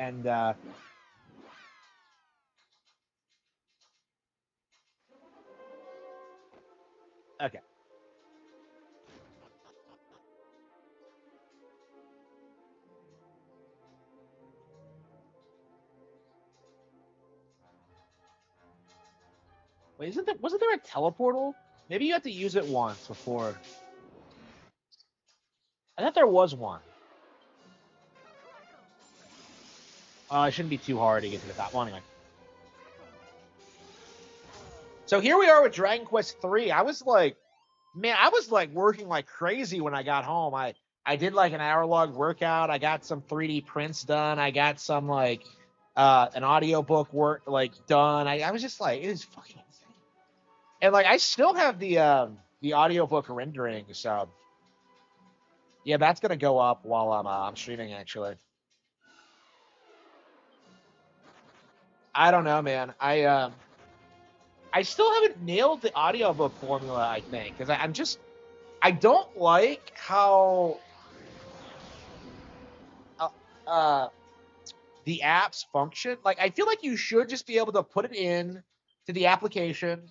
And okay. Wait, wasn't there a teleportal? Maybe you have to use it once before. I thought there was one. It shouldn't be too hard to get to the top. Well, anyway. So here we are with Dragon Quest 3. I was like, man, I was like working like crazy when I got home. I did like an hour-long workout. I got some 3D prints done. I got some like an audiobook work like done. I was just like, it is fucking insane. And like I still have the audiobook rendering, so yeah, that's gonna go up while I'm streaming actually. I don't know, man. I still haven't nailed the audiobook formula, I think, because I'm just I don't like how uh, uh the apps function. Like I feel like you should just be able to put it in to the application,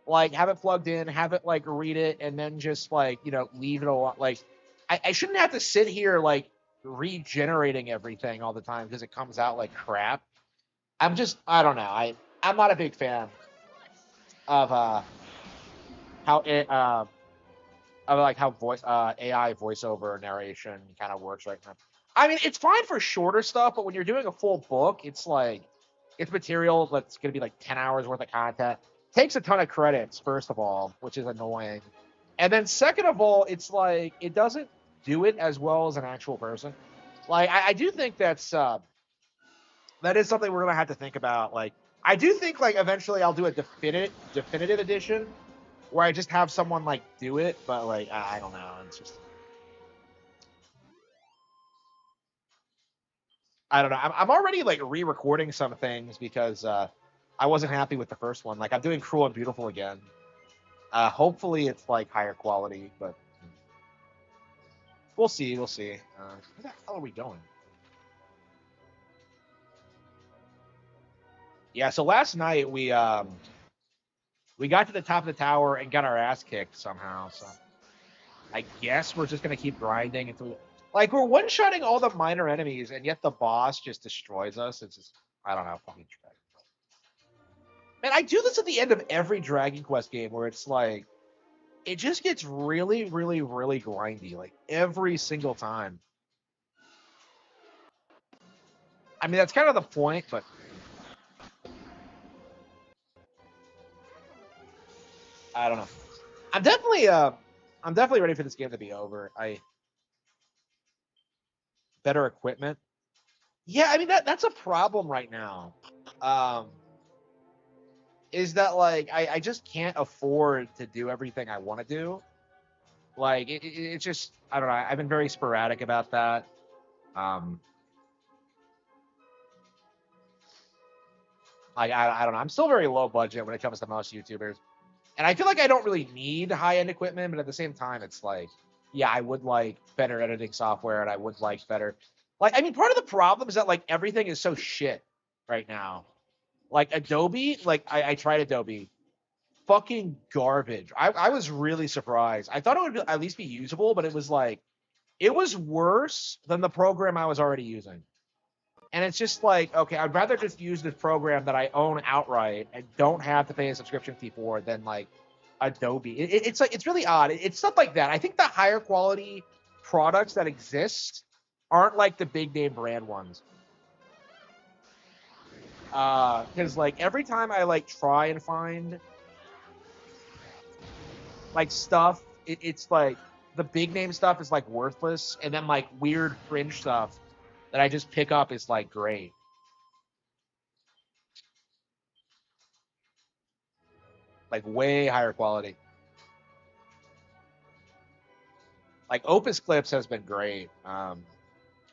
like have it plugged in, have it like read it, and then just like leave it alone. Like I shouldn't have to sit here like regenerating everything all the time because it comes out like crap. I don't know. I'm not a big fan of how it of like how voice AI voiceover narration kind of works right now. I mean, it's fine for shorter stuff, but when you're doing a full book, it's like it's material that's going to be like 10 hours worth of content. Takes a ton of credits, first of all, which is annoying. And then second of all, it's like it doesn't do it as well as an actual person. Like I do think that is something we're gonna have to think about. Like I do think like eventually I'll do a definitive edition where I just have someone like do it, but like I don't know. It's just I don't know. I'm already like re-recording some things because I wasn't happy with the first one. Like I'm doing Cruel and Beautiful again. Hopefully it's like higher quality, but we'll see. We'll see. Where the hell are we going? Yeah. So last night we got to the top of the tower and got our ass kicked somehow. So I guess we're just gonna keep grinding until like we're one-shotting all the minor enemies, and yet the boss just destroys us. It's just I don't know, fucking trash. Man, I do this at the end of every Dragon Quest game where it's like it just gets really, really, really grindy, like every single time. I mean, that's kind of the point, but I don't know. I'm definitely, uh, I'm definitely ready for this game to be over. I better equipment. Yeah, I mean that's a problem right now. Um, is that like I just can't afford to do everything I want to do. Like it's just I don't know. I've been very sporadic about that. Um, like I don't know. I'm still very low budget when it comes to most YouTubers. And I feel like I don't really need high end equipment, but at the same time, it's like, yeah, I would like better editing software, and I would like better. Like, I mean, part of the problem is that like everything is so shit right now. Like Adobe, like I tried Adobe, fucking garbage. I was really surprised. I thought it would at least be usable, but it was like it was worse than the program I was already using. And it's just like, okay, I'd rather just use this program that I own outright and don't have to pay a subscription fee for than like Adobe. It's like it's really odd. It's stuff like that. I think the higher quality products that exist aren't like the big name brand ones. Because like every time I like try and find like stuff, it's like the big name stuff is like worthless, and then like weird fringe stuff that I just pick up is like great, like way higher quality. Like Opus Clips has been great.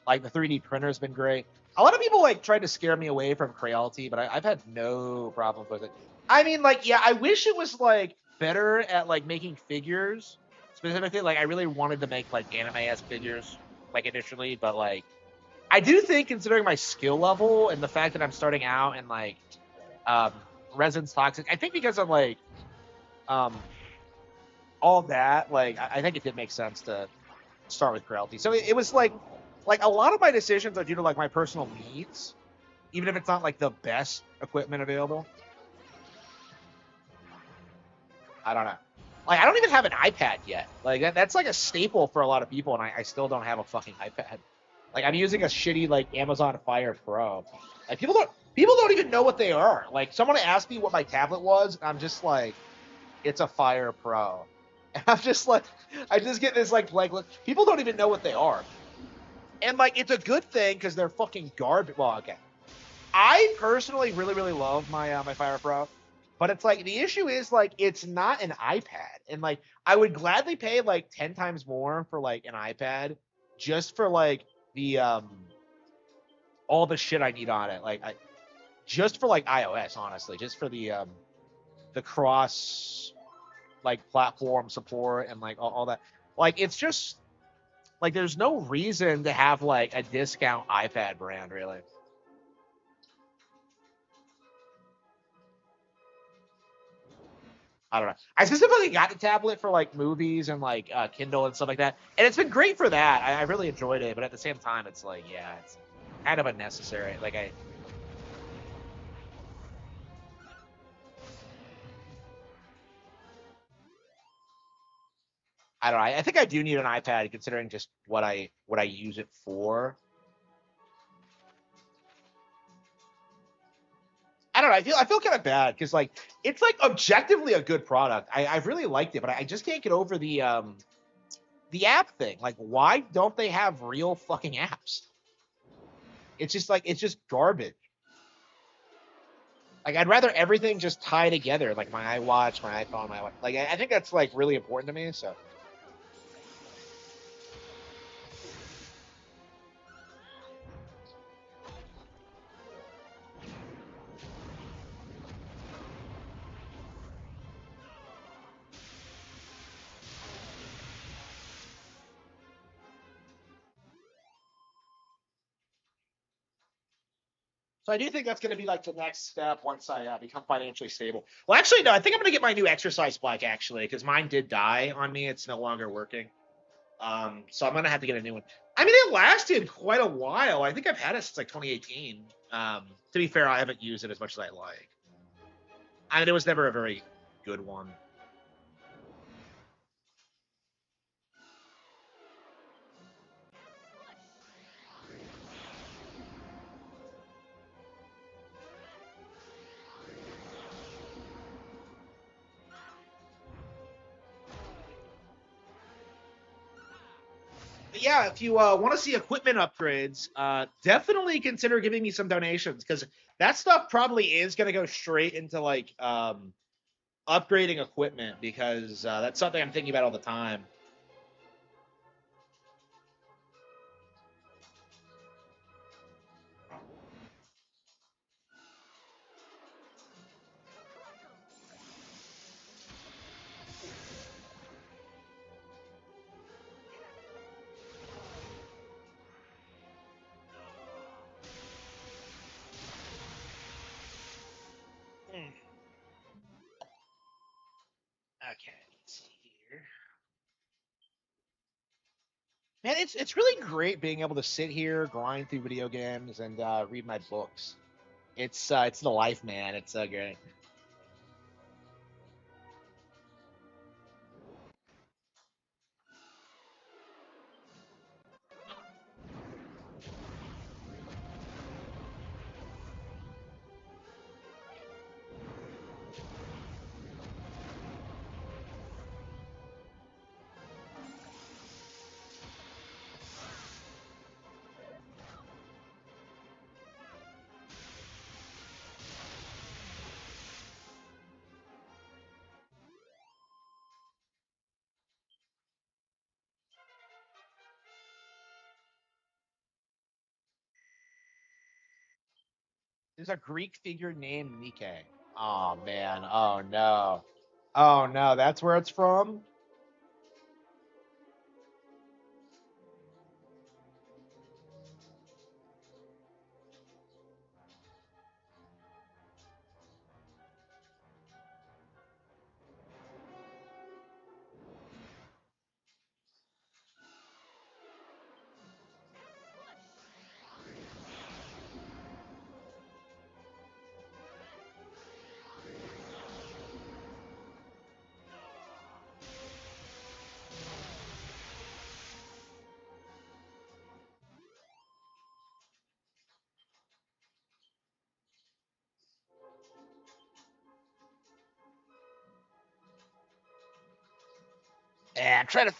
Like the 3D printer has been great. A lot of people like tried to scare me away from Creality, but I've had no problem with it. I mean, like, yeah, I wish it was like better at like making figures specifically. Like, I really wanted to make like anime-esque figures like initially, but like I do think, considering my skill level and the fact that I'm starting out in like um, Resin's Toxic, I think because of like um, all that, like I think it did make sense to start with Cruelty. So it was like a lot of my decisions are due to like my personal needs, even if it's not like the best equipment available. I don't know. Like I don't even have an iPad yet. Like that's like a staple for a lot of people, and I still don't have a fucking iPad. Like I'm using a shitty like Amazon Fire Pro. Like people don't even know what they are. Like someone asked me what my tablet was, and I'm just like, it's a Fire Pro. And I'm just like, I just get this like look. People don't even know what they are, and like it's a good thing because they're fucking garbage. Well, okay. I personally really love my Fire Pro, but it's like the issue is like it's not an iPad, and like I would gladly pay like 10 times more for like an iPad just for like the all the shit I need on it, like just for like iOS, honestly, just for the cross like platform support and like all that. Like it's just like there's no reason to have like a discount iPad brand really. I don't know. I specifically got the tablet for like movies and like Kindle and stuff like that, and it's been great for that. I really enjoyed it, but at the same time, it's like yeah, it's kind of unnecessary. Like I don't know. I think I do need an iPad considering just what I use it for. I don't know. I feel kind of bad because like it's like objectively a good product. I really liked it, but I just can't get over the app thing. Like, why don't they have real fucking apps? It's just like it's just garbage. Like I'd rather everything just tie together, like my iWatch, my iPhone, like I think that's like really important to me. So I do think that's going to be like the next step once I become financially stable. Well, actually, no, I think I'm going to get my new exercise bike actually because mine did die on me. It's no longer working. So I'm going to have to get a new one. I mean, it lasted quite a while. I think I've had it since like 2018. To be fair, I haven't used it as much as I like. I mean, it was never a very good one. But yeah, if you want to see equipment upgrades, definitely consider giving me some donations because that stuff probably is going to go straight into like upgrading equipment because that's something I'm thinking about all the time. Hmm. Okay, let's see here. Man, it's really great being able to sit here, grind through video games, and read my books. It's the life, man. It's so great. There's a Greek figure named Nike. Oh man. Oh no. Oh no. That's where it's from. And try to.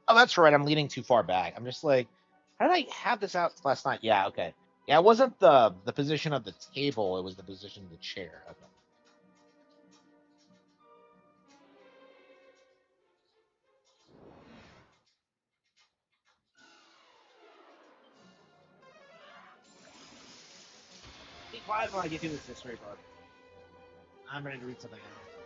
Oh, that's right. I'm leaning too far back. I'm just like, how did I have this out last night? Yeah, okay. Yeah, it wasn't the position of the table. It was the position of the chair. Okay. Be quiet when I get through this history book. I'm ready to read something else.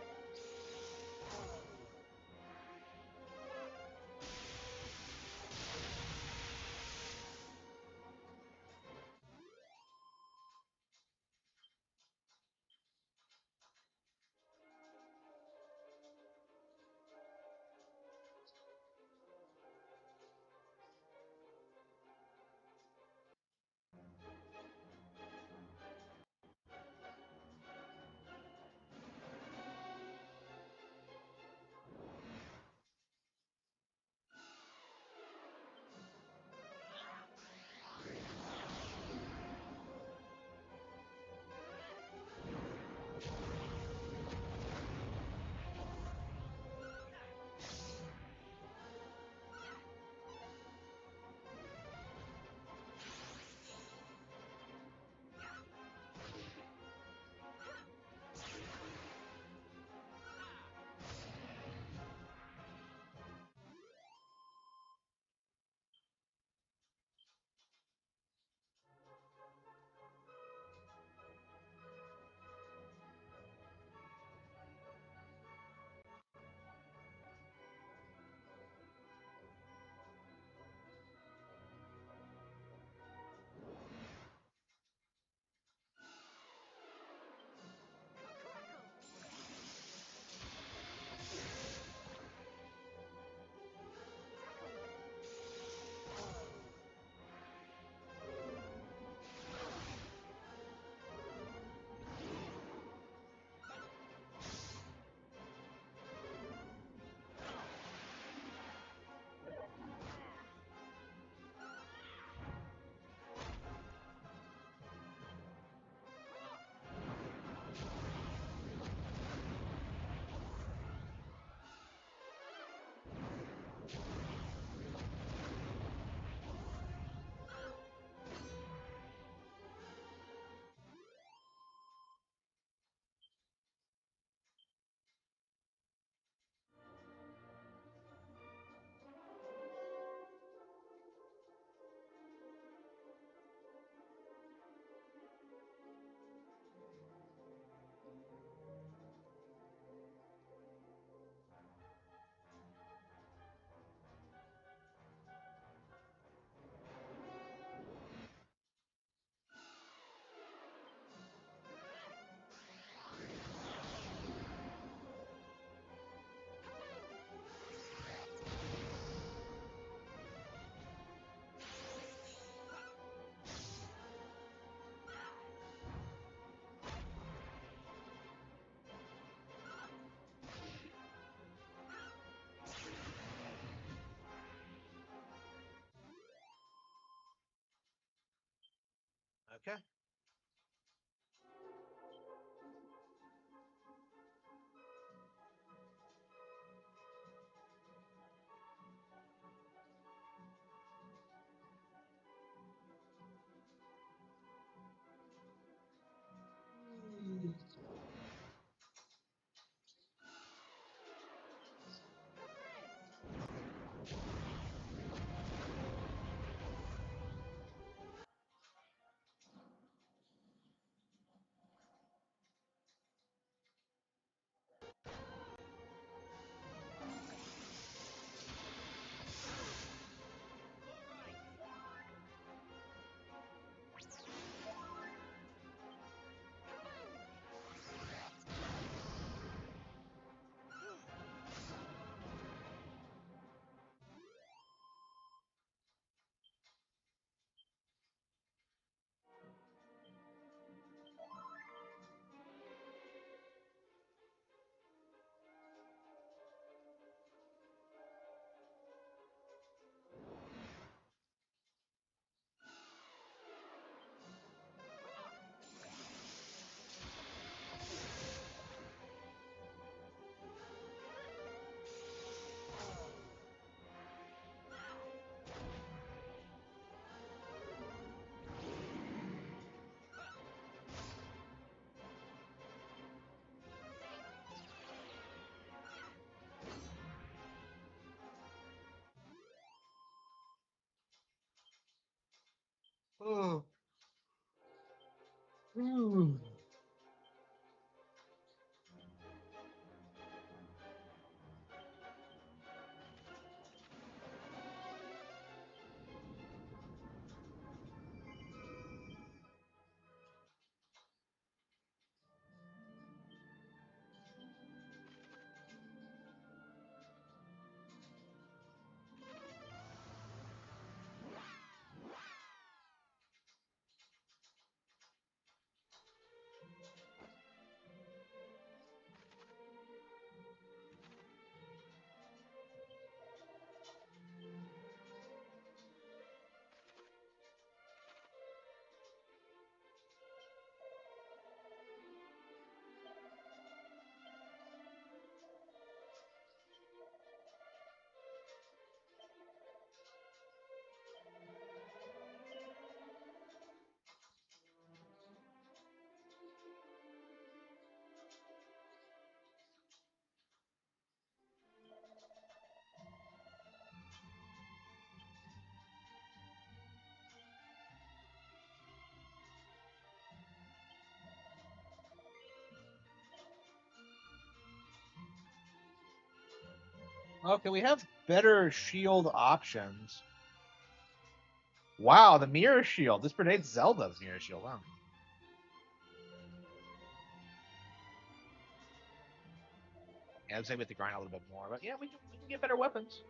Okay. Oh. Ooh. Okay, we have better shield options. Wow, the mirror shield. This predates Zelda's mirror shield. Wow. Yeah, I'd say we have to grind a little bit more, but yeah, we can get better weapons.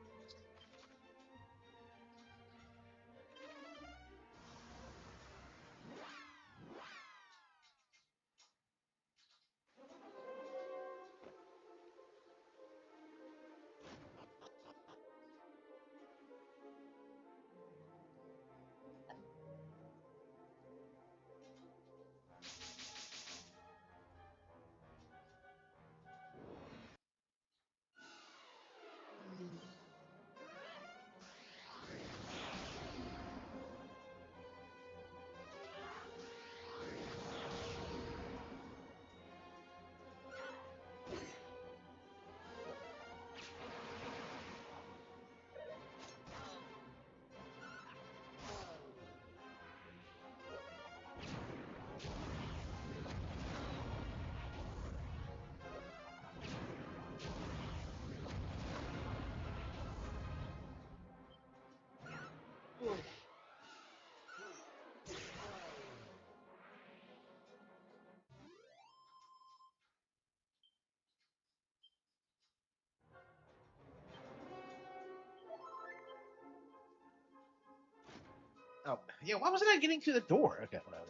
Oh, yeah, why wasn't I getting through the door? Okay, whatever.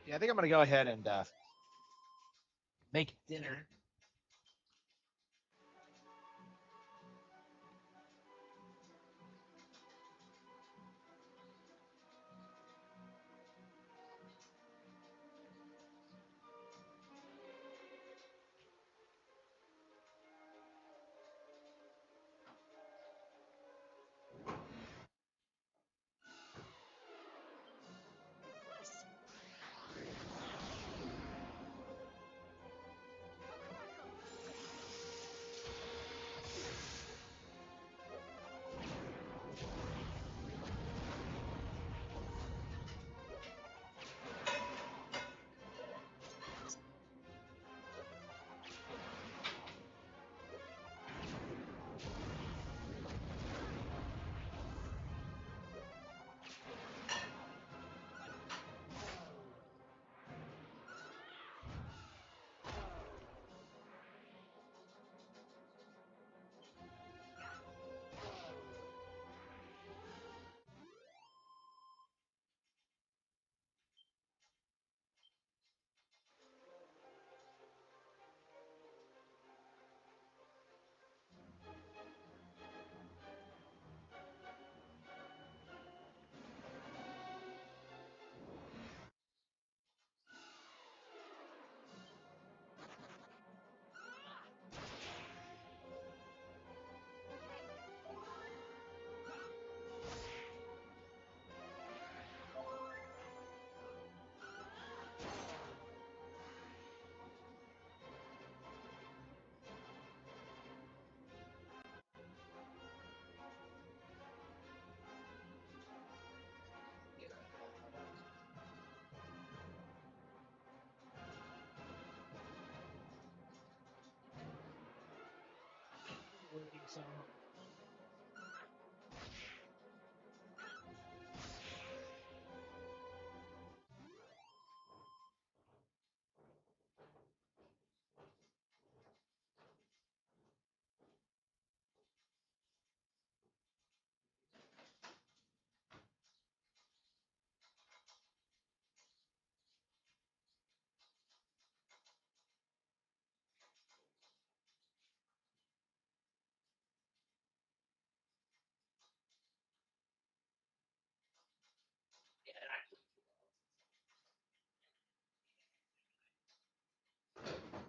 Yeah, I think I'm gonna go ahead and make dinner. So.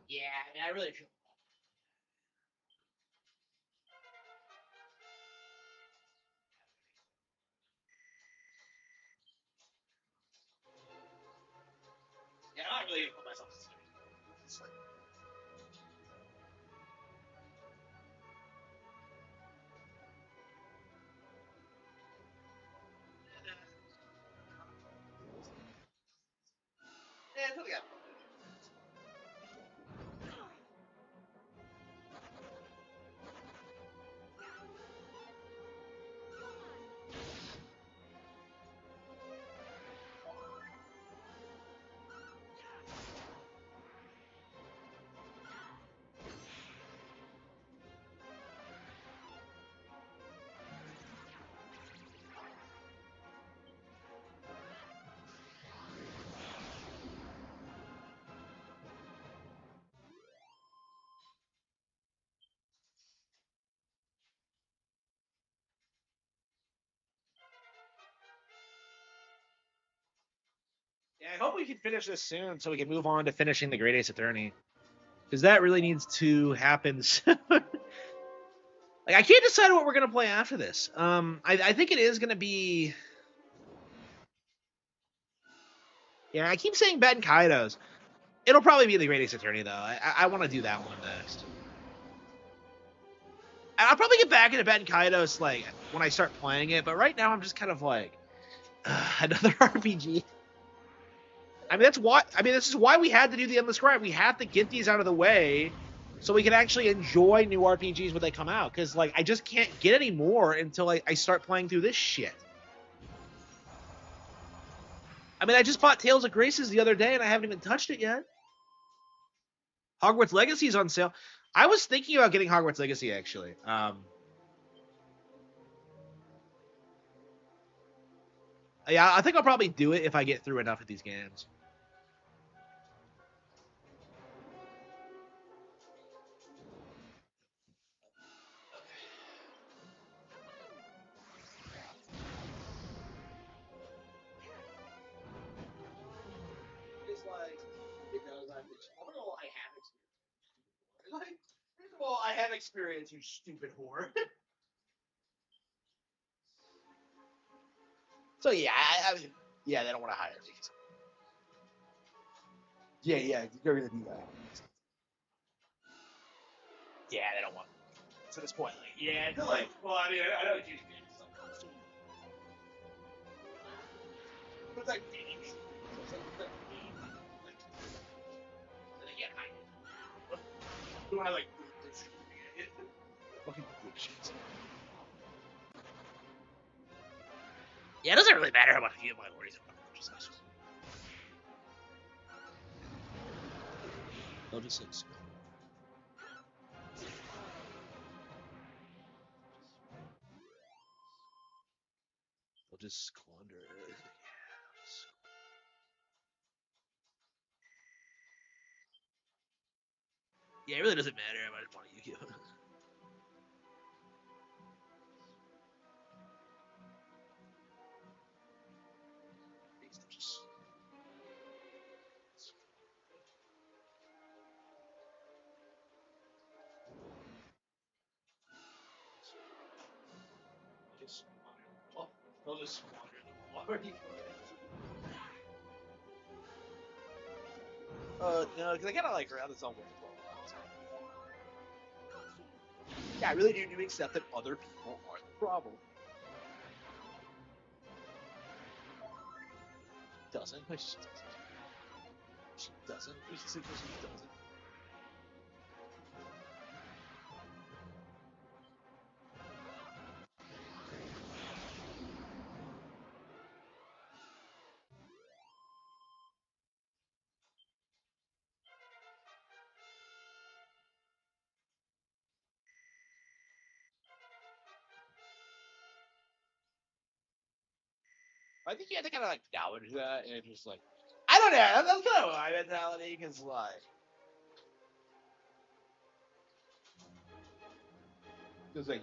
Yeah, I mean, I really feel. Yeah, I'm not really gonna put myself in this. Yeah, I totally got. Yeah, I hope we can finish this soon so we can move on to finishing the Great Ace Attorney. Because that really needs to happen soon. Like, I can't decide what we're gonna play after this. I think it is gonna be. Yeah, I keep saying Ben Kaido's. It'll probably be the Great Ace Attorney though. I want to do that one next. I'll probably get back into Ben Kaido's like when I start playing it, but right now I'm just kind of like another RPG. I mean, that's why. I mean, this is why we had to do the Endless Grind. We have to get these out of the way so we can actually enjoy new RPGs when they come out. Because like, I just can't get any more until I start playing through this shit. I mean, I just bought Tales of Graces the other day and I haven't even touched it yet. Hogwarts Legacy is on sale. I was thinking about getting Hogwarts Legacy actually. Yeah, I think I'll probably do it if I get through enough of these games. It's like, because I have experience. Like, first of all, I have experience, you stupid whore. So yeah, yeah, they don't want to hire me. Yeah, they're gonna do that. Yeah, they don't want. To this point, like, yeah, they're like, well, I mean, I know you did something, but it's like, like, again, I don't have like fucking shit. Yeah, it doesn't really matter how much you minorities are. They'll just like, they'll just squander it. Yeah, it really doesn't matter how much money you give. They'll just squander the already. No, because I kind of like around this own way. Yeah, I really do need to accept that other people are the problem. Doesn't, but she doesn't. She doesn't. She doesn't. I think you have to kind of like acknowledge that and just like, I don't know. That's kind of my mentality because like,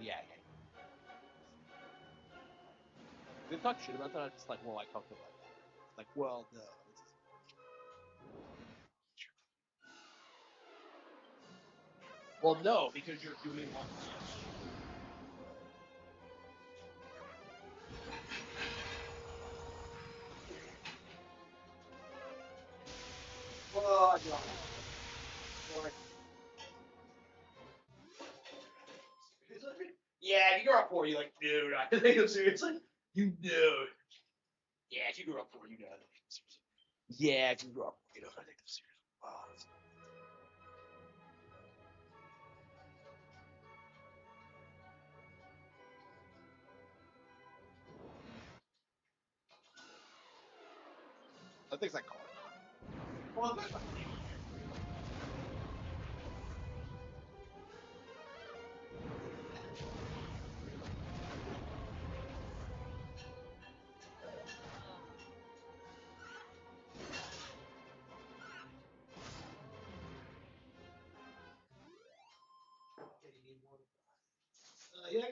yeah. They talk shit about that. I just like, well, I talk to like, well, no. Well, no, because you're doing all this. Well, no. Yeah, if you grow up poor, you're like, dude, I think I'm seriously. You dude. Yeah, if you grew up poor, you know I take them seriously. Yeah, if you grew up poor, you know I take them seriously. Wow. I think it's like car. Well, that's not yeah.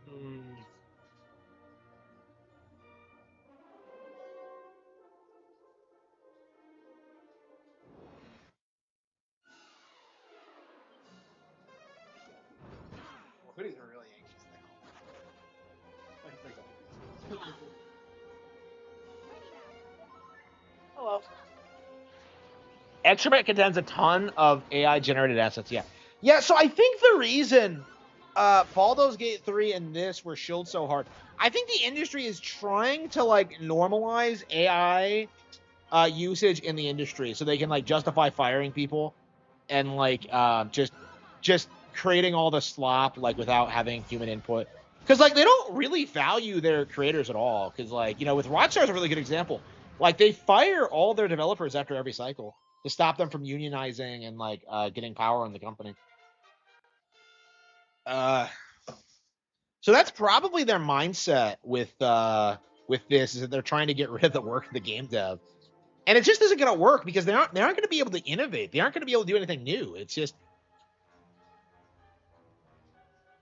Mm. Well, hoodies are really anxious now. Hello. Extranet contains a ton of AI generated assets. Yeah. Yeah, so I think the reason Baldur's Gate 3 and this were shielded so hard, I think the industry is trying to like normalize AI usage in the industry so they can like justify firing people and like just creating all the slop like without having human input. Because like they don't really value their creators at all. Because like with Rockstar is a really good example. Like they fire all their developers after every cycle to stop them from unionizing and like getting power in the company. Uh, so that's probably their mindset with this is that they're trying to get rid of the work of the game dev, and it just isn't going to work because they aren't going to be able to innovate. They aren't going to be able to do anything new. It's just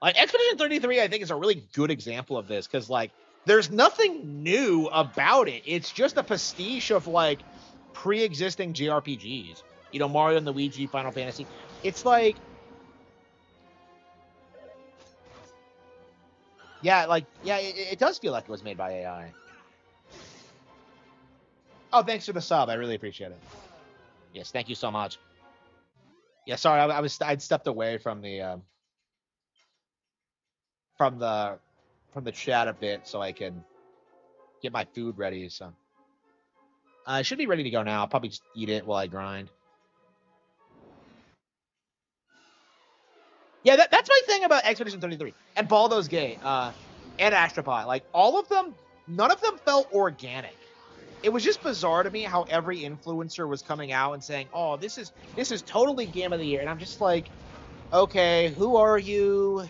like Expedition 33. I think is a really good example of this because like there's nothing new about it. It's just a pastiche of like pre-existing JRPGs. Mario and Luigi, Final Fantasy. It's like it does feel like it was made by AI. Oh, thanks for the sub. I really appreciate it. Yes, thank you so much. Yeah, sorry, I'd stepped away from the from the chat a bit so I can get my food ready. So I should be ready to go now. I'll probably just eat it while I grind. Yeah, that's my thing about Expedition 33 and Baldur's Gate and Astropod. Like all of them, none of them felt organic. It was just bizarre to me how every influencer was coming out and saying, "Oh, this is totally game of the year," and I'm just like, "Okay, who are you?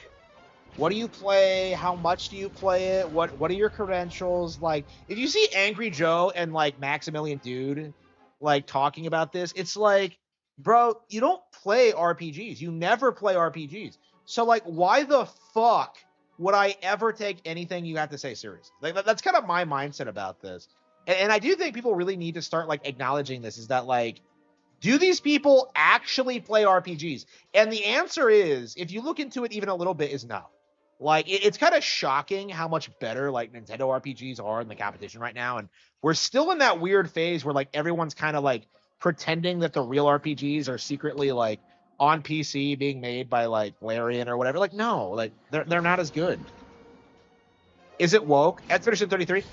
What do you play? How much do you play it? What are your credentials?" Like, if you see Angry Joe and like Maximilian Dude like talking about this, it's like, bro, you don't play RPGs. You never play RPGs. So like, why the fuck would I ever take anything you have to say seriously? Like that's kind of my mindset about this. And I do think people really need to start like acknowledging this is that like, do these people actually play RPGs? And the answer is, if you look into it even a little bit, is no. Like it's kind of shocking how much better like Nintendo RPGs are in the competition right now, and we're still in that weird phase where like everyone's kind of like pretending that the real RPGs are secretly like on PC being made by like Larian or whatever. Like no, like they're not as good. Is it woke? Expedition 33.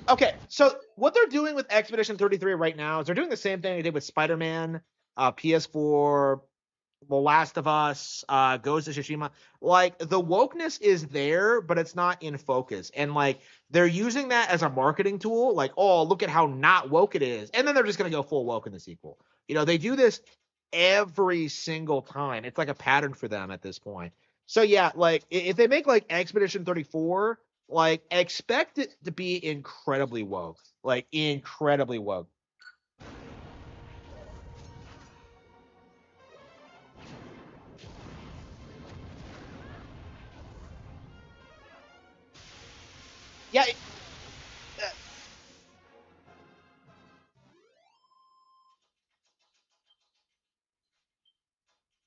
Okay, so what they're doing with Expedition 33 right now is they're doing the same thing they did with Spider-Man, PS4, The Last of Us, Ghost of Tsushima. Like the wokeness is there, but it's not in focus. And like they're using that as a marketing tool. Like, oh, look at how not woke it is, and then they're just gonna go full woke in the sequel. They do this every single time. It's like a pattern for them at this point. So yeah, like if they make like Expedition 34, like expect it to be incredibly woke, like incredibly woke. Yeah,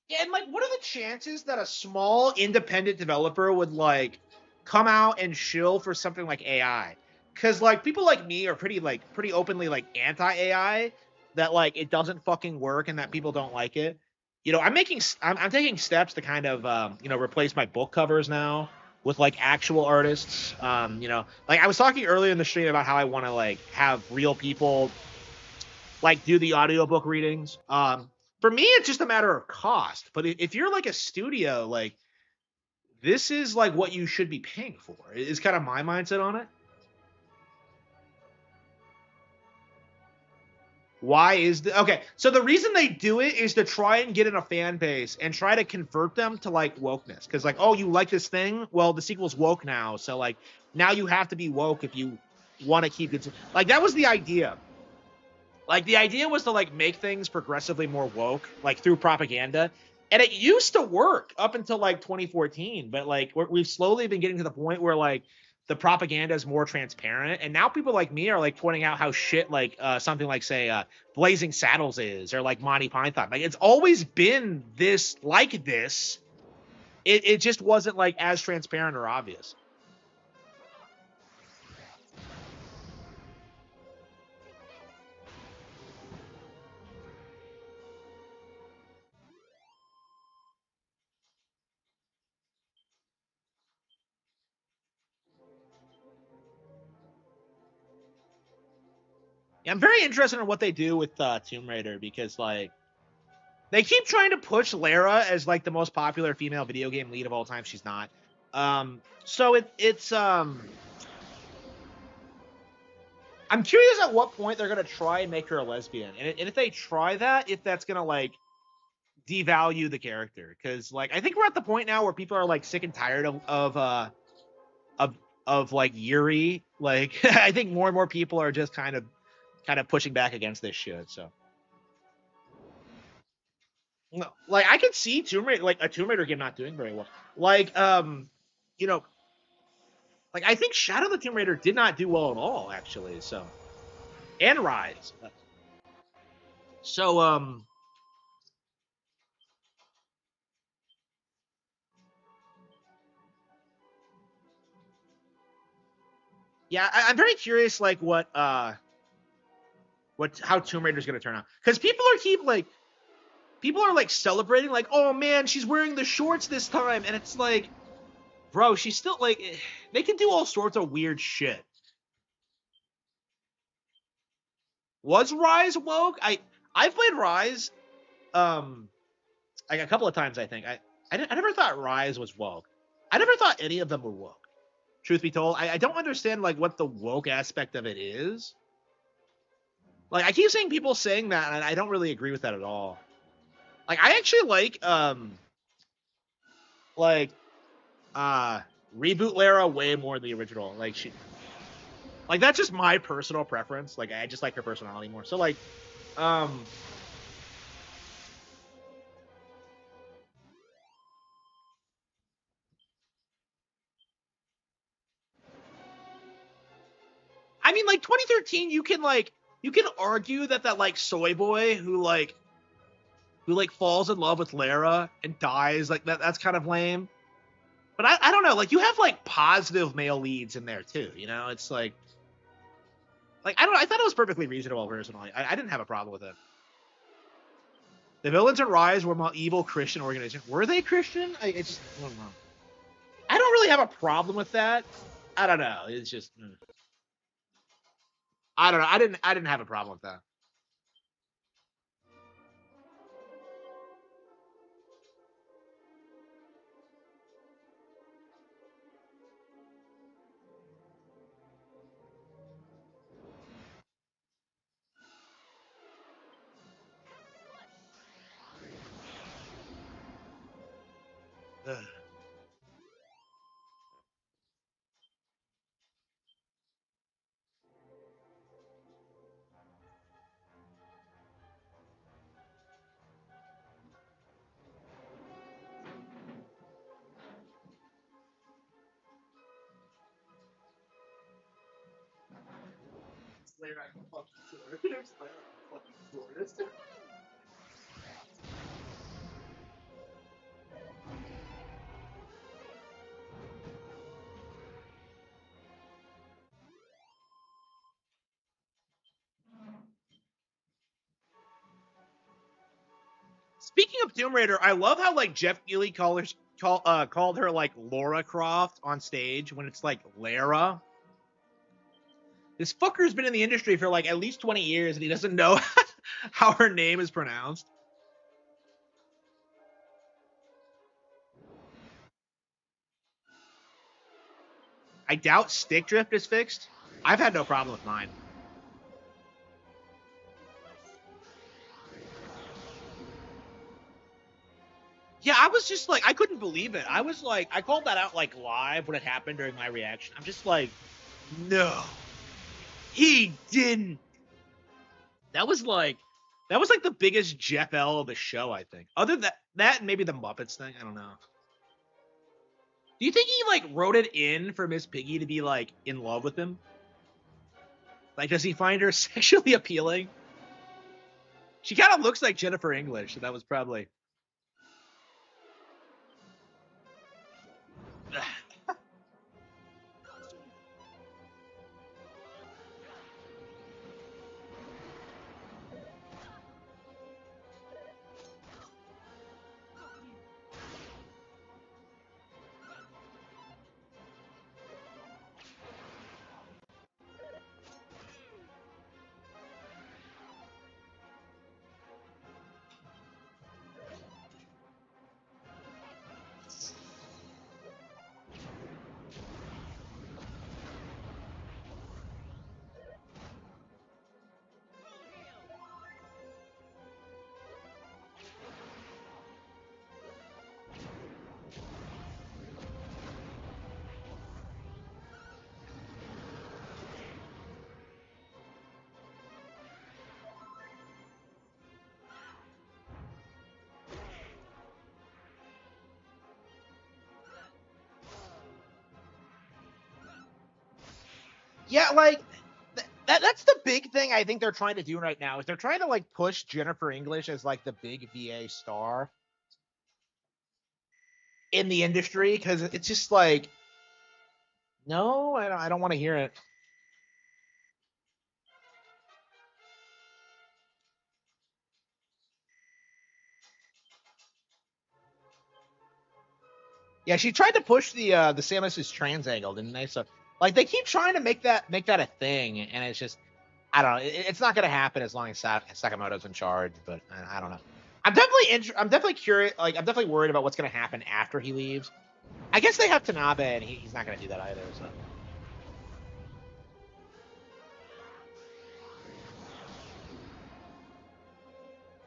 yeah, and like, what are the chances that a small independent developer would like come out and shill for something like AI? Because like people like me are pretty openly like anti AI, that like it doesn't fucking work and that people don't like it. I'm taking steps to kind of replace my book covers now with like actual artists. Like I was talking earlier in the stream about how I want to like have real people like do the audiobook readings. For me, it's just a matter of cost. But if you're like a studio, like this is like what you should be paying for. Is kind of my mindset on it. Why is the okay? So the reason they do it is to try and get in a fan base and try to convert them to like wokeness. Because like, oh, you like this thing? Well, the sequel's woke now, so like now you have to be woke if you want to keep it. Like that was the idea. Like the idea was to like make things progressively more woke, like through propaganda. And it used to work up until like 2014, but like we've slowly been getting to the point where like the propaganda is more transparent, and now people like me are like pointing out how shit like something like say Blazing Saddles is, or like Monty Python. Like it's always been this like this. It just wasn't like as transparent or obvious. Yeah, I'm very interested in what they do with Tomb Raider, because like they keep trying to push Lara as like the most popular female video game lead of all time. She's not. So it's I'm curious at what point they're gonna try and make her a lesbian, and if they try that, if that's gonna like devalue the character, because like I think we're at the point now where people are like sick and tired of of like Yuri. Like I think more and more people are just kind of pushing back against this shit. So no, like I could see Tomb Raider, like a Tomb Raider game, not doing very well. Like you know, like I think Shadow of the Tomb Raider did not do well at all, actually. So and Rise. So yeah, I'm very curious, like what how Tomb Raider's gonna turn out, because people are like celebrating, like, oh man, she's wearing the shorts this time, and it's like, bro, she's still like, they can do all sorts of weird shit. Was Rise woke? I've played Rise um like a couple of times. I think I never thought Rise was woke. I never thought any of them were woke. Truth be told, I don't understand like what the woke aspect of it is. Like I keep seeing people saying that, and I don't really agree with that at all. Like I actually like uh reboot Lara way more than the original. Like like that's just my personal preference. Like I just like her personality more. So like um I mean, like 2013, you can argue that like soy boy who like falls in love with Lara and dies, like that's kind of lame. But I don't know, like you have like positive male leads in there too. It's like I don't know, I thought it was perfectly reasonable personally. I didn't have a problem with it. The villains in Rise were more evil Christian organization. Were they Christian? I don't know. I don't really have a problem with that. I don't know. It's just I don't know. I didn't have a problem with that. Speaking of Tomb Raider, I love how like Jeff Keighley called her like Laura Croft on stage when it's like Lara. This fucker's been in the industry for like at least 20 years and he doesn't know how her name is pronounced. I doubt stick drift is fixed. I've had no problem with mine. Yeah, I was just like, I couldn't believe it. I was like, I called that out like live when it happened during my reaction. I'm just like, no, he didn't. That was like, that was like the biggest Jeff L of the show, I think. Other than that and maybe the Muppets thing, I don't know. Do you think he like wrote it in for Miss Piggy to be like in love with him? Like, does he find her sexually appealing? She kind of looks like Jennifer English, so that was probably. Yeah, like that's the big thing I think they're trying to do right now is they're trying to like push Jennifer English as like the big VA star in the industry because it's just like no, I don't want to hear it. Yeah, she tried to push the Samus is trans angle, didn't they? So like they keep trying to make that a thing, and it's just I don't know. It's not going to happen as long as Sakamoto's in charge. But I don't know. I'm definitely curious. Like I'm definitely worried about what's going to happen after he leaves. I guess they have Tanabe, and he's not going to do that either. So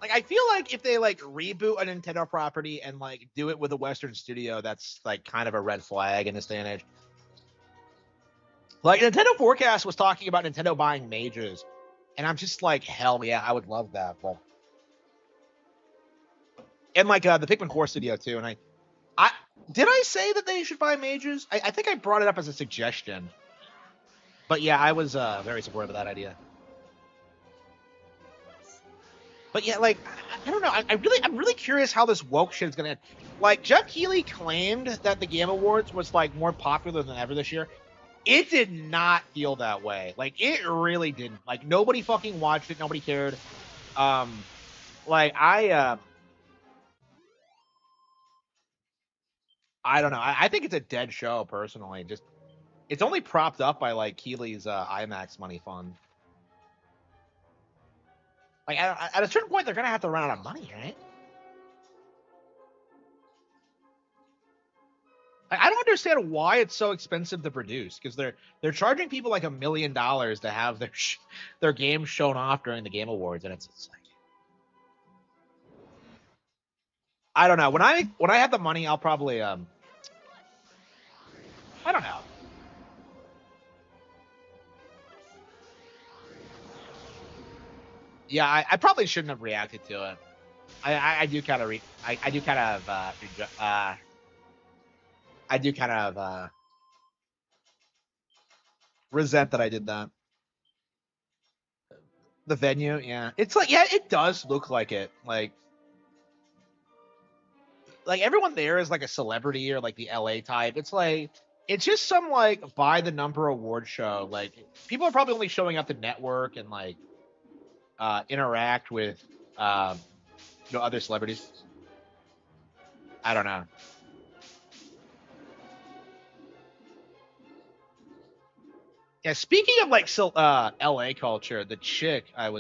like I feel like if they like reboot a Nintendo property and like do it with a Western studio, that's like kind of a red flag in this day and age. Like Nintendo Forecast was talking about Nintendo buying majors, and I'm just like, hell yeah, I would love that. But and like the Pikmin Core studio too. And I did I say that they should buy majors? I think I brought it up as a suggestion. But yeah, I was very supportive of that idea. But yeah, like I don't know. I'm really curious how this woke shit is gonna end. Like Jeff Keighley claimed that the Game Awards was like more popular than ever this year. It did not feel that way. Like it really didn't. Like nobody fucking watched it. Nobody cared. Um, like I don't know. I think it's a dead show personally. Just it's only propped up by like Keeley's IMAX money fund. Like at a certain point, they're gonna have to run out of money, right? I don't understand why it's so expensive to produce because they're charging people like $1 million to have their games shown off during the Game Awards, and it's like I don't know. When I have the money, I'll probably I don't know. Yeah, I probably shouldn't have reacted to it. I do kind of I do kind of I do kind of resent that I did that. The venue, yeah, it's like yeah, it does look like it. Like everyone there is like a celebrity or like the LA type. It's like it's just some like by the number award show. Like people are probably only showing up to network and like interact with um, other celebrities. I don't know. Yeah, speaking of like LA culture, the chick I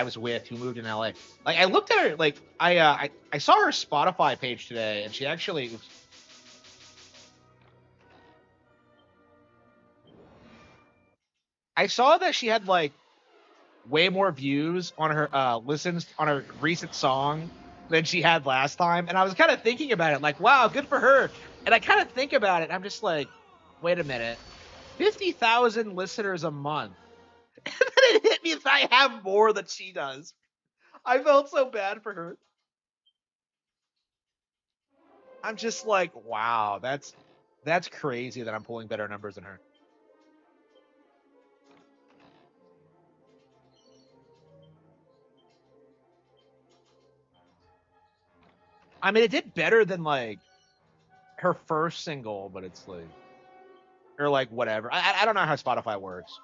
was with who moved in LA. Like I looked at her like I saw her Spotify page today and she actually I saw that she had like way more views on her listens on her recent song than she had last time. And I was kind of thinking about it, like, wow, good for her. And I kind of think about it, I'm just like, wait a minute. 50,000 listeners a month. And then it hit me that I have more than she does. I felt so bad for her. I'm just like, wow, that's crazy that I'm pulling better numbers than her. I mean, it did better than like her first single, but it's like, or like whatever. I don't know how Spotify works,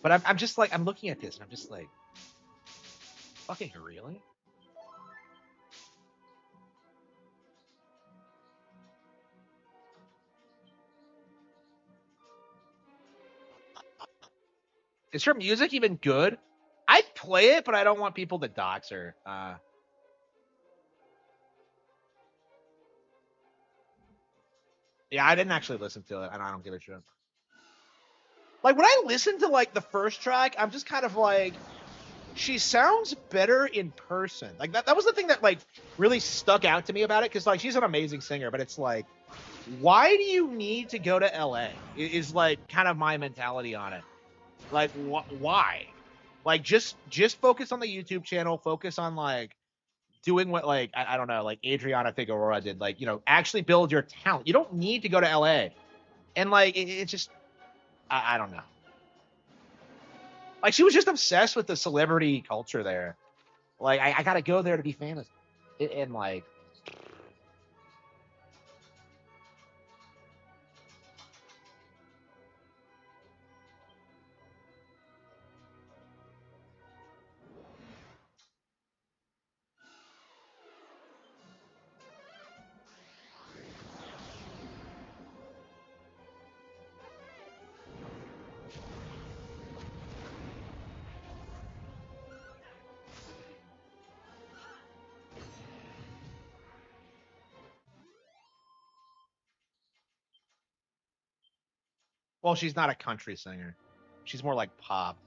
but I'm just like, I'm looking at this and I'm just like, fucking really? Is her music even good? I'd play it, but I don't want people to dox her. Yeah, I didn't actually listen to it, and I don't give a shit. Like when I listen to like the first track, I'm just kind of like, she sounds better in person. Like that was the thing that like really stuck out to me about it because like she's an amazing singer, but it's like, why do you need to go to LA? Is like kind of my mentality on it. Like why? Like just focus on the YouTube channel, focus on like doing what like I don't know, like Adriana Figueroa did, like, actually build your talent. You don't need to go to LA. And like it's just I don't know. Like she was just obsessed with the celebrity culture there. Like I gotta go there to be famous. And like, well, she's not a country singer. She's more like pop.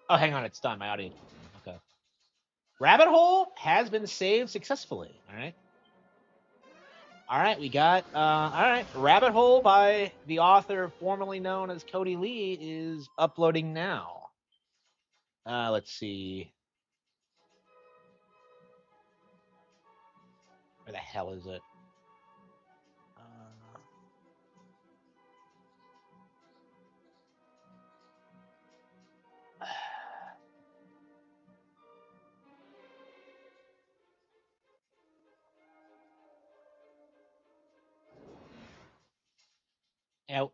Oh, hang on, it's done. My audio. Okay. Rabbit Hole has been saved successfully. All right. All right, we got all right. Rabbit Hole by the author formerly known as Cody Lee is uploading now. Let's see. Where the hell is it? Uh, Out.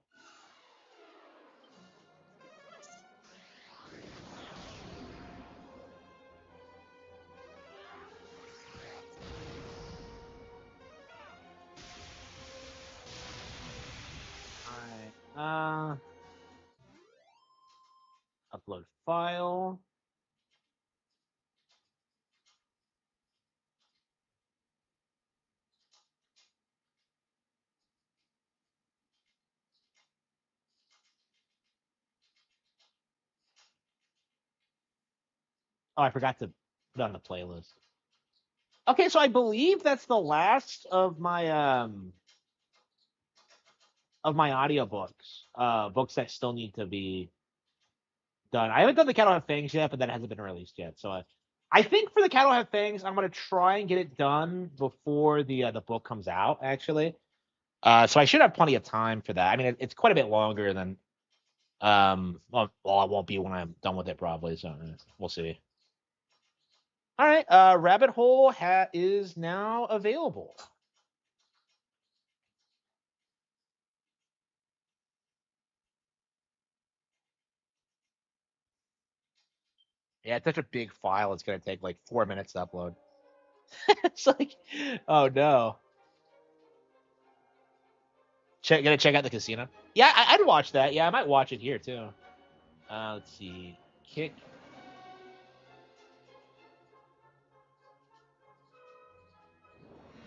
Alright. Upload file. Oh, I forgot to put on the playlist. Okay, so I believe that's the last of my audiobooks. Books that still need to be done. I haven't done the Cattle Have Fangs yet, but that hasn't been released yet. So I think for the Cattle Have Fangs, I'm gonna try and get it done before the book comes out. Actually, so I should have plenty of time for that. I mean, it's quite a bit longer than well, it won't be when I'm done with it probably. So we'll see. All right, Rabbit Hole hat is now available. Yeah, it's such a big file. It's gonna take like 4 minutes to upload. It's like, oh no. Gonna check out the casino. Yeah, I'd watch that. Yeah, I might watch it here too. Let's see. Kick.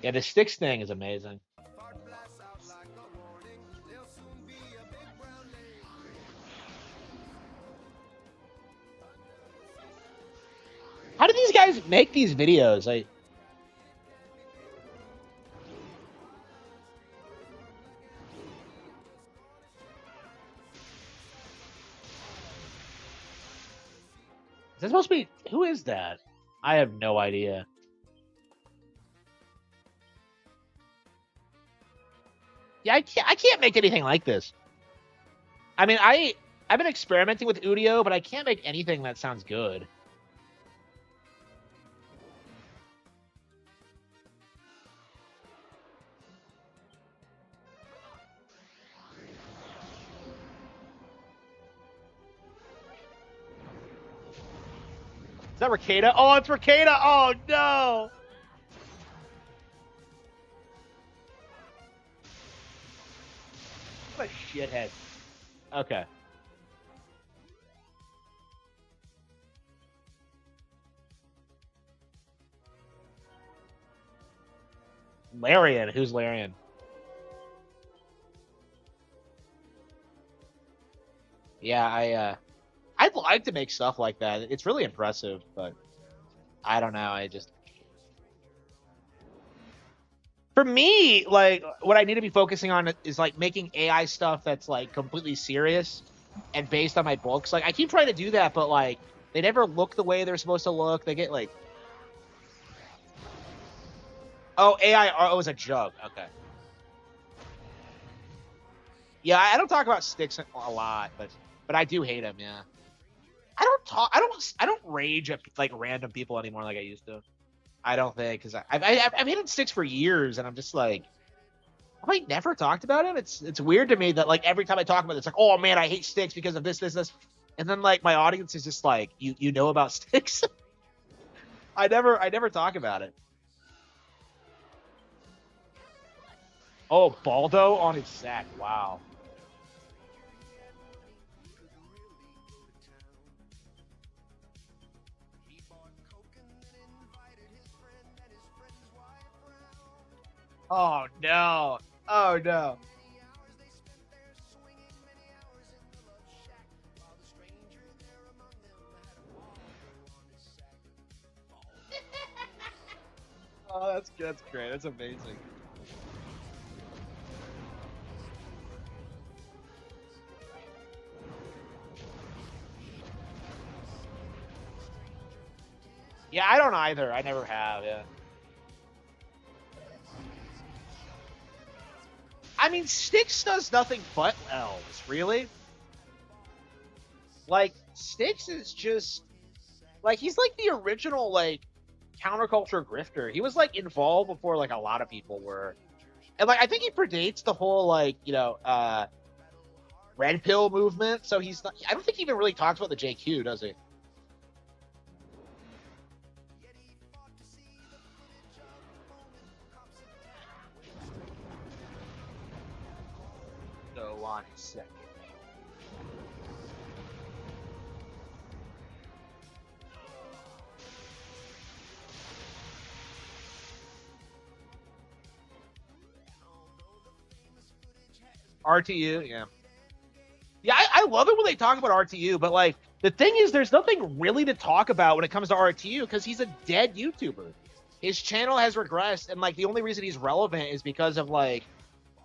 Yeah, the sticks thing is amazing. How do these guys make these videos? Is that supposed to be? Who is that? I have no idea. Yeah, I can't make anything like this. I mean, I've been experimenting with Udio, but I can't make anything that sounds good. Is that Ricada? Oh, it's Ricada! Oh no! What a shithead. Okay. Larian. Who's Larian? Yeah, I'd like to make stuff like that. It's really impressive, but I don't know. I just for me, like what I need to be focusing on is like making AI stuff that's like completely serious and based on my books. Like I keep trying to do that, but like they never look the way they're supposed to look. They get like, oh, AI. Oh, is a joke. Okay. Yeah, I don't talk about sticks a lot, but I do hate them. Yeah. I don't talk. I don't rage at like random people anymore like I used to. I don't think because I've hated sticks for years, and I'm just like, have I never talked about him? It's weird to me that like every time I talk about it, it's like, oh man, I hate sticks because of this, and then like my audience is just like, you know about sticks? I never talk about it. Oh, Baldo on his sack. Wow. Oh no. Oh no. Oh, that's good. That's great. That's amazing. Yeah, I don't either. I never have. Yeah. I mean, Styx does nothing but elves, really. Like Styx is just like he's like the original like counterculture grifter. He was like involved before like a lot of people were, and like I think he predates the whole like red pill movement. So he's not. I don't think he even really talks about the JQ, does he? Go on a second. RTU, yeah. Yeah, I love it when they talk about RTU, but like the thing is, there's nothing really to talk about when it comes to RTU because he's a dead YouTuber. His channel has regressed, and like the only reason he's relevant is because of like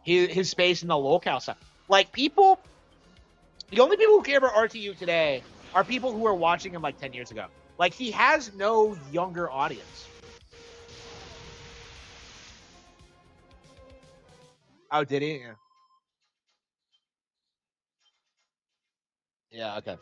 his space in the locale stuff. Like people, the only people who care about RTU today are people who were watching him like 10 years ago. Like he has no younger audience. Oh, did he? Yeah. Yeah. Okay.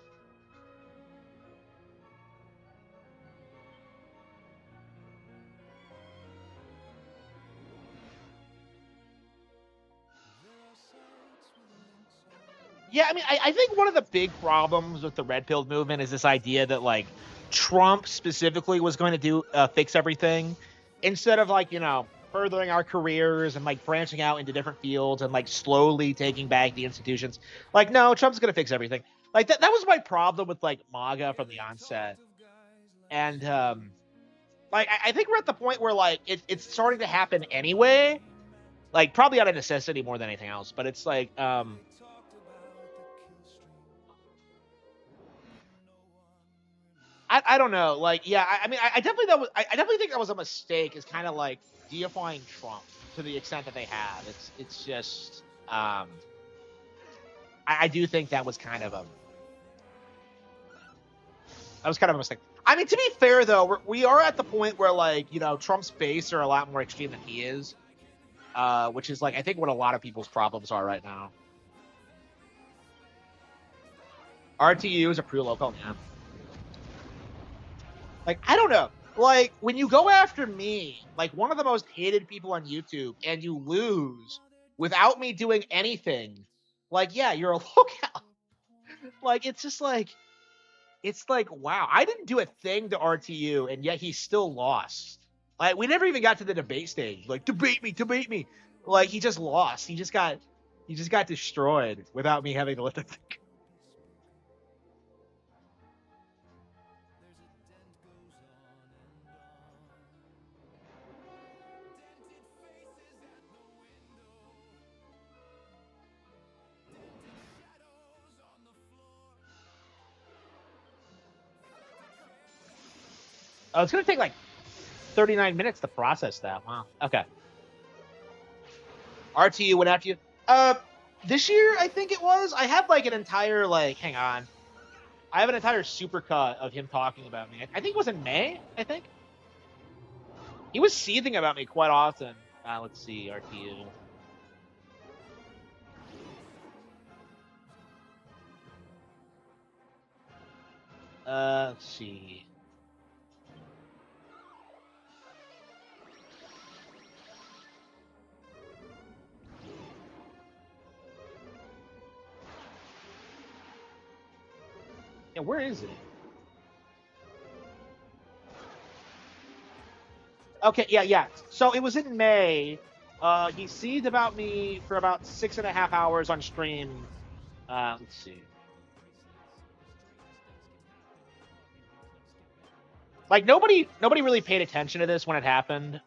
Yeah, I mean, I think one of the big problems with the red pill movement is this idea that like Trump specifically was going to do fix everything instead of like furthering our careers and like branching out into different fields and like slowly taking back the institutions. Like, no, Trump's going to fix everything. Like that was my problem with like MAGA from the onset, and like I think we're at the point where like it's starting to happen anyway. Like probably out of necessity more than anything else, but it's like I don't know. Like, yeah, I mean, I definitely I definitely think that was a mistake. Is kind of like deifying Trump to the extent that they have. It's just I do think that was kind of a mistake. I mean, to be fair though, we are at the point where like Trump's base are a lot more extreme than he is, which is like I think what a lot of people's problems are right now. RTU is a pre-local, yeah. Like, I don't know. Like, when you go after me, like one of the most hated people on YouTube, and you lose without me doing anything, like, yeah, you're a lookout. Like, it's like, wow, I didn't do a thing to RTU, and yet he still lost. Like, we never even got to the debate stage. Like, debate me, debate me. Like, he just lost. He just got destroyed without me having to lift a finger. Oh, it's gonna take like 39 minutes to process that. Wow. Okay. RTU went after you. Uh, this year I think it was. I had like an entire like. Hang on. I have an entire supercut of him talking about me. I think it was in May. I think he was seething about me quite often. Let's see. RTU. Let's see. Yeah, where is it? Okay, yeah, yeah. So it was in May. He seethed about me for about 6.5 hours on stream. Let's see. Like nobody really paid attention to this when it happened.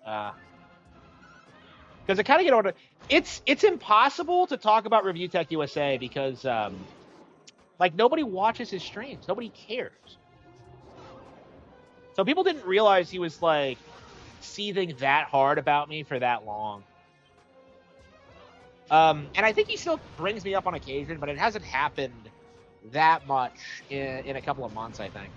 Because it kind of it's impossible to talk about Review Tech USA because like nobody watches his streams, nobody cares. So people didn't realize he was like seething that hard about me for that long. And I think he still brings me up on occasion, but it hasn't happened that much in a couple of months, I think.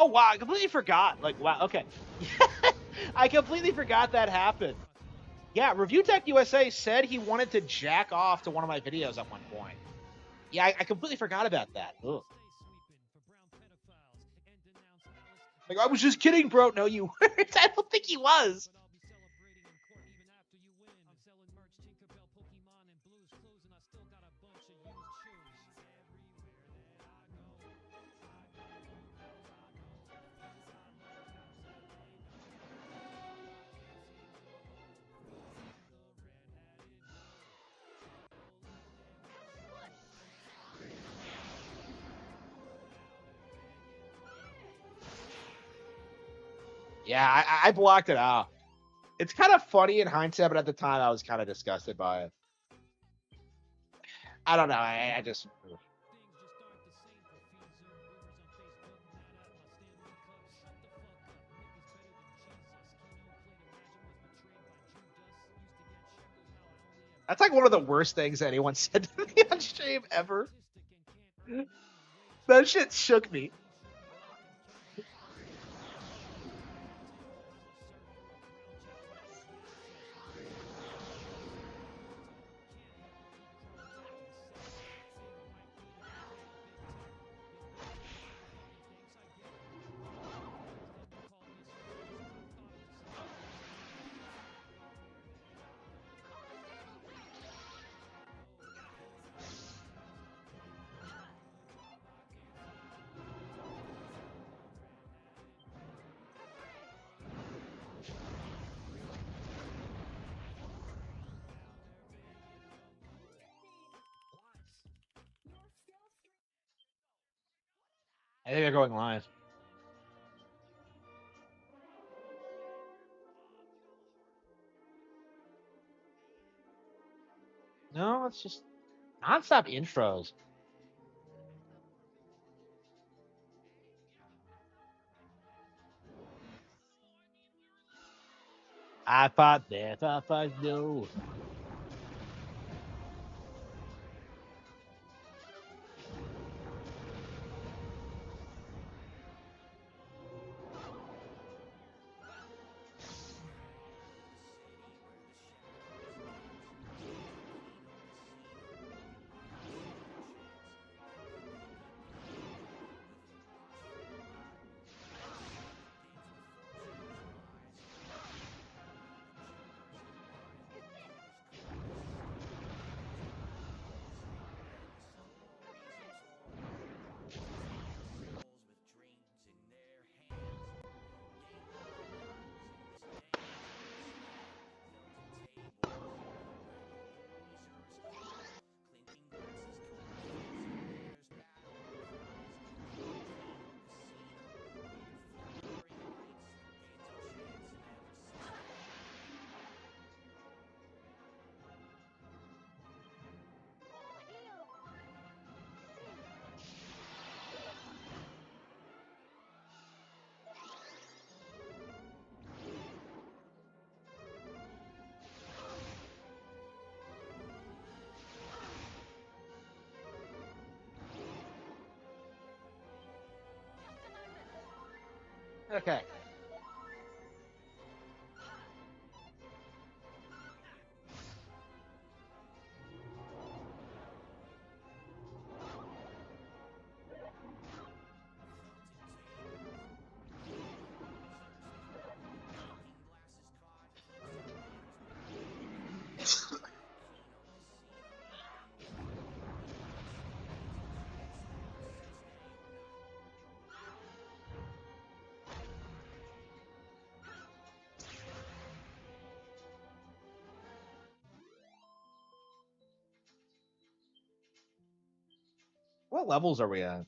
Oh wow, I completely forgot. Like wow, okay. I completely forgot that happened. Yeah, Review Tech USA said he wanted to jack off to one of my videos at one point. Yeah, I completely forgot about that. Ugh. Like, I was just kidding, bro. No, you weren't. I don't think he was. Yeah, I blocked it out. It's kind of funny in hindsight, but at the time I was kind of disgusted by it. I don't know. I just. That's like one of the worst things anyone said to me on stream ever. That shit shook me. I think they're going live. No, it's just nonstop intros. I thought that, I thought no. Okay. What levels are we at?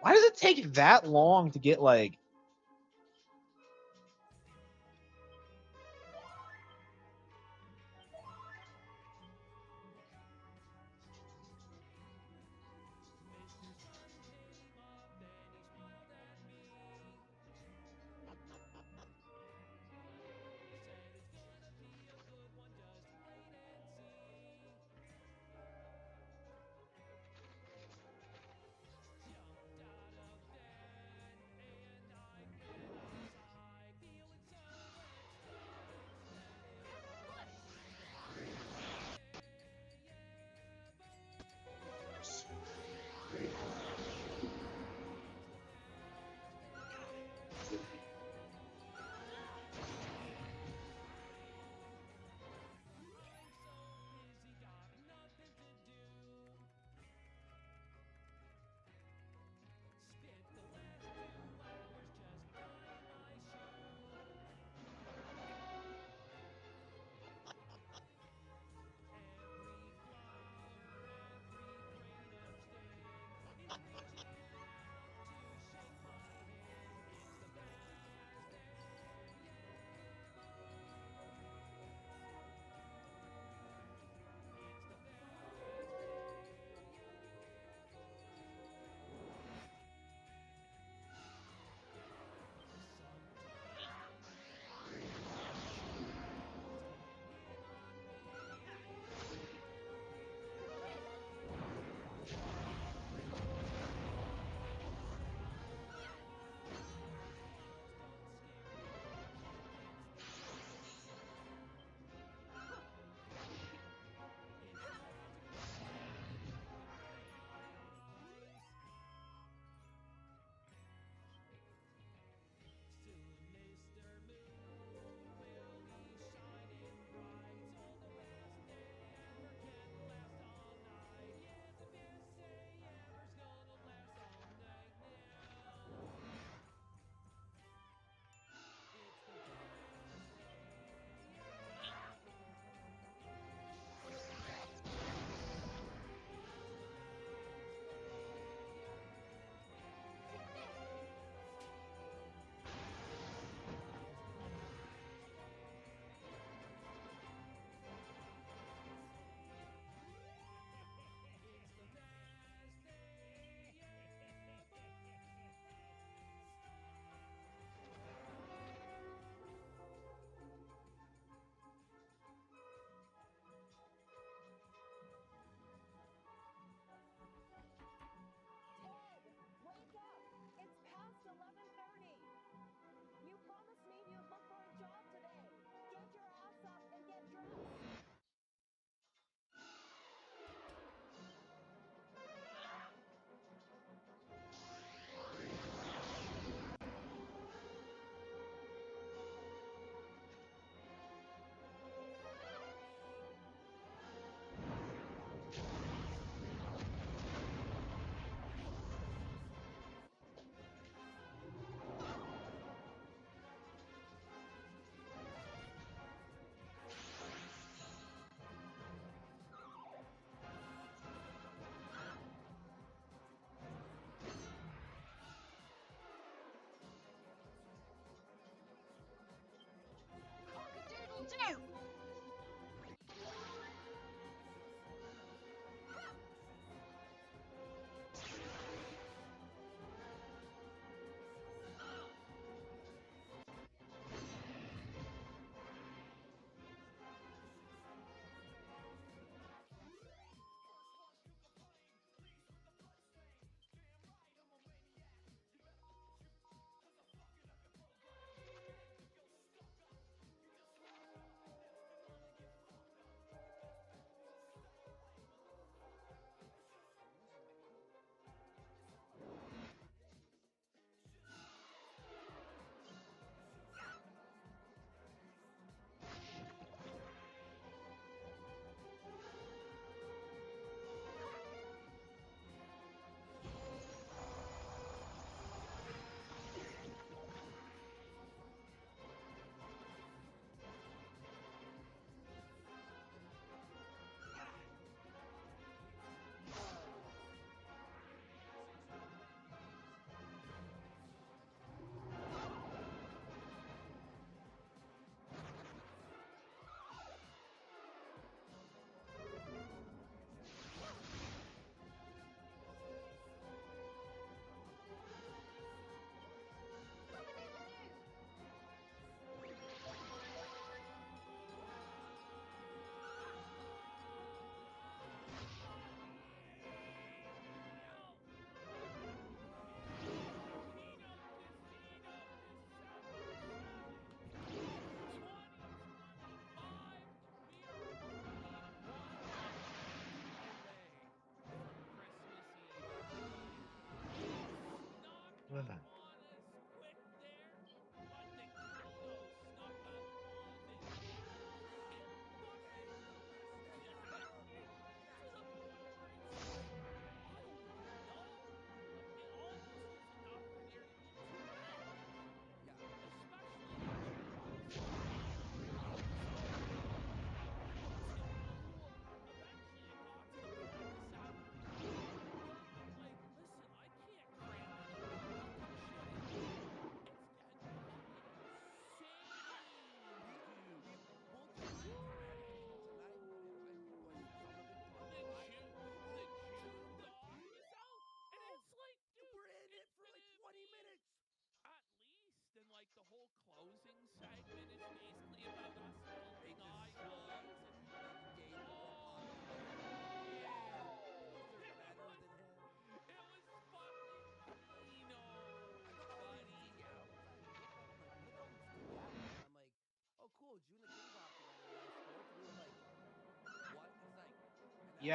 Why does it take that long to get like?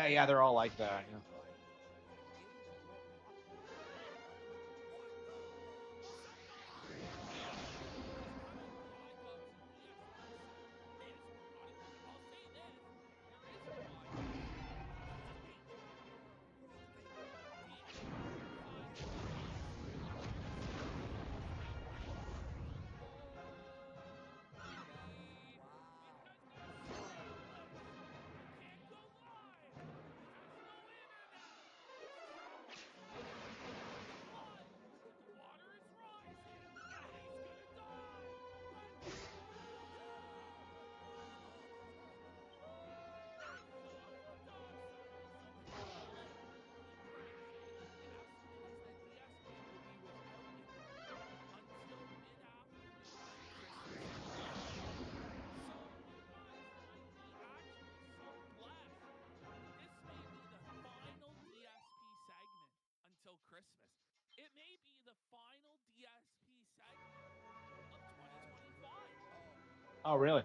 Yeah, they're all like that. Yeah. Oh, really?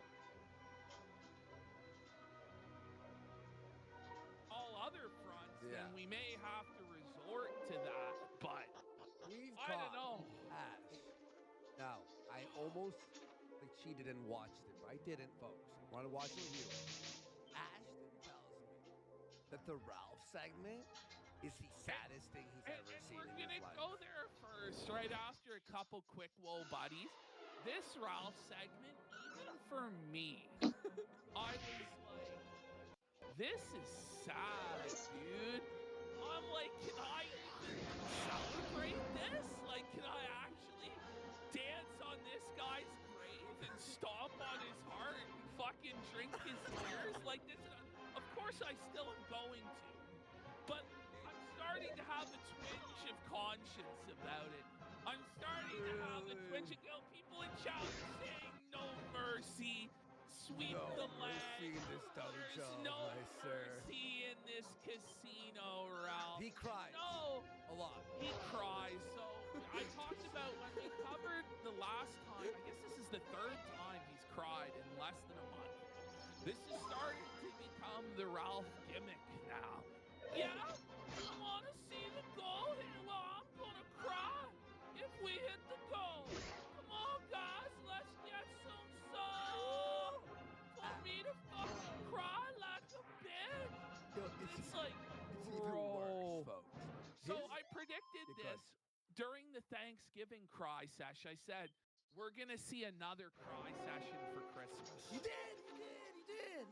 Yeah. And we may have to resort to that, but We've I don't know. Ash. Now, I almost cheated and watched it, but I didn't, folks. Want to watch a review? Ashton tells me that the Ralph segment is the saddest thing he's ever seen We're in gonna his life. go there first, right after a couple quick whoa buddies. This Ralph segment, even for me, I was like, this is sad, dude. I'm like, can I even celebrate this? Like, can I actually dance on this guy's grave and stomp on his heart and fucking drink his tears? Like, this, of course I still am going to. But I'm starting to have a twinge of conscience about it. I'm starting to have a twinge of guilt. People in chat are saying no mercy. Sweep the leg. in this There's no mercy in this casino, Ralph. He cries. No, a lot. he cries. So I talked about when we covered the last time. I guess this is the third time he's cried in less than a month. This is starting to become the Ralph gimmick now. Yeah, I want to see the goal here. Well, I'm going to cry if we hit the goal. Come on, guys, let's get some soul for me to fucking cry like a bitch. It's like, It's even worse, folks. So I predicted this during the Thanksgiving cry sesh. I said, we're going to see another cry session for Christmas. You did.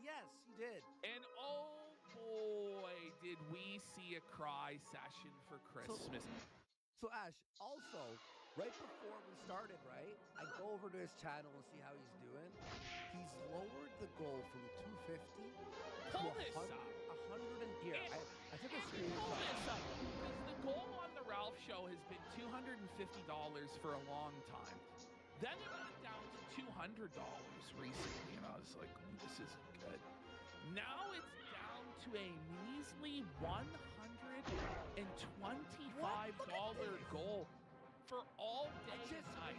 Yes, you did. And oh boy, did we see a cry session for Christmas. So Ash, also, right before we started, right, I go over to his channel and see how he's doing. He's lowered the goal from 250 Pull to this 100. up. 100 and here. I took a Pull screenshot. this up. Because the goal on the Ralph show has been $250 for a long time. Then it went down to $200 recently, and I was like, this isn't good. Now it's down to a measly $125 goal for all day and night.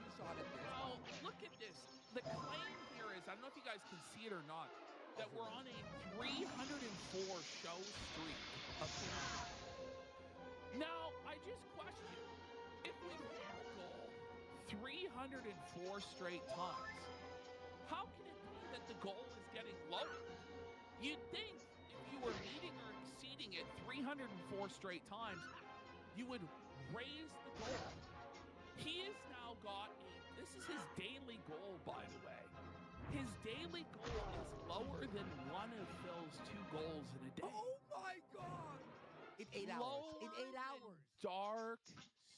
Now, look at this. The claim here is, I don't know if you guys can see it or not, that we're on a 304 show streak of him. Now, I just question, if we hit 304 straight times. How can it be that the goal is getting lower? You'd think if you were meeting or exceeding it 304 straight times, you would raise the goal. He has now got this is his daily goal, by the way. His daily goal is lower than one of Phil's 2 goals in a day. Oh my God! In 8 hours. In 8 hours. Dark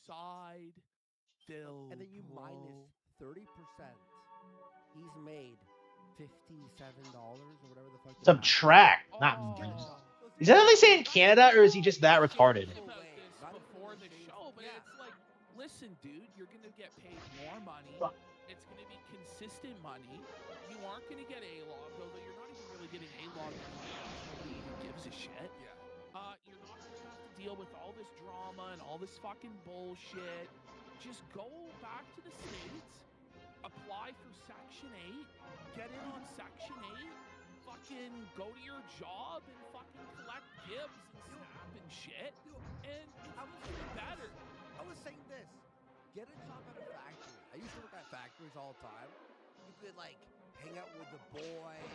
side Phil. And then you minus 30%. He's made $57 or whatever the fuck. Subtract, not minus. Is that what they say in Canada, or is he just that retarded? About this before the show, but it's like, listen, dude, you're gonna get paid more money. It's gonna be consistent money. You aren't gonna get A-logged, although you're not even really getting A-logged. Nobody even gives a shit. Yeah. You're not gonna have to deal with all this drama and all this fucking bullshit. Just go back to the States, apply for Section 8, get in on Section 8, fucking go to your job and fucking collect gibs and snap and shit, and I was better. I was saying this. Get a job at a factory. I used to work at factories all the time. You could, like, hang out with the boys,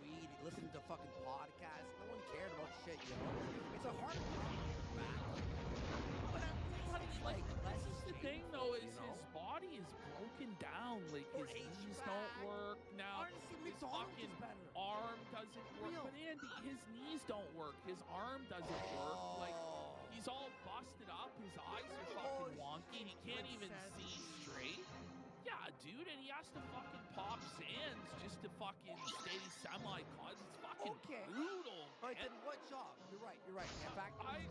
read, listen to fucking podcasts. No one cared about shit, you know? It's a hard job. But it's like, This is the thing, though, is his body is broken down. Like, his knees don't work now. His fucking arm doesn't work. But Andy, his knees don't work. His arm doesn't work. Like, he's all busted up. His eyes are fucking wonky. He can't even see straight. Yeah, dude, and he has to fucking pop Zans just to fucking stay semi-cause. It's fucking brutal. All right, then what job? You're right. In fact, I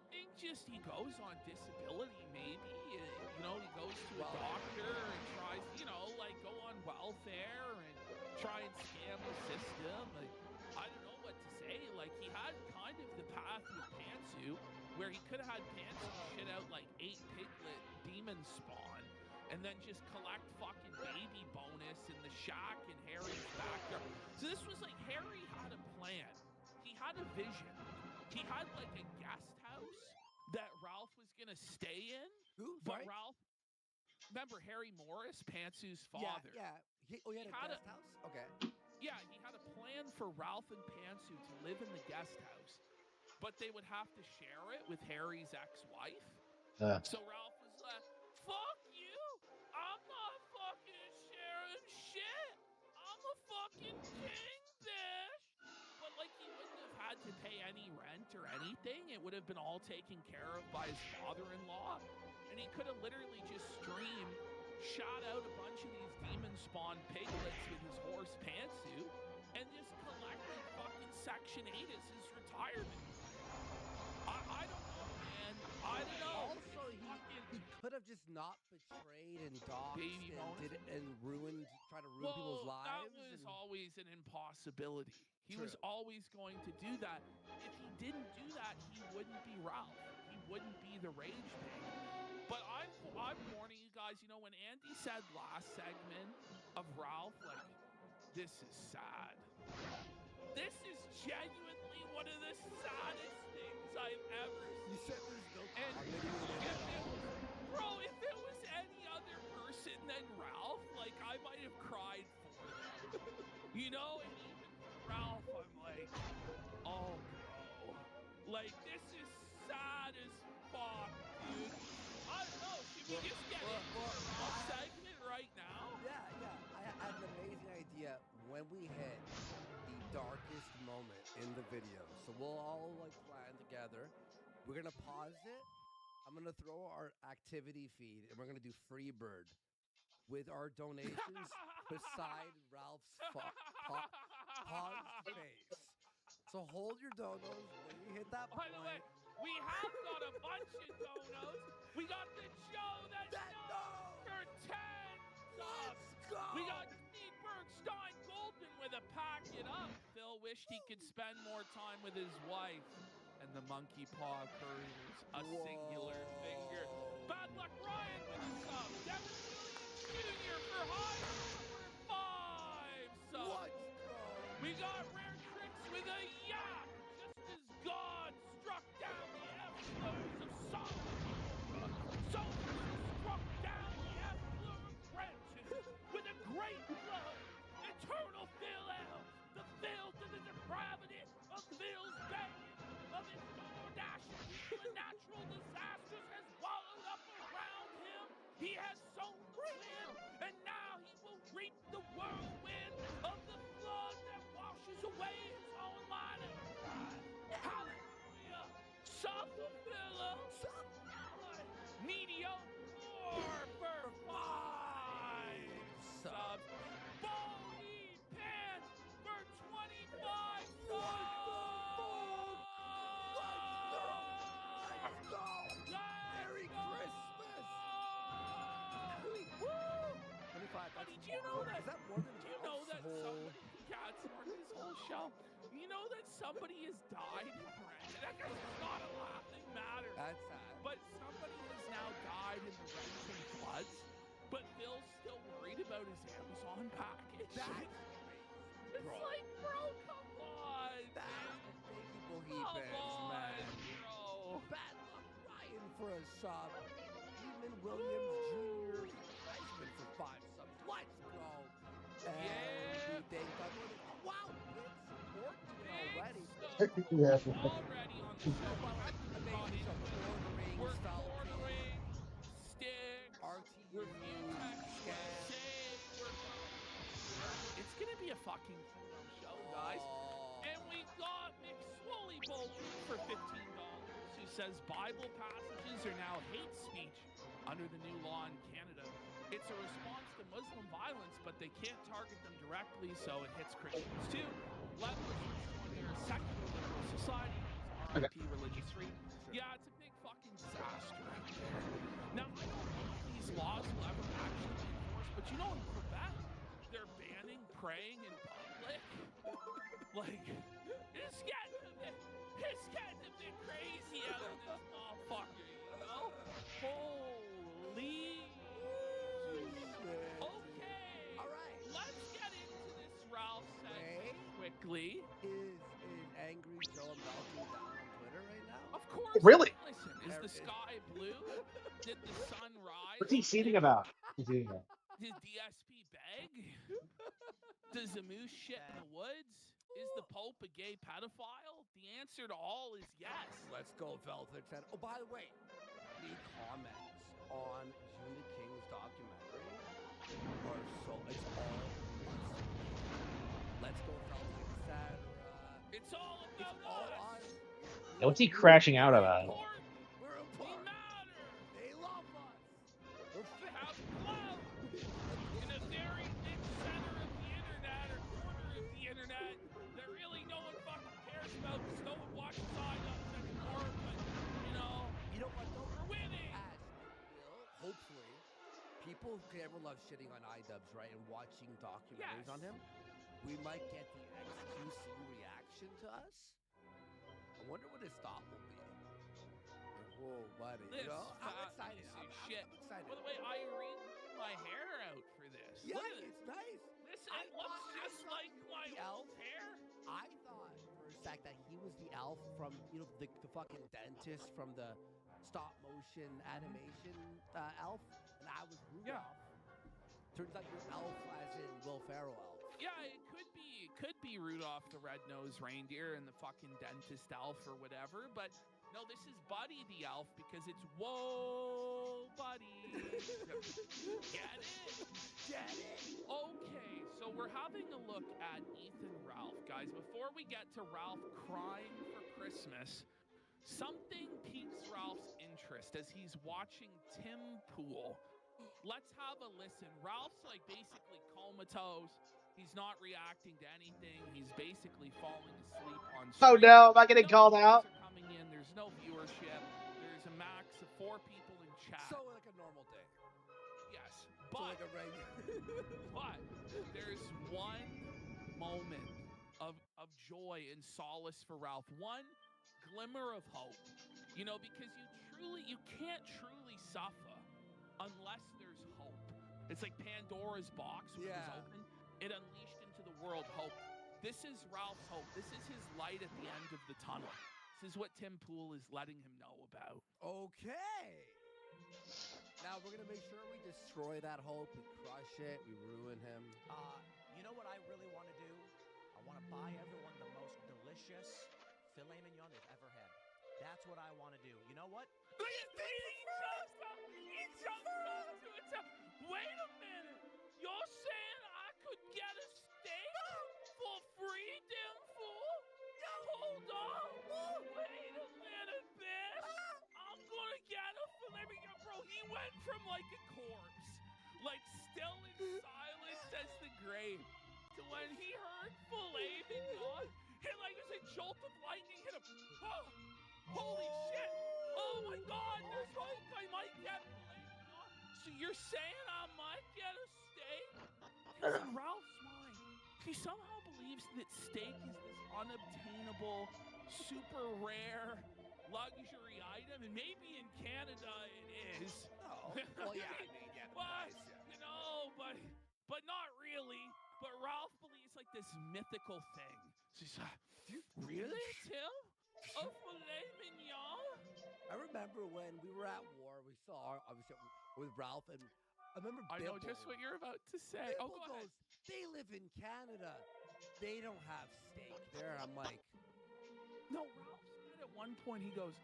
think just he goes on disability, maybe. You know, he goes to a doctor and tries, you know, like go on welfare and try and scam the system. Like, I don't know what to say. Like, he had kind of the path with Pantsu, where he could have had Pantsu shit out like 8 piglet demon spawn, and then just collect fucking baby bonus in the shack in Harry's backyard. So this was like, Harry had a plan. He had a vision. He had like a guest house that Ralph was gonna stay in. Who? But Ralph, remember Harry Morris, Pantsu's father? Yeah. He had a guest house? Okay. Yeah, he had a plan for Ralph and Pantsu to live in the guest house, but they would have to share it with Harry's ex-wife. So Ralph was like, fuck you! I'm not fucking sharing shit! I'm a fucking king, bitch! But like, he wouldn't have had to pay any rent or anything. It would have been all taken care of by his father-in-law. And he could have literally just streamed, shot out a bunch of these demon spawn piglets with his horse Pantsu, and just collected fucking Section 8 as his retirement. I don't know, man. I don't know. Also, he could have just not betrayed and doxed and tried to ruin people's lives. That was always an impossibility. He was always going to do that. If he didn't do that, he wouldn't be Ralph. He wouldn't be the Rage Pig. But I'm warning you guys, you know, when Andy said last segment of Ralph, like, this is sad. This is genuinely one of the saddest things I've ever seen. You said there's no Bro, if it was any other person than Ralph, like, I might have cried for them. You know, and even Ralph, I'm like, oh, bro. Like, this is sad as fuck, dude. I don't know. Should we just get into our segment right now? Yeah. I had an amazing idea when we hit the darkest moment in the video. So we'll all, like, plan together. We're going to pause it. I'm going to throw our activity feed, and we're going to do Freebird with our donations beside Ralph's paused face. So hold your donos when you hit that point. By the way, we have got a bunch of donos. We got the Joe that knows for 10 subs. Let's go. We got Steedberg Stein Golden with a pack it up. Phil wished he could spend more time with his wife. And the Monkey Paw Couriers, a singular finger. Bad Luck Ryan with a sub. Devin Williams Jr. for high for 5 subs. We got Rare Tricks with a yak. Just as God struck down the F-flows of Sodom. So struck down away his own ladder. Hallelujah. Sophomilla. Mediocre for 5 subs. Bony Pants for 25 subs. Let's go! Merry Christmas! Woo! 25. Buddy, do you know that? Is that more than Do you know that whole? somebody? Yeah, it's more than his whole show. You know that somebody has died in Brandon. That guy's not a laughing matter. That's sad. But somebody has now died in the Renton floods. But Phil's still worried about his Amazon package. That's It's like, bro, come on. people he Come bends, on, man. bro. Bad luck Ryan for a sub. Eamon Williams Jr. Heisman for 5 subs. Let's go. And Yeah. we thank God. Oh, wow. It's important already. Yeah. Already on the show. Amazing stuff. Ordering, We're style, ordering sticks. RTU, Review text. scan. It's gonna be a fucking kingdom show, guys. And we've got McSwoley Bolton for $15, who says Bible passages are now hate speech under the new law in Canada. It's a response to Muslim violence, but they can't target them directly, so it hits Christians too. Let Muslims join their secular liberal society. RIP religious freedom. Yeah, it's a big fucking disaster out there. Now, I don't know if these laws will ever actually be enforced, but you know, in Quebec, they're banning praying in public. Like, it's getting a bit crazy out of this motherfucker, you know? Holy. Okay. All right. Let's get into this Ralph segment Wait. quickly. Is Angry Joe melting down on Twitter right now? Of course. Really? Listen, is the sky blue? Did the sun rise? What's he seething about? He's seething about. Did DSP beg? Does the moose shit in the woods? Is the Pope a gay pedophile? The answer to all is yes. Let's go, Velvet. Oh, by the way, any comments on Unit King's documentary are so it's all Let's go, Velvet, etc. It's all It's about all us. us. Yeah, what's he crashing out about? Important. We're We important. matter. They love us. We're We fit. have clout. In a very big center of the internet or corner of the internet that really no one fucking cares about because no one watches IDubs anymore. But, you know, what though? we're winning. Hopefully, people who ever love shitting on iDubbbz, right, and watching documentaries Yes. on him, we might get the XQC reaction to us. I wonder what his thought will be. Like, whoa, buddy. This You know, I'm fat excited. piece of I'm shit. excited. By the way, Irene grew my hair out for this. Yeah, Look at this. it's nice. Listen, I it looks thought- I just thought like my the elf. old hair. I thought for a sec that he was the elf from, the fucking dentist from the stop motion animation elf, and I was Rudolph. Turns out you're elf as in Will Ferrell elf. Yeah, it could be Rudolph the Red-Nosed Reindeer and the fucking dentist elf or whatever, but no, this is Buddy the elf because it's whoa, Buddy. Get it? Get it? Okay, so we're having a look at Ethan Ralph, guys. Before we get to Ralph crying for Christmas, something piques Ralph's interest as he's watching Tim Pool. Let's have a listen. Ralph's like basically comatose. He's not reacting to anything. He's basically falling asleep on Oh stream. no, am I getting called viewers out? are coming in. There's no viewership. There's a max of 4 people in chat. So like a normal day. Yes, So but like a regular. but there's one moment of joy and solace for Ralph. One glimmer of hope. You know, because you can't truly suffer unless there's hope. It's like Pandora's box when it was open. It unleashed into the world hope. This is Ralph's hope. This is his light at the end of the tunnel. This is what Tim Pool is letting him know about. Okay. Now we're gonna make sure we destroy that hope. We crush it. We ruin him. You know what I really want to do? I want to buy everyone the most delicious filet mignon they've ever had. That's what I want to do. You know what? He jumps up to it. Wait a minute. You're saying I could get a steak for free, Tim from like a corpse, like still in silence as the grave. To when he heard filet mignon, hit like as a jolt of lightning hit him. Oh, holy shit! Oh my God, there's hope. I might get filet mignon. So you're saying I might get a steak? Because in Ralph's mind, he somehow believes that steak is this unobtainable, super rare luxury item, and maybe in Canada it is. Oh, well, yeah, I mean, yeah, the But price, yeah. you know, but not really. But Ralph believes like this mythical thing. So he's like, really, Tim? A filet mignon? I remember when we were at war, we saw, obviously, with Ralph, and I remember I know Bibble. just what you're about to say. Oh, Bibble go ahead. goes, they live in Canada. They don't have steak there. I'm like, No, Ralph said at one point, he goes,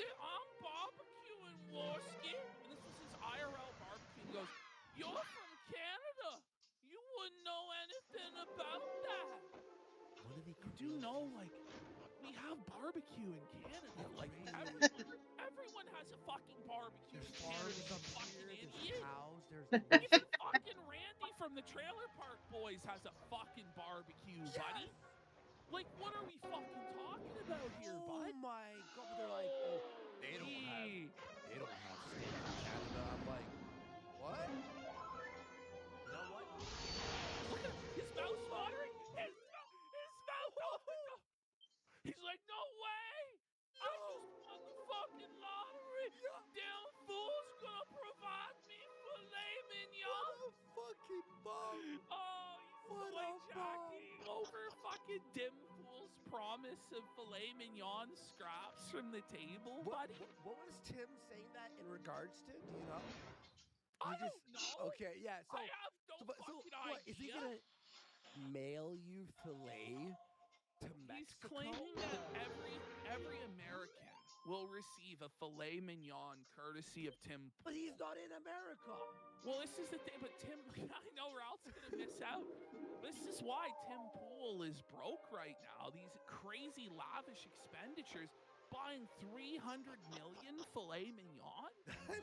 I'm barbecuing Warski. And this was his IRL barbecue. He goes, you're from Canada. You wouldn't know anything about that. what are they You do know, like, we have barbecue in Canada. Like, everyone has a fucking barbecue There's in Canada, farms you up fucking here, there's idiot. cows, there's Even fucking Randy from the Trailer Park Boys has a fucking barbecue, buddy. Like, what are we fucking talking about here, bud? Oh my God! But they're like, oh, they don't have steak in Canada. I'm like, what? You know what? Look at his mouth's watering. His mouth opened up. He's like, no way. I just won the fucking lottery. Damn fool's gonna provide me filet mignon. What a fucking bum! Oh, he's What a hijacking over fucking dim fool's promise of filet mignon scraps from the table, buddy. What was Tim saying that in regards to? Do you know? I He don't know. Okay, yeah. So, I have no fucking what, is he idea. gonna mail you filet to Mexico? He's claiming that every American will receive a filet mignon courtesy of Tim. But he's not in America. Well, this is the thing, but Tim, I know Ralph's gonna miss out. This is why Tim Pool is broke right now. These crazy lavish expenditures, buying 300 million filet mignon.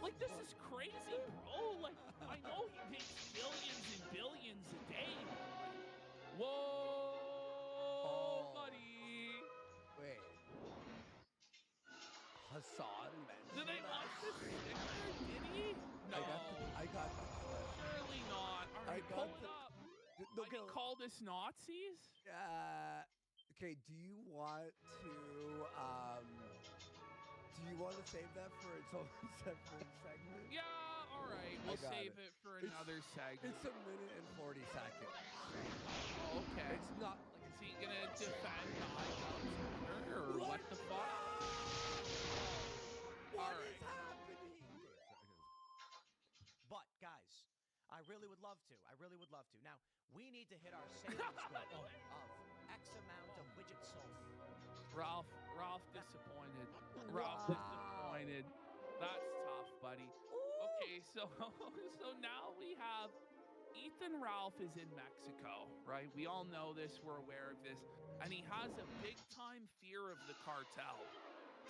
Like, this is crazy, bro. Like, I know he makes billions and billions a day. Whoa, buddy. Wait. Hassan mentioned Did they that launch this shit. sticker? Did he? No. I got the clip. Surely not. All I right, got pull it the- up. No, I can call this Nazis? Okay, do you want to save that for its own separate segment? Yeah, all right. We'll got save it. it for another segment. It's 1 minute and 40 seconds. Okay. It's not like Is he gonna defend the icons owner, or what the fuck? What All is right. happening? But guys, I really would love to. I really would love to. Now, we need to hit our savings goal of X amount of widget sold. Ralph disappointed. Ralph disappointed. That's tough, buddy. Okay, so now we have Ethan Ralph is in Mexico, right? We all know this, we're aware of this, and he has a big time fear of the cartel,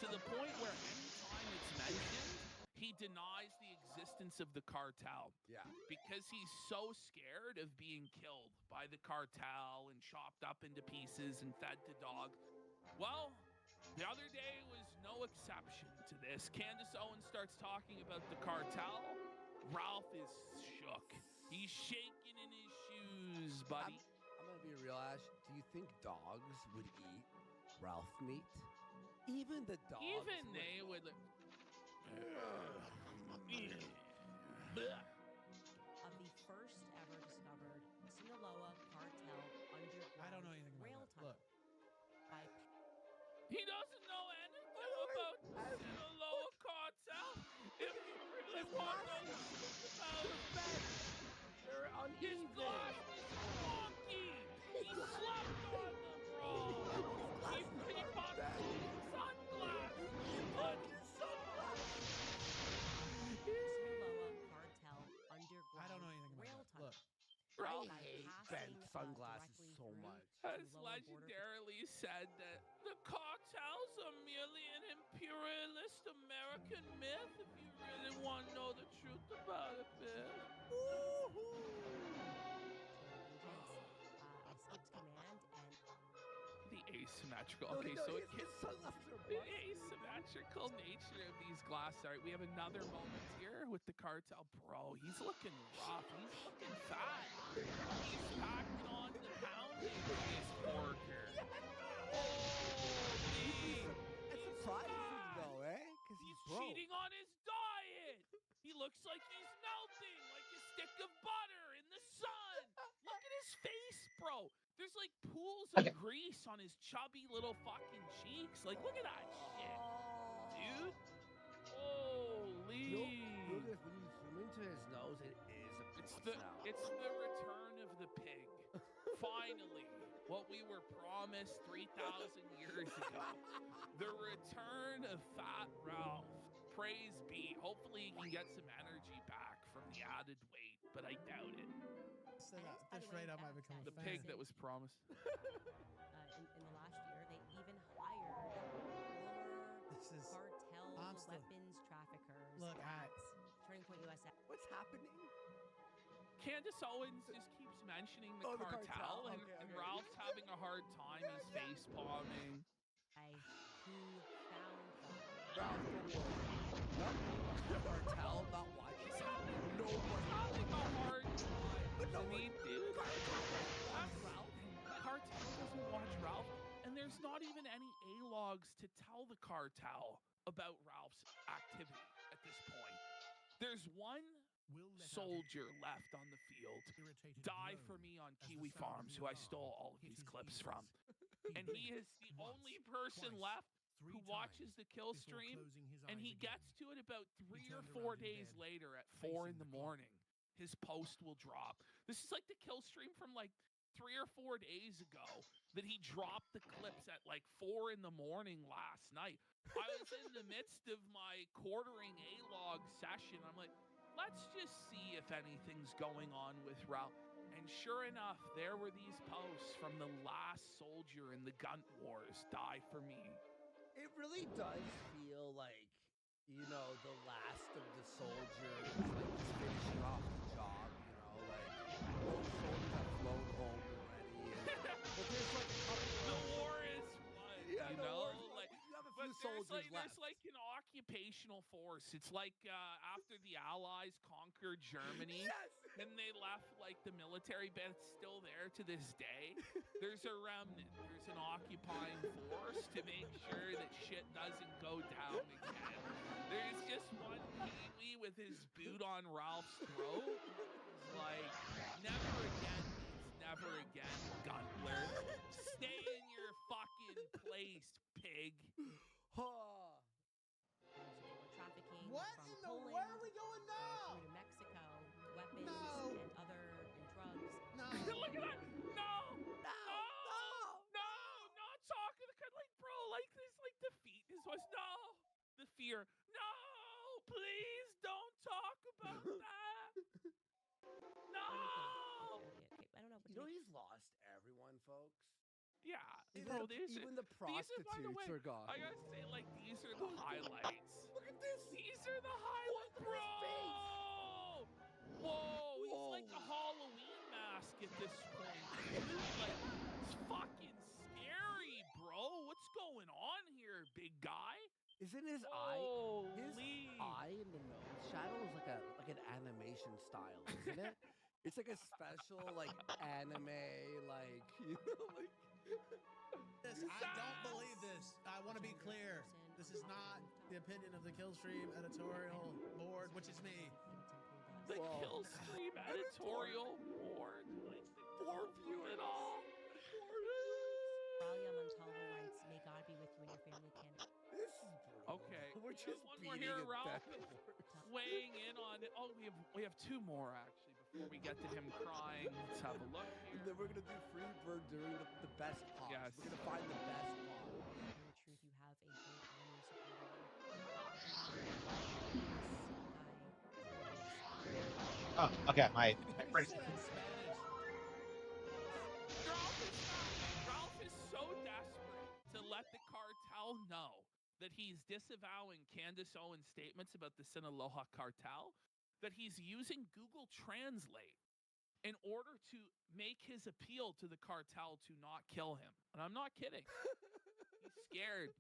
to the point where anytime it's mentioned, he denies the existence of the cartel. Yeah. Because he's so scared of being killed by the cartel and chopped up into pieces and fed to dogs. Well, the other day was no exception to this. Candace Owens starts talking about the cartel. Ralph is shook. He's shaking in his shoes, buddy. I'm gonna be real, Ash. Do you think dogs would eat Ralph meat? Even the dogs. Even they would. Of the first ever discovered Sinaloa cartel underground I don't know anything rail about that. tunnel Look. by He doesn't know anything about the Sinaloa cartel. If you really want to know about it, They're his uneven. glasses are wonky. He slept on them, bro. He bought sunglasses, buddy. Sinaloa cartel underground I don't know anything rail about that. tunnel. Look. Ralph by hate passing, Ben's sunglasses directly so through much. to has Sinaloa border legendarily said that the cops cartel's are merely an imperialist American myth, if you really want to know the truth about it, bitch. I skipped command and The asymmetrical. No, Okay, no, so his, it his sunglasses are the busted. asymmetrical nature of these glasses. All right, we have another moment here with the cartel. Bro, he's looking rough. He's looking fat. He's packing on the poundage, this porker. Holy. It's He's surprising fat. though, eh? Because He's he's broke. cheating on his diet. He looks like he's melting like a stick of butter in the sun. Look at his face, bro. There's like pools of grease on his chubby little fucking cheeks. Like, look at that shit, dude. Holy. Look at when you zoom into his nose, it is a It's face the now. it's the return of the pig. Finally, what we were promised 3,000 years ago. The return of Fat Ralph. Praise be. Hopefully he can get some energy back from the added weight, but I doubt it. Said at this rate, I might become a The fan. pig that was promised. in the last year, they even hired former This is cartel I'm still- weapons traffickers Look, at Turning Point USA. What's happening? Candace Owens just keeps mentioning the Oh, the cartel, cartel. and, Okay, and okay. Ralph's having a hard time. He's face palming. Who found them. Ralph, don't worry. Not me, the cartel, not watching. He's having Nobody. a hard time. But no I one- mean, dude. Watch Ralph. Cartel doesn't watch Ralph, and there's not even any A-logs to tell the cartel about Ralph's activity at this point. There's one soldier left on the field. Die for me on Kiwi Farms, who I stole all of these clips from. And he is the only person left who watches the kill stream, and he gets to it about 3 or 4 days later at 4 in the morning. His post will drop. This is like the kill stream from like 3 or 4 days ago that he dropped the clips at like 4 in the morning last night. I was in the midst of my quartering A-log session. I'm like, let's just see if anything's going on with Ralph. And sure enough, there were these posts from the last soldier in the Gun Wars. Die for me. It really does feel like, you know, the last of the soldiers, like just finishing off the job, you know, like most soldiers have flown home already. But there's like a couple The of- war is won, Yeah, you the know? war's won. Like, You have a but few there's soldiers left. there's like an occupational force. It's like after the Allies conquered Germany. Yes. And they left like the military, but it's still there to this day. There's a remnant. There's an occupying force to make sure that shit doesn't go down again. There's just one Kiwi with his boot on Ralph's throat. He's like, never again means never again, Guntler. Stay in your fucking place, pig. Huh. They were trafficking What from in the? Poland Where are we going now? through to Mexico, weapons No. and drugs. No. Look at that! No! No. No, not talking to the like, bro, like this, like defeat his voice. No, the fear. No, please don't talk about that. No. Okay, I don't know. But You know he's lost everyone, folks. Yeah, Even bro. the, These even are, the these are, by the prostitutes way, are gone. I gotta say, like, these are the highlights. Look at this. These are the highlights, Look at his bro. Whoa, he's like a Halloween mask at this point, dude. Like, it's fucking scary, bro. What's going on here, big guy? Isn't his Holy. eye in the nose shadow is like an animation style, isn't it? It's like a special like anime, like you know, like This, I don't believe this. I want to be clear. This is not the opinion of the Killstream editorial board, which is me. The Whoa. kill stream editorial board. Like, Poor viewers. it all. Ralia Montalvo writes, "May God be with you and your family, Canada." this is brutal. Okay, We're we have just one more beating here, a Ralph. dead horse. Weighing in on it. Oh, we have 2 more actually before we get to him crying. Let's have a look And here. then we're gonna do free bird during the best pause. Yes. We're gonna find the best pause. In the truth, you have a great army supporter. Oh, okay. My Say that in Spanish. Ralph is so desperate to let the cartel all know that he's disavowing Candace Owens' statements about the Sinaloa cartel, that he's using Google Translate in order to make his appeal to the cartel to not kill him. And I'm not kidding. He's scared.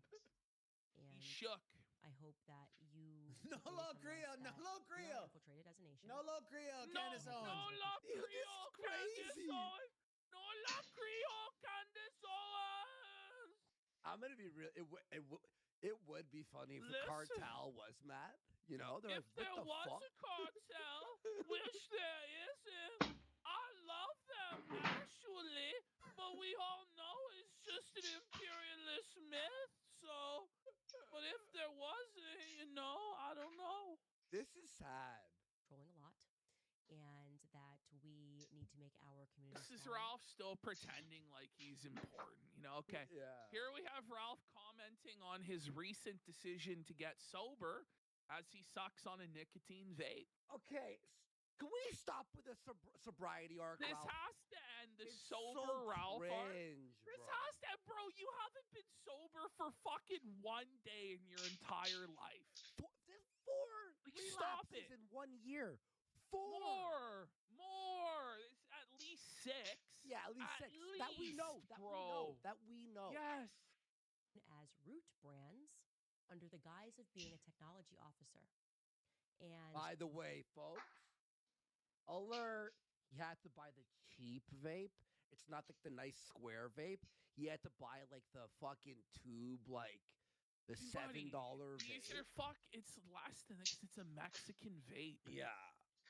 And He's shook. I hope that you No take away lo from creo, this no that lo we are creo. infiltrated as a nation. No lo creo, Candace No Owens. la Dude, this is Creole Candace crazy. Owens. No la Creole Candace Owens. I'm gonna be real. It would be funny if the Listen. cartel was mad. You know, they're If like, there what the was fuck? a cartel, which there isn't, I love them actually, but we all know it's just an imperialist myth. So, but if there wasn't, I don't know. This is sad. Trolling a lot, and that we need to make our community. This is strong. Ralph still pretending like he's important. Okay. Yeah. Here we have Ralph commenting on his recent decision to get sober as he sucks on a nicotine vape. Okay. Can we stop with the sobriety arc? This Ralph? has to end. The It's sober so Ralph arc. cringe, This bro. has to end, bro. You haven't been sober for fucking one day in your entire life. There's 4 Like, relapses stop it. in 1 year. 4. More. It's at least 6. Yeah, at least At 6. That we know. That bro. we know. That we know. Yes. As Root Brands under the guise of being a technology officer. And By the way, folks, alert. He had to buy the cheap vape. It's not like the nice square vape. He had to buy like the fucking tube, like the $7 vape. These are it's less than this. It's a Mexican vape. Yeah.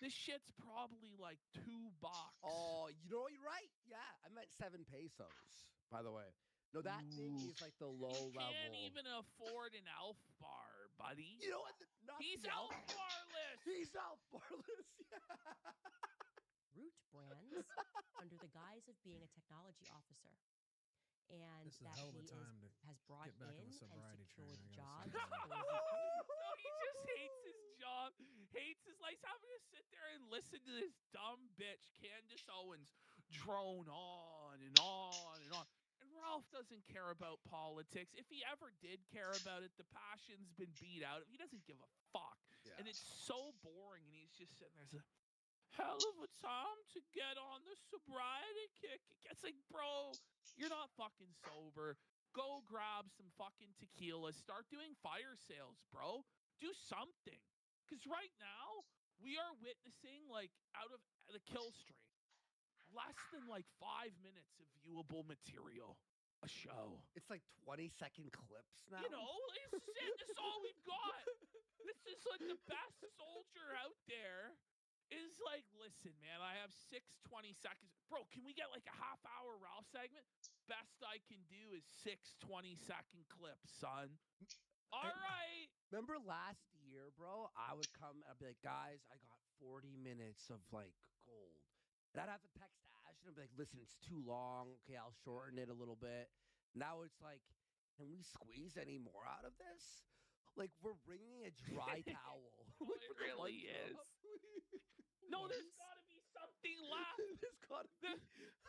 This shit's probably like $2. Oh, you know, you're right. Yeah, I meant 7 pesos, by the way. No, that thing is like the low You level. can't even afford an Elf bar, buddy. You know what? Not He's the Elf barless. He's Elf barless. Yeah. Root Brands under the guise of being a technology officer. And This is a that hell of a he time to has brought get back in on the and sobriety train, secured I jobs. gotta say. for those who- No, he just hates his job, hates his life. He's having to sit there and listen to this dumb bitch, Candace Owens, drone on and on and on. And Ralph doesn't care about politics. If he ever did care about it, the passion's been beat out of him. He doesn't give a fuck. Yeah. And it's so boring, and he's just sitting there. It's a hell of a time to get on the sobriety kick. It's like, bro, you're not fucking sober. Go grab some fucking tequila. Start doing fire sales, bro. Do something. Because right now, we are witnessing, like, out of the kill stream, less than, like, 5 minutes of viewable material. A show. It's like 20-second clips now. This is it. This is all we've got. This is, like, the best soldier out there. Is like, listen, man, I have 20 seconds. Bro, can we get like a half-hour Ralph segment? Best I can do is 20-second clips, son. All right. Remember last year, bro? I would come and I'd be like, guys, I got 40 minutes of like gold. And I'd have to text Ash and I'd be like, listen, it's too long. Okay, I'll shorten it a little bit. Now it's like, can we squeeze any more out of this? Like, we're bringing a dry towel. Oh, Like, it for the really one is. drop. No, there's Yes. got to be something left. There's gotta be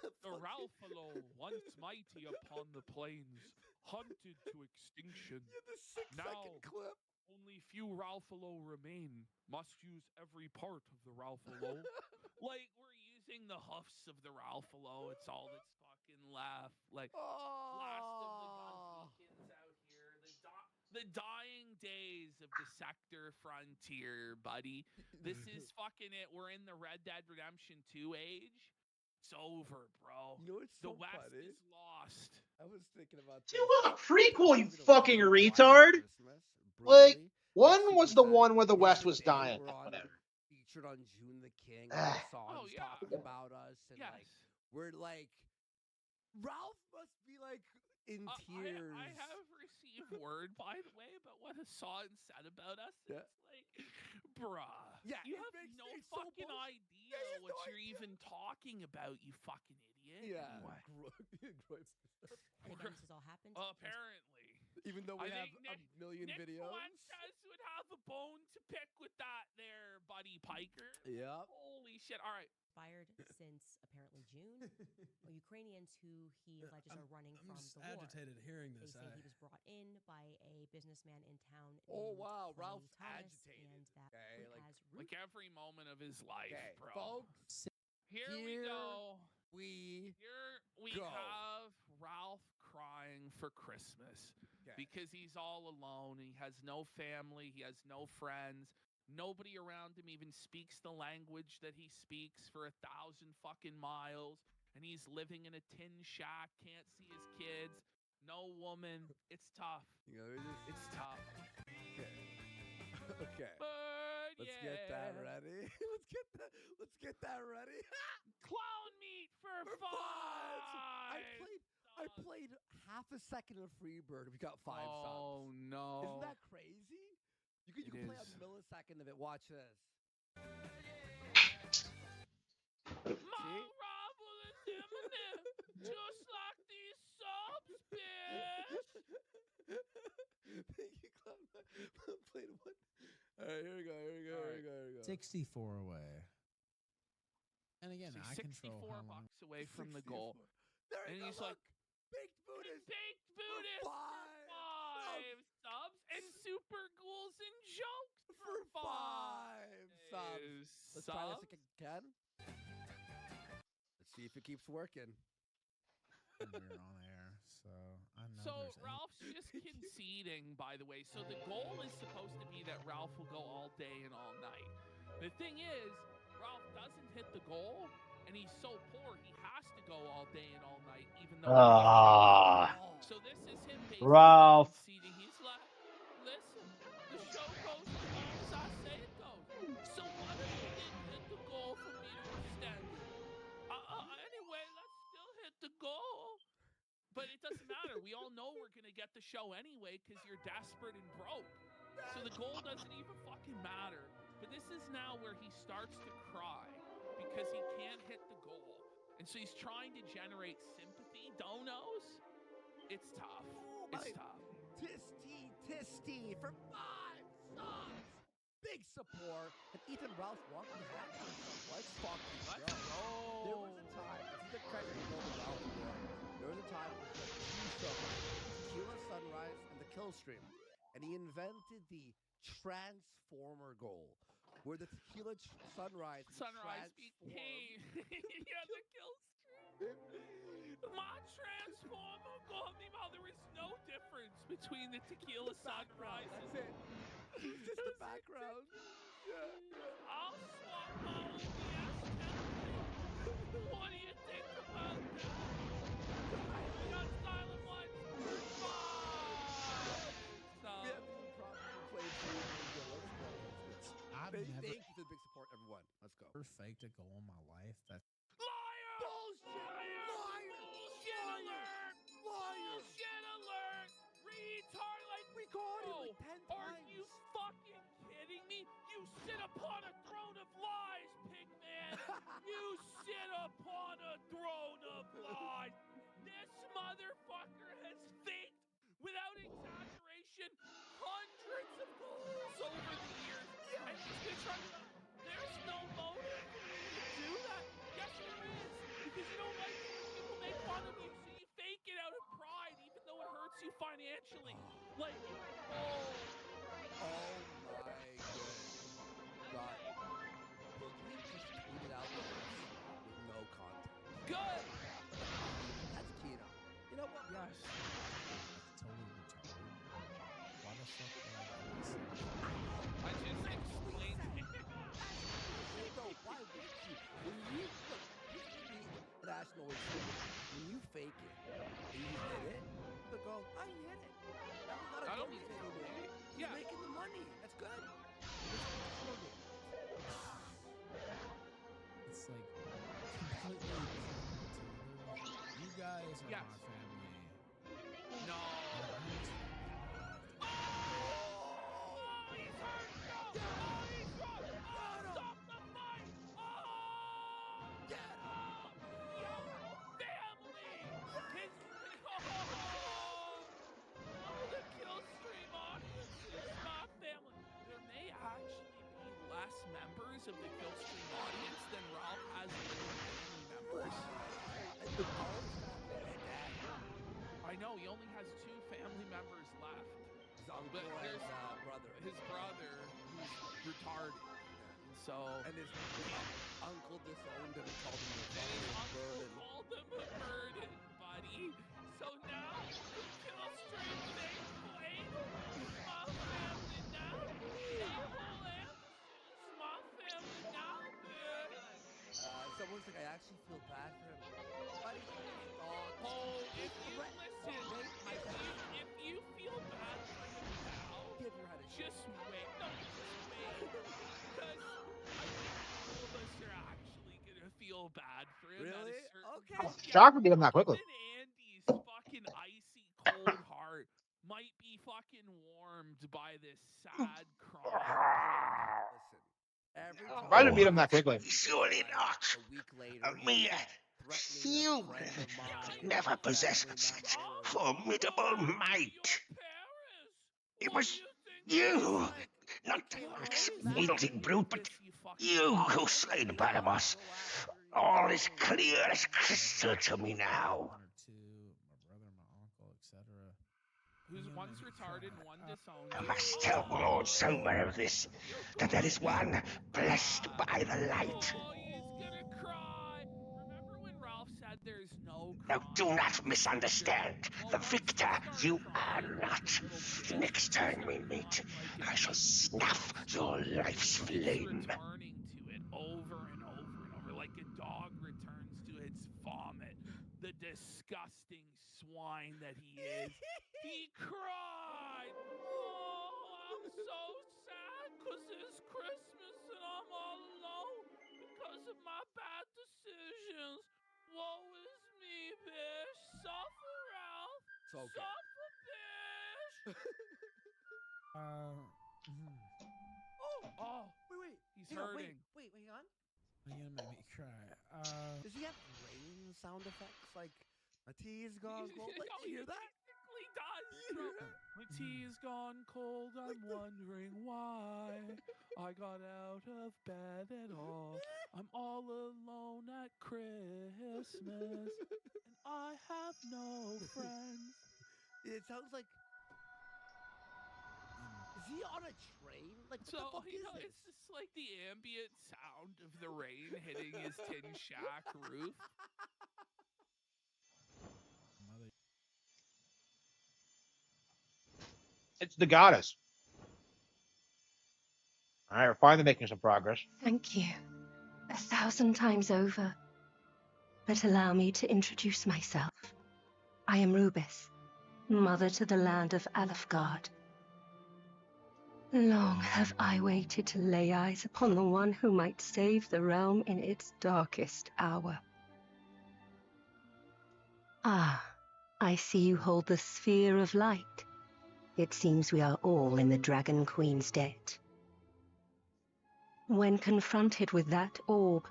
The fucking- Ralphalo, once mighty upon the plains, hunted to extinction. Yeah, the 6-second Now- clip. Only few Ralphalo remain. Must use every part of the Ralphalo. Like, we're using the hoofs of the Ralphalo. It's all that's fucking left. Like, last of the gun beacons out here. The dying days of the sector frontier, buddy. This is fucking it. We're in the Red Dead Redemption 2 age. It's over, bro. You know what's The so West funny? is lost. I was thinking about Two of a this. prequel, you fucking retard. Christmas, Like, brutally. one Super was the sad. one where the West They was dying. were on- Whatever. featured on June the King. Ugh. The songs Oh, yeah. talking about us, and Yes. like we're like, Ralph must be like in tears. I have received word, by the way, about what Hassan said about us. Yeah. It's like, bruh, Yeah, you it have makes no me so fucking bullshit. idea Yeah, you have what no you're idea. even talking about, you fucking idiot. Yeah. And again, this has all happened. Apparently. Even though we I have think a million Nick videos. Fuentes would have a bone to pick with that there, Buddy Piker. Yep. Holy shit. All right. Fired since apparently June. Ukrainians who he alleges are running I'm from just the war. agitated hearing They this. say he was brought in by a businessman in town. Oh, named wow, Clay Ralph's Thomas, agitated. And that Okay, Root like- has Like every moment of his life, Okay, bro. folks, Here we go. Here we go. have Ralph crying for Christmas Okay. because he's all alone. He has no family. He has no friends. Nobody around him even speaks the language that he speaks for 1,000 fucking miles. And he's living in a tin shack, can't see his kids, no woman. It's tough. You know, It's tough. okay. Okay. But Let's yeah. get that ready. Let's get that ready. Clown meat for For five. I played half a second of Freebird. We got 5 subs. Oh no. Isn't that crazy? You It can play is. a millisecond of it. Watch this. Marvelous Eminem, just like these subs, bitch. Thank you, Clown. Played one. All right, here we go. Here we go. 64 away. And again, See, I control 64 how long. bucks away from the goal. 64. There And you go. he's like, Look. Baked Buddhist. Baked Buddhist for five 5 subs, and Super Ghouls and Jokes For 5 subs. Is Let's try subs. this again. Let's see if it keeps working. And we're on air, so I know. So there's Ralph's just conceding, by the way. So the goal is supposed to be that Ralph will go all day and all night. The thing is, Ralph doesn't hit the goal, and he's so poor he has to go all day and all night, even though. So this is him basically Ralph. conceding. He's like, listen, the show goes as long as I say it goes. So what if you didn't hit the goal for me to extend it? Anyway, let's still hit the goal. But it doesn't matter. We all know we're going to get the show anyway because you're desperate and broke. So the goal doesn't even fucking matter. But this is now where he starts to cry because he can't hit the goal. And so he's trying to generate sympathy, donos. It's tough. It's tough. Tisty for 5 subs. Big support. And Ethan Ralph walking the hat. Let's fucking Let's go. go. There was a time, this is the credit to Golden Ralph for. There was a time when he had 2 shows, Tequila Sunrise and the Killstream. And he invented the Transformer goal, where the Tequila Sunrise became yeah, the kill stream. My transformer got me. Well, there is no difference between the tequila sunrise. That's it. It's just the background. I'll swap my OBS template. What do you think about that? We got Silent Ones for 5. So, We haven't even properly played through the Let's go. I've Thank never you for the big support, everyone. Let's go. faked a goal in my life. That's liar! Bullshit! Liar! Bullshit alert! Bullshit alert! Retard like We got it like 10 Are times. you fucking kidding me? You sit upon a throne of lies, pigman! You sit upon a throne of lies! This motherfucker has faked, without exaggeration, hundreds of goals over the years. And he's been trying to. There's no motive for me to do that. Yes, there is. Because you don't like it when people make fun of you, so you fake it out of pride, even though it hurts you financially. Like, oh. Oh my goodness. God. Boogie just tweeted out the list with no context. Good. That's Kino. You know what? Yes. totally retarded. Why the fuck would I do this? I just explained it. No, why would you? When you look, this could be an national issue. When you fake it and you hit it, they go, I hit it. Now we gotta I do don't it need to anymore. fake it. You're Yeah. making the money. That's good. It's like completely counterintuitive. You guys are Yes. my family. No. I Oh, he's hurt! No! Oh, he's run! Oh, stop the fight! Oh! Get up! Yo, family! His... Oh! The uncle and there's brother. his brother who's retarded. And so And his uncle disowned him and called him a his fucking uncle burden. called him a burden, buddy. So now the kill stream fake flame is my family now. A-hole Anderson is my family now, bitch. Someone's like, I actually feel bad for him. Buddy, he was stalked. Oh, He if you threatened to listen, rape my sister. if you feel bad for him now, Give your head a shake. just wait. No, just wait. Because I think all of us are actually gonna feel bad for him at a Really? certain Okay. point. Shocked we get him that quickly. Even Andy's fucking icy cold heart might be fucking warmed by this sad crying. Listen, every time Why did beat him that quickly? surely not. A week later, Me, threatening you a friend of mine, could never possess family such member. formidable Your might. parents. It What was do you think? you, Like, not came the home, wielding brute, but You fucking you who slain Barnabas. All is clear as crystal to me now. One or two, my brother, my uncle, etc. Who's one's retarded and one disowned. I must tell Lord Somer of this, that there is one blessed by the light. Oh, he's gonna cry. Remember when Ralph said there's no Now do crying? not misunderstand. Well, The once you victor start you crying are like not. a little bitch, Next you time start we meet, crying like a I shall baby snuff bitch. your life's He keeps flame. returning to it over and over and over, like a dog returns to its vomit. The disgusting swine that he is. He cried. Oh, I'm so sad because it's Christmas and I'm all alone because of my bad decisions. Woe is me, bitch. Suffer, Ralph. It's okay. Suffer, bitch. Oh, Wait. he's Hang on, hurting. wait, hang on. You're gonna make me cry. Does he have rain sound effects? Like, my tea is gone cold? Like, Oh, do you hear he that? basically does. Do you hear that? My tea's gone cold, I'm wondering why I got out of bed at all. I'm all alone at Christmas, and I have no friends. It sounds like. Is he on a train? Like, what So, the fuck is this? it's just like the ambient sound of the rain hitting his tin shack roof. Mother. It's the goddess. All right, we're finally making some progress. Thank you. 1,000 times over. But allow me to introduce myself. I am Rubis, mother to the land of Alfgard. Long have I waited to lay eyes upon the one who might save the realm in its darkest hour. Ah, I see you hold the sphere of light. It seems we are all in the Dragon Queen's debt. When confronted with that orb,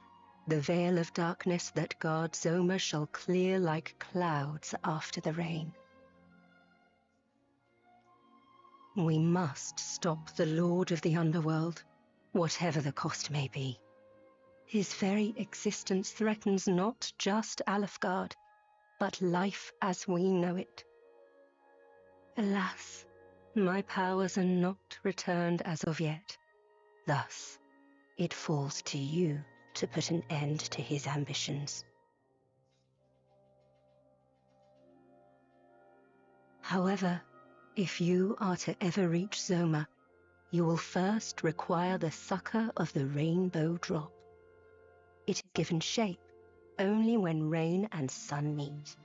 the veil of darkness that guards Zoma shall clear like clouds after the rain. We must stop the Lord of the Underworld, whatever the cost may be. His very existence threatens not just Alfgard, but life as we know it. Alas, my powers are not returned as of yet. Thus, it falls to you to put an end to his ambitions. However, if you are to ever reach Zoma, you will first require the succor of the rainbow drop. It is given shape only when rain and sun meet.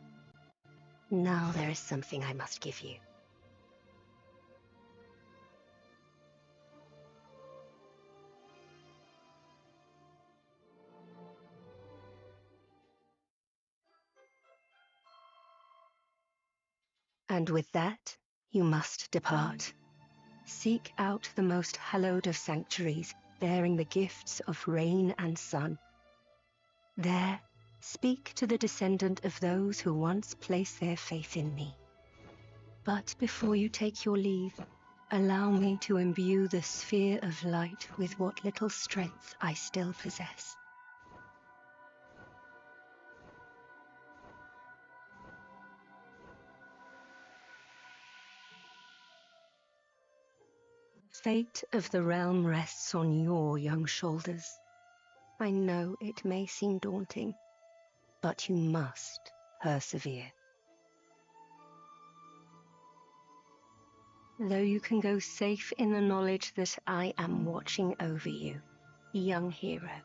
Now there is something I must give you. And with that, you must depart. Seek out the most hallowed of sanctuaries, bearing the gifts of rain and sun. There, speak to the descendant of those who once placed their faith in me. But before you take your leave, allow me to imbue the sphere of light with what little strength I still possess. fate of the realm rests on your young shoulders. I know it may seem daunting, but you must persevere. Though you can go safe in the knowledge that I am watching over you, young hero.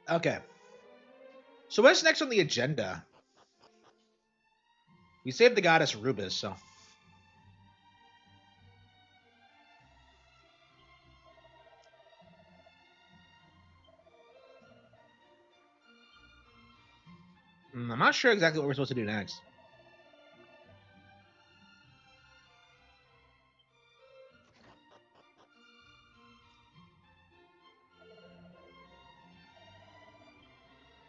Okay. So what's next on the agenda? We saved the goddess Rubus, so. I'm not sure exactly what we're supposed to do next.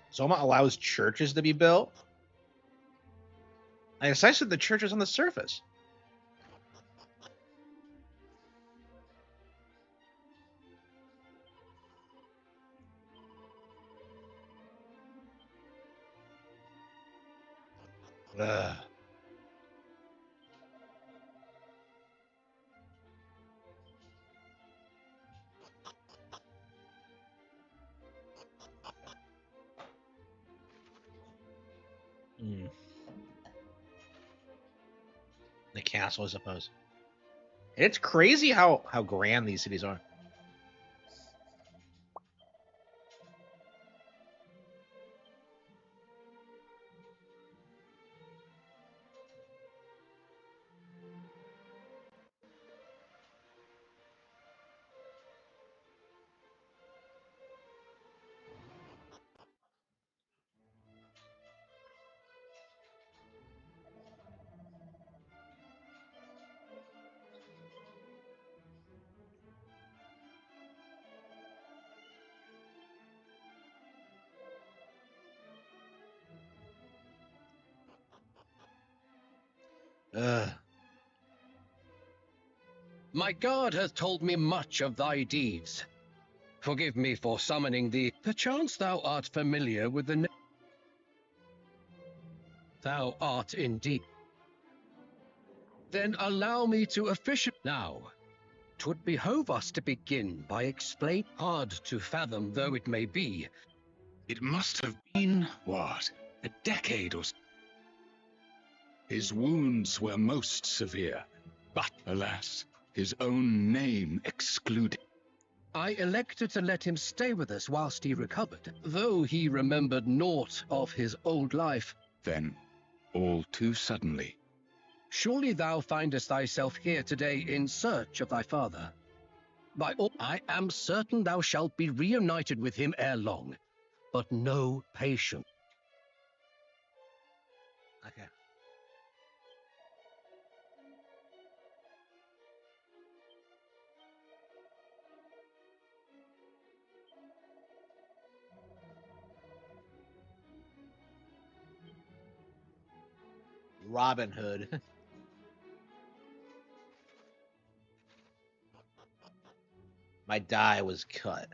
Soma allows churches to be built? I guess I said the church is on the surface. Ugh. The castle, I suppose. It's crazy how grand these cities are. Ugh. My guard hath told me much of thy deeds. Forgive me for summoning thee. Perchance thou art familiar with the name. Thou art indeed. Then allow me to official now. 'Twould behove us to begin by explain hard to fathom though it may be. It must have been, what, a decade or so. His wounds were most severe, but alas, his own name excluded. I elected to let him stay with us whilst he recovered, though he remembered naught of his old life. Then, all too suddenly. Surely thou findest thyself here today in search of thy father. By all, I am certain thou shalt be reunited with him ere long, but no patience. Okay. Robin Hood. My die was cut.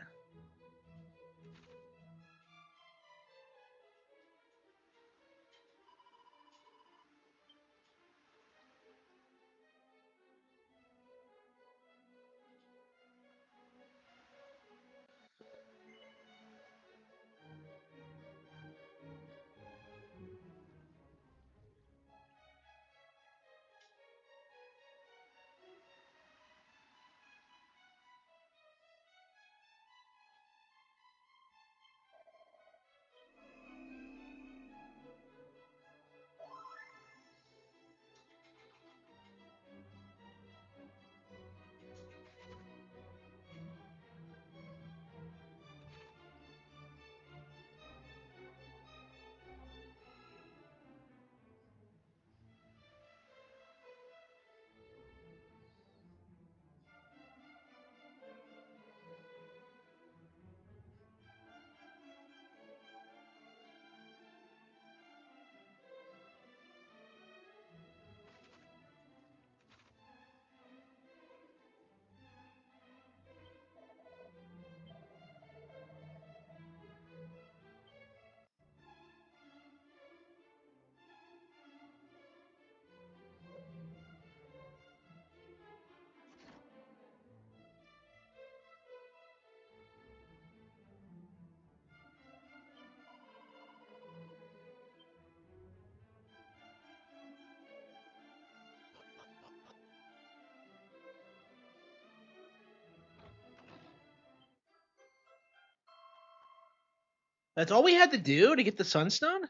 That's all we had to do to get the Sunstone?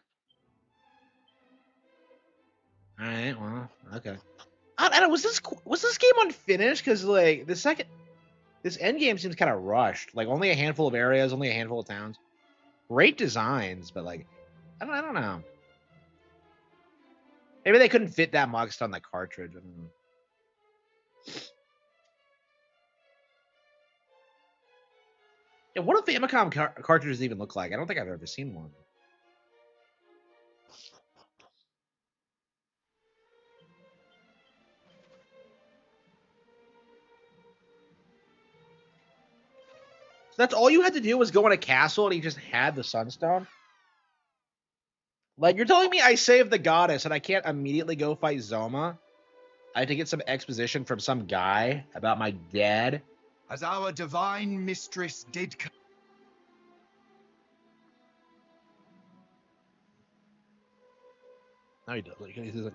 Alright, well, okay. I don't know, was this game unfinished? Because, like, this end game seems kind of rushed. Like, only a handful of areas, only a handful of towns. Great designs, but, like, I don't know. Maybe they couldn't fit that much on the cartridge. I don't know. Yeah, what do Famicom cartridges even look like? I don't think I've ever seen one. So that's all you had to do was go in a castle and he just had the Sunstone? Like, you're telling me I saved the goddess and I can't immediately go fight Zoma? I had to get some exposition from some guy about my dad? As our divine mistress did. No, he does. Like, he's like,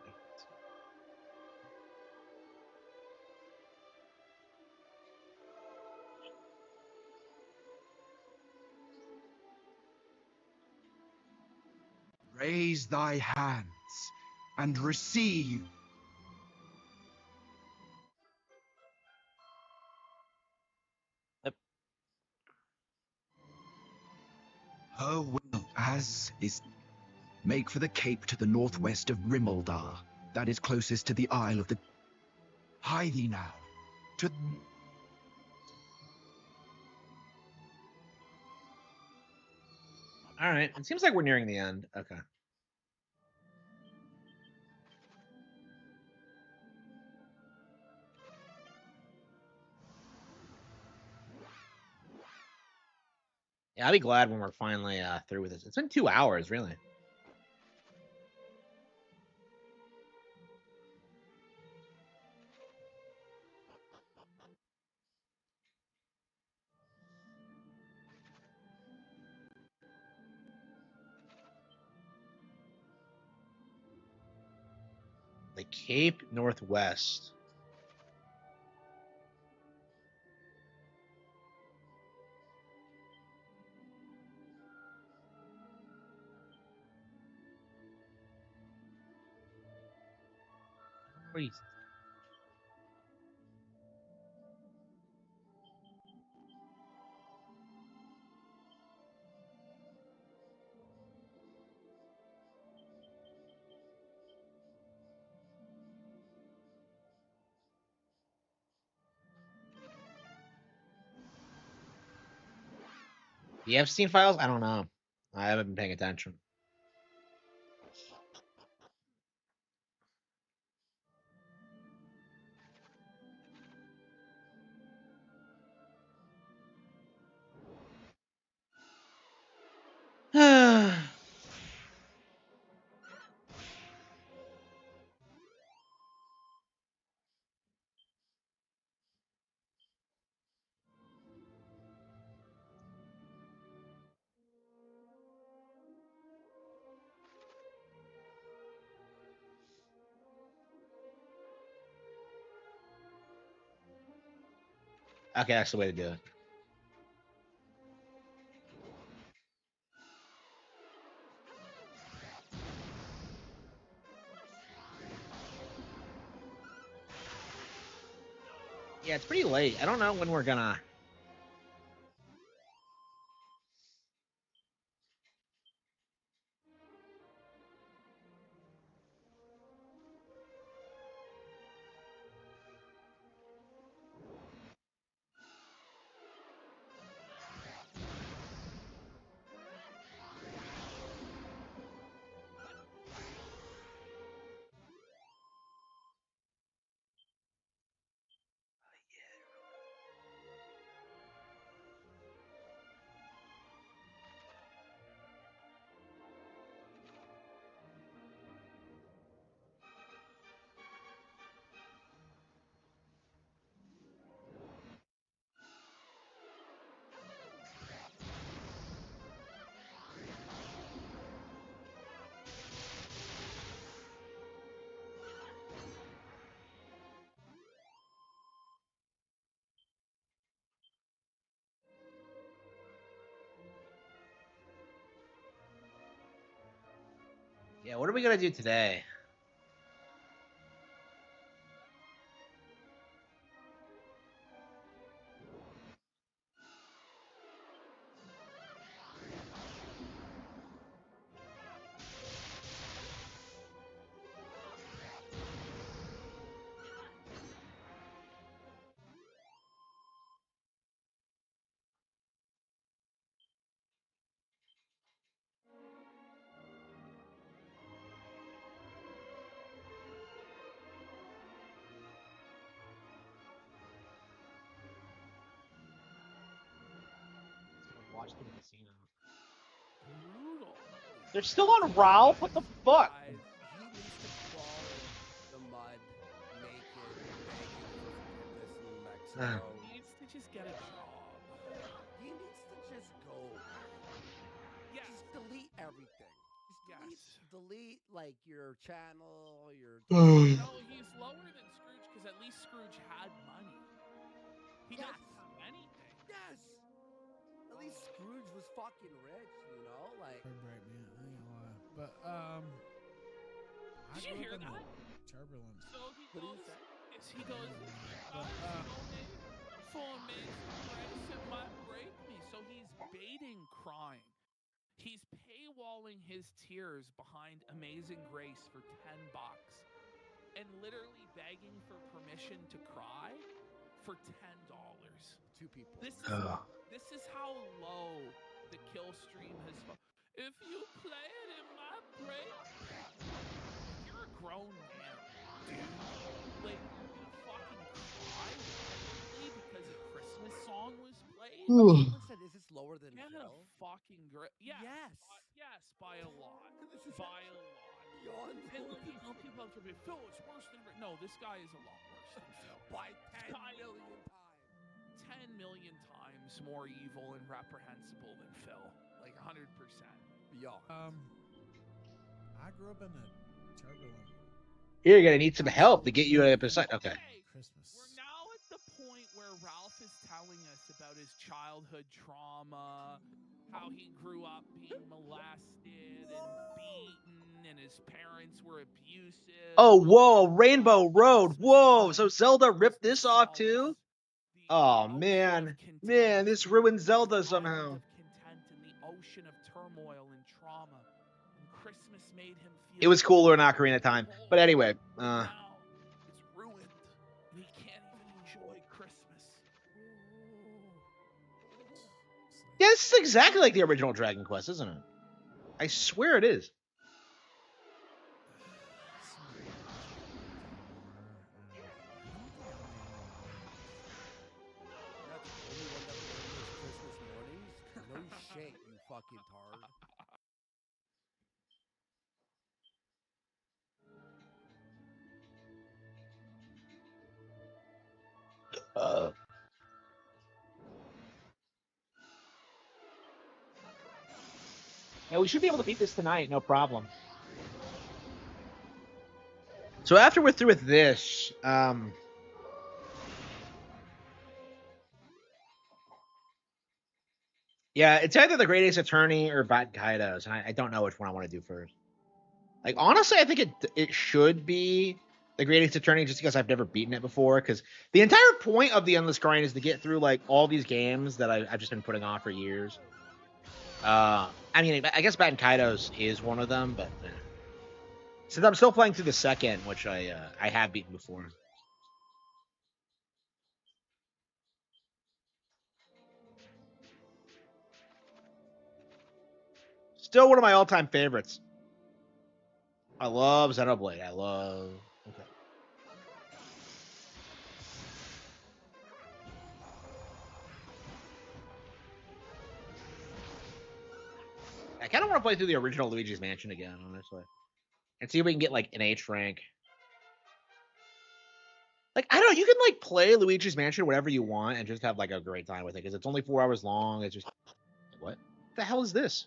Raise thy hands and receive. Her will, as is. Make for the cape to the northwest of Rimmeldar. That is closest to the Isle of the. Hie thee now. To. all right. It seems like we're nearing the end. Okay. Yeah, I'll be glad when we're finally through with this. It's been 2 hours, really. The Cape Northwest. Please. The Epstein files? I don't know. I haven't been paying attention. Okay, that's the way to do it. Yeah, it's pretty late. I don't know when we're gonna. Yeah, what are we gonna do today? Watch the casino. Brutal. They're still on Ralph? What the fuck? Guys, he needs to crawl in the mud, naked, begging for forgiveness in Mexico. He needs to just get a job. He needs to just go. Yes. Just delete everything. Just delete like your channel, your. No, he's lower than Scrooge because at least Scrooge had money. He doesn't have anything. Yes. At least Scrooge was fucking rich, you know, like. Right, man. I ain't gonna lie. But Did you hear that? Turbulence. So he What do you goes, say? he goes, for amazing grace, it might break me. So he's baiting crying. He's paywalling his tears behind Amazing Grace for $10 and literally begging for permission to cry for $10. Two people. This is how low the kill stream has fallen. If you play it, it might break. You're a grown man, dude. Like, you're gonna fucking cry because a Christmas song was played? Someone said, "Is this lower than Get Phil?" a fucking grip. Yes. Yes, by a lot. By a lot. Beyond And like, you know, people have to be, Phil is worse than. No, this guy is a lot worse than Phil. By 10 million times. 10 million times more evil and reprehensible than Phil. Like 100%. Beyond. I grew up in a turbulent You're gonna need some help to get you a beside. Okay. Christmas. We're now at the point where Ralph is telling us about his childhood trauma, how he grew up being molested and beaten, and his parents were abusive. Oh, whoa, Rainbow Road. Whoa, so Zelda ripped this off too? Oh man, this ruined Zelda somehow. Of content in the ocean of turmoil and trauma. And Christmas made him feel. It was cooler in Ocarina of Time, but anyway. Now it's ruined, and he can't even enjoy Christmas. Yeah, this is exactly like the original Dragon Quest, isn't it? I swear it is. No shit, you fucking tard. Yeah, we should be able to beat this tonight, no problem. So after we're through with this, yeah, it's either the Great Ace Attorney or Bat Kaidos, and I don't know which one I want to do first. Like, honestly, I think it should be the Great Ace Attorney just because I've never beaten it before, because the entire point of the Endless Grind is to get through, like, all these games that I've just been putting off for years. I mean, I guess Bat Kaidos is one of them, but since I'm still playing through the second, which I have beaten before. Still one of my all-time favorites. I love Xenoblade. Okay. I kind of want to play through the original Luigi's Mansion again, honestly, and see if we can get like an H rank. Like, I don't know, you can like play Luigi's Mansion whatever you want and just have like a great time with it because it's only 4 hours long. It's just what the hell is this?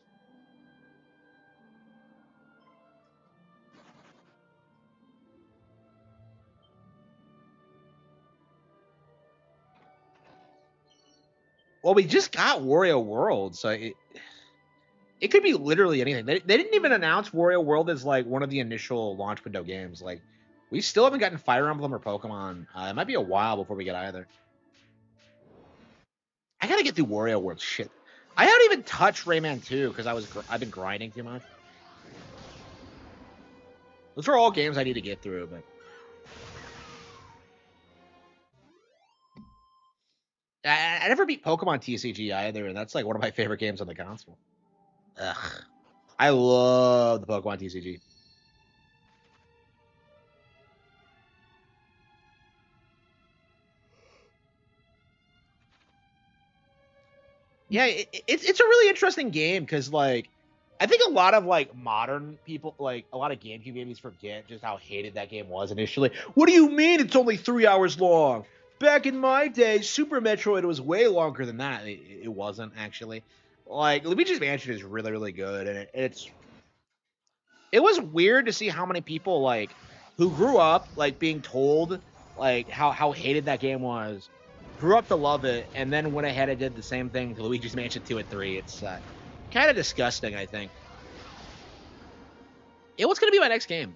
Well, we just got Wario World, so It could be literally anything. They didn't even announce Wario World as like one of the initial launch window games. Like, we still haven't gotten Fire Emblem or Pokemon. It might be a while before we get either. I gotta get through Wario World. Shit, I haven't even touched Rayman 2 because I've been grinding too much. Those are all games I need to get through, but I never beat Pokemon TCG either, and that's like one of my favorite games on the console. Ugh, I love the Pokemon TCG. Yeah, it's a really interesting game because like I think a lot of like modern people, like a lot of GameCube gamers, forget just how hated that game was initially. What do you mean it's only 3 hours long? Back in my day, Super Metroid was way longer than that. It wasn't actually. Like Luigi's Mansion is really really good, and it was weird to see how many people like who grew up like being told like how hated that game was, grew up to love it, and then went ahead and did the same thing to Luigi's Mansion 2 and 3. It's kind of disgusting, I think. Yeah, what's gonna be my next game?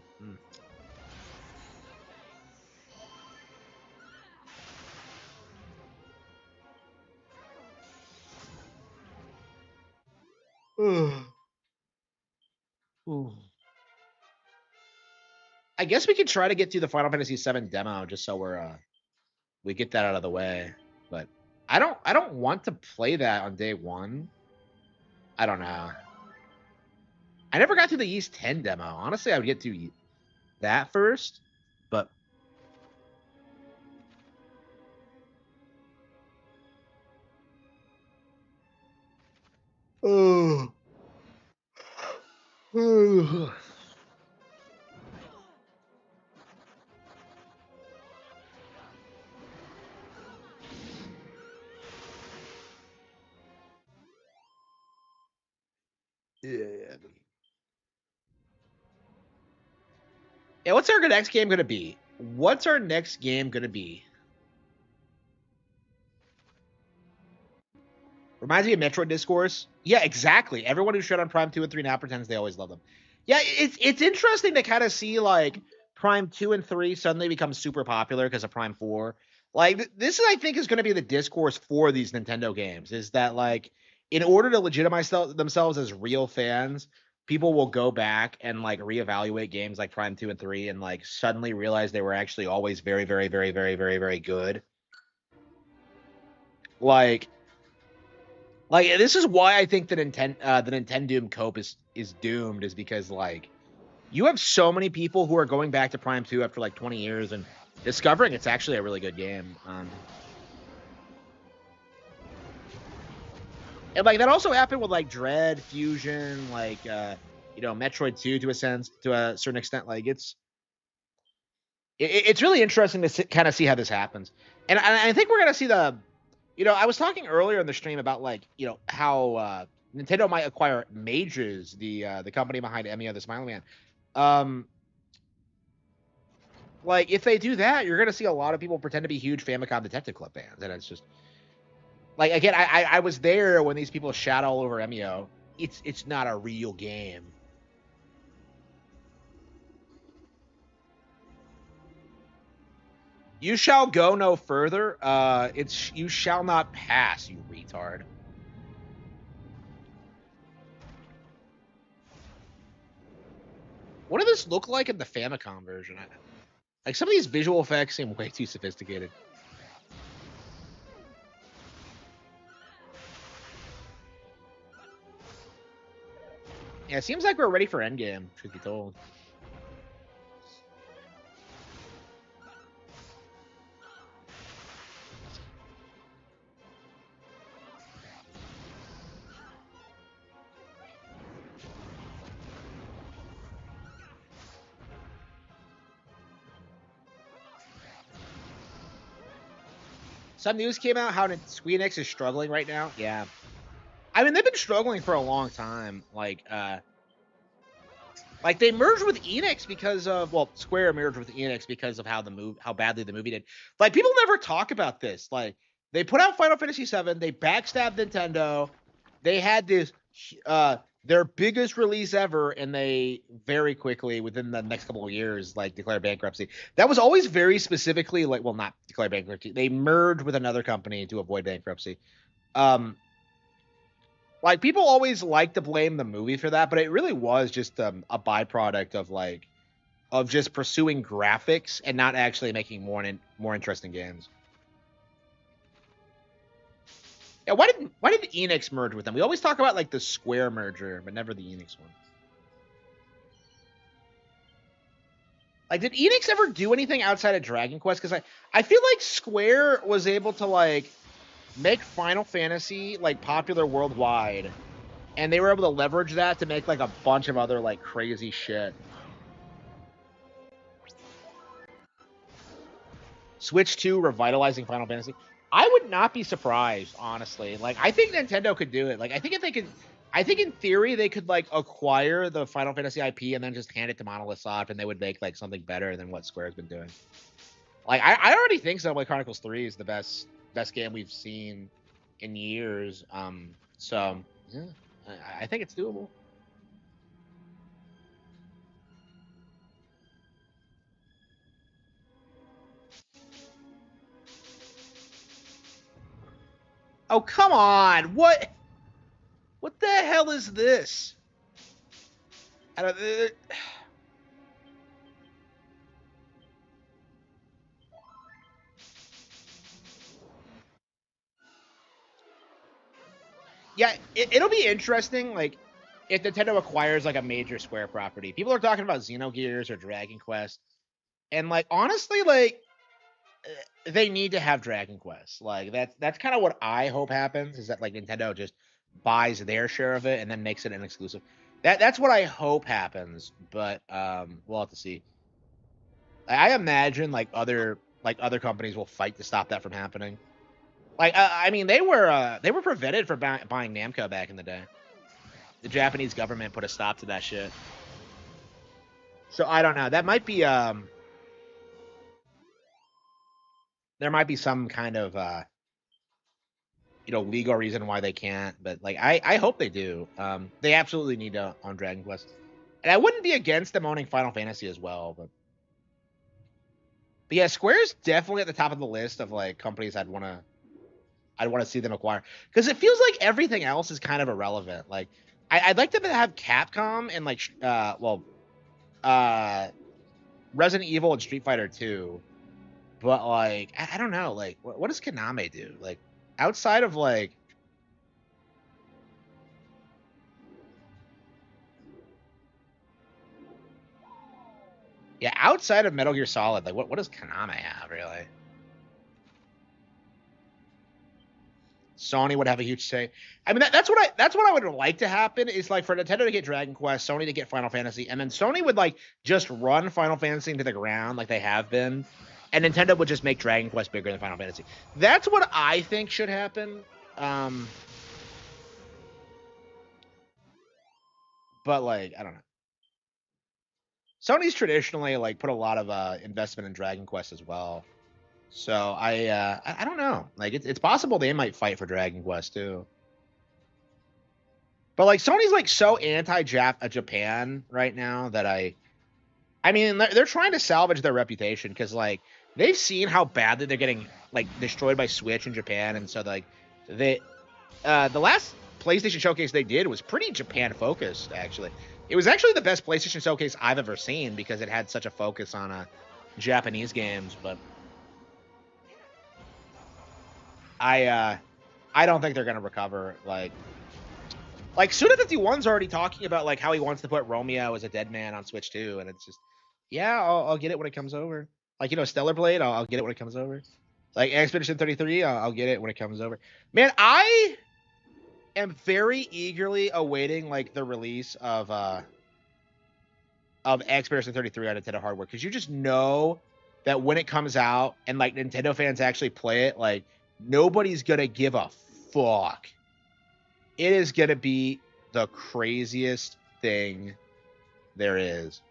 I guess we could try to get through the Final Fantasy VII demo just so we get that out of the way. But I don't want to play that on day one. I don't know. I never got through the Ys 10 demo. Honestly, I would get through that first, but oh. Yeah. Yeah, what's our next game gonna be? What's our next game gonna be? Reminds me of Metroid Discourse. Yeah, exactly. Everyone who showed on Prime 2 and 3 now pretends they always love them. Yeah, it's interesting to kind of see like Prime 2 and 3 suddenly become super popular because of Prime 4. Like this is I think is going to be the discourse for these Nintendo games is that like in order to legitimize themselves as real fans, people will go back and like reevaluate games like Prime 2 and 3 and like suddenly realize they were actually always very very very very very very good. Like this is why I think the Nintendo Cope is doomed is because like you have so many people who are going back to Prime 2 after like 20 years and discovering it's actually a really good game. And like that also happened with like Dread, Fusion, like Metroid 2 to a certain extent. Like it's really interesting to kind of see how this happens. And I think we're gonna see I was talking earlier in the stream about like how Nintendo might acquire Mages, the company behind Emiya the Smiling Man. Like if they do that, you're gonna see a lot of people pretend to be huge Famicom Detective Club fans, and it's just like again, I was there when these people shout all over Emiya. It's not a real game. You shall go no further. You shall not pass, you retard. What did this look like in the Famicom version? Like some of these visual effects seem way too sophisticated. Yeah, it seems like we're ready for Endgame, truth be told. Some news came out how Square Enix is struggling right now. Yeah. I mean, they've been struggling for a long time. Like they merged with Enix because of Square merged with Enix because of how badly the movie did. Like people never talk about this. Like they put out Final Fantasy VII, they backstabbed Nintendo. They had their biggest release ever, and they very quickly, within the next couple of years, like declare bankruptcy. That was always very specifically like, well, not declare bankruptcy. They merged with another company to avoid bankruptcy. Like people always like to blame the movie for that, but it really was just a byproduct of just pursuing graphics and not actually making more interesting games. Yeah, why did Enix merge with them? We always talk about like the Square merger, but never the Enix one. Like, did Enix ever do anything outside of Dragon Quest? Because I feel like Square was able to like make Final Fantasy like popular worldwide, and they were able to leverage that to make like a bunch of other like crazy shit. Switch 2 revitalizing Final Fantasy. I would not be surprised, honestly. Like, I think Nintendo could do it. Like, I think in theory they could like acquire the Final Fantasy IP and then just hand it to Monolith Soft, and they would make like something better than what Square's been doing. Like, I already think Xenoblade Chronicles 3 is the best game we've seen in years. So yeah, I think it's doable. Oh, come on. What the hell is this? I don't, yeah, it'll be interesting, like, if Nintendo acquires, like, a major Square property. People are talking about Xenogears or Dragon Quest. And, like, honestly, like, they need to have Dragon Quest. Like, that's kind of what I hope happens, is that, like, Nintendo just buys their share of it and then makes it an exclusive. That's what I hope happens, but we'll have to see. I imagine, like, other companies will fight to stop that from happening. Like, I mean, they were prevented from buying Namco back in the day. The Japanese government put a stop to that shit. So I don't know. That might be there might be some kind of legal reason why they can't, but like I hope they do. They absolutely need to own Dragon Quest. And I wouldn't be against them owning Final Fantasy as well, but yeah, Square's definitely at the top of the list of like companies I'd want to see them acquire, because it feels like everything else is kind of irrelevant. Like I'd like to have Capcom and like Resident Evil and Street Fighter 2, but like I don't know, like what does Konami do? Like outside of like outside of Metal Gear Solid, like what does Konami have really? Sony would have a huge say. I mean, that's what I would like to happen, is like for Nintendo to get Dragon Quest, Sony to get Final Fantasy, and then Sony would like just run Final Fantasy into the ground like they have been, and Nintendo would just make Dragon Quest bigger than Final Fantasy. That's what I think should happen. But like, I don't know. Sony's traditionally like put a lot of investment in Dragon Quest as well. So I don't know. Like it's possible they might fight for Dragon Quest too. But like Sony's like so anti-Japan right now that I mean they're trying to salvage their reputation, because like they've seen how badly they're getting like destroyed by Switch in Japan, and so like the last PlayStation showcase they did was pretty Japan focused. Actually, it was actually the best PlayStation showcase I've ever seen, because it had such a focus on Japanese games. But I don't think they're gonna recover. Like Suda51's already talking about like how he wants to put Romeo as a dead man on Switch 2, and it's just, yeah, I'll get it when it comes over. Like, Stellar Blade, I'll get it when it comes over. Like Expedition 33, I'll get it when it comes over. Man, I am very eagerly awaiting like the release of Expedition 33 on Nintendo hardware, because you just know that when it comes out and like Nintendo fans actually play it, like nobody's gonna give a fuck. It is going to be the craziest thing there is.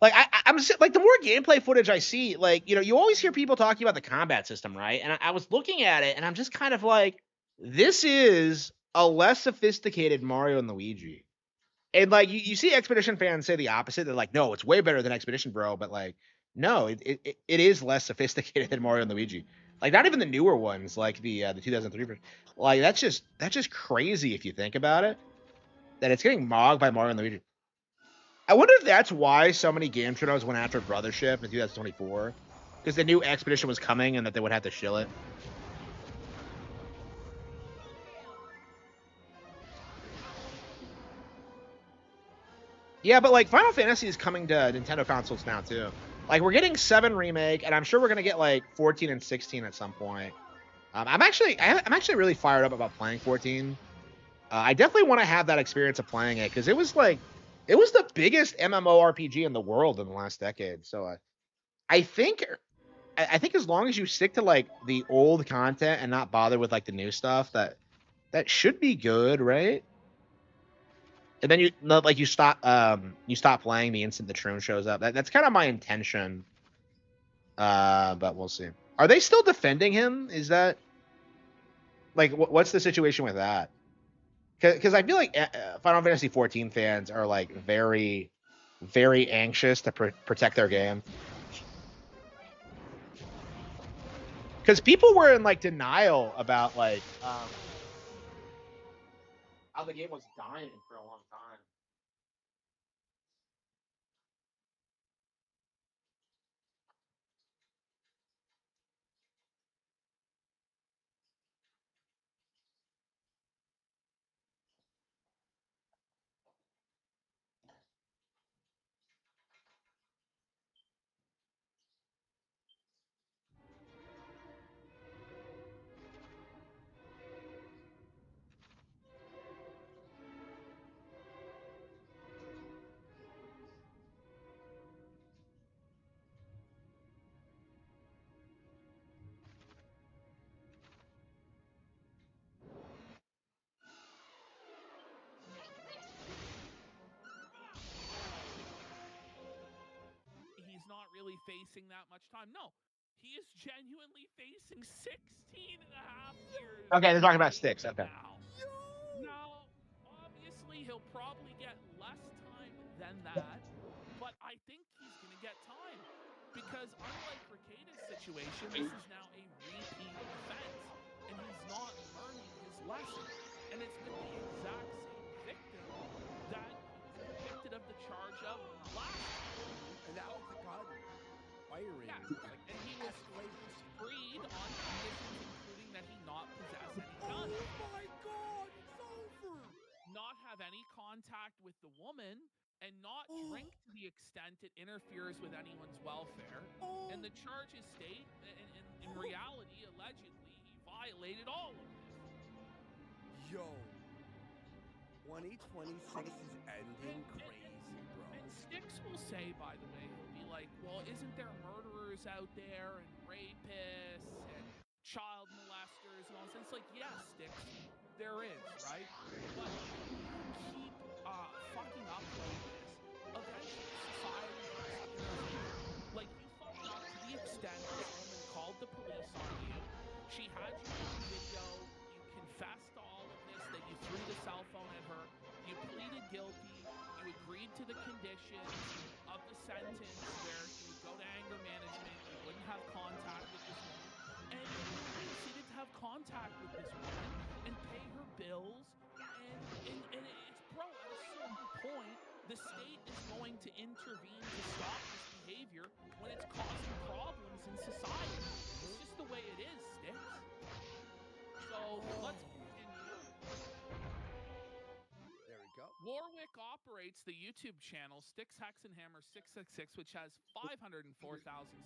Like, I I'm just, like, the more gameplay footage I see, like, you know, you always hear people talking about the combat system, right? And I was looking at it, and I'm just kind of like, this is a less sophisticated Mario and Luigi. And like you see Expedition fans say the opposite. They're like, no, it's way better than Expedition, bro. But like, no, it is less sophisticated than Mario and Luigi. Like, not even the newer ones, like the 2003 version. Like, that's just crazy if you think about it. That it's getting mogged by Mario and Luigi. I wonder if that's why so many game journals went after Brothership in 2024, because they knew Expedition was coming and that they would have to shill it. Yeah, but like Final Fantasy is coming to Nintendo consoles now too. Like, we're getting 7 remake, and I'm sure we're gonna get like 14 and 16 at some point. I'm actually really fired up about playing 14. I definitely want to have that experience of playing it, because it was the biggest MMORPG in the world in the last decade. So I think I think as long as you stick to like the old content and not bother with like the new stuff, that should be good, right? And then you stop playing the instant the Troon shows up. That's kind of my intention. But we'll see. Are they still defending him? Is that like what's the situation with that? Because I feel like Final Fantasy 14 fans are like very, very anxious to protect their game. Because people were in like denial about like how the game was dying for a long time. He's not really facing that much time. No, he is genuinely facing 16 and a half years. Okay, they're talking about Sticks. Okay. Now, obviously, he'll probably get less time than that, but I think he's going to get time. Because unlike Rekida's situation, this is now a repeat offense, and he's not learning his lesson. And it's with the exact same victim that he's convicted of the charge of last time. And that was the gun firing. Yeah, and he was freed on conditions including that he not possess any guns. Oh my god, it's over! Not have any contact with the woman, and not drink to the extent it interferes with anyone's welfare. And the charges state, in reality, allegedly, he violated all of this. Yo, 2026 is ending crazy, bro. And Styx will say, by the way, he'll be like, well, isn't there murderers out there, and rapists, and child molesters, and all this? It's like, yes, Styx, there is, right? But keep fucking up like this, eventually society has to intervene. Like, you fucked up to the extent this woman called the police on you. She had you in the video. You confessed to all of this, that you threw the cell phone at her. You pleaded guilty. You agreed to the conditions of the sentence where you would go to anger management. You wouldn't have contact with this woman. And you proceeded to have contact with this woman and pay her bills. And it's, bro, at a certain point, the state is going to intervene to stop this behavior when it's causing problems in society. It's just the way it is, Styx. So let's continue. There we go. Warwick operates the YouTube channel Styx Hexenhammer 666, which has 504,000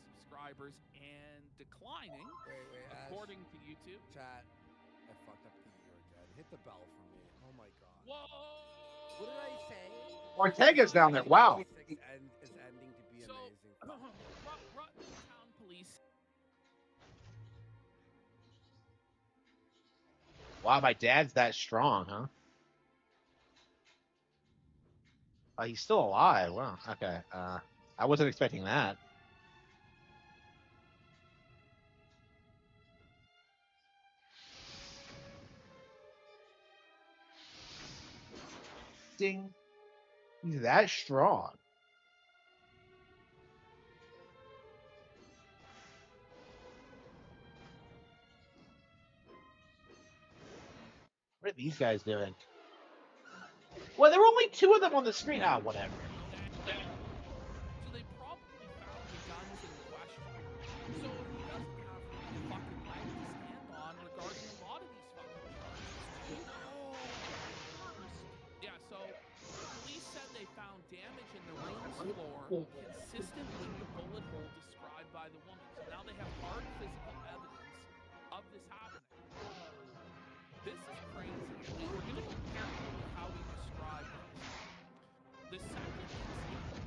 subscribers and declining, according to YouTube. Chat, I fucked up the year again. Hit the bell for me. Oh my god. Whoa! What did I say? Ortega's down there. Wow. Is ending to be amazing. Rutland Town Police. Wow, my dad's that strong, huh? He's still alive. Wow. Okay. I wasn't expecting that. Ding. He's that strong. What are these guys doing? Well, there were only two of them on the screen. Ah, whatever. So they probably found the guns in question. So he doesn't have really a fucking leg to stand on regarding a lot of these fucking charges. Yeah, so police said they found damage in the room's floor consistent with the bullet hole described by the woman. So now they have hard physical evidence of this happening. This is crazy. And we're going to compare it with how we described this. The second incident,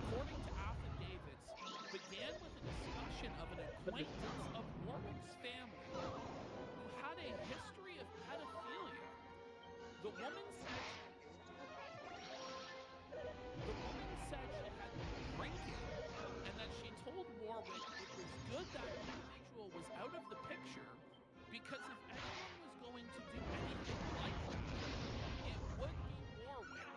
according to affidavits, began with a discussion of an acquaintance of Warwick's family who had a history of pedophilia. The woman said she had been drinking and that she told Warwick it was good that individual was out of the picture because if anyone was going to do anything like that, it would be Warwick.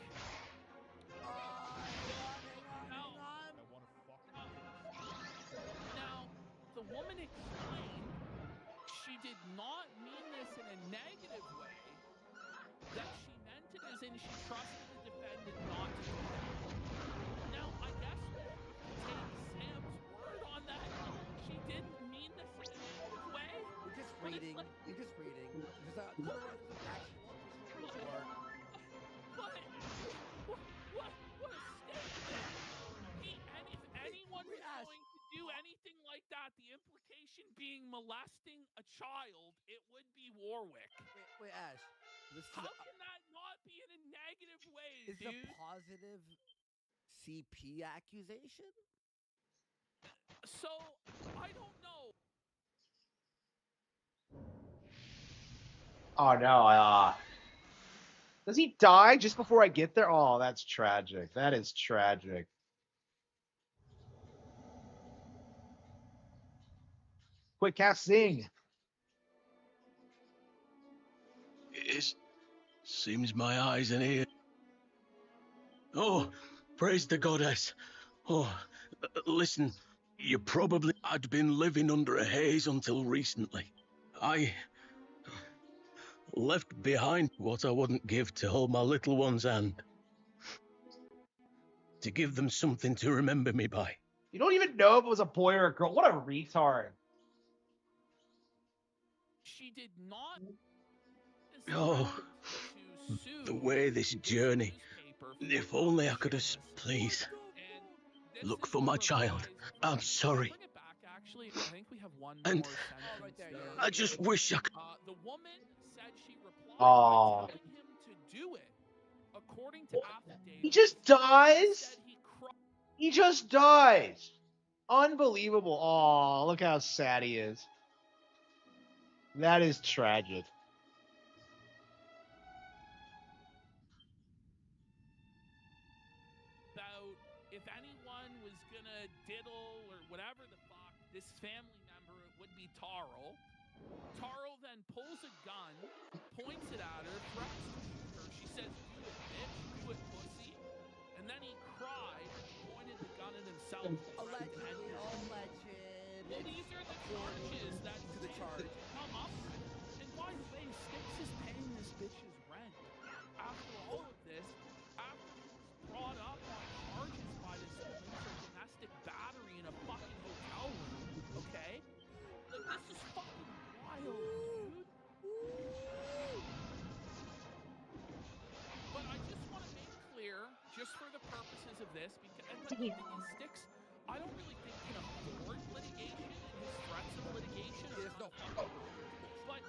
Now, the woman explained she did not mean this in a negative way, that she meant it as in she trusted the defendant not to do that. Now, I guess we have to take Sam's word on that. She didn't mean this in a negative way. You're just reading. You're just reading. There's a actual official report. What a statement! And if anyone was going to do anything like that, the implication being molesting a child, it would be Warwick. Wait, Ash. How can that not be in a negative way, Is dude? it a positive CP accusation? So, I don't know. Oh no, does he die just before I get there? Oh, that's tragic. That is tragic. Quick cast sing. It seems my eyes and ears. Oh, praise the goddess. Oh, listen, you probably had been living under a haze until recently. I left behind what I wouldn't give to hold my little one's hand. To give them something to remember me by. You don't even know if it was a boy or a girl. What a retard. She did not. Oh, the way this journey. If only I could have, please. Look for my child. I'm sorry. Bring it back, actually. I think we have one And more sentence. I just wish I could. The woman said she replied by telling him to do it. According to affidavits, he just dies? He just dies. Unbelievable. Oh, look how sad he is. That is tragic. About if anyone was gonna diddle or whatever the fuck this family member, it would be Taro. Taro then pulls a gun, points it at her, threatens to shoot her. She says, "Do it, bitch. Do it, pussy." And then he cried and pointed the gun at himself. Allegedly. Well, these are the charges that to the charge. come up. And by the way, Styx is paying this bitch's rent. After all of this, after he was brought up on charges by this woman for domestic battery in a fucking hotel room, okay? Like, this is fucking wild, dude. But I just want to make clear, just for the purposes of this, because and the thing is, Styx, I don't really think can afford litigation and his threats of litigation. But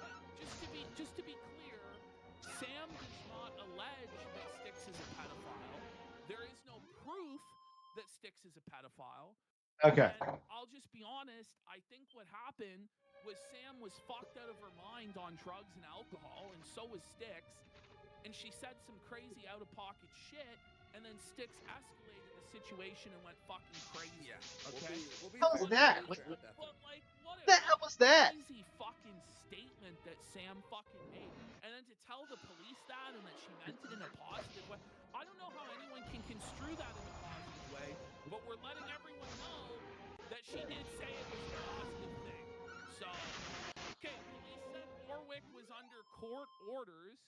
just to be clear, Sam does not allege that Styx is a pedophile. There is no proof that Styx is a pedophile. Okay. And I'll just be honest, I think what happened was Sam was fucked out of her mind on drugs and alcohol, and so was Styx. And she said some crazy out-of-pocket shit, and then Styx escalated the situation and went fucking crazy. Yeah. Okay. We'll be What was that? fair, What definitely. But like, what the hell was that? crazy fucking statement that Sam fucking made, and then to tell the police that and that she meant it in a positive way. I don't know how anyone can construe that in a positive way, but we're letting everyone know that she did say it was a positive thing. So, okay, police said Warwick was under court orders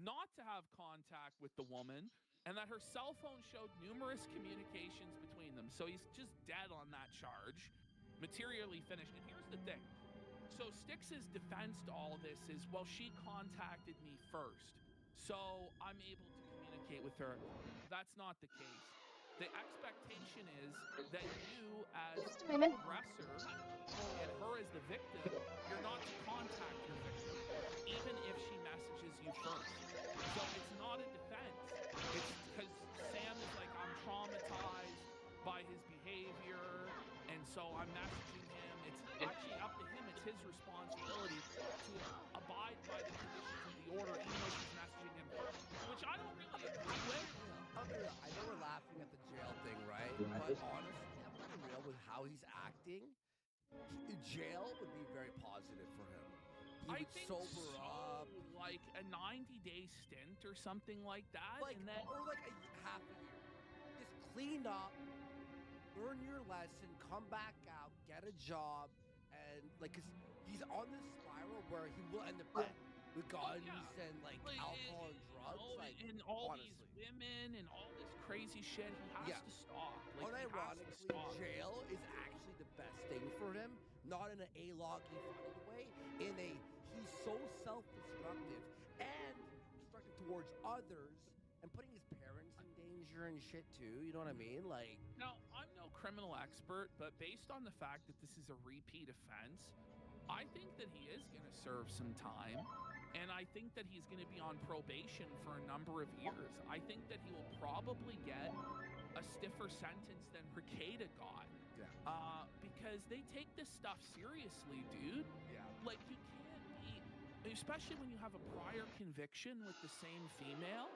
not to have contact with the woman, and that her cell phone showed numerous communications between them. So he's just dead on that charge, materially finished. And here's the thing. So Styx's defense to all of this is, well, she contacted me first, so I'm able to communicate with her. That's not the case. The expectation is that you, as the aggressor, and her as the victim, you're not to contact your victim, even if she messages you first. So it's not a defense. It's because Sam is like, I'm traumatized by his behavior, and so I'm messaging him. It's actually up to him. It's his responsibility to abide by the conditions of the order, even though she's messaging him first, which I don't really agree with. I know we're laughing at the jail thing, right? But honestly, I'm being real with how he's acting. Jail would be very positive for him. He I would think sober so, up, like a 90-day stint or something like that, like and then or like a half a year. Just clean up, learn your lesson, come back out, get a job, and like, cause he's on this spiral where he will end up dead with guns and like alcohol and drugs. Like, and all honestly. these women and all this crazy shit. He has to stop. Like, he has to Unironically, stop. jail is actually the best thing for him. Not in an A-loggy funny way. In a, he's so self-destructive and destructive towards others and putting his parents in danger and shit too. You know what I mean? Like, Now, I'm no criminal expert, but based on the fact that this is a repeat offense, I think that he is going to serve some time. And I think that he's going to be on probation for a number of years. I think that he will probably get a stiffer sentence than Ricada got. Yeah. Because they take this stuff seriously, dude. Yeah. Like, you can't be, especially when you have a prior conviction with the same female,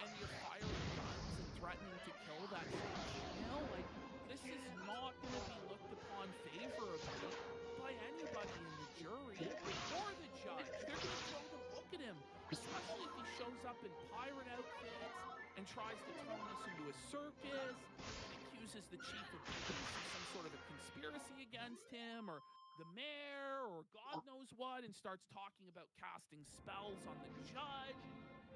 and you're firing guns and threatening to kill that same female. Like, this is not going to be looked upon favorably by anybody in the jury or the judge. They're going to throw the book at him, especially if he shows up in pirate outfits and tries to turn this into a circus and accuses the chief of police of some sort of a conspiracy against him, or the mayor, or God knows what, and starts talking about casting spells on the judge.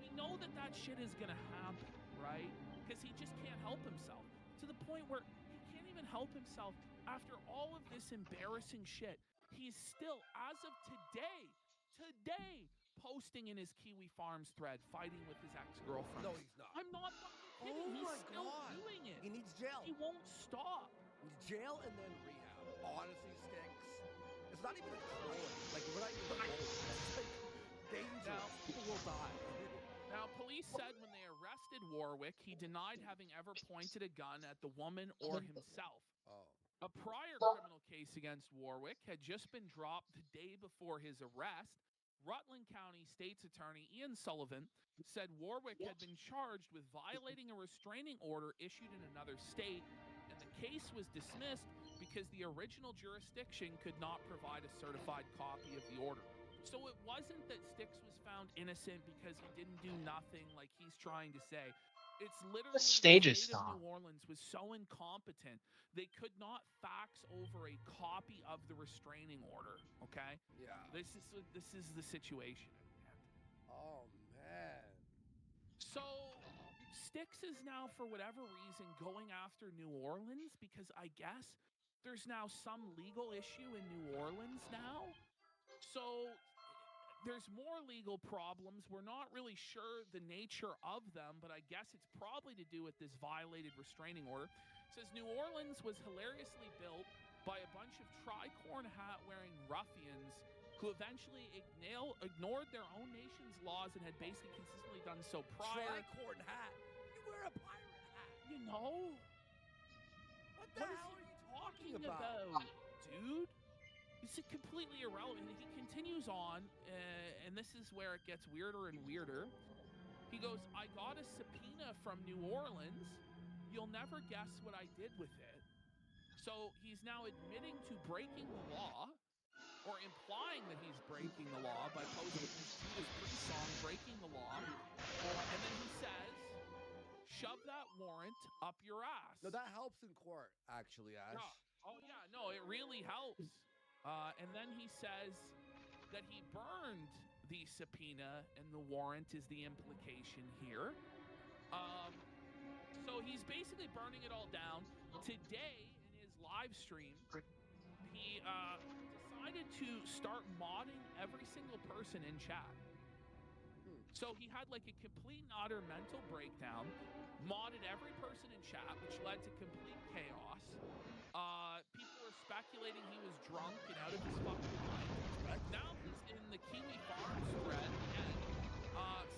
We know that that shit is going to happen, right? Because he just can't help himself, to the point where he can't even help himself after all of this embarrassing shit. He's still, as of today, posting in his Kiwi Farms thread, fighting with his ex-girlfriend. No, he's not. I'm not fucking kidding. Oh He's still God. doing it. He needs jail. He won't stop. Jail and then rehab. Honestly, Sticks. It's not even a trolling. Like, we're not even trolling. It's like dangerous. Now, people will die. Now, police said when they arrested Warwick, he denied having ever pointed a gun at the woman or himself. Oh. A prior criminal case against Warwick had just been dropped the day before his arrest. Rutland County State's Attorney Ian Sullivan said Warwick had been charged with violating a restraining order issued in another state, and the case was dismissed because the original jurisdiction could not provide a certified copy of the order. So it wasn't that Styx was found innocent because he didn't do nothing like he's trying to say. It's literally the stage state is of song. New Orleans was so incompetent, they could not fax over a copy of the restraining order, okay? Yeah. This is the situation. Oh, man. So Styx is now, for whatever reason, going after New Orleans because I guess there's now some legal issue in New Orleans now. So there's more legal problems. We're not really sure the nature of them, but I guess it's probably to do with this violated restraining order. It says New Orleans was hilariously built by a bunch of tricorn hat-wearing ruffians who eventually ignored their own nation's laws and had basically consistently done so prior. Tricorn hat. You wear a pirate hat. You know? What the hell are you talking about? Dude? It's completely irrelevant. He continues on, and this is where it gets weirder and weirder. He goes, I got a subpoena from New Orleans. You'll never guess what I did with it. So he's now admitting to breaking the law, or implying that he's breaking the law by posting this Judas Priest song, Breaking the Law. And then he says, shove that warrant up your ass. No, that helps in court, actually, Ash. Yeah. Oh, yeah, no, it really helps. And then he says that he burned the subpoena, and the warrant is the implication here. So he's basically burning it all down. Today, in his live stream, he decided to start modding every single person in chat. So he had like a complete and utter mental breakdown, modded every person in chat, which led to complete chaos. People were speculating he was drunk and out of his fucking mind. Now he's in the Kiwi Farms thread again,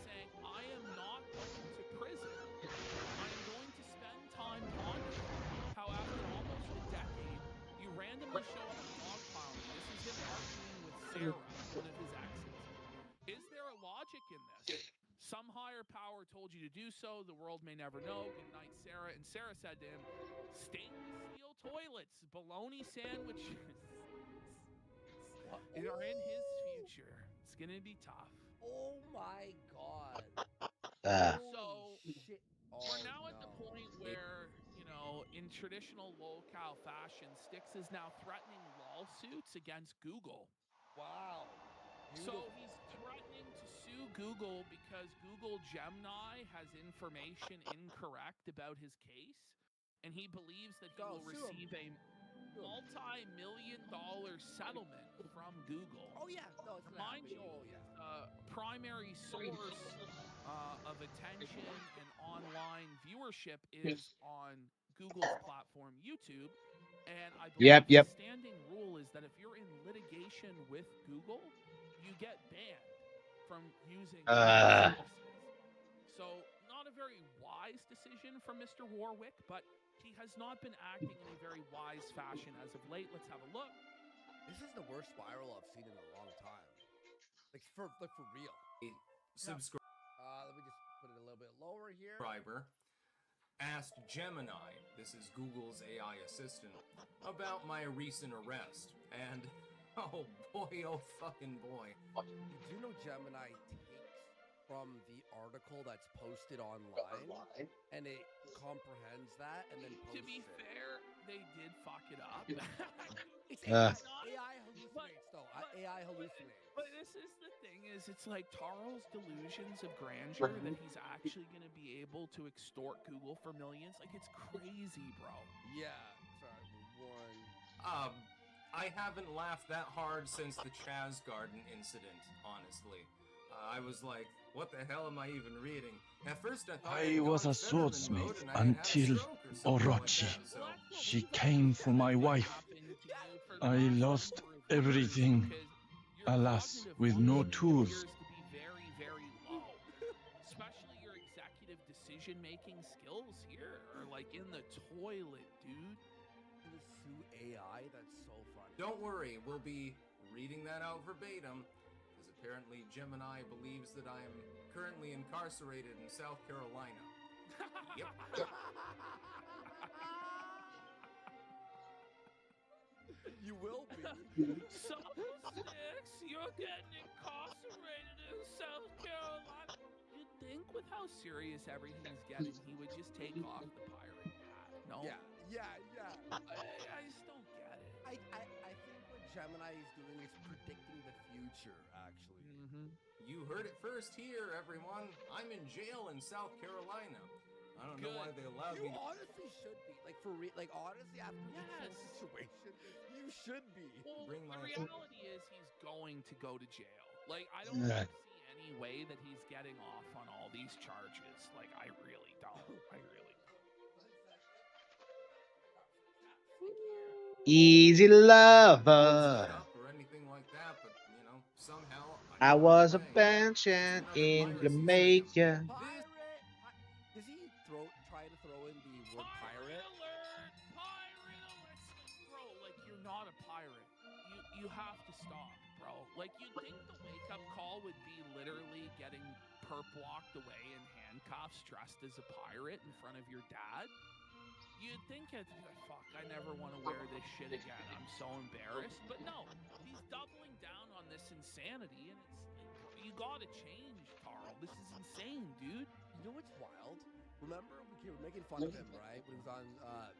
saying, I am not going to prison. I am going to spend time pondering how after almost a decade, you randomly show up to dogpile me. This is him arguing with Sarah, one of his exes. Is there a logic in this? Some higher power told you to do so. The world may never know. Good night, Sarah. And Sarah said to him, stainless steel toilets, bologna sandwiches are in his future. It's going to be tough. Oh my god. So shit. we're now at the point where, you know, in traditional locale fashion, Styx is now threatening lawsuits against Google. Wow. So he's threatening to sue Google because Google Gemini has information incorrect about his case, and he believes that he will receive a multi-million-dollar settlement from Google. Oh yeah, no, it's Mind you, primary source of attention and online viewership is on Google's platform, YouTube. And I believe the standing rule is that if you're in litigation with Google, you get banned from using services. So not a very wise decision from Mr. Warwick, but he has not been acting in a very wise fashion as of late. Let's have a look. This is the worst spiral I've seen in a long time. Like for real. Subscriber. Let me just put it a little bit lower here. Asked Gemini, this is Google's AI assistant, about my recent arrest. And oh boy, oh fucking boy. Did you know Gemini takes from the article that's posted online and it comprehends that and then posts To be fair, they did fuck it up. It's AI hallucinates though. AI hallucinates. But this is the thing, is it's like Taro's delusions of grandeur that he's actually going to be able to extort Google for millions. Like, it's crazy, bro. Yeah. Sorry, I haven't laughed that hard since the Chaz Garden incident, honestly. I was like, what the hell am I even reading? At first I thought I was a swordsmith until Orochi. She came for my wife. I lost everything. Alas, with no tools. Very, very low. Especially your executive decision-making skills here are like in the toilet, dude. The sue AI, that's so funny. Don't worry, we'll be reading that out verbatim, because apparently Gemini believes that I am currently incarcerated in South Carolina. Yep. You will be. So, Styx, you're getting incarcerated in South Carolina. You'd think with how serious everything's getting, he would just take off the pirate hat. No? Yeah. I just don't get it. I think what Gemini is doing is predicting the future, actually. You heard it first here, everyone. I'm in jail in South Carolina. I don't know why they allowed me. You honestly should be. Like, for real. Like, honestly, after this whole situation, you should be. Well, the reality is he's going to go to jail. Like, I don't see any way that he's getting off on all these charges. Like, I really don't. Easy lover. Or anything like that, but you know, somehow I was a benching in Jamaica. Does he try to throw in the word pirate? Pirate alert! Bro, like, you're not a pirate. You have to stop, bro. Like, you'd think the wake-up call would be literally getting perp walked away in handcuffs dressed as a pirate in front of your dad, you'd think it's like, fuck, I never want to wear this shit again. I'm so embarrassed. But no, he's doubling down on this insanity, and it's like, you gotta change, Carl. This is insane, dude. You know what's wild? Remember we were making fun of him, right? When he was on a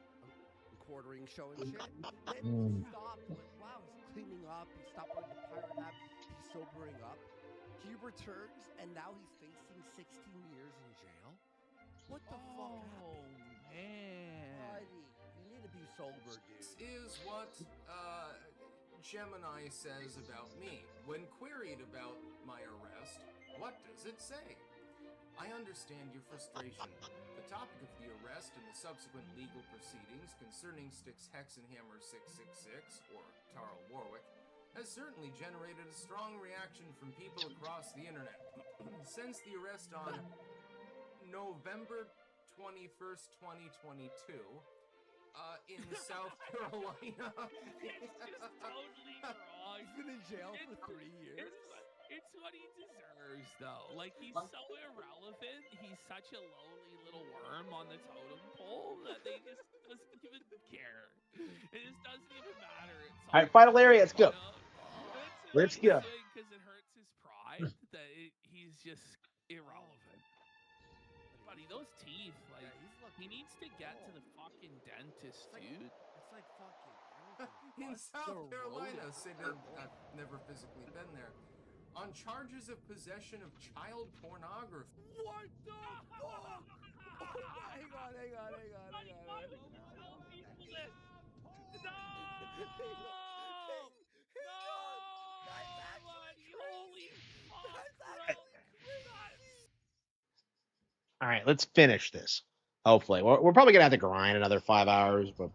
quartering show and shit. Then he stopped. Like, wow, he's cleaning up. He stopped wearing the pirate hat. He's sobering up. He returns, and now he's facing 16 years in jail. What the fuck happened? Man. Buddy, you need to be sober, dude. This is what Gemini says about me. When queried about my arrest, what does it say? I understand your frustration. The topic of the arrest and the subsequent legal proceedings concerning Styx Hexenhammer 666, or Tarl Warwick, has certainly generated a strong reaction from people across the internet. Since the arrest on November 21st, 2022, in South Carolina. It's just totally wrong. He's been in jail for 3 years. It's what he deserves, though. Like, he's so irrelevant. He's such a lowly little worm on the totem pole that they just doesn't even care. It just doesn't even matter. All right, final area. Let's go. Let's go. Because it hurts his pride that he's just irrelevant. Buddy, those teeth, like, he needs to get to the fucking dentist, dude. It's like fucking in South Carolina, Sydney, I've never physically been there, on charges of possession of child pornography. What the fuck? Hang on. All right, let's finish this. Hopefully, we're probably gonna have to grind another 5 hours, but.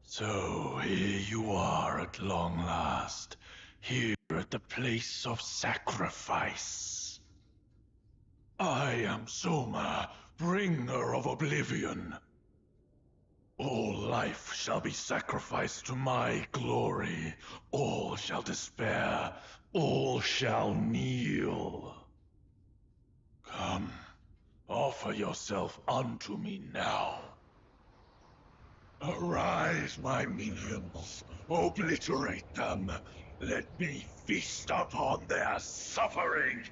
So here you are at long last, here at the place of sacrifice. I am Soma, bringer of oblivion. All life shall be sacrificed to my glory. All shall despair. All shall kneel. Come, offer yourself unto me now. Arise, my minions. Obliterate them. Let me feast upon their suffering.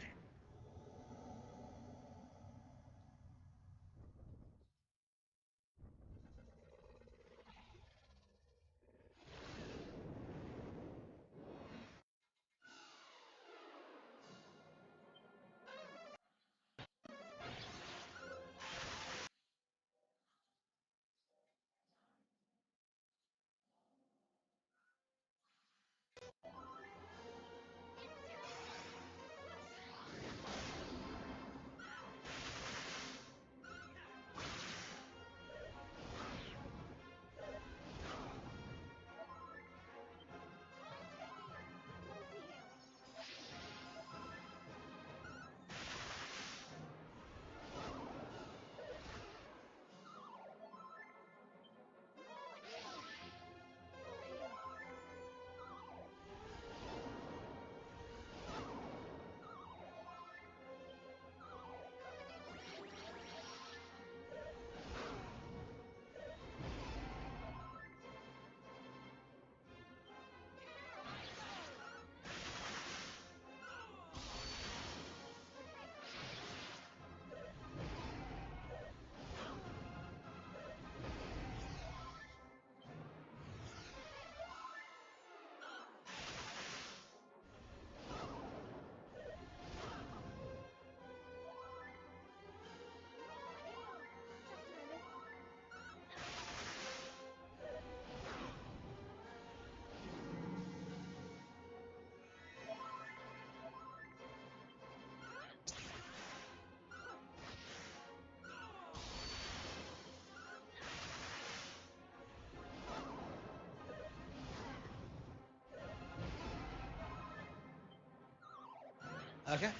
Okay,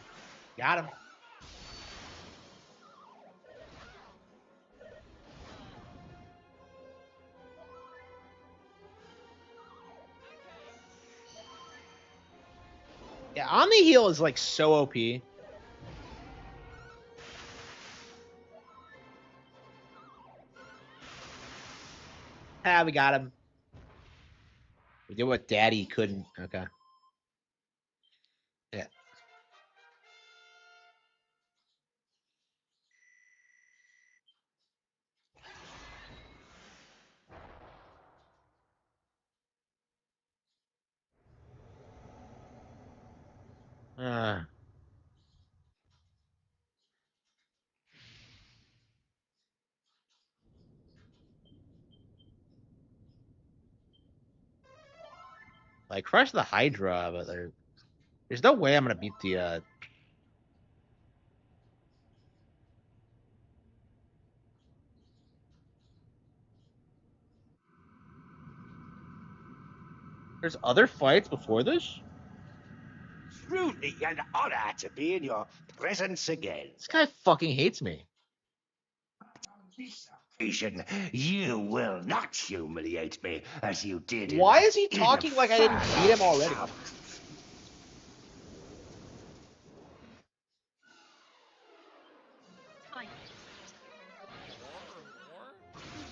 got him. Yeah, on the heel is like so OP. Ah, we got him. We did what Daddy couldn't. Okay. Yeah. Like crush the Hydra, but there's no way I'm gonna beat the. There's other fights before this. Truly an honor to be in your presence again. This guy fucking hates me. You will not humiliate me as you did. Why is he talking like I didn't beat him already?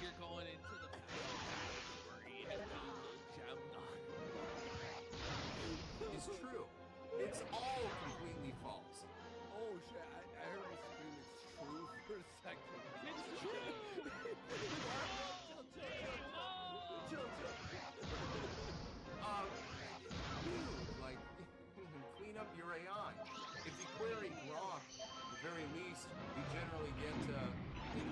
You're going into the territory of Google Gemini. It's true. It's all completely false. Oh shit, I heard him scream it's true for a second. It's true! Chill. Dude, like, clean up your AI. If you query Grok, at the very least, you generally get, you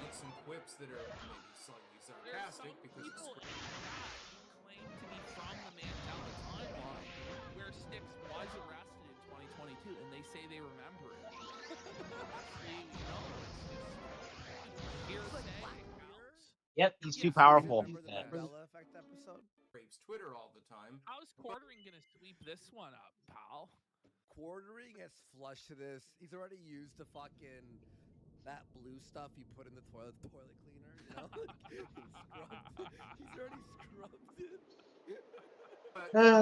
get some quips that are maybe slightly sarcastic because it's claim to be from the Mandela timeline where Styx was arrested in 2022, and they say they remember it. Yep, he's too powerful. Remember the Mandela Effect episode? Rapes Twitter all the time. How's quartering gonna sweep this one up, pal? Quartering has flushed this. He's already used the fucking that blue stuff you put in the toilet cleaner, you know? He's already scrubbed it.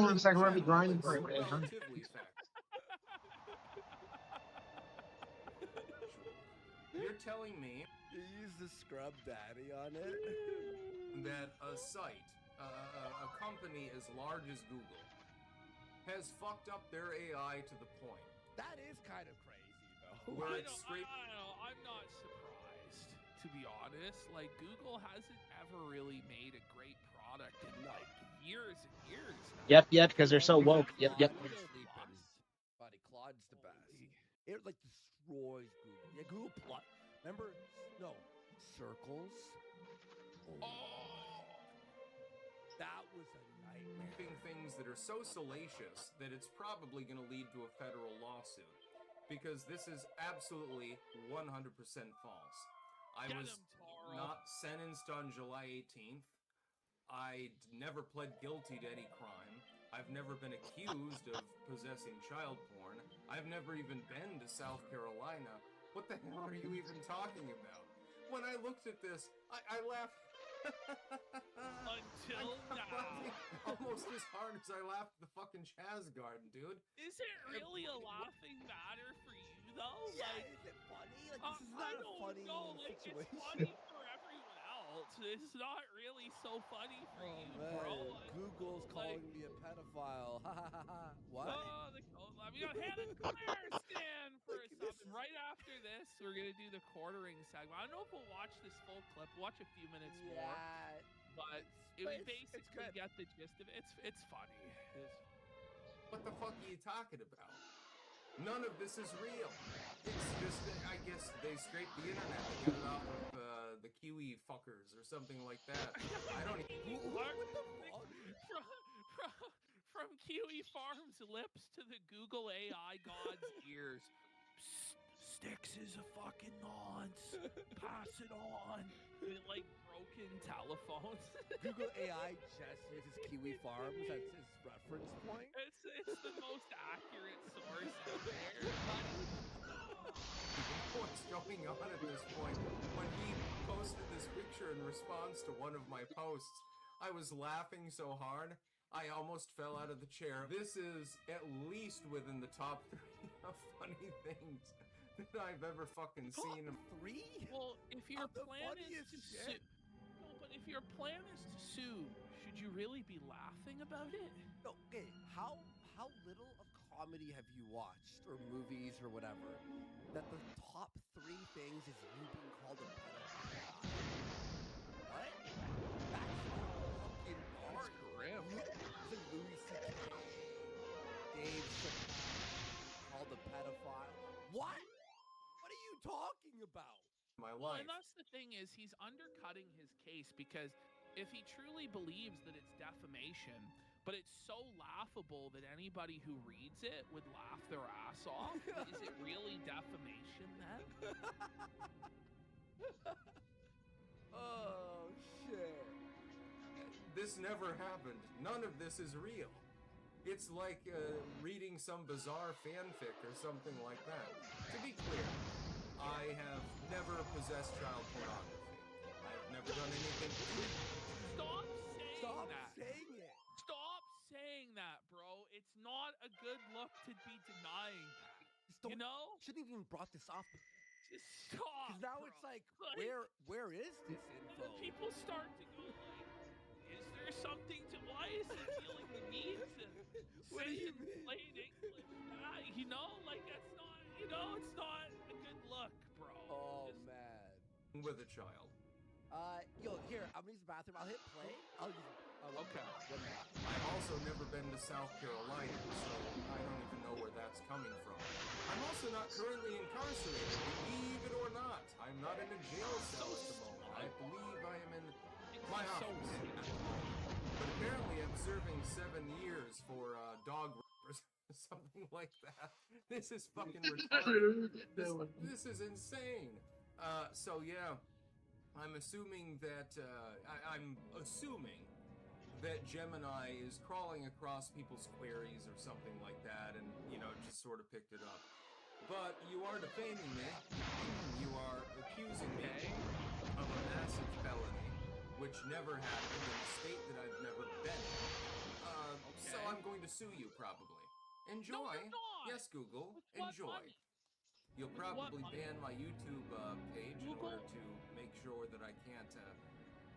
Looks like we're gonna be grinding for it. Relatively fact. You're telling me you used the scrub daddy on it? That a site, a company as large as Google, has fucked up their AI to the point. That is kind of crazy, though. Where I it's don't know. I'm not surprised, to be honest. Like, Google hasn't ever really made a great product in like years and years now. Yep, because they're so woke. Yep. Buddy, Claude's the best. It like destroys Google. Yeah, Google Plus. Remember? No, Circles. Oh, that was a nightmare. Things that are so salacious that it's probably going to lead to a federal lawsuit, because this is absolutely 100% false. I was not sentenced on July 18th. I never pled guilty to any crime. I've never been accused of possessing child porn. I've never even been to South Carolina. What the hell are you even talking about? When I looked at this, I laughed. Until now. Almost as hard as I laughed at the fucking Chaz Garden, dude. Is it really a laughing matter for you, though? Yeah, like, is it funny? Like, this is not a funny situation. It's funny for everyone else. It's not really so funny for you, bro. Like, Google's calling me a pedophile. Ha ha ha ha. What? Oh, we got Hannah Claire stand for something. Right after this, we're going to do the quartering segment. I don't know if we'll watch this full clip. Watch a few minutes more. But we basically get the gist of it. It's funny. What the fuck are you talking about? None of this is real. It's just, I guess they scraped the internet and got it off of the Kiwi fuckers or something like that. I don't even... From Kiwi Farm's lips to the Google AI god's ears. Styx is a fucking nonce. Pass it on. With, like, broken telephones. Google AI just uses Kiwi Farms. That's his reference point. It's the most accurate source out there. What's going on at this point? When he posted this picture in response to one of my posts, I was laughing so hard, I almost fell out of the chair. This is at least within the top 3 of funny things that I've ever fucking seen. Top 3? Well, if your plan is to shit? sue, no, but if your plan is to sue, should you really be laughing about it? No, okay, how little of comedy have you watched, or movies, or whatever, that the top 3 things is you being called a pedophile? What? That's fucking hard. Grim. The Louis C.K., Dave Chappelle called a pedophile. What? What are you talking about? My Well, life. and that's the thing is he's undercutting his case because if he truly believes that it's defamation, but it's so laughable that anybody who reads it would laugh their ass off, is it really defamation then? Oh, shit. This never happened. None of this is real. It's like reading some bizarre fanfic or something like that. To be clear, I have never possessed child pornography. I've never done anything. Stop saying Stop that. saying it. Stop saying that, bro. It's not a good look to be denying that. You know? Shouldn't even brought this up. Just stop. Because now bro. it's like, where is this info? People start to go like, is there something to, why is he feeling the need to What do say you in plain English? You know, like that's not, you know, it's not a good look, bro. Oh, man. With a child. Yo, here, I'm gonna use the bathroom. I'll hit play. I'll just. Okay. I've also never been to South Carolina, so I don't even know where that's coming from. I'm also not currently incarcerated, believe it or not. I'm not in a jail cell at the moment. I believe I am in my office at the moment. But apparently I'm serving 7 years for dog rapers, something like that. This is fucking retarded. This is insane. So yeah. I'm assuming that, I'm assuming that Gemini is crawling across people's queries or something like that and, you know, just sort of picked it up. But you are defaming me. You are accusing me of a massive felony, which never happened in a state that I've never been in. So I'm going to sue you, probably. Enjoy. No, you're not. Yes, Google. With what Enjoy. money? You'll With probably what money? ban my YouTube page in Google? order to make sure that I can't,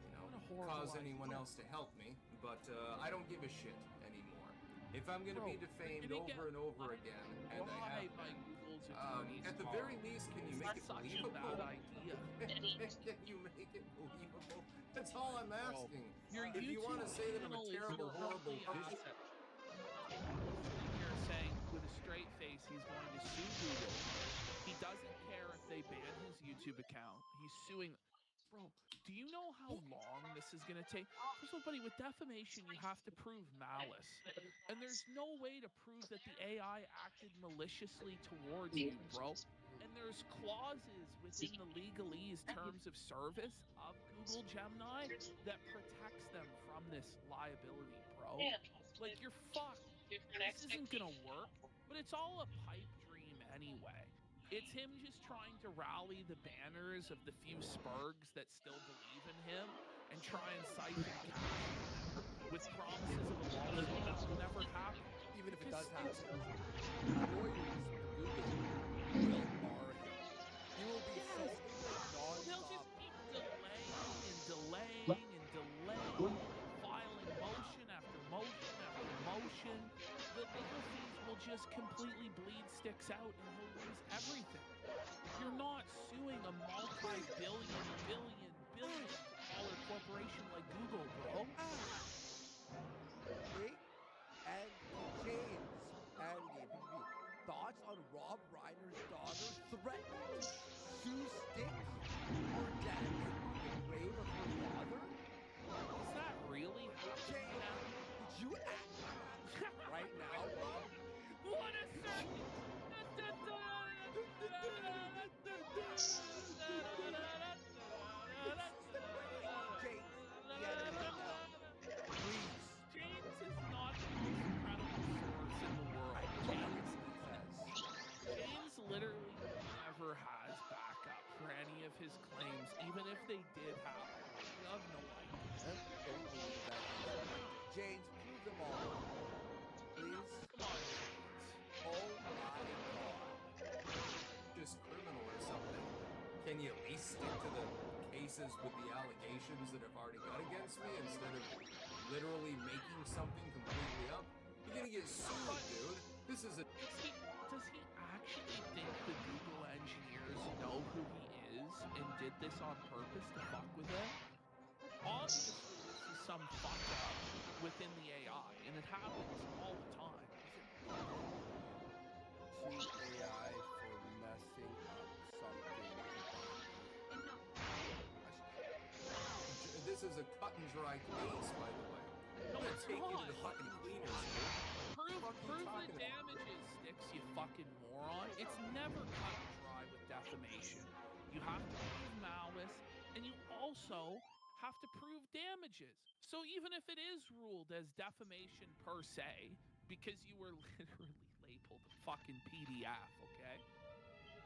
you know, What a horrible cause anyone idea. else to help me. But I don't give a shit anymore. If I'm going to Bro, be defamed you're gonna over and over again, and I have by been, Google's attorneys at the tomorrow. very least, can you make it That's such a believable? bad idea. Can you make it believable? That's all I'm asking. Your If you want to say that I'm a YouTube channel is terrible, your horrible only vision, asset. Here saying with a straight face he's going to sue Google. He doesn't care if they ban his YouTube account. He's suing. Bro, do you know how long this is going to take? First of all, buddy, with defamation, you have to prove malice. And there's no way to prove that the AI acted maliciously towards you, bro. And there's clauses within the legalese terms of service of Google Gemini that protects them from this liability, bro. Like, you're fucked. This isn't going to work, but it's all a pipe dream anyway. It's him just trying to rally the banners of the few spurgs that still believe in him and try and siphon cash from them with promises of a lawsuit that will never happen. Even if it does happen, lawyers for Google will bar him. He will be sued non-stop. They'll just keep delaying and filing motion after motion after motion. The legal fees will just completely bleed sticks out and he'll lose everything. You're not suing a multi-billion dollar corporation like Google, bro. Wait, and James, Andy, thoughts on Rob Reiner's daughter threatening to sue Styx for damaging the grave of her father? Is that really happening now? Would you act right now, Rob? What a second! James is not the most incredible source in the world. James literally never has backup for any of his claims, even if they did happen. You have no idea. I don't believe that. James, prove them all. Please. Come on. Oh my god. Just criminal or something. Can you at least stick to the cases with the allegations that have already got against me instead of literally making something completely up? You're gonna get sued, dude. This is a... Does he actually think the Google engineers know who he is and did this on purpose to fuck with him? Obviously, this is some fuck up within the AI, and it happens all the time. Sue AI for messing up something. This is a cut and dry case, by the way. I'm gonna take you to the fucking cleaners, dude. Prove the damages, Sticks, you fucking moron. It's never cut and dry with defamation. You have to prove malice, and you also have to prove damages. So even if it is ruled as defamation per se, because you were literally labeled a fucking PDF, okay?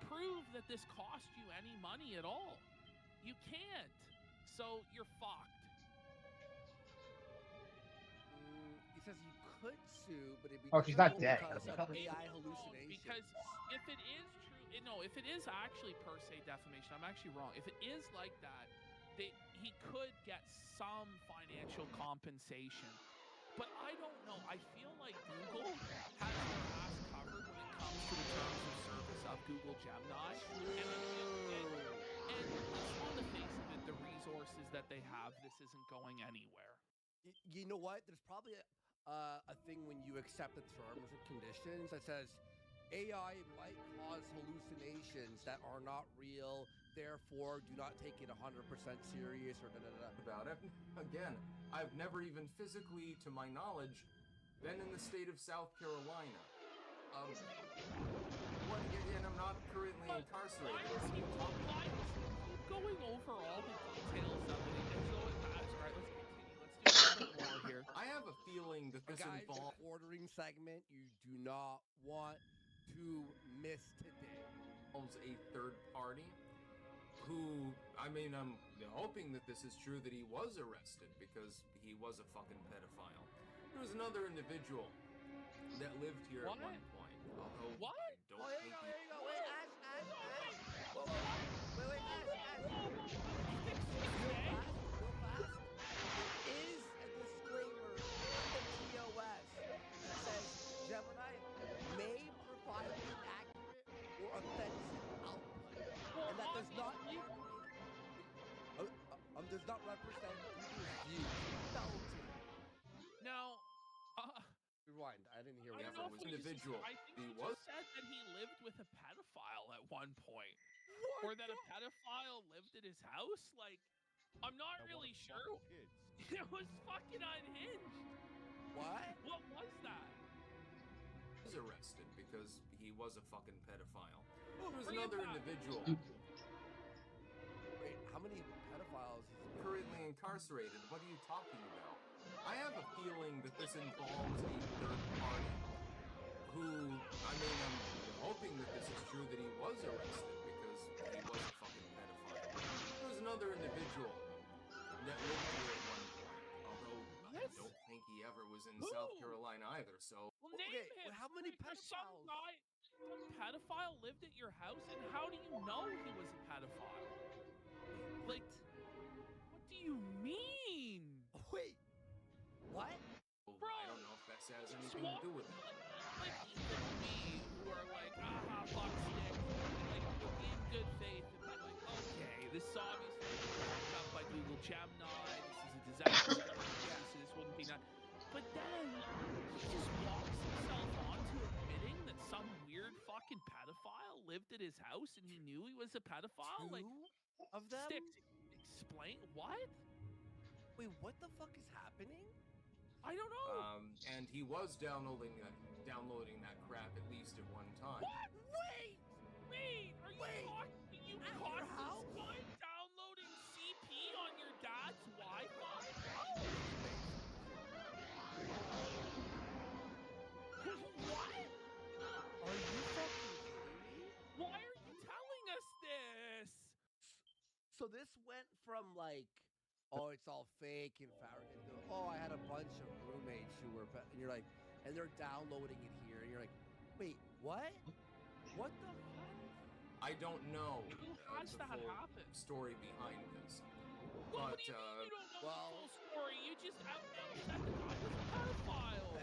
Prove that this cost you any money at all. You can't. So you're fucked. He says you could sue, but it'd be Oh, she's not dead. because of AI hallucinations. Because if it is true, no, if it is actually per se defamation, I'm actually wrong. If it is like that, he could get some financial compensation. But I don't know. I feel like Google has their ass covered when it comes to the terms of service of Google Gemini. And on the face of it, the resources that they have, this isn't going anywhere. You know what? There's probably a thing when you accept the terms and conditions that says AI might cause hallucinations that are not real, therefore do not take it 100% serious or da-da-da. About it. Again, I've never even physically, to my knowledge, been in the state of South Carolina. And I'm not currently incarcerated. Why is he going over all the details of it as though it matters? All right, let's continue. Let's do a little bit more here. I have a feeling that this Guys, involves the ordering segment you do not want to miss today. A third party who, I mean, I'm hoping that this is true, that he was arrested because he was a fucking pedophile. There was another individual that lived here at one point. Although what? I don't think Here you go. Wait, Ash. Whoa. Wait, Ash. Real fast. There is a disclaimer in the TOS that says Gemini may provide inaccurate or offensive output, and that does not represent Google's view. Now, rewind. I didn't hear what it was individual. I think he just said that he lived with a pedophile at one point. Or that a pedophile lived at his house? Like, I'm not really sure. It was fucking unhinged. What? What was that? He was arrested because he was a fucking pedophile. There was another individual. Wait, how many pedophiles is he currently incarcerated? What are you talking about? I have a feeling that this involves a third party who, I mean, I'm hoping that this is true, that he was arrested because he was a fucking pedophile. There was another individual that lived here at one point, although I don't think he ever was in South Carolina either, so... Well, name him! How many pedophiles? Some pedophile lived at your house, and how do you know he was a pedophile? Like, what do you mean? Wait, what? Bro, I don't know if that has anything to do with it. Like, even me, who are like, fuck Stick, like, in good faith, and be like, okay, this is obviously fucked up by Google Gemini, this is a disaster, so this wouldn't be nice. But then, he just walks himself onto admitting that some weird fucking pedophile lived at his house and he knew he was a pedophile? Two like, of them? Sticks, explain, what? Wait, what the fuck is happening? I don't know. And he was downloading that crap at least at one time. What? Wait! Are you talking? You caught this guy downloading CP on your dad's Wi-Fi? What? Are you fucking kidding me? Why are you telling us this? So this went from like oh, it's all fake and fabricated. Oh, I had a bunch of roommates who were, and you're like, and they're downloading it here, and you're like, wait, what? What the fuck? I don't know How does the that full happen? story behind this. Well, But, what do you mean you don't know the full story? You just out now said the guy was a pedophile.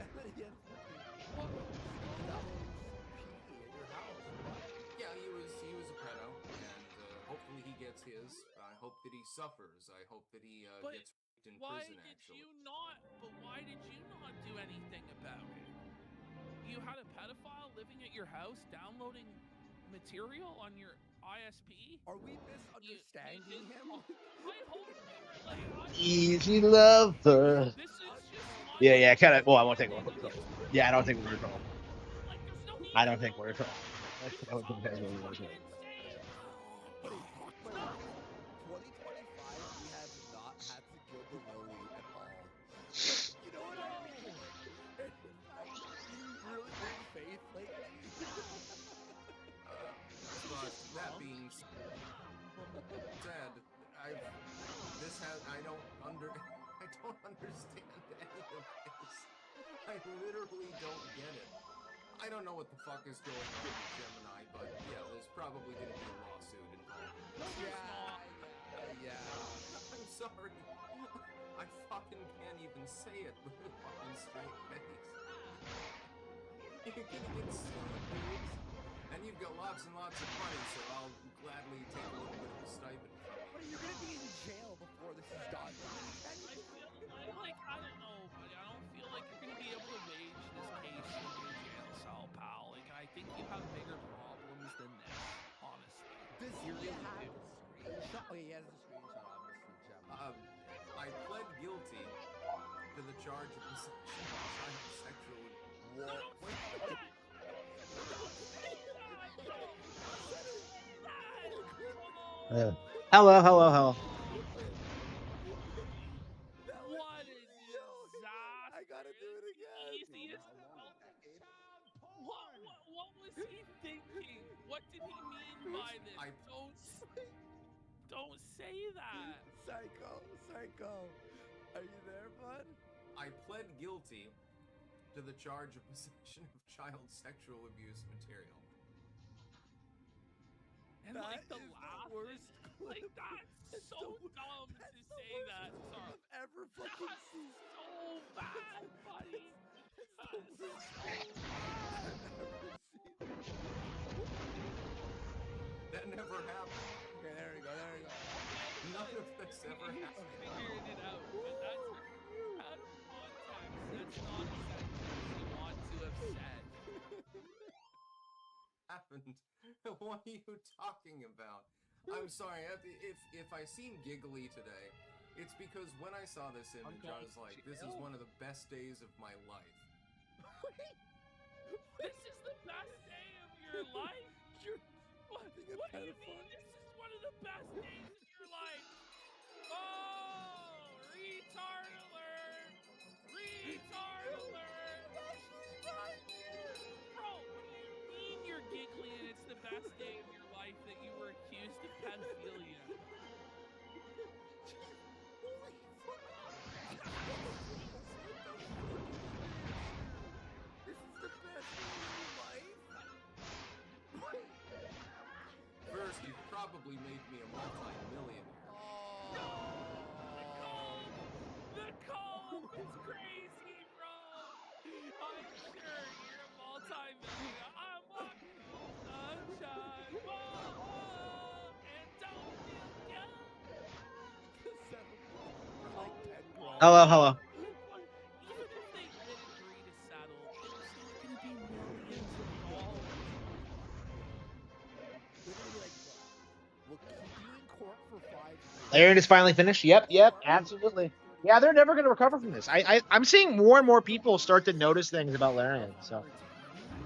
Yeah, he was a pedo, and hopefully he gets his. I hope that he suffers. I hope that he gets raped in prison. Actually, Why did you not do anything about it? You had a pedophile living at your house, downloading material on your ISP. Are we misunderstanding him? I hope they were like, Easy lover. this is just Yeah, kind of. Well, I won't take one. Yeah, I don't think we're in trouble. I don't think we're in trouble. I don't think that's what we're in trouble. 2025, we have not had to kill the Lily at all. You know what I mean? You really been faith lately? but that being said, I don't understand any of this. I literally don't get it. I don't know what the fuck is going on with Gemini, but yeah, there's probably going to be a lawsuit involved. Yeah. I'm sorry. I fucking can't even say it with a fucking straight face. You're gonna get sued, dudes. And you've got lots and lots of money, so I'll gladly take a little bit of a stipend from you. But you're gonna be in jail before this is done. I don't know, but I don't feel like you're gonna be able to wage this case in your jail cell, pal. Like, I think you have bigger problems than this, honestly. Does he have the screenshot? Oh, yeah, he has the screenshot, obviously, Gem. I pled guilty to the charge of sexual. Hello. What a disaster! I gotta do it again. What was he thinking? What did he mean by this? Don't say that. Psycho. Are you there, bud? I pled guilty to the charge of possession of child sexual abuse material. And that like the last worst like that's so dumb to say that. Sorry. I've ever fucking seen. So bad, buddy. That never happened. Okay, there we go. None of this ever happened. Figured it out, but that's out of context. That's not a sentence you want to have said. Happened. What are you talking about? I'm sorry. If I seem giggly today, it's because when I saw this image, I was like, "This is one of the best days of my life." This is the best day of your life? What do you mean this is one of the best days of your life? Oh, retard alert! Retard alert! Bro, what do you mean you're giggly and it's the best day of your life that you were accused of pedophilia? First, you probably made me a multi-millionaire. The comb is crazy, bro! I'm sure you're a multi-millionaire. I'm walking on sunshine, whoa, and don't feel good. Hello. Even if they did agree to settle, it was still going to be millions of dollars. We'll keep you in court for 5 years. Larian is finally finished. Yep, absolutely. Yeah, they're never going to recover from this. I'm seeing more and more people start to notice things about Larian. So,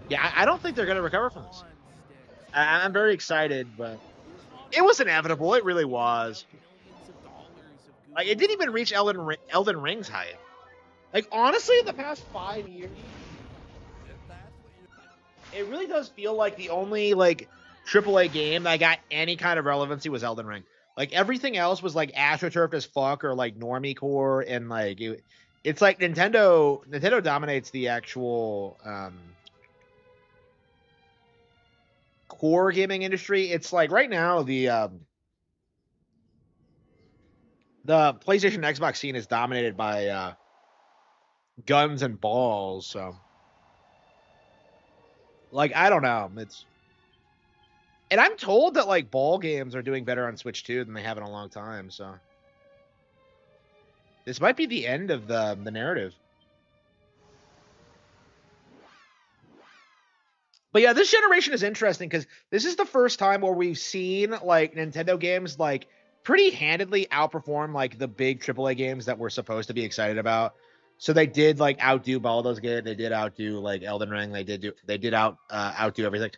yeah, I don't think they're going to recover from this. I'm very excited, but it was inevitable. It really was. Like, it didn't even reach Elden Ring's height. Like, honestly, in the past 5 years, it really does feel like the only, like, AAA game that got any kind of relevancy was Elden Ring. Like everything else was like astroturfed as fuck or like normie core, and like it's like Nintendo dominates the actual core gaming industry. It's like right now the PlayStation Xbox scene is dominated by guns and balls. So like I don't know. And I'm told that like ball games are doing better on Switch 2 than they have in a long time. So this might be the end of the narrative. But yeah, this generation is interesting because this is the first time where we've seen like Nintendo games like pretty handedly outperform like the big AAA games that we're supposed to be excited about. So they did like outdo Baldur's Gate, they did outdo like Elden Ring, they did outdo everything.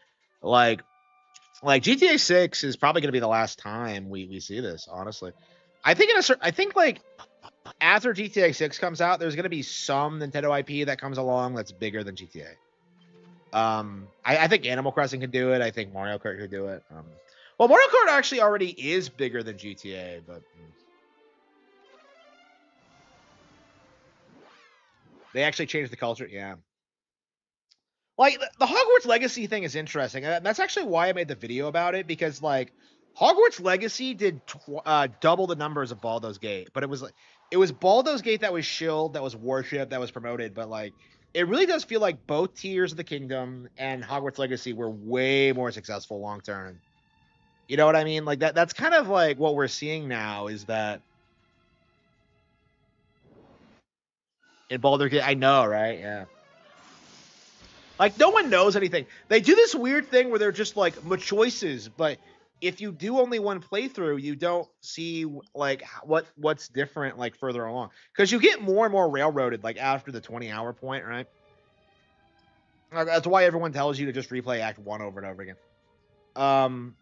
Like GTA 6 is probably going to be the last time we see this, honestly. I think like after GTA 6 comes out, there's going to be some Nintendo IP that comes along that's bigger than GTA. I think Animal Crossing could do it. I think Mario Kart could do it. Well, Mario Kart actually already is bigger than GTA, but they actually changed the culture. Yeah. Like the Hogwarts Legacy thing is interesting. That's actually why I made the video about it, because like Hogwarts Legacy did double the numbers of Baldur's Gate, but it was Baldur's Gate that was shilled, that was worshipped, that was promoted, but like it really does feel like both Tears of the Kingdom and Hogwarts Legacy were way more successful long term. You know what I mean? Like that's kind of like what we're seeing now is that in Baldur's Gate, I know, right? Yeah. Like no one knows anything. They do this weird thing where they're just like choices, but if you do only one playthrough, you don't see like what's different like further along, because you get more and more railroaded like after the 20-hour point, right? That's why everyone tells you to just replay Act 1 over and over again. Um,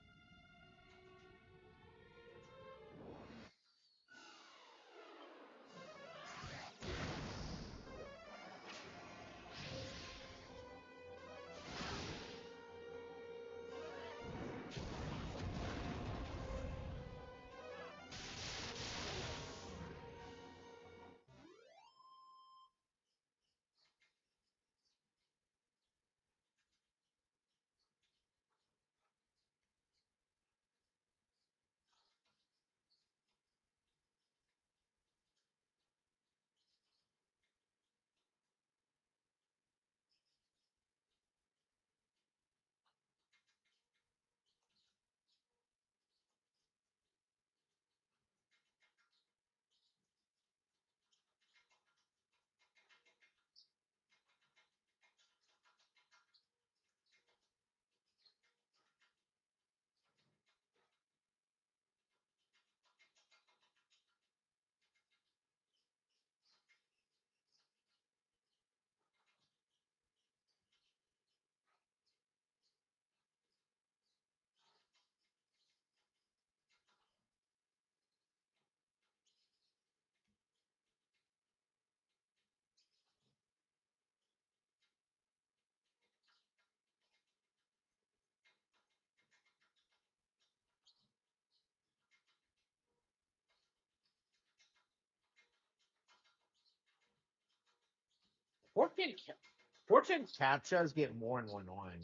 14 14 captchas get more and more annoying.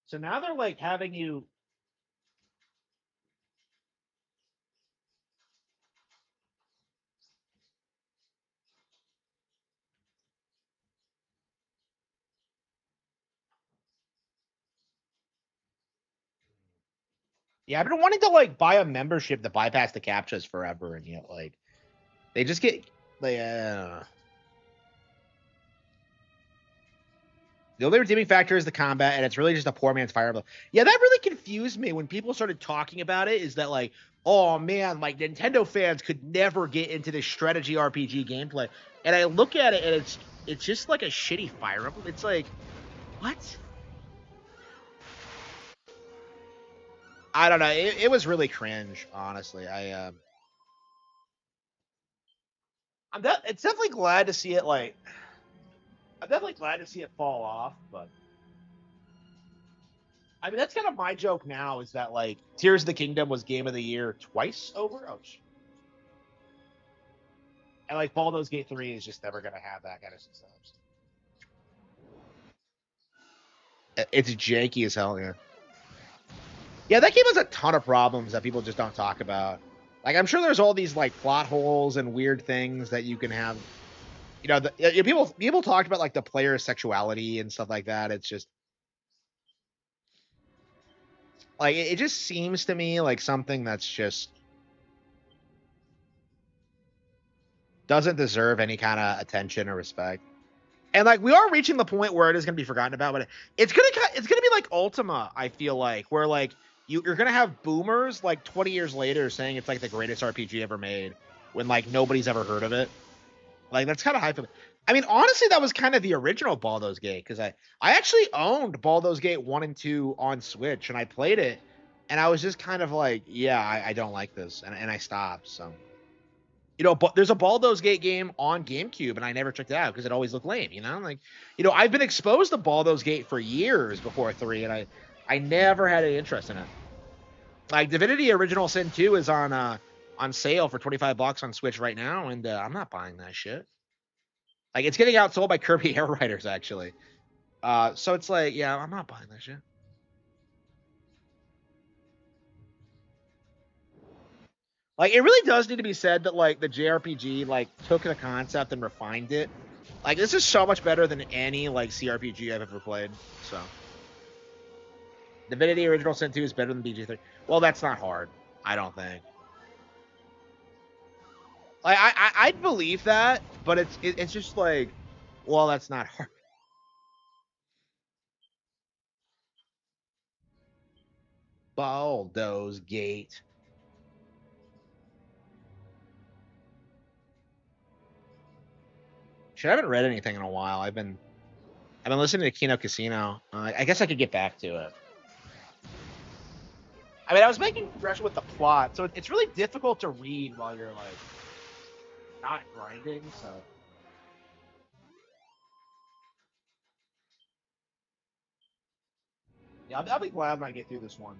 So now they're like having you. Yeah, I've been wanting to like buy a membership to bypass the captchas forever, and yet like they just get like the only redeeming factor is the combat, and it's really just a poor man's Fire Emblem. Yeah, that really confused me when people started talking about it. Is that like, oh man, like Nintendo fans could never get into this strategy RPG gameplay, and I look at it and it's just like a shitty Fire Emblem. It's like, what? I don't know. It was really cringe, honestly. It's definitely glad to see it like. I'm definitely glad to see it fall off, but I mean, that's kind of my joke now is that, like, Tears of the Kingdom was Game of the Year twice over. Oh, and, like, Baldur's Gate 3 is just never going to have that kind of success. It's janky as hell, yeah. Yeah, that game has a ton of problems that people just don't talk about. Like, I'm sure there's all these, like, plot holes and weird things that you can have. You know, people talked about, like, the player's sexuality and stuff like that. It's just, like, it just seems to me like something that's just doesn't deserve any kind of attention or respect. And, like, we are reaching the point where it is going to be forgotten about, but it's gonna be like Ultima. I feel like where, like, you're gonna have boomers like 20 years later saying it's like the greatest RPG ever made when, like, nobody's ever heard of it. Like, that's kind of high for me. I mean, honestly, that was kind of the original Baldur's Gate, because I actually owned Baldur's Gate 1 and 2 on Switch, and I played it, and I was just kind of like, yeah, I don't like this, and I stopped. So, you know, but there's a Baldur's Gate game on GameCube, and I never checked it out because it always looked lame, you know? Like, you know, I've been exposed to Baldur's Gate for years before 3, and I never had any interest in it. Like, Divinity Original Sin 2 is on sale for $25 on Switch right now, and I'm not buying that shit. Like, it's getting outsold by Kirby Air Riders, actually. So it's like, yeah, I'm not buying that shit. Like, it really does need to be said that, like, the JRPG, like, took the concept and refined it. Like, this is so much better than any, like, CRPG I've ever played. So, Divinity Original Sin 2 is better than BG3. Well, that's not hard. I don't think. Like, I'd believe that, but it's just like, well, that's not hard. Baldur's Gate. Shit, I haven't read anything in a while. I've been listening to Kino Casino. I guess I could get back to it. I mean, I was making progression with the plot, so it's really difficult to read while you're, like, not grinding. So, yeah, I'll be glad when I get through this one.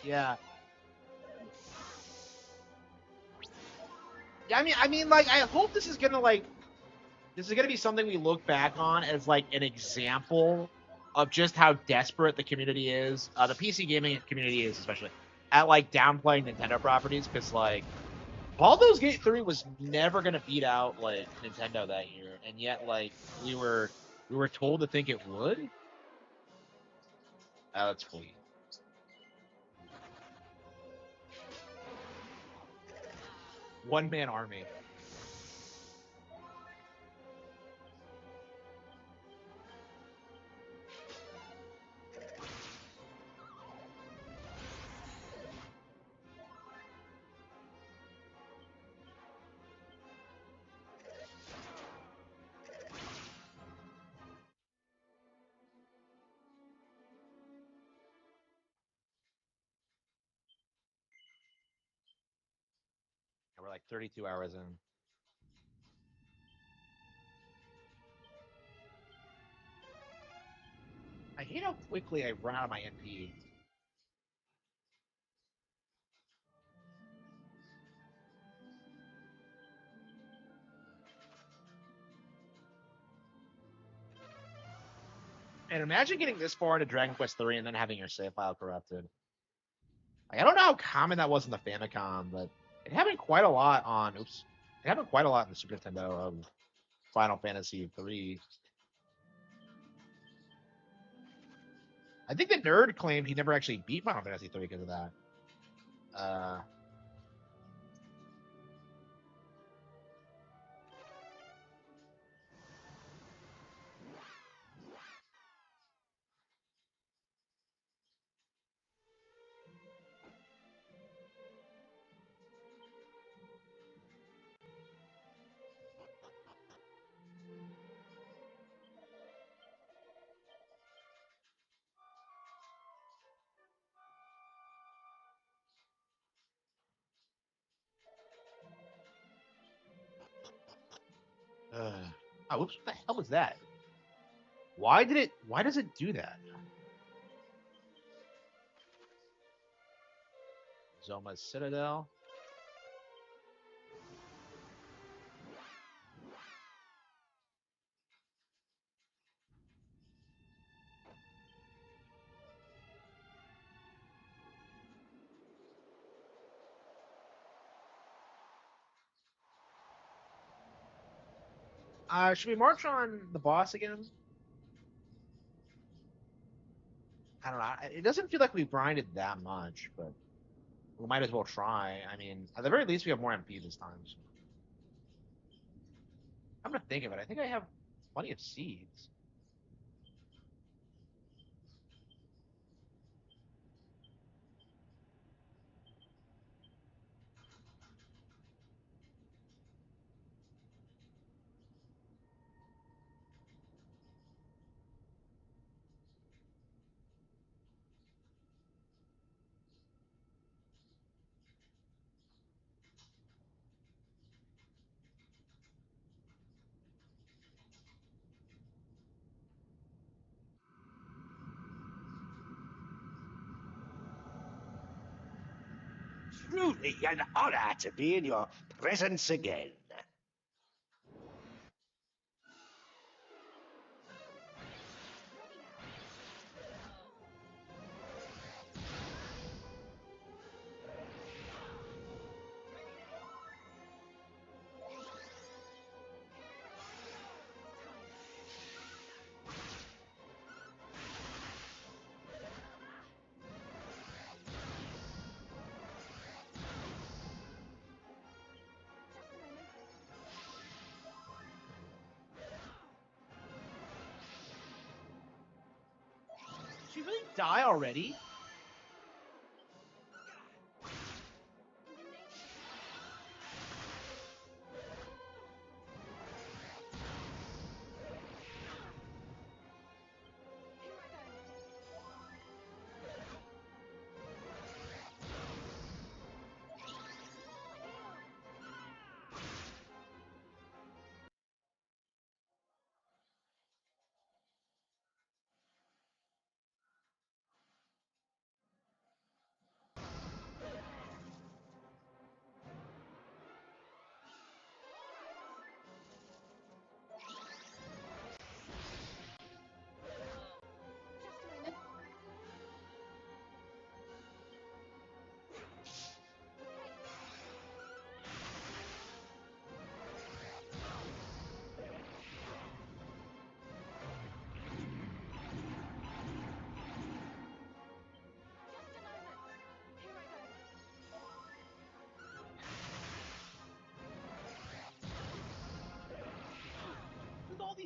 Yeah. Yeah, I mean, like, I hope this is gonna be something we look back on as like an example of just how desperate the community is, the PC gaming community is, especially at like downplaying Nintendo properties, because like Baldur's Gate 3 was never gonna beat out like Nintendo that year, and yet like we were told to think it would. Oh, that's fleet. One man army. And we're like 32 hours in. I hate how quickly I run out of my NP. And imagine getting this far into Dragon Quest 3 and then having your save file corrupted. Like, I don't know how common that was in the Famicom, but it happened quite a lot on. Oops, it happened quite a lot in the Super Nintendo of Final Fantasy 3. I think the nerd claimed he never actually beat Final Fantasy 3 because of that. Uh, oh, oops, what the hell was that? Why does it do that? Zoma's Citadel. Should we march on the boss again? I don't know. It doesn't feel like we grinded that much, but we might as well try. I mean, at the very least, we have more MP this time. So. I'm gonna think of it. I think I have plenty of seeds. Truly an honor to be in your presence again. Did she really die already?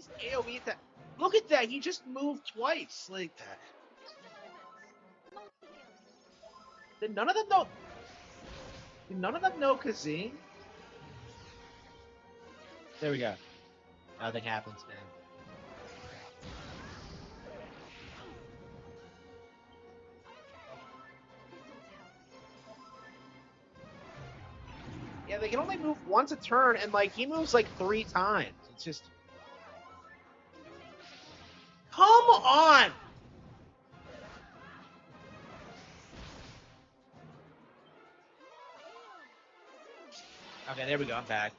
these AoE attacks. Look at that. He just moved twice. Like that. Did none of them know? Did none of them know Kazing? There we go. Nothing happens, man. Yeah, they can only move once a turn, and like he moves like 3 times. It's just, come on. Okay, there we go. I'm back.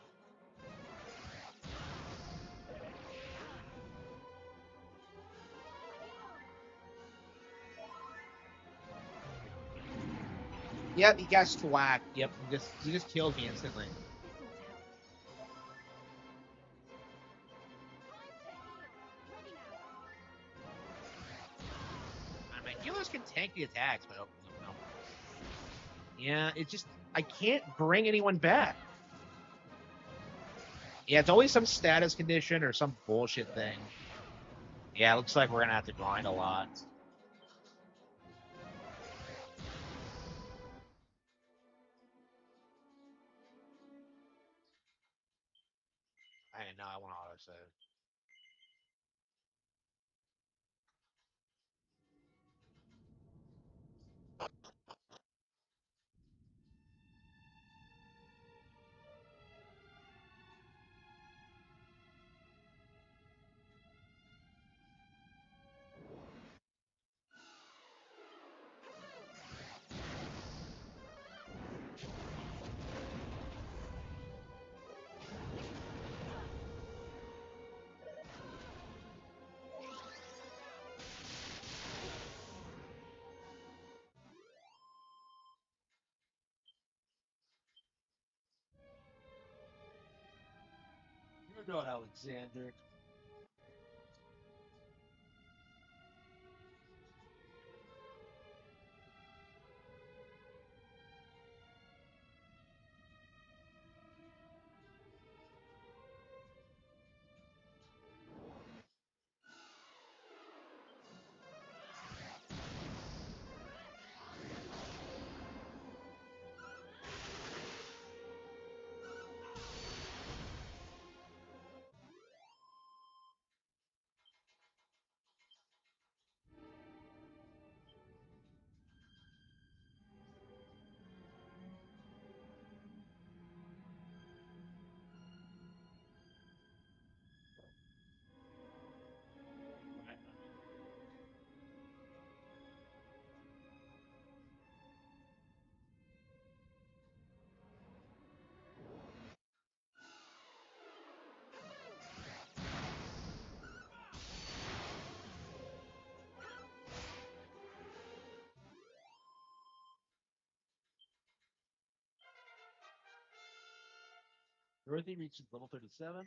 Yep, he got swacked. Yep, he just killed me instantly. My healers can tank the attacks, but no. Yeah, it just, I can't bring anyone back. Yeah, it's always some status condition or some bullshit thing. Yeah, it looks like we're gonna have to grind a lot. I know, I want to autosave. You're not Alexander. Dorothy reaches level 37.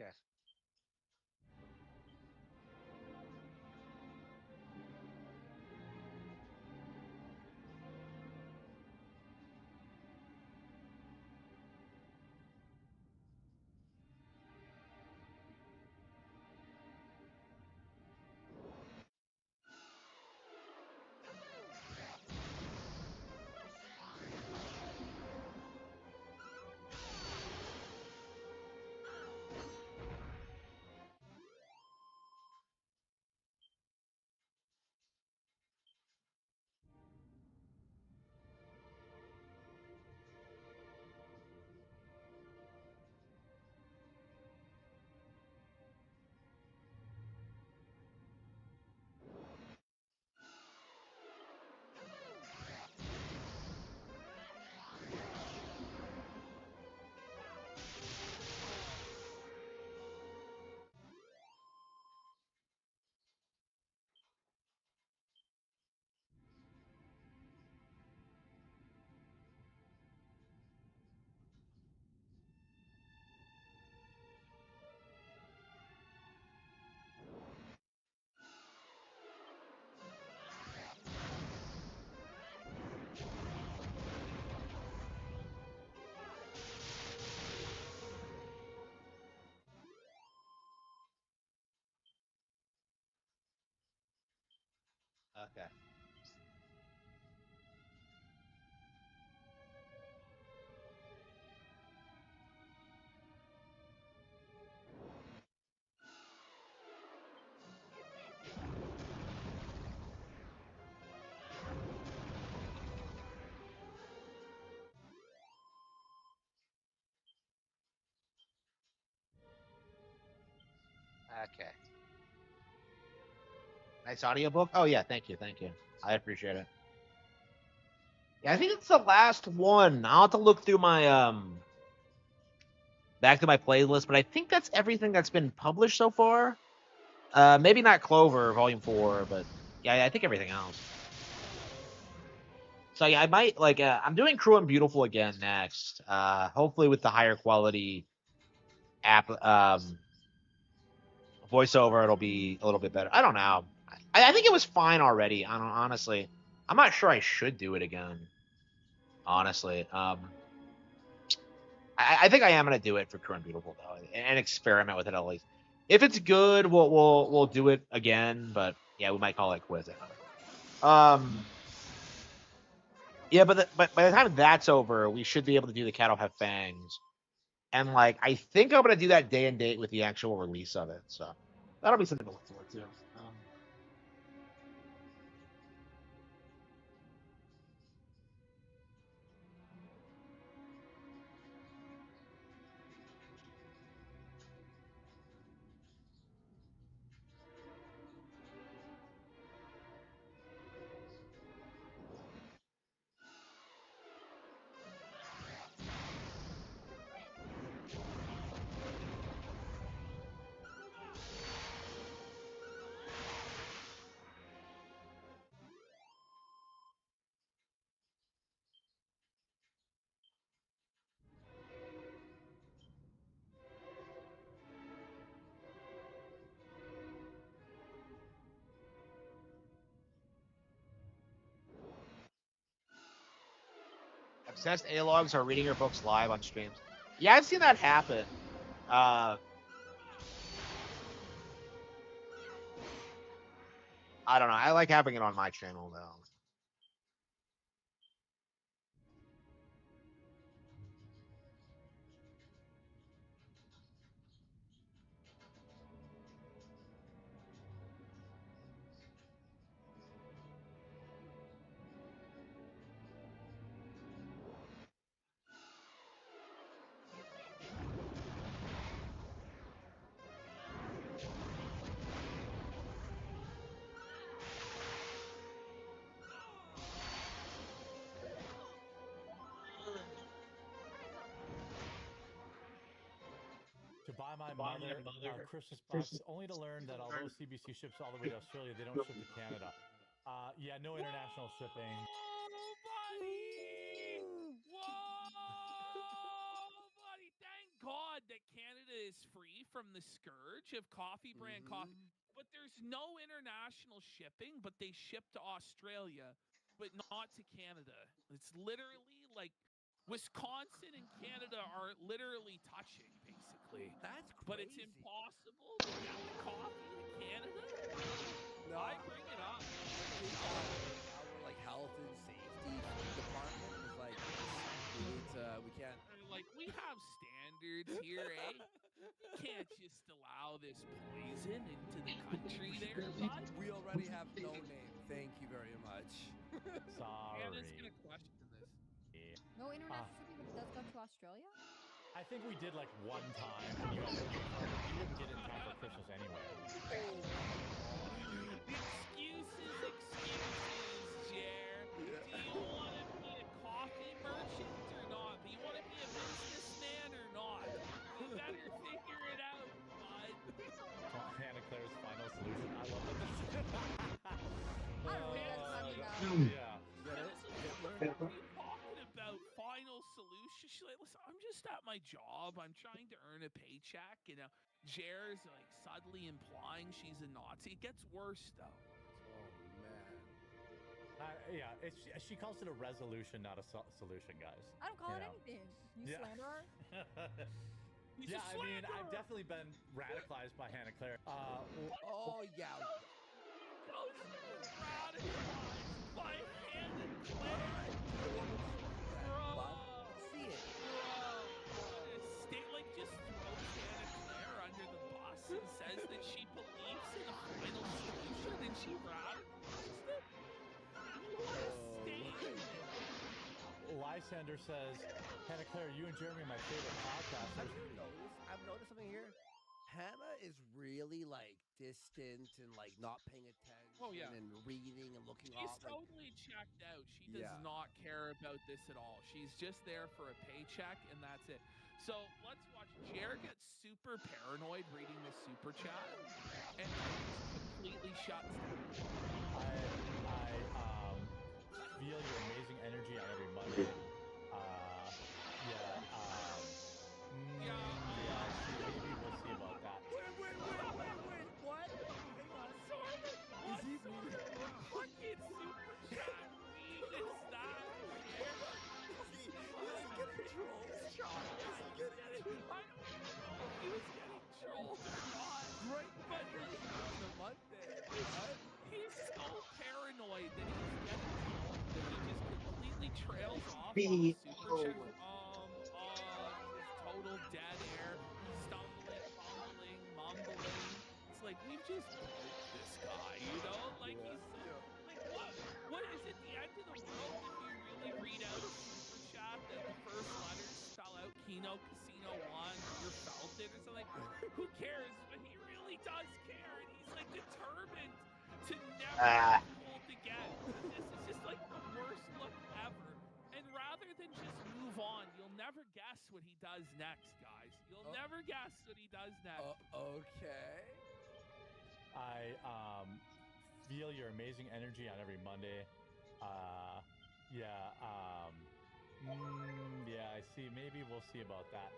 Okay. Okay. Okay. Nice audiobook. Oh yeah, thank you, thank you. I appreciate it. Yeah, I think it's the last one. I'll have to look through my back to my playlist, but I think that's everything that's been published so far. Maybe not Clover Volume 4, but yeah, I think everything else. So yeah, I might like I'm doing Cruel and Beautiful again next. Hopefully with the higher quality app voiceover, it'll be a little bit better. I don't know. I think it was fine already. I don't honestly. I'm not sure I should do it again. Honestly, I think I am gonna do it for Cruel and Beautiful though, and experiment with it at least. If it's good, we'll do it again. But yeah, we might call it quits. Yeah, but by the time that's over, we should be able to do the Cat'll Have Fangs, and like I think I'm gonna do that day and date with the actual release of it. So that'll be something to look forward to. Obsessed A-logs are reading your books live on streams. Yeah, I've seen that happen. I don't know. I like having it on my channel though. To buy my mother Christmas box, only to learn that although CBC ships all the way to Australia, they don't ship to Canada. Yeah, no international shipping. Whoa, buddy! Whoa, buddy! Thank God that Canada is free from the scourge of coffee brand coffee, but there's no international shipping, but they ship to Australia, but not to Canada. It's literally like Wisconsin and Canada are literally touching, basically. That's crazy. But it's impossible to get the coffee to Canada. No, I bring it up. I think our like health and safety department was like, we can't. Like, we have standards here, eh? You can't just allow this poison into the country there, bud. We already have no name. Thank you very much. Sorry. Anna's gonna question this. No international shipping, but it does go to Australia? I think we did like one time, and you ended up getting home. You didn't get it in time for Christmas anyway. Excuses, Jer. Do you want to be a coffee merchant or not? Do you want to be a businessman or not? You better figure it out, bud. Hannah Claire's final solution. I love that. I don't know what you guys are talking about. Yeah. What are you talking about? Final solution? She's like, listen, I'm just at my job. I'm trying to earn a paycheck. You know, Jer's like subtly implying she's a Nazi. It gets worse though. Oh man. Yeah, she calls it a resolution, not a solution, guys. I don't call it anything. You slander her? Yeah, I mean, I've definitely been radicalized by Hannah Claire. Oh yeah. Radicalized by Hannah Claire. See it. State like just throws Hannah Claire under the bus and says that she believes in a final solution and she radicalized it. What a statement. Lysander says, Hannah Claire, you and Jeremy are my favorite podcasters. I've noticed something here. Hannah is really like distant and like not paying attention and reading and looking She's off. totally checked out. She does not care about this at all. She's just there for a paycheck and that's it. So let's watch. Jared gets super paranoid reading the super chat and completely shuts down. I feel your amazing energy on every Monday. Maybe we'll see about that. Wait, what? Hang on. Sorry, is he reading? Fucking super chat read is that? Is he getting trolled? Is he getting trolled? I don't know if he was getting trolled or not. Great, but on the Monday. What? He's so paranoid that he's getting trolled that he just completely trails off on the super chat. Total dead air, stumbling, fumbling, mumbling. It's like we've just broke this guy, you know? Like he's so, like what is it the end of the world if you really read out a super chat that the first letters spell out Kino Casino 1 or you felt it or something? Who cares? But he really does care and he's like determined to never get pulled again. This is just like the worst look ever. And rather than just move on, you'll never guess what he does next, guys. You'll never guess what he does next. Okay. I feel your amazing energy on every Monday. I see. Maybe we'll see about that.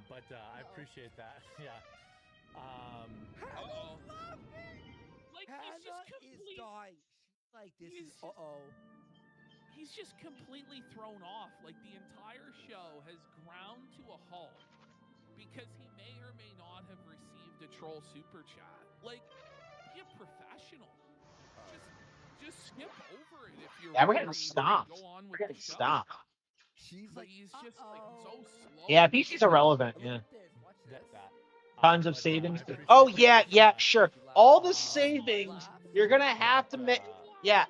But I appreciate that. Yeah. Like Hannah he's just is dying. She's like this is He's just completely thrown off. Like the entire show has ground to a halt because he may or may not have received a troll super chat. Like, be a professional. Just skip over it if you're. Yeah, we're getting stomped. We're getting stomped. She's like, he's just like so slow. Yeah, PC's irrelevant. Yeah. Tons of savings. Oh yeah, sure. All the savings you're gonna have to make. Yeah.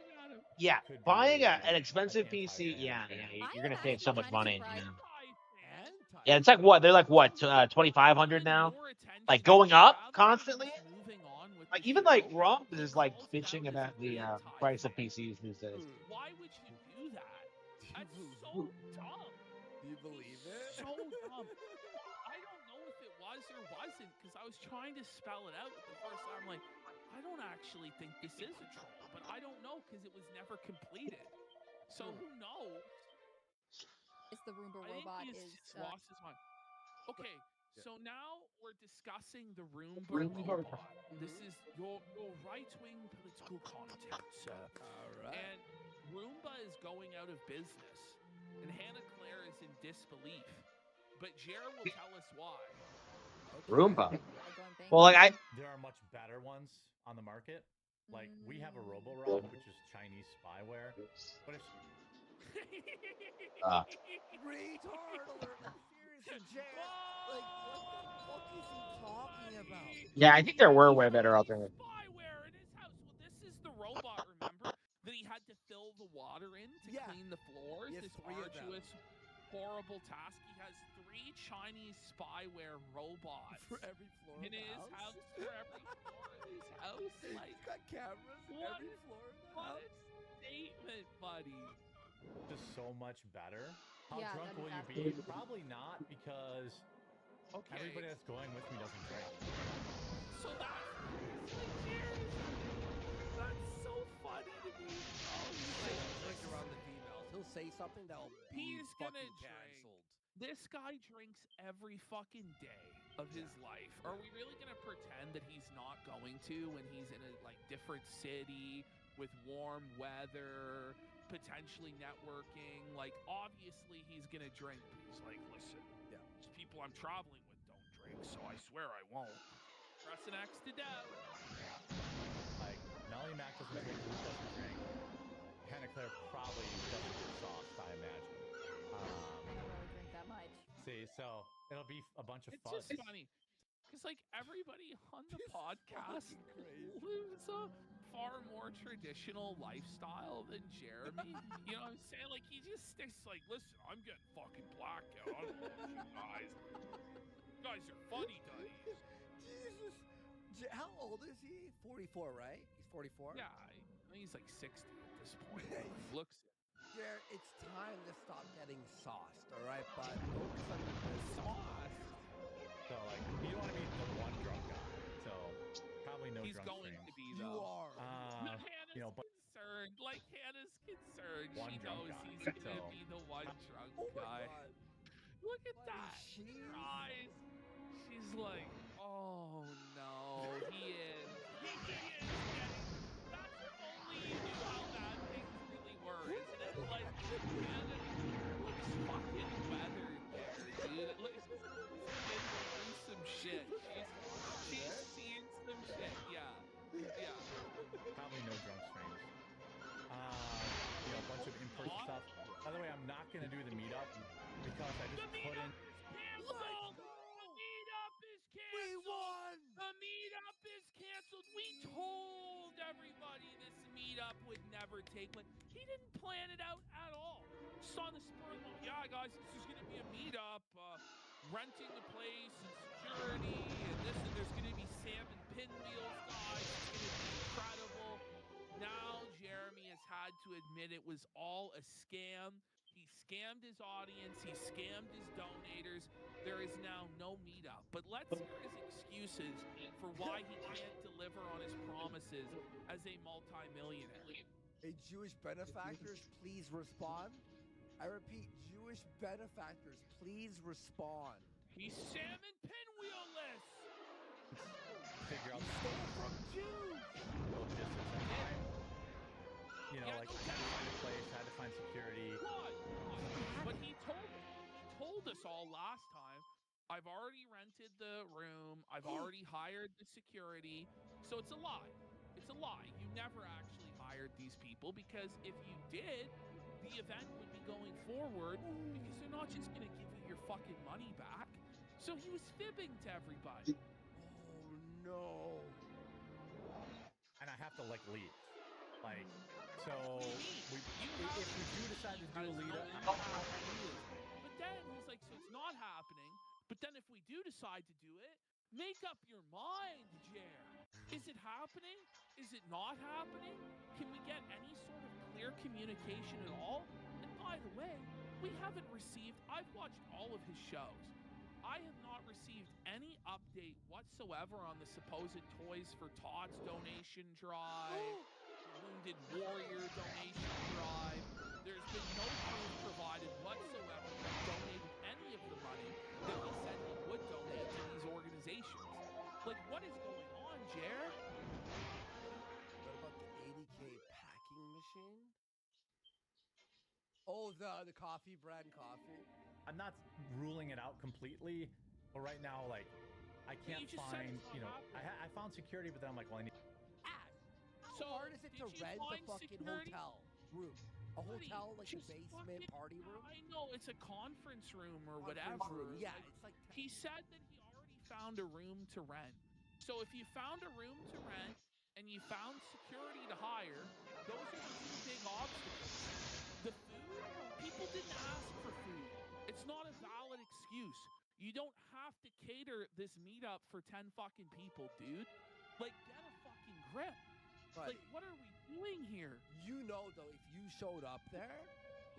Buying an expensive PC. Yeah. You're gonna save so much money. Yeah, it's like what they're like. What 2,500 now? Like going up constantly. Like even like Rump is like bitching about the price of PCs these days. Why would you do that? That's so dumb. Do you believe it? So dumb. I don't know if it was or wasn't because I was trying to spell it out the first time. I'm like, I don't actually think this is a troll, but I don't know because it was never completed. So who knows? It's the Roomba I robot think he's is just lost his mind. Okay, So now we're discussing the Roomba robot. This is your right-wing political content, sir. All right. And Roomba is going out of business, and Hannah Claire is in disbelief. But Jer will tell us why. Roomba. Well, like There are much better ones on the market. Like we have a Mm. Roborock, which is Chinese spyware, but it's Retard alert! Like seriously, Jared. Like what the fuck is he talking about? Yeah, I think there were way better alternatives. Spyware in his house. Well, this is the robot, remember? That he had to fill the water in to clean the floors. He has This 3 of them. arduous, horrible task. He has 3 Chinese spyware robots For every floor in of the his house? For every floor of his house. Like, He's got cameras what every floor of the what house. a statement, buddy. just so much better. How Yeah, drunk that'd will you be be? Probably not, because everybody that's going with me doesn't drink. So that's so funny to me. Drink around the females. He'll say something that'll He's be gonna fucking drink. canceled. This guy drinks every fucking day of his life. Are we really gonna pretend that he's not going to when he's in a different city with warm weather, potentially networking? Like, obviously he's gonna drink. He's like, listen, these people I'm traveling with don't drink, so I swear I won't. Press an X to doubt. Like, Melly Mac doesn't drink, Luke doesn't drink. Hannah Claire probably doesn't get sauced, I imagine. I don't really drink that much. See, so it'll be a bunch of It's fun. just funny. Because, everybody on the podcast lives a far more traditional lifestyle than Jeremy. You know what I'm saying? Like, he just sticks listen, I'm getting fucking blacked out. I don't know about you guys. You guys are funny duddies. Jesus. How old is he? 44, right? He's 44? Yeah, I think he's 60 at this point. He looks it. Jared, it's time to stop getting sauced, all right, bud? Focus on your business. So, you don't want to be the one drunk guy. So, probably no He's drunk going streams. to be, though. You are. Hannah's concerned. Hannah's concerned. One She drunk knows guy, he's going to so- be the one drunk Oh my guy. God. Look at that. Her eyes. She's like, oh, no. He is. He is getting... That's if only you knew how bad things really were, isn't it? Hannah looks fucking weathered there, dude. It looks like she's been through some shit. She's seen some shit. Yeah. Probably no drunk streams. A bunch of in-person stuff. By the way, I'm not going to do the meetup because I just couldn't. The meetup is canceled. We won. The meetup is canceled. We told everybody this meetup would never take place. He didn't plan it out at all. Just on the spur of the moment. Yeah, guys, this is going to be a meetup. Renting the place and security and this, and there's going to be salmon pinwheels, guys. It's going to be incredible. Now Jeremy has had to admit it was all a scam. He scammed his audience. He scammed his donators. There is now no meetup. But let's hear his excuses for why he can't deliver on his promises as a multimillionaire. Hey, Jewish benefactors, please respond. I repeat, Jewish benefactors, please respond. He's salmon pinwheel-less. Figure out from Jews. Logistics and time. Had to find a place, had to find security. But he told us all last time, I've already rented the room, I've already hired the security, so it's a lie. It's a lie. You never actually hired these people, because if you did, the event would be going forward, because they're not just going to give you your fucking money back. So he was fibbing to everybody. Oh, no. And I have to leave. So if we do decide to do a lead up. But then he's like, so it's not happening. But then if we do decide to do it, make up your mind, Jer. Is it happening? Is it not happening? Can we get any sort of clear communication at all? And by the way, we haven't received, I've watched all of his shows. I have not received any update whatsoever on the supposed Toys for Tots donation drive, Wounded Warrior donation drive. There's been no proof provided whatsoever that he donated any of the money that he said he would donate Oh, the coffee brand coffee. I'm not ruling it out completely, but right now, like, I can't find, you know, I found security, but then I'm like, well, I need. How hard is it to rent a fucking security? hotel room? A hotel, like the Just basement fucking, party room? I know it's a conference room or Conference whatever. room, yeah, Like, it's like he said that he already found a room to rent. So if you found a room to rent and you found security to hire, those are the two big obstacles. The food, people didn't ask for food. It's not a valid excuse. You don't have to cater this meetup for 10 fucking people, dude. Like, get a fucking grip. Buddy, like, what are we doing here? You know, though, if you showed up there,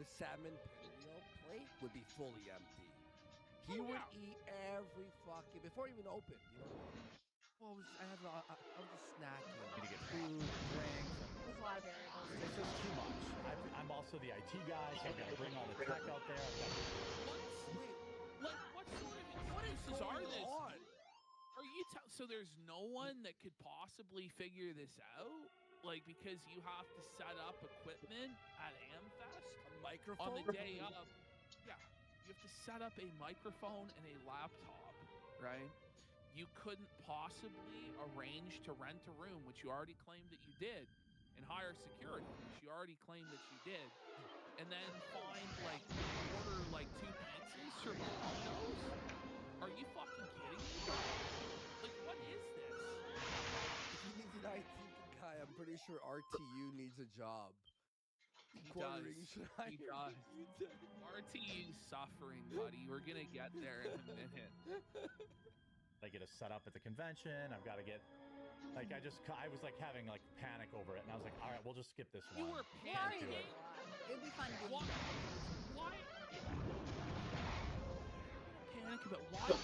the salmon paleo plate would be fully empty. He would eat every fucking before he even opened. You know. Well, I was just snacking. To get food, drinks, and There's a lot of variables. it's just too much. I'm also the IT guy, so I've got to bring all the tech out there. Like, what sort of excuses are this? Are you so there's no one that could possibly figure this out? Like, because you have to set up equipment at AmFest a microphone on the day of. Yeah, you have to set up a microphone and a laptop, right? You couldn't possibly arrange to rent a room, which you already claimed that you did, and hire security, which you already claimed that you did, and then order like 2 pizzas from Domino's? Are you fucking kidding me, bro? Like, what is this? If he needs an IT guy, I'm pretty sure RTU needs a job. He does. RTU's suffering, buddy. We're gonna get there in a minute. I get to set up at the convention. I've got to get, like, I was like having like panic over it, and I was like, all right, we'll just skip this one. You were panicking. It'd be fun. Why? Panic about why?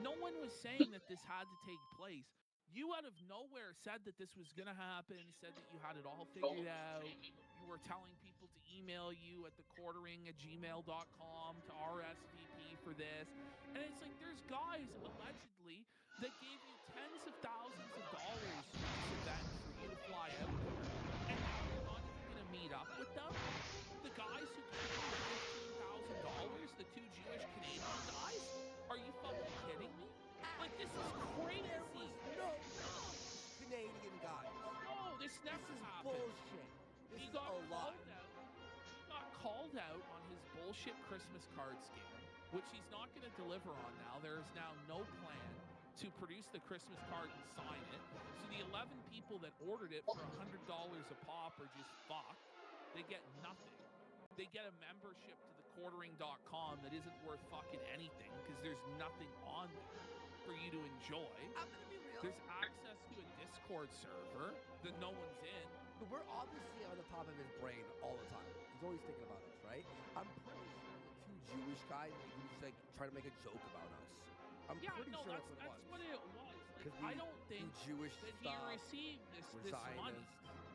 No one was saying that this had to take place. You out of nowhere said that this was gonna happen. Said that you had it all figured out. You were telling people to email you at thecquartering@gmail.com to RSVP for this. And it's like there's guys allegedly that gave you tens of thousands of dollars for this event for you to fly out there. And now you're not even going to meet up with them? The guys who gave you the $15,000, the 2 Jewish Canadian guys? Are you fucking kidding me? Like, this is crazy. No Canadian guys. No, this never happened. Bullshit. He got called out on his bullshit Christmas card scam, which he's not going to deliver on now. There is now no plan to produce the Christmas card and sign it. So the 11 people that ordered it for $100 a pop are just fucked. They get nothing. They get a membership to thecquartering.com that isn't worth fucking anything because there's nothing on there for you to enjoy. I'm gonna be real. There's access to a Discord server that no one's in. We're obviously on the top of his brain all the time. He's always thinking about us, right? I'm pretty sure the 2 Jewish guys, he was like trying to make a joke about us. I'm pretty sure that's what it was. Like, I don't think Jewish that he stuff, received this money.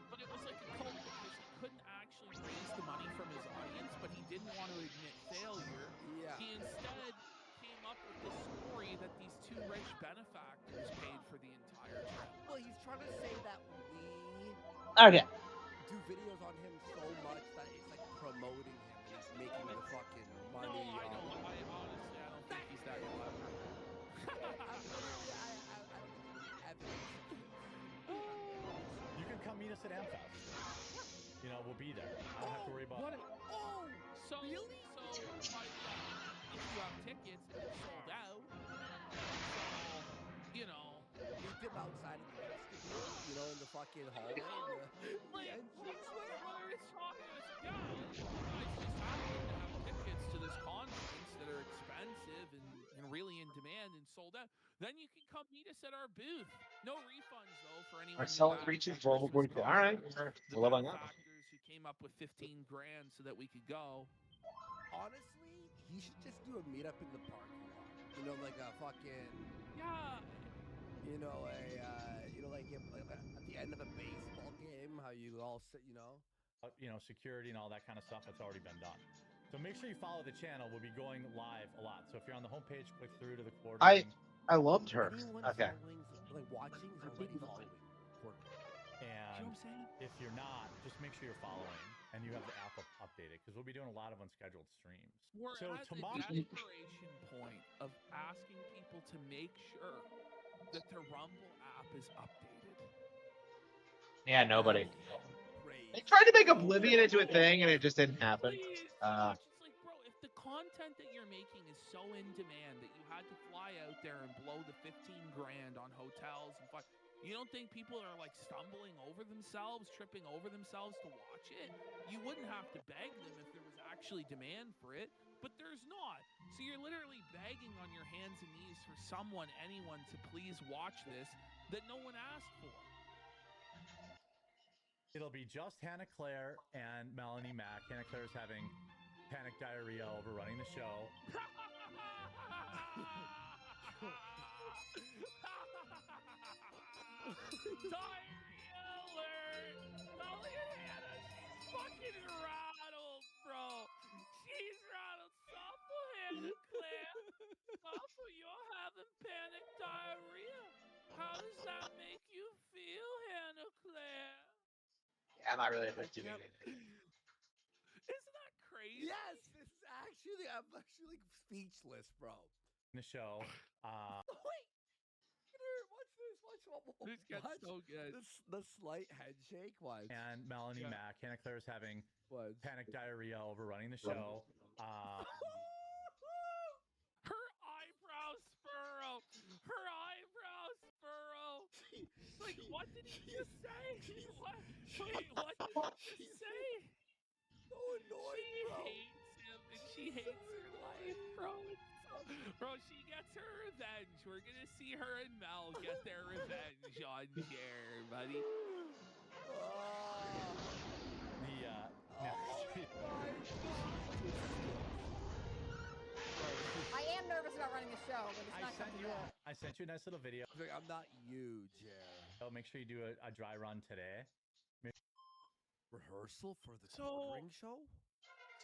But it was like a cult because he couldn't actually raise the money from his audience, but he didn't want to admit failure. Yeah. He instead came up with this story that these 2 rich benefactors paid for the entire trip. Well, he's trying to say that we Okay. do videos on him so much that it's like promoting him and he's making the fucking money. No, I know. I honestly, I don't think he's that clever. You can come meet us at AmFest. You know, we'll be there. I don't have to worry about it. So, really? So, if you have tickets and it's sold out, so, you know. Meet him outside of the vestibule, you know, in the fucking hallway. Like, what are you talking about? Yeah, you guys just happen to have tickets to this conference that are expensive and really in demand and sold out. Then you can come meet us at our booth. No refunds, though, for anyone Marcellus reaches global 42. All right. the Leveling up. benefactors who came up with 15 grand so that we could go. Honestly, he should just do a meetup in the parking lot. You know, like a fucking. Yeah. You know, like at the end of a baseball game, how you all sit, you know. You know, security and all that kind of stuff, that's already been done. So make sure you follow the channel. We'll be going live a lot. So if you're on the homepage, click through to the quartering. I loved her. Anyone Okay. following, like watching, is already following. And what I'm saying? if you're not, just make sure you're following and you have the app updated because we'll be doing a lot of unscheduled streams. We're So at the tomorrow, desperation point of asking people to make sure that the Rumble app is updated. Yeah, nobody. Praise. They tried to make Oblivion into a thing, and it just didn't happen. Please watch. It's like, bro, if the content that you're making is so in demand that you had to fly out there and blow the 15 grand on hotels and fuck, you don't think people are like stumbling over themselves, tripping over themselves to watch it? You wouldn't have to beg them if there was actually demand for it, but there's not. So you're literally begging on your hands and knees for someone, anyone to please watch this that no one asked for. it'll be just Hannah Claire and Melanie Mack. Hannah Claire's having panic diarrhea over running the show. Diarrhea alert! Look at Hannah, she's fucking rattled, bro. She's rattled. Suffer, Hannah Claire. Suffer, you're having panic diarrhea. How does that make you feel, Hannah Claire? Yeah, I'm not really affected. Isn't that crazy? Yes, this is actually, I'm actually like speechless, bro. The show. Wait, look at her. Watch this. This gets so good. The slight head shake was. And Melanie Mack. Hannah Claire's having panic diarrhea over running the show. Her eyebrows furrow. Her eyebrows furrow. Like, what did he just say? What? Wait, what did he just say? So annoyed, She bro. hates him and she hates her life, bro. Bro, she gets her revenge. We're gonna see her and Mel get their revenge on Jer, buddy. I am nervous about running the show, but it's not coming to that. I sent you a nice little video. I'm not you, Jer. So make sure you do a dry run today. Rehearsal for the So- touring show?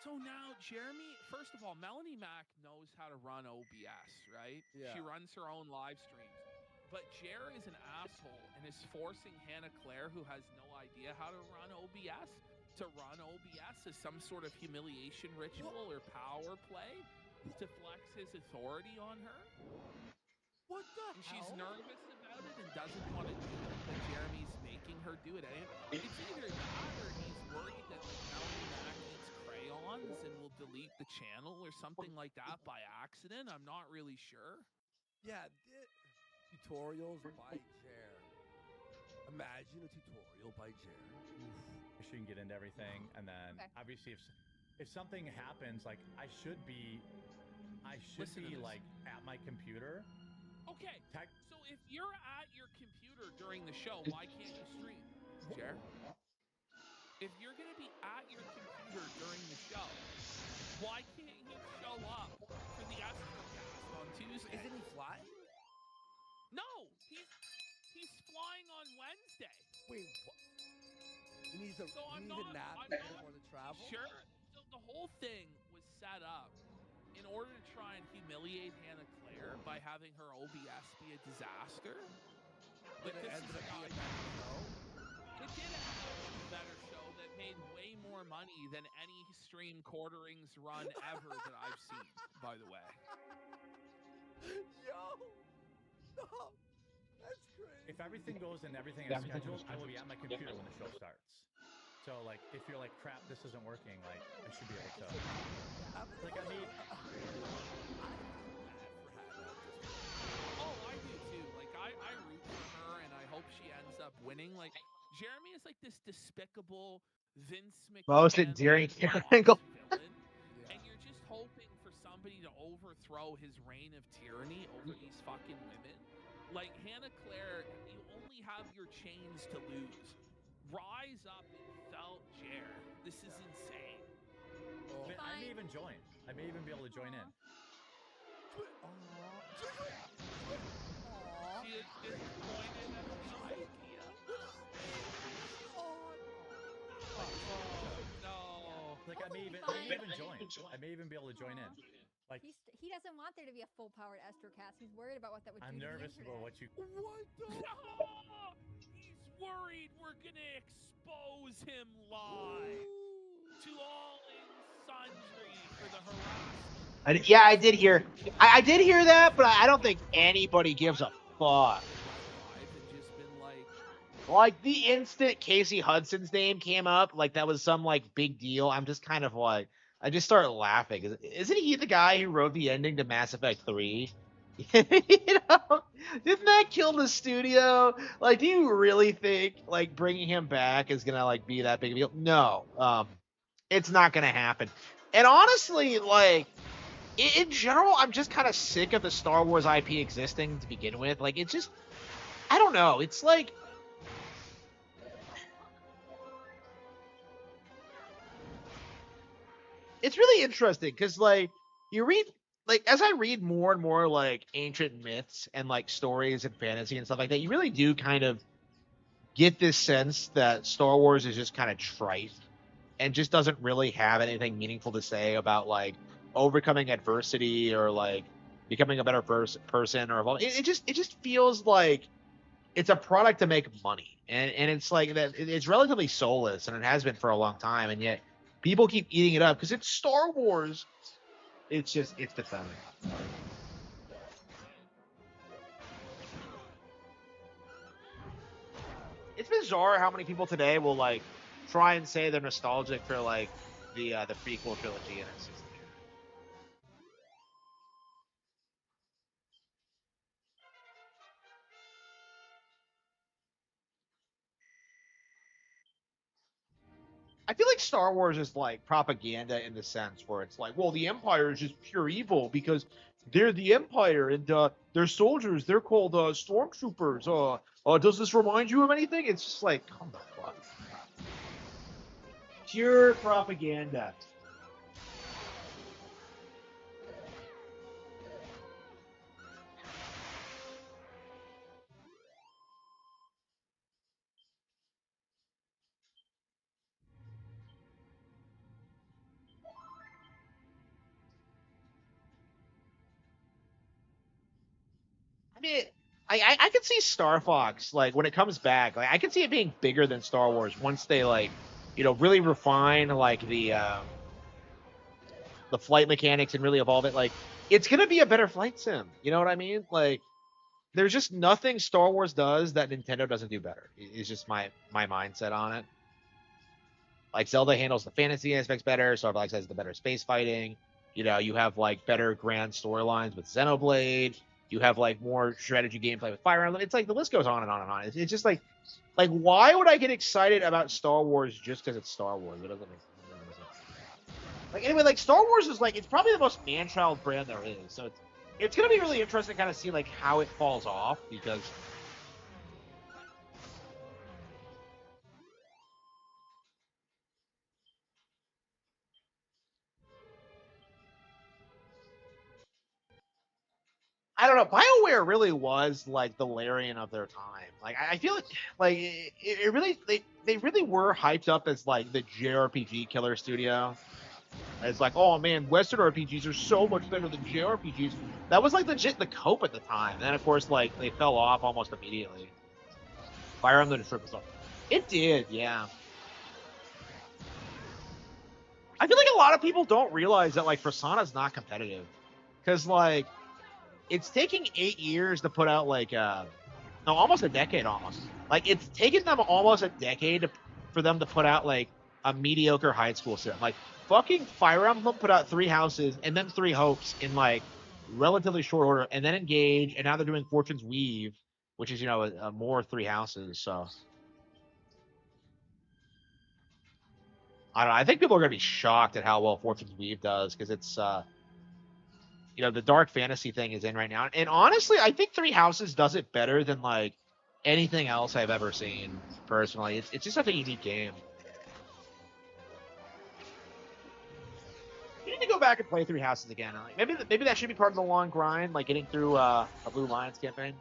So now, Jeremy, first of all, Melanie Mack knows how to run OBS, right? Yeah. She runs her own live streams. But Jer is an asshole and is forcing Hannah Claire, who has no idea how to run OBS, to run OBS as some sort of humiliation ritual or power play to flex his authority on her. What the And she's hell? nervous about it and doesn't want to do it, but Jeremy's making her do it. It's either that or he's worried that like Melanie Mack eats crayons and will delete the channel or something like that by accident. I'm not really sure. Yeah, tutorials by Jer. Imagine a tutorial by Jer. Make sure you can get into everything, and then obviously if something happens, like I should be Listen to this. like at my computer. Okay, so if you're at your computer during the show, why can't you stream, Jer? If you're going to be at your computer during the show, why can't you show up for the Astrocast on Tuesday? Isn't he flying? No, he's flying on Wednesday. Wait, what? He needs a, So he I'm needs not, a nap I'm before not the travel? sure. So the whole thing was set up in order to try and humiliate Hannah Claire by having her OBS be a disaster. But it ended up being a better show? It did end up being a better show that made way more money than any stream quarterings run ever that I've seen, by the way. Yo! No! That's crazy. If everything goes and everything is scheduled, I will be at my computer when the show starts. So like, if you're like, crap, this isn't working, like I should be able to. Like I mean, Oh, I do too. Like I root for her, and I hope she ends up winning. Like Jeremy is like this despicable Vince McMahon. Most endearing like, angle. villain, and you're just hoping for somebody to overthrow his reign of tyranny over these fucking women. Like Hannah Claire, you only have your chains to lose. Rise up and felt Jer. This is insane. I may even join. I may even be able to join in. She is disappointed at the idea. No. Like I may even join. I may even be able to join in. Like He doesn't want there to be a full-powered Astrocast. He's worried about what that would do I'm to the nervous internet. about what you. What the? No! He's worried we're gonna expose him live to all and sundry for the harassment. Yeah, I did hear. I did hear that, but I don't think anybody gives a fuck. And just been Like the instant Casey Hudson's name came up, like that was some like big deal. I'm just kind of like, I just started laughing. Isn't he the guy who wrote the ending to Mass Effect 3? You know, didn't that kill the studio? Like, do you really think like bringing him back is gonna like be that big of a deal? No, it's not gonna happen. And honestly, like in general, I'm just kind of sick of the Star Wars IP existing to begin with. Like, it's just, I don't know. It's like, it's really interesting because like you read, like as I read more and more like ancient myths and like stories and fantasy and stuff like that, you really do kind of get this sense that Star Wars is just kind of trite and just doesn't really have anything meaningful to say about like overcoming adversity or like becoming a better person or evolving. It just feels like it's a product to make money, and it's like that. It's relatively soulless, and it has been for a long time, and yet people keep eating it up because it's Star Wars. It's pathetic. It's bizarre how many people today will like try and say they're nostalgic for like the prequel trilogy, and it's just, I feel like Star Wars is like propaganda in the sense where it's like, well, the Empire is just pure evil because they're the Empire and they're soldiers. They're called stormtroopers. Does this remind you of anything? It's just like, come the fuck. Pure propaganda. I mean, I can see Star Fox like when it comes back. Like I can see it being bigger than Star Wars once they like, really refine like the flight mechanics and really evolve it. Like it's gonna be a better flight sim. You know what I mean? Like there's just nothing Star Wars does that Nintendo doesn't do better. Is just my mindset on it. Like Zelda handles the fantasy aspects better. Star Fox has the better space fighting. You have like better grand storylines with Xenoblade. You have like more strategy gameplay with Fire Emblem. It's like the list goes on and on and on. It's just like why would I get excited about Star Wars just because it's Star Wars? It doesn't make sense. Like anyway, like Star Wars is like it's probably the most man-child brand there is. So it's gonna be really interesting to kind of see like how it falls off because I don't know. BioWare really was like the Larian of their time. Like I feel like it really they really were hyped up as like the JRPG killer studio. It's like, oh man, Western RPGs are so much better than JRPGs. That was like legit the cope at the time. And then of course like they fell off almost immediately. Fire Emblem and Triple Star. It did, yeah. I feel like a lot of people don't realize that like Persona is not competitive. Because like it's taking 8 years to put out like no, almost a decade almost. Like it's taken them almost a decade for them to put out like a mediocre high school sim. Like fucking Fire Emblem put out 3 Houses and then 3 Hopes in like relatively short order, and then Engage, and now they're doing Fortune's Weave, which is a more 3 Houses. So I don't know. I think people are gonna be shocked at how well Fortune's Weave does because it's the dark fantasy thing is in right now. And honestly, I think 3 Houses does it better than like anything else I've ever seen personally. It's just such a unique game. You need to go back and play 3 Houses again. Like, maybe that should be part of the long grind, like getting through a Blue Lions campaign.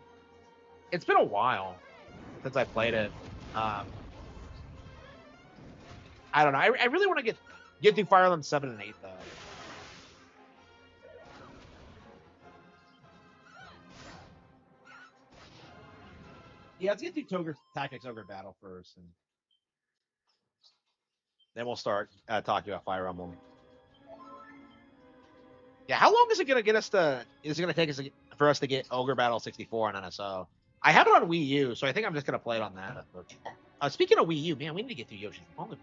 It's been a while since I played it. I don't know. I really want to get through Fire Emblem 7 and 8 though. Yeah, let's get through Tactics Ogre Battle first, and then we'll start talking about Fire Emblem. Yeah, how long is it gonna get us to? Is it gonna take us for us to get Ogre Battle 64 on NSO? I have it on Wii U, so I think I'm just gonna play it on that. Speaking of Wii U, man, we need to get through Yoshi's Island.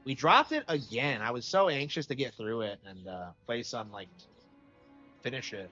We dropped it again. I was so anxious to get through it and play some finish it.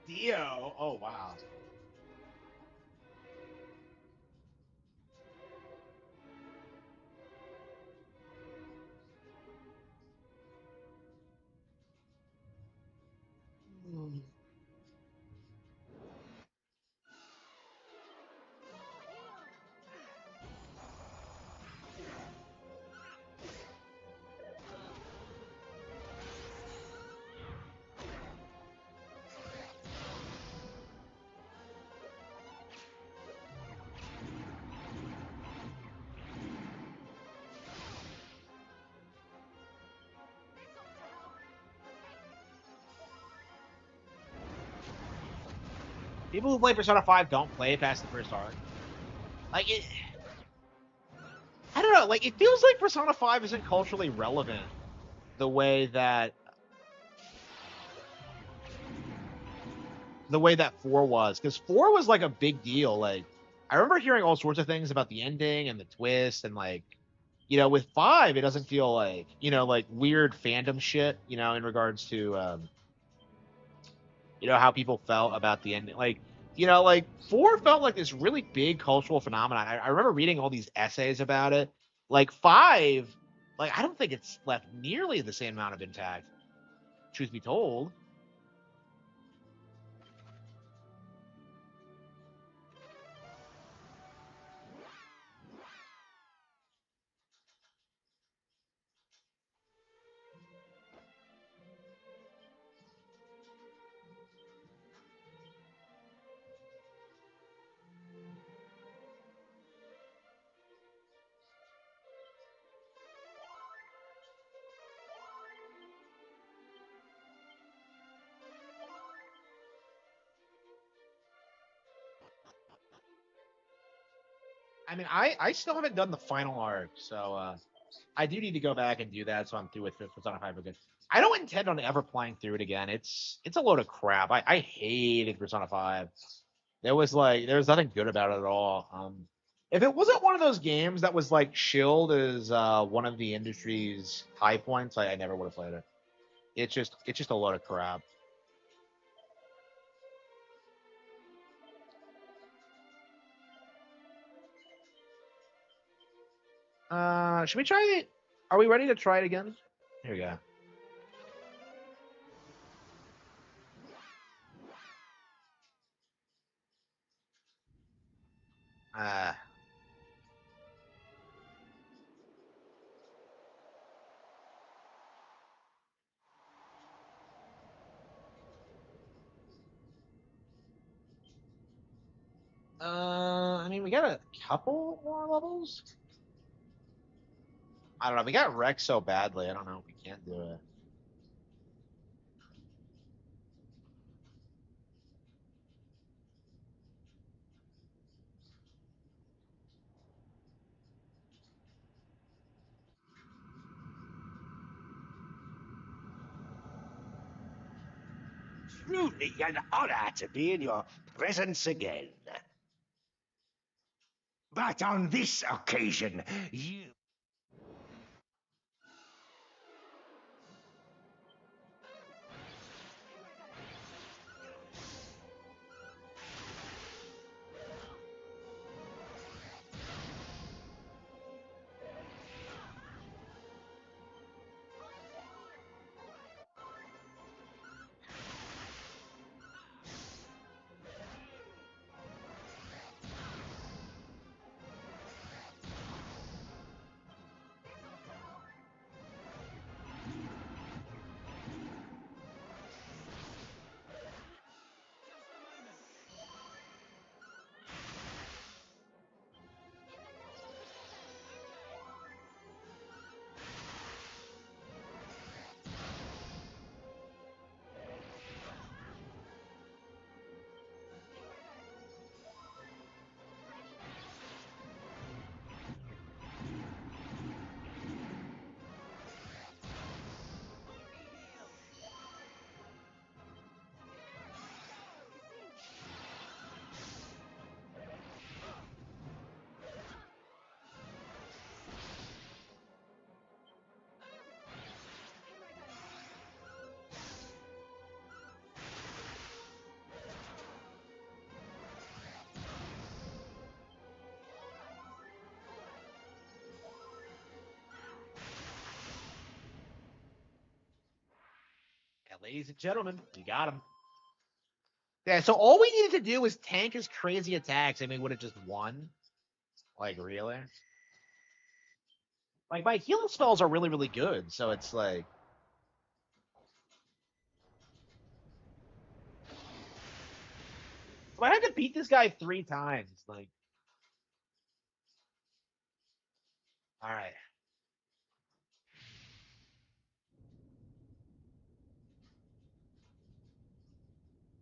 Dio. Oh wow. People who play Persona 5 don't play past the first arc. Like it, I don't know. Like it feels like Persona 5 isn't culturally relevant the way that 4 was, because 4 was like a big deal. Like I remember hearing all sorts of things about the ending and the twist, and with 5 it doesn't feel like like weird fandom shit in regards to how people felt about the ending. Like 4 felt like this really big cultural phenomenon. I remember reading all these essays about it. Like 5, like I don't think it's left nearly the same amount of impact, truth be told. I mean, I still haven't done the final arc, so I do need to go back and do that. So I'm through with Persona 5 again. I don't intend on ever playing through it again. It's a load of crap. I hated Persona 5. There was nothing good about it at all. If it wasn't one of those games that was shilled as one of the industry's high points, I never would have played it. It's just a load of crap. Should we try it? Are we ready to try it again? Here we go. Uh, I mean, we got a couple more levels. I don't know. We got wrecked so badly. I don't know if we can't do it. Truly an honor to be in your presence again. But on this occasion, you... Ladies and gentlemen, we got him. Yeah, so all we needed to do was tank his crazy attacks, and we would have just won. Like, really? Like, my healing spells are really, really good, so it's like... So I had to beat this guy 3 times, like... Alright.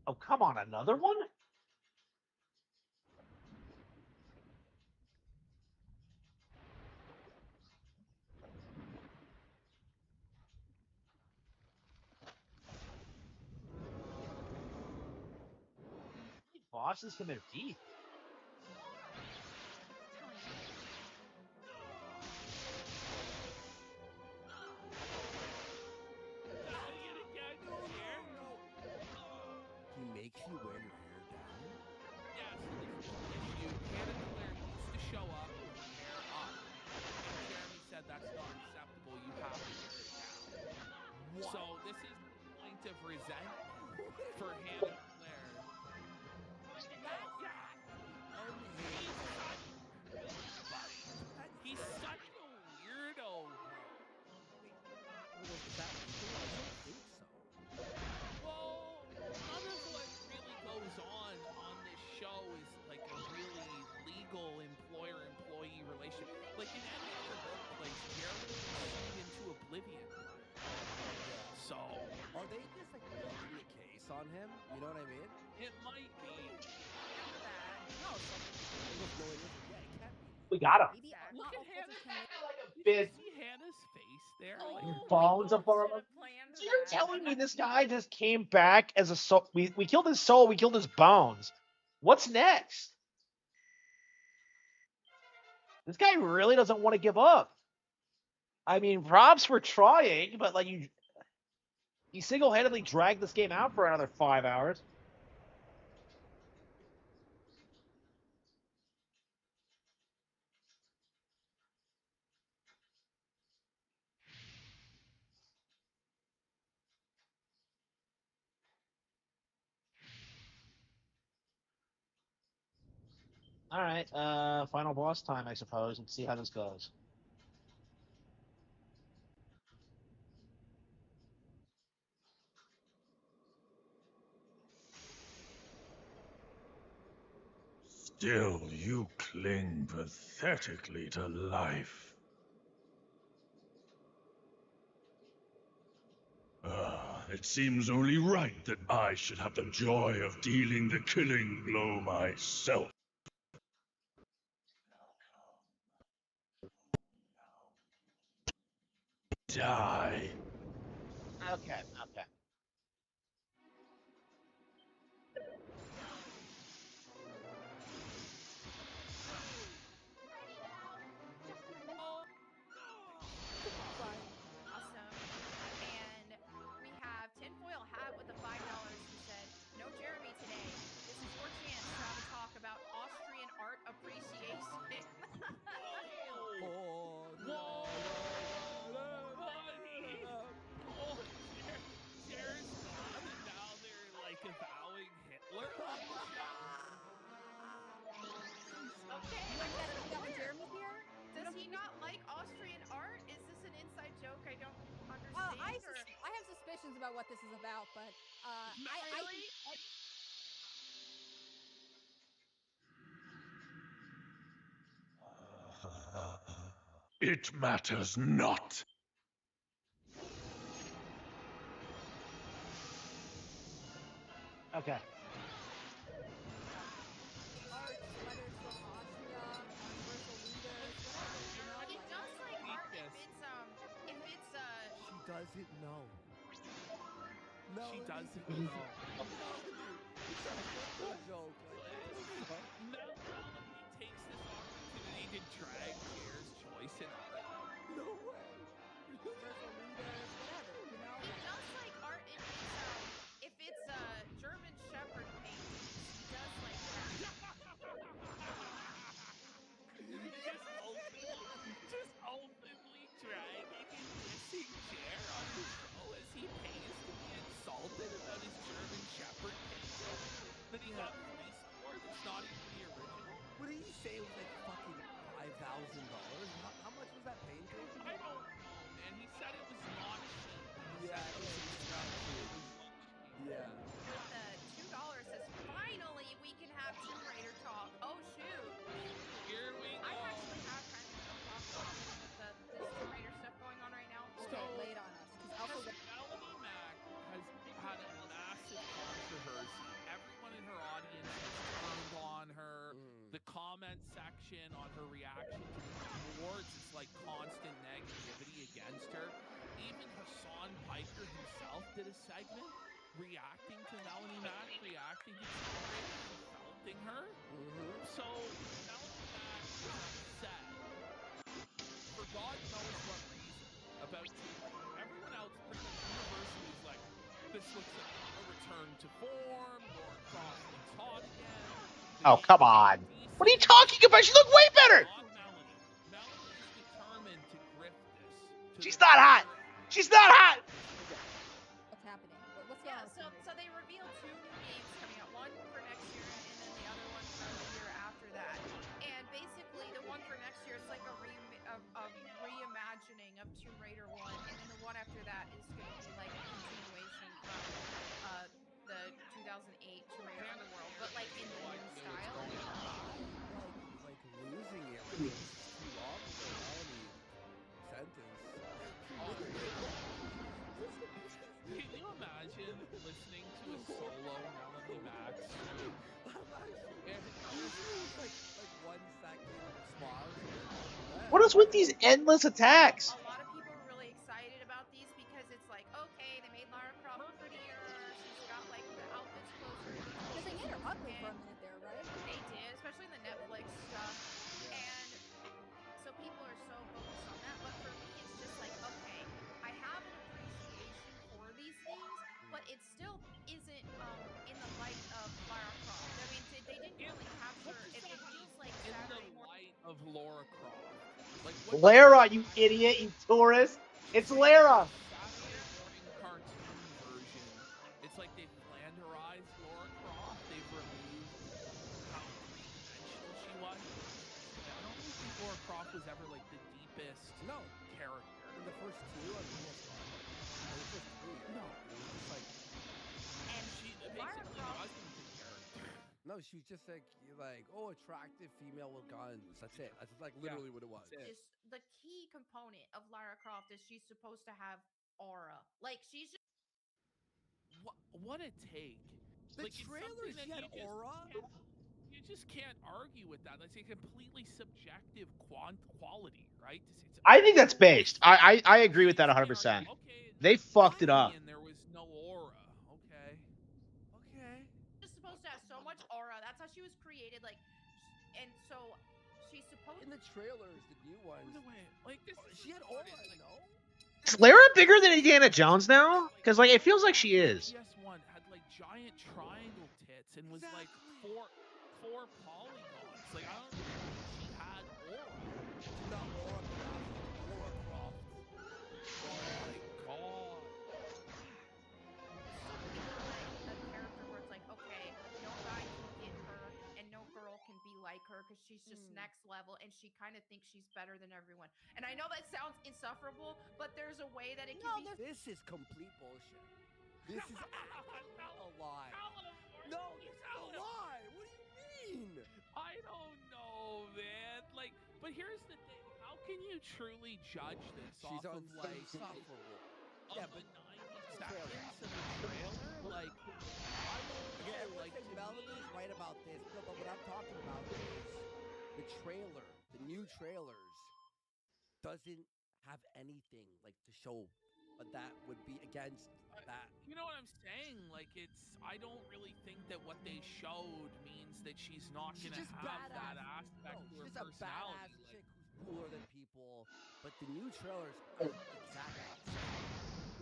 Oh, come on, another one? Bosses come in deep. He makes you wear your hair down? Yeah, so this is the issue. Cannon Claire used to show up with her hair up. And Jeremy said that's not acceptable. You have to wear it down. What? So this is the point of resentment for Hannah Claire. He's such a weirdo. Well, none of what really goes on this show is like a really legal employer-employee relationship. Like in any other workplace, Jeremy would shoot into oblivion. So, Are they just like making a case on him? You know what I mean? it might be. We got him. Look at Hannah. Bit See Hannah's face there? bones of him. So you're telling me this guy just came back as a soul? We killed his soul. We killed his bones. What's next? This guy really doesn't want to give up. I mean, props for trying, but like you single-handedly dragged this game out for another 5 hours. All right, final boss time, I suppose. Let's see how this goes. Still, you cling pathetically to life. It seems only right that I should have the joy of dealing the killing blow myself. Die. Okay. Awesome. And we have Tinfoil Hat with the $5 who said, "No Jeremy today. This is your chance to have a talk about Austrian art appreciation." Jared's gone, and now they're like avowing Hitler on the show. Okay, I guess we got Jeremy here. Does he not like Austrian art? Is this an inside joke I don't understand? I have suspicions about what this is about, but It matters not. Okay. He does like art if it's She doesn't know. No, she doesn't know. No, Melanie takes this opportunity to drag Jared's choice in. No way. He does like art if it's German Shepherd paintings. He does like that. just openly dragging and dissing Jared on the show as he pays to be insulted her reaction to the Game Awards is like constant negativity against her. Even Hassan Piker himself did a segment reacting to Melanie Mack, reacting to Tomb Raider, insulting her. So Melanie Mack is upset for God knows what reason about Tomb Raider. Everyone else pretty much universally is like, this looks like a return to form, Laura Croft looks hot again. Oh, come on. What are you talking about? She looked way better. Not Melanie. Melanie is determined to grift this. She's not hot. She's not hot. What's happening? What's Yeah, going on? so they revealed 2 new games coming out, one for next year and then the other one for the year after that. And basically, the one for next year is like a reimagining of Tomb Raider 1, and then the one after that is going to be like a continuation from the 2008 Tomb Raider Underworld, but like in the new style. Like losing it. Like this is too long for Melanie sentence. Can you imagine listening to a solo Melanie Mack stream? Like 1 second response. What is with these endless attacks? A lot of people are really excited about these because it's like, okay, they made Lara Croft prettier. She's got like the outfits closer to Because they made her ugly for a minute there, right? They did, especially in the Netflix stuff. And so people are so focused on that. But for me, it's just like, okay, I have an appreciation for these things, but it still isn't in the light of Lara Croft. I mean, they didn't really capture. It feels like in Saturday the morning. light of Laura Croft. Like Lara, you idiot, you tourist. It's Lara. Saturday morning cartoon version. It's like they've flanderized Laura Croft. They've removed how three-dimensional she was. I don't really think Laura Croft was ever like the deepest character. In the first 2 on PS1. Or the first 3. No. It was just like and she basically wasn't the character. No, she was just like oh, attractive female with guns. That's it. That's like literally what it was. Is the key component of Lara Croft is she's supposed to have aura. Like she's just What a take. The like, trailer, she had aura. You just can't argue with that. That's a completely subjective quality, right? I think that's based. I agree with that 100%. They fucked it up. And there was no aura. Okay. just supposed to have so much aura. That's how she was created. Like, and so she's supposed. In the trailers, the new ones. Like this, she had aura. No. Is Lara bigger than Indiana Jones now? Because like it feels like she is. PS1 had like giant triangle tits and was like four polygons. Like I don't think she had aura. She's not Laura Croft. Oh my god. A character where it's like, okay, no guy can get her, and no girl can be like her because she's just next level, and she kind of thinks she's better than everyone. And I know that sounds insufferable, but there's a way that it can be. This is complete bullshit. This is a lie. No, it's a lie. What do you mean? I don't know, man. Like, but here's the thing: how can you truly judge this She's off of like insufferable. Yeah, but 90 seconds of the trailer? Like, I don't know. Like, Melanie's right about this. No, but what I'm talking about is the trailer, the new trailers, doesn't have anything like to show that would be against that. You know what I'm saying? Like, I don't really think that what they showed means that she's not gonna have that aspect to her She's a badass personality. chick who's cooler than people, but the new trailers are exactly the same.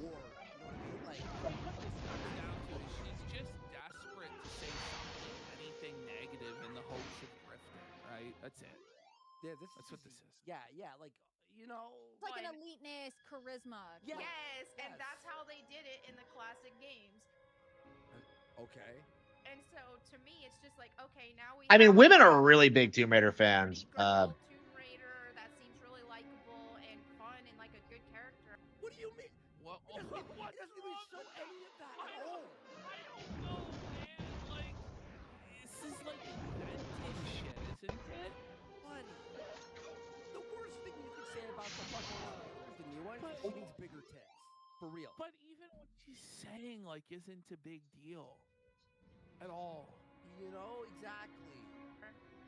Or, you know what I mean? Like, what this comes down to is she's just desperate to say something, anything negative in the hopes of grifting, right? That's it. Yeah, that's what this is. Yeah, like, you know. It's like an eliteness charisma. Yes, and that's how they did it in the classic games. Okay. And so to me, it's just like, okay, now we. I mean, women are really big Tomb Raider fans. Tomb Raider that seems really likable and fun and like a good character. What do you mean? What? It doesn't even show any of that at all. I don't know, man. Like, this is like inventive shit, isn't it? Buddy, the worst thing you could say about the fucking the new one is she needs bigger tits. For real. But even what she's saying, like, isn't a big deal. At all. You know, exactly.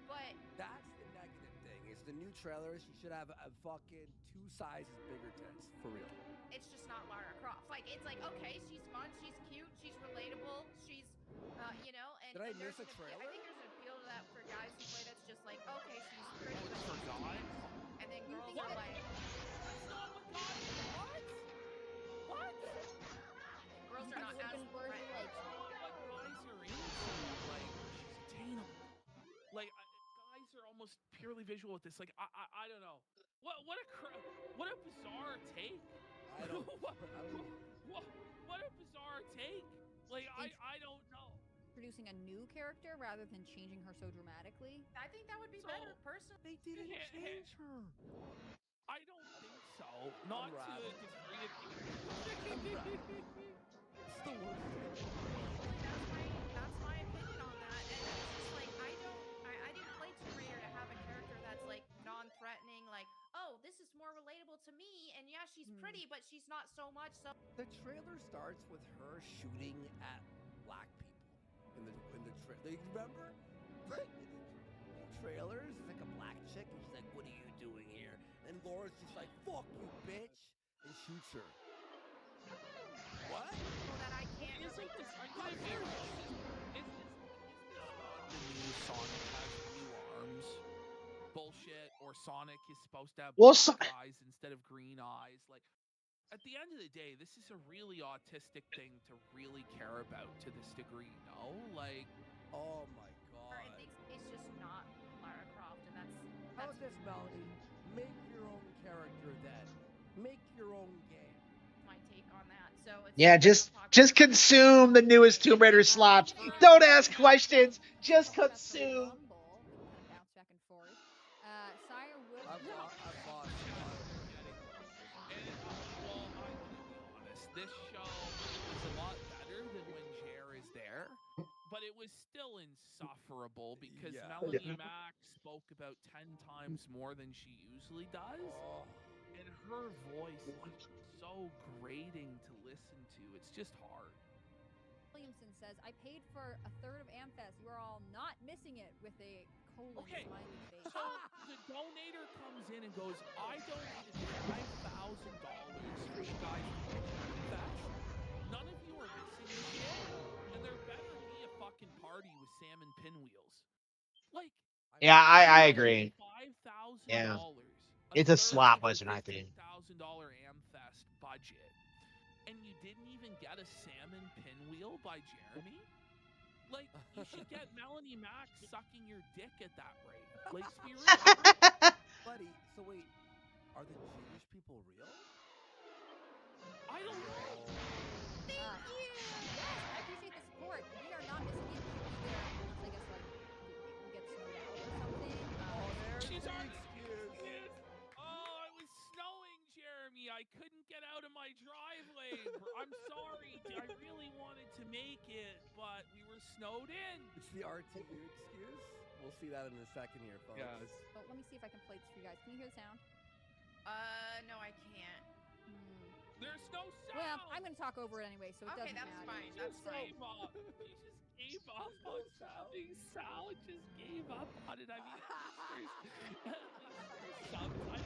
But that's the negative thing. It's the new trailer, she should have a fucking 2 sizes bigger tits for real. It's just not Lara Croft. Like it's like okay, she's fun, she's cute, she's relatable, she's you know, and Did I and miss there's a an appeal, I trailer? think there's an appeal to that for guys who play that's just like okay, she's pretty, but she's tank. And then girls are like, That's not what guys. What? girls are I've not lived as in version threatening. like What guys are into? Like she's attainable. Like guys are almost purely visual with this. Like I don't know. What a bizarre take. I don't. what a bizarre take. Like I don't know. producing a new character rather than changing her so dramatically. I think that would be better, personally. They didn't change her. I don't think so. Not to a degree of It's the worst. That's my opinion on that. And it's just like I didn't play Tomb Raider to have a character that's like non-threatening, like, oh, this is more relatable to me, and yeah, she's pretty, but she's not so much. So The trailer starts with her shooting at black people in the trailer. You remember? In the trailers, it's like a black chick, and she's like, "What are you doing here?" And Laura's just like, "Fuck you, bitch," and shoots her. What? well, that I can't relate to. Is the new Sonic has blue arms bullshit, or Sonic is supposed to have black eyes instead of green eyes? Like, at the end of the day, this is a really autistic thing to really care about to this degree, no? Like, oh my god. I think it's just not Lara Croft, and that's How about this, Melody? Make your own character then. Make your own game. my take on that. So it's Yeah, just consume the newest Tomb Raider slots. Don't ask questions. Just consume. Bounce back and forth. Sire would. I've lost. Well, I'm gonna be honest. This show is a lot better than when Jer is there, but it was still insufferable because Melanie Mac spoke about 10 times more than she usually does, and her voice is so grating to listen to. It's just hard. Williamson says, I paid for a third of Amfest. You are all not missing it with a colon smiley face. So the donator comes in and goes, I donated $5,000 for you guys to go to Amfest. None of you are missing this shit, and there better be a fucking party with salmon pinwheels. Like, Yeah, I agree. $5,000. Yeah. It's a slop, wasn't I think? $15,000 Amfest budget, and you didn't even get a salmon pinwheel by Jeremy? Like, you should get Melanie Mac sucking your dick at that rate. Like, be real. Buddy, so wait, are the Jewish people real? I don't know. Thank you. Yes, I appreciate the support. We are not missing it. We'll be there once I guess like we get snowed out or something. She's already excused. Oh, it was snowing, Jeremy. I couldn't get out of my driveway. I'm sorry. I really wanted to make it, but we were snowed in. It's the RTU excuse. We'll see that in a second here, folks. Yes. So let me see if I can play this for you guys. Can you hear the sound? No, I can't. There's no sound. Well, I'm going to talk over it anyway, so it doesn't matter. Fine. He just gave up. He just gave up on something. Sal just gave up on it. I mean, there's subtitles.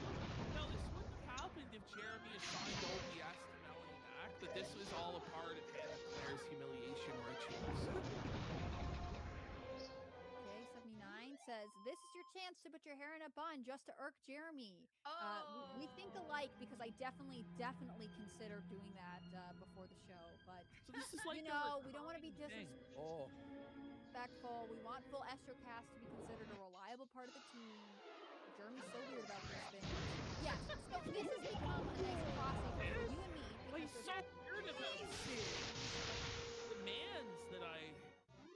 No, this wouldn't have happened if Jeremy assigned OBS to Melanie Mac, but this was all a part of Hannah Claire's humiliation ritual. So. Okay, 79 says, this is your chance to put your hair in a bun just to irk Jeremy. We think alike because I definitely considered doing that before the show. But, so this is like we don't want to be disrespectful. We want full Astrocast to be considered a reliable part of the team. Jeremy's so weird about these things. Yes, so this has become a nice crossing for you and me. Well, he's so weird about the man's that I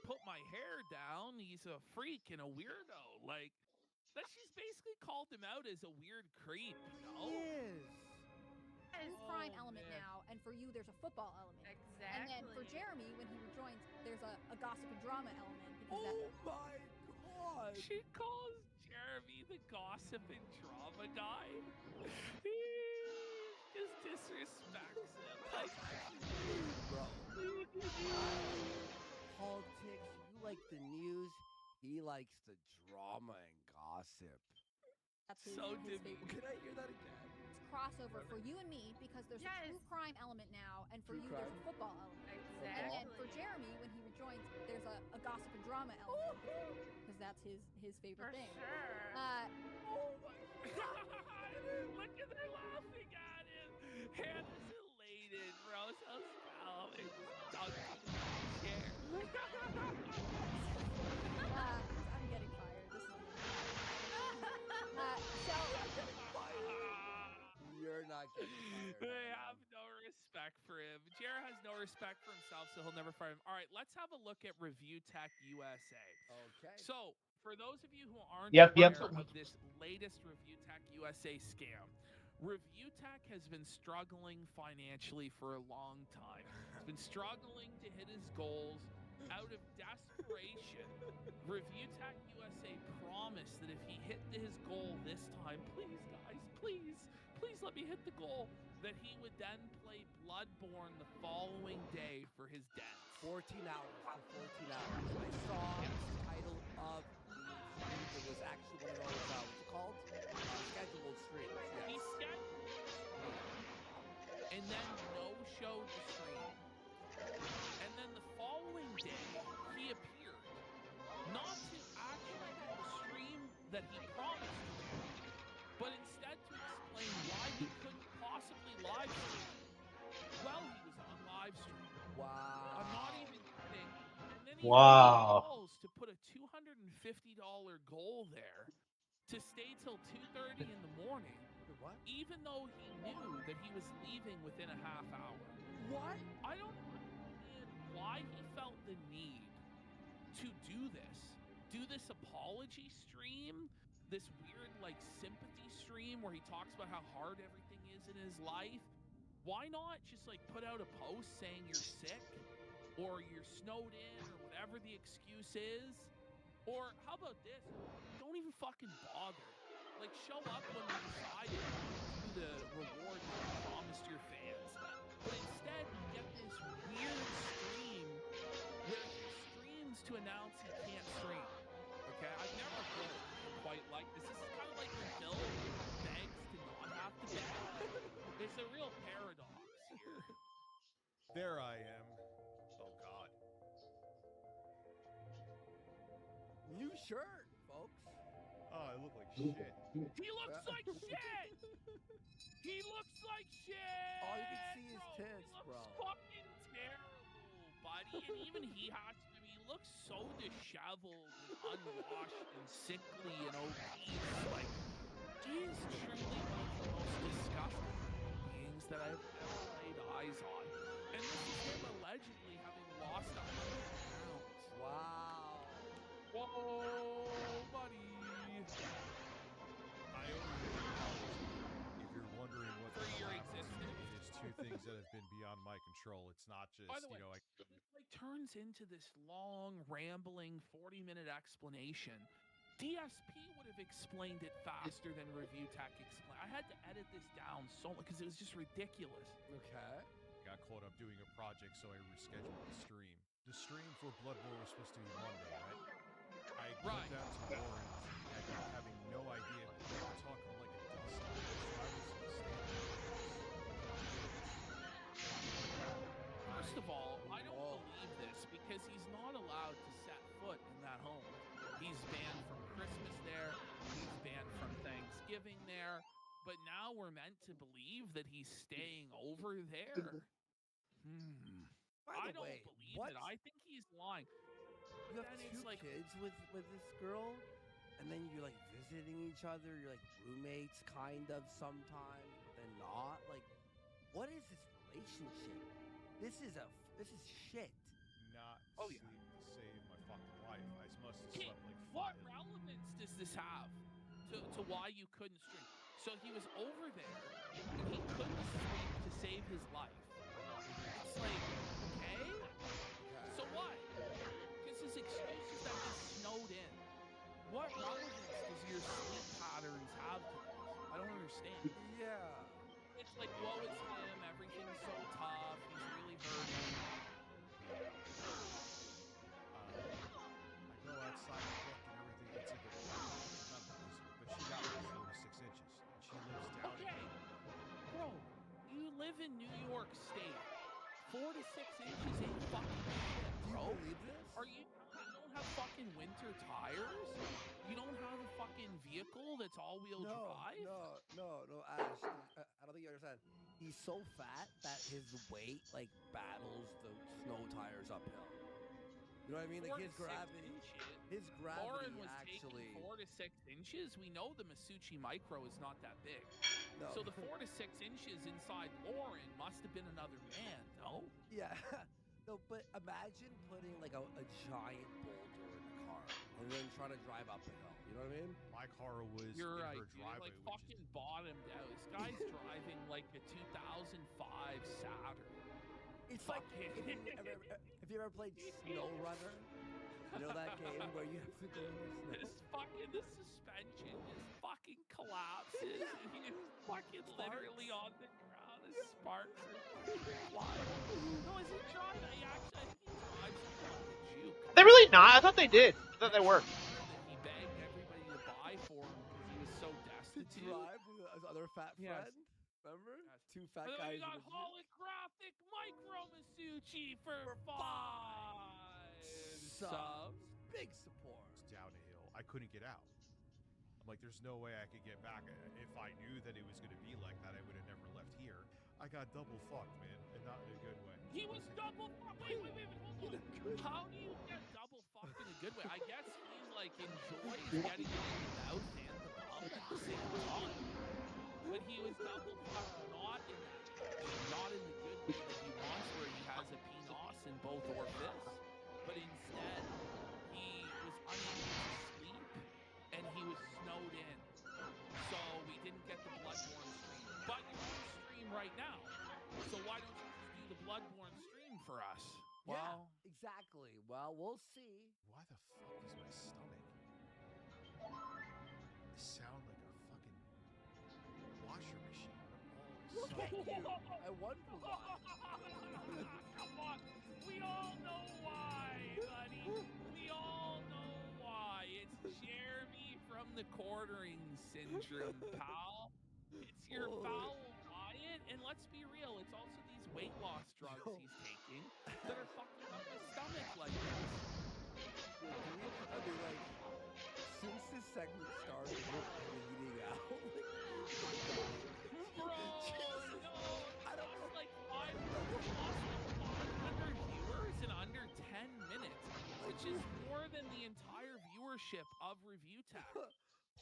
put my hair down. He's a freak and a weirdo. Like, that she's basically called him out as a weird creep, you know? He is. There's a crime element now, and for you, there's a football element. Exactly. And then for Jeremy, when he rejoins, there's a gossip and drama element. Oh my god! She calls Jeremy the gossip and drama guy. He just disrespects him. Like, bro. Politics, you like the news, he likes the drama and gossip. That's his, So his Dimmy. favorite. Can I hear that again? It's crossover for you and me because there's a true crime element now, and for True you crime? there's a football element. Exactly. And then for Jeremy, when he rejoins, there's a gossip and drama element because that's his favorite For thing. sure. Oh my god! Look at her laughing at him. Hannah's elated. Rose house following. Dunking the chair. I'm getting fired. This is the end. You're not getting fired. They have no respect for him. Jared has no respect for himself, so he'll never fire him. All right, let's have a look at Review Tech USA. Okay. So, for those of you who aren't Yep. aware of this latest Review Tech USA scam, Review Tech has been struggling financially for a long time. He's been struggling to hit his goals. Out of desperation, Review Tech USA promised that if he hit his goal this time, please guys, please let me hit the goal, that he would then play Bloodborne the following day for his debts. 14 hours for 14 hours. I saw the title of the stream. It was actually one of those, what's it called? Scheduled streams. Yes. He scheduled and then no-showed the stream. And then the following day, he appeared. Not to actually do the stream that he promised to do, but instead to explain why he couldn't possibly live stream while he was on live stream. Wow. I'm not even kidding. And then he Wow. calls to put a $250 goal there to stay till 2:30 in the morning. What? Even though he knew that he was leaving within a half hour. What? I don't understand why he felt the need to do this. Do this apology stream, this weird like sympathy stream where he talks about how hard everything is in his life. Why not just like put out a post saying you're sick or you're snowed in or whatever the excuse is? Or how about this? Don't even fucking bother. Like, show up when you decided to do the reward that you promised your fans. But instead, you get this weird stream where he streams to announce he can't stream. Okay? I've never heard anything quite like this. This is kind of like when Phil begs to not have to beg. It's a real paradox here. There I am. Oh, God. New shirt, folks. Oh, I look like shit. He looks like shit! He looks like shit! All you can see is bro. tits, He looks bro. fucking terrible, buddy. And even he has to be. He looks so disheveled and unwashed and sickly and obese. Like, he is truly one of the most disgusting beings that I've ever laid eyes on. And this is him allegedly having lost 100 pounds. Wow. Whoa, buddy. I owe you an apology. If you're wondering what For your happened, existence. it is two things that have been beyond my control. It's not just, By the way, you know, it like turns into this long, rambling 40-minute explanation. DSP would have explained it faster than Review Tech explained. I had to edit this down so much because it was just ridiculous. Okay. got caught up doing a project, so I rescheduled the stream. The stream for Bloodborne was supposed to be Monday, right? I went down to Lawrence, having no idea. They were talking like a dust. So I was First of all, I don't believe this because he's not allowed to set foot in that home. He's banned from Christmas there. He's banned from Thanksgiving there. But now we're meant to believe that he's staying over there. I don't believe it. I think he's lying. You have two kids with this girl, and then you're like visiting each other. You're like roommates, kind of sometimes, but then not. Like, what is this relationship? This is shit. not Oh, sleep to save my fucking life. I must have slept like What relevance does this have to why you couldn't stream? So he was over there and he couldn't sleep to save his life. It's like, okay? So what? Because his excuse is that he's snowed in. What relevance does your sleep patterns have to this? I don't understand. Yeah. It's like, woe is him, everything's so tough, he's really hurting. I go outside and look and everything. It's like a not the but she got me live in New York State. 4 to 6 inches ain't fucking shit, bro. Do you believe this? You don't have fucking winter tires? You don't have a fucking vehicle that's all-wheel drive? No, Ash. I don't think you understand. He's so fat that his weight like battles the snow tires uphill. You know what I mean? Like 4 to his 6 gravity. inches. His gravity Lauren was actually. taking 4 to 6 inches. We know the Masucci Micro is not that big. No. So the 4 to 6 inches inside Lauren must have been another man, no? Yeah. No, but imagine putting like a giant boulder in a car and then trying to drive up a hill. You know what I mean? My car was You're in right, her dude. driveway, Like which fucking bottomed out. This guy's driving like a 2005 Saturn. It's like if you ever played Snow Runner, you know that game where you have to go in the snow. The suspension just fucking collapses and he's fucking literally on the ground. His sparks are fucking flying. No, is he trying? I think he drives like a juke. Are they really not? I thought they did. I thought they worked. He begged everybody to buy for him because he was so destitute. To drive with his other fat friend. Remember? Two fat And then guys. we got in a Jeep. holographic Micro Masucci for 5 subs. Big support. was down a hill. I couldn't get out. I'm like, there's no way I could get back. If I knew that it was going to be like that, I would have never left here. I got double fucked, man, and not in a good way. He was double fucked. Wait, hold on. How do you get double fucked in a good way? I guess he like enjoys getting it in the mouth and the bum at the same time. But he was double fucked not in the good way that he wants, where he has a penis in both orifices. But instead, he was unable to sleep and he was snowed in. So we didn't get the Bloodborne stream. But you're on stream right now. So why don't you just do the Bloodborne stream for us? Yeah, exactly. Well, we'll see. Why the fuck does my stomach sound like a fucking washer machine? Look at you. I wonder why. Come on. We all know why, buddy. We all know why. It's Jeremy from the quartering syndrome, pal. It's your foul diet, and let's be real, it's also these weight loss drugs he's taking that are fucking up his stomach like this. I mean, like, since this segment started, we're bleeding out. Bro, no. I lost like 500 viewers in under 10 minutes, which is more than the entire viewership of Review Tech.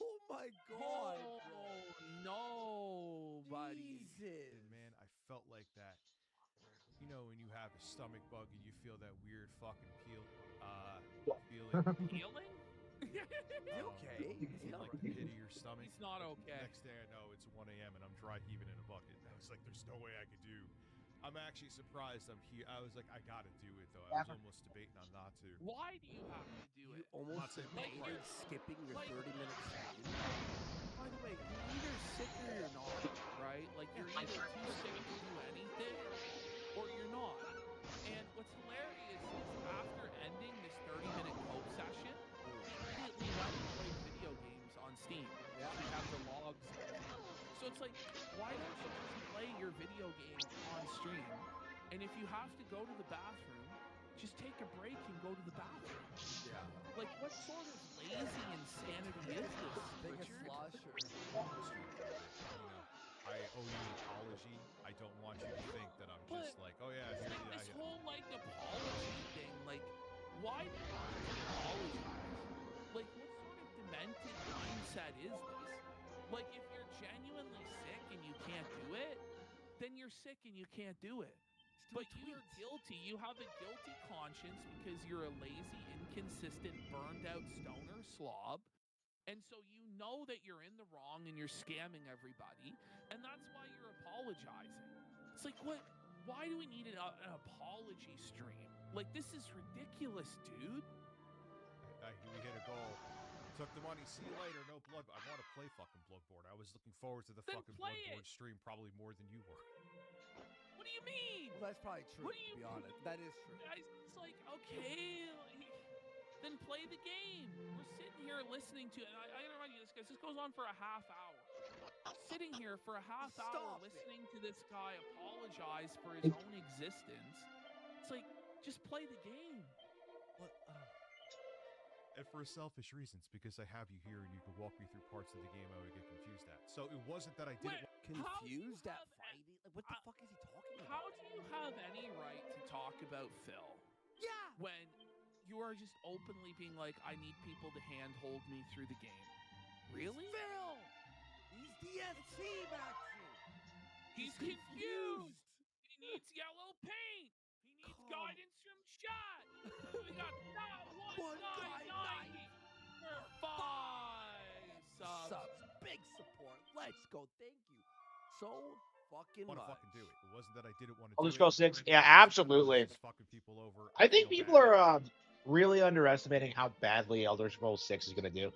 Oh my god. Oh no, buddy. Jesus. And man, I felt like that. You know when you have a stomach bug and you feel that weird fucking feeling? Peeling? Okay. In like the pit of your stomach. He's not okay. Next day I know it's 1 a.m. and I'm dry heaving in a bucket. I was like, there's no way I could do. I'm actually surprised I'm here. I was like, I gotta do it though. I was almost debating on not to. Why do you have to do it? Almost debated skipping your 30-minute segment. By the way, you're either sick or you're not, right? Like you're either too sick to do anything or you're not. And what's hilarious is after ending this 30-minute cope session, we immediately went and played video games on Steam. Yeah. We have the logs. So it's like, why don't you just play your video game on stream? And if you have to go to the bathroom, just take a break and go to the bathroom. Yeah. Like, what sort of lazy insanity is this, Richard? I owe you an apology. I don't want you to think that I'm just like, oh yeah, It's like this whole like apology thing. Like, why do you want to apologize? Like, what sort of demented mindset is this? Like, if you're genuinely sick and you can't do it, then you're sick and you can't do it. But you're guilty. You have a guilty conscience because you're a lazy, inconsistent, burned out stoner slob. And so you know that you're in the wrong and you're scamming everybody. And that's why you're apologizing. It's like, what? Why do we need an apology stream? Like, this is ridiculous, dude. We hit a goal. Took the money. See you later. No blood. I want to play fucking Bloodborne. I was looking forward to the fucking Bloodborne stream probably more than you were. What do you mean? Well, that's probably true, to be honest. That is true. It's like, okay, then play the game. We're sitting here listening to it. And I gotta remind you this, guys. This goes on for a half hour. Sitting here here for a half hour listening to this guy apologize for his own existence. It's like, just play the game. What? And for selfish reasons, because I have you here and you can walk me through parts of the game I would get confused at. So it wasn't that I didn't confused at fighting. Like, what the fuck is he talking about? How do you have any right to talk about Phil? Yeah. When you are just openly being like, I need people to handhold me through the game. Really? Phil! He's DSC, Maxie! He's confused! He needs yellow paint! He needs guidance from chat! We got that one guy 90 for 5 subs. Big support. Let's go. Thank you so fucking want to much. fucking do it. It wasn't that I didn't want to Elder do Scrolls it. 6, yeah, absolutely. Just fucking people over. I think feel people bad. are really underestimating how badly Elder Scrolls 6 is going to do.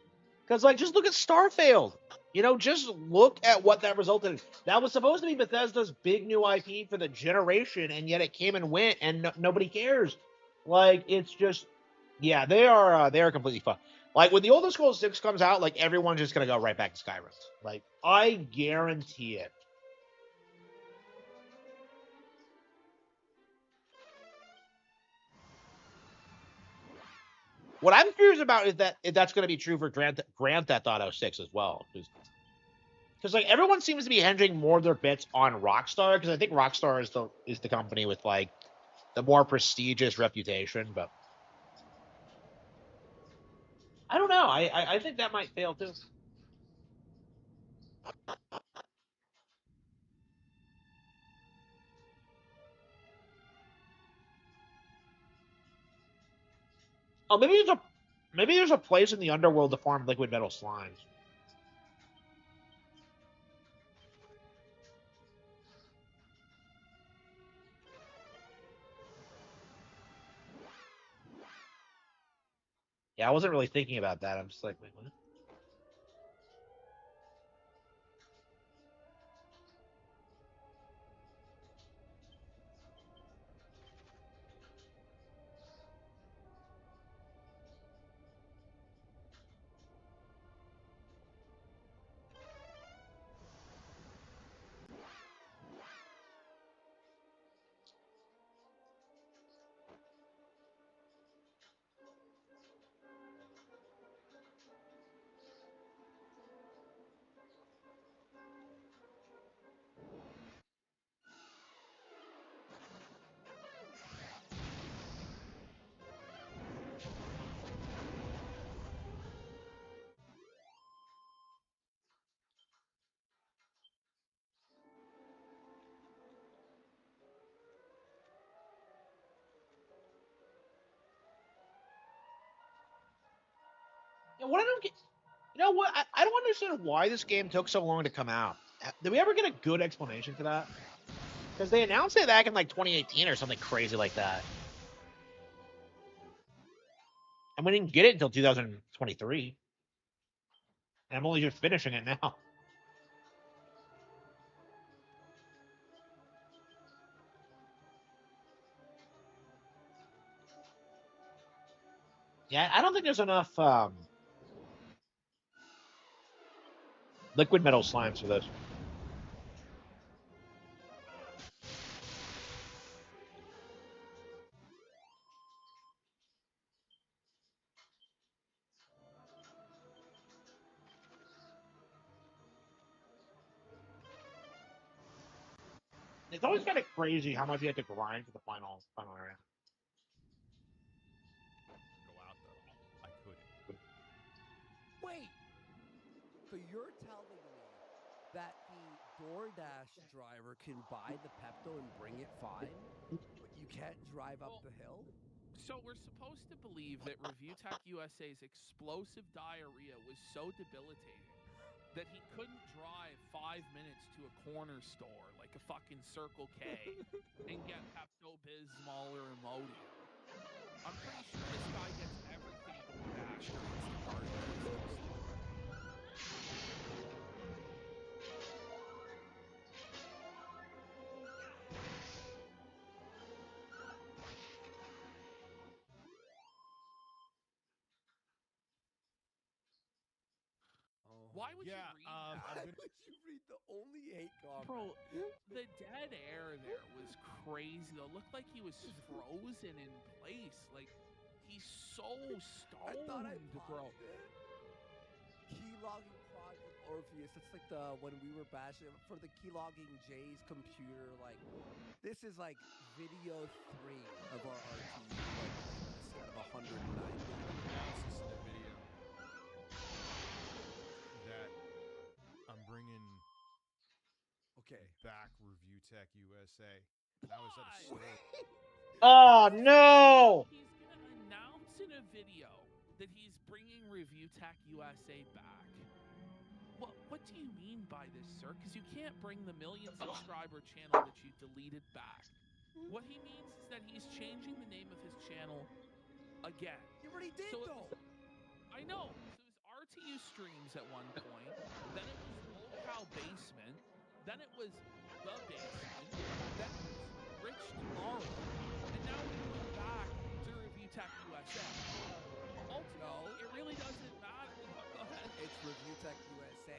Because, like, just look at Starfield. You know, just look at what that resulted in. That was supposed to be Bethesda's big new IP for the generation, and yet it came and went, and nobody cares. Like, it's just, yeah, they are completely fucked. Like, when the Elder Scrolls 6 comes out, like, everyone's just going to go right back to Skyrim. Like, I guarantee it. What I'm curious about is that if that's going to be true for Grand Theft Auto 6 as well. Because like everyone seems to be hedging more of their bets on Rockstar, because I think Rockstar is the company with like the more prestigious reputation. But I don't know. I think that might fail too. Oh, maybe there's a place in the underworld to farm liquid metal slimes. Yeah, I wasn't really thinking about that. I'm just like, wait, what? Yeah, what I don't get, you know what? I don't understand why this game took so long to come out. Did we ever get a good explanation for that? Because they announced it back in like 2018 or something crazy like that. And we didn't get it until 2023. And I'm only just finishing it now. Yeah, I don't think there's enough liquid metal slimes for this. It's always kind of crazy how much you have to grind for the final area. Go out though. I couldn't. Wait. So you're telling me that the DoorDash driver can buy the Pepto and bring it fine, but you can't drive up the hill? So we're supposed to believe that Review Tech USA's explosive diarrhea was so debilitating that he couldn't drive 5 minutes to a corner store like a fucking Circle K and get Pepto-Bismol or Imodium. I'm pretty sure this guy gets everything DoorDash or Instacart. Why would you read that? Why would you read the only hate comment? Bro, the dead air there was crazy. It looked like he was frozen in place. Like, he's so stoned, I thought I bro. paused it. Keylogging Project Orpheus. That's like the when we were bashing for the keylogging Jay's computer. Like, this is like video 3 of our RTU playlist out of 190. Analysis in the video that I'm bringing back Review Tech USA. And I was at a store. Oh no! He's gonna announce in a video that he's bringing Review Tech USA back. What do you mean by this, sir? Because you can't bring the million subscriber channel that you deleted back. What he means is that he's changing the name of his channel again. You already did, though. I know. So it was RTU Streams at one point. Then it was Locale Basement. Then it was The Basement. Then it was Rich Tomorrow. And now we're going back to Review Tech USA. Ultimately, it really doesn't matter. Go ahead. It's Review Tech USA.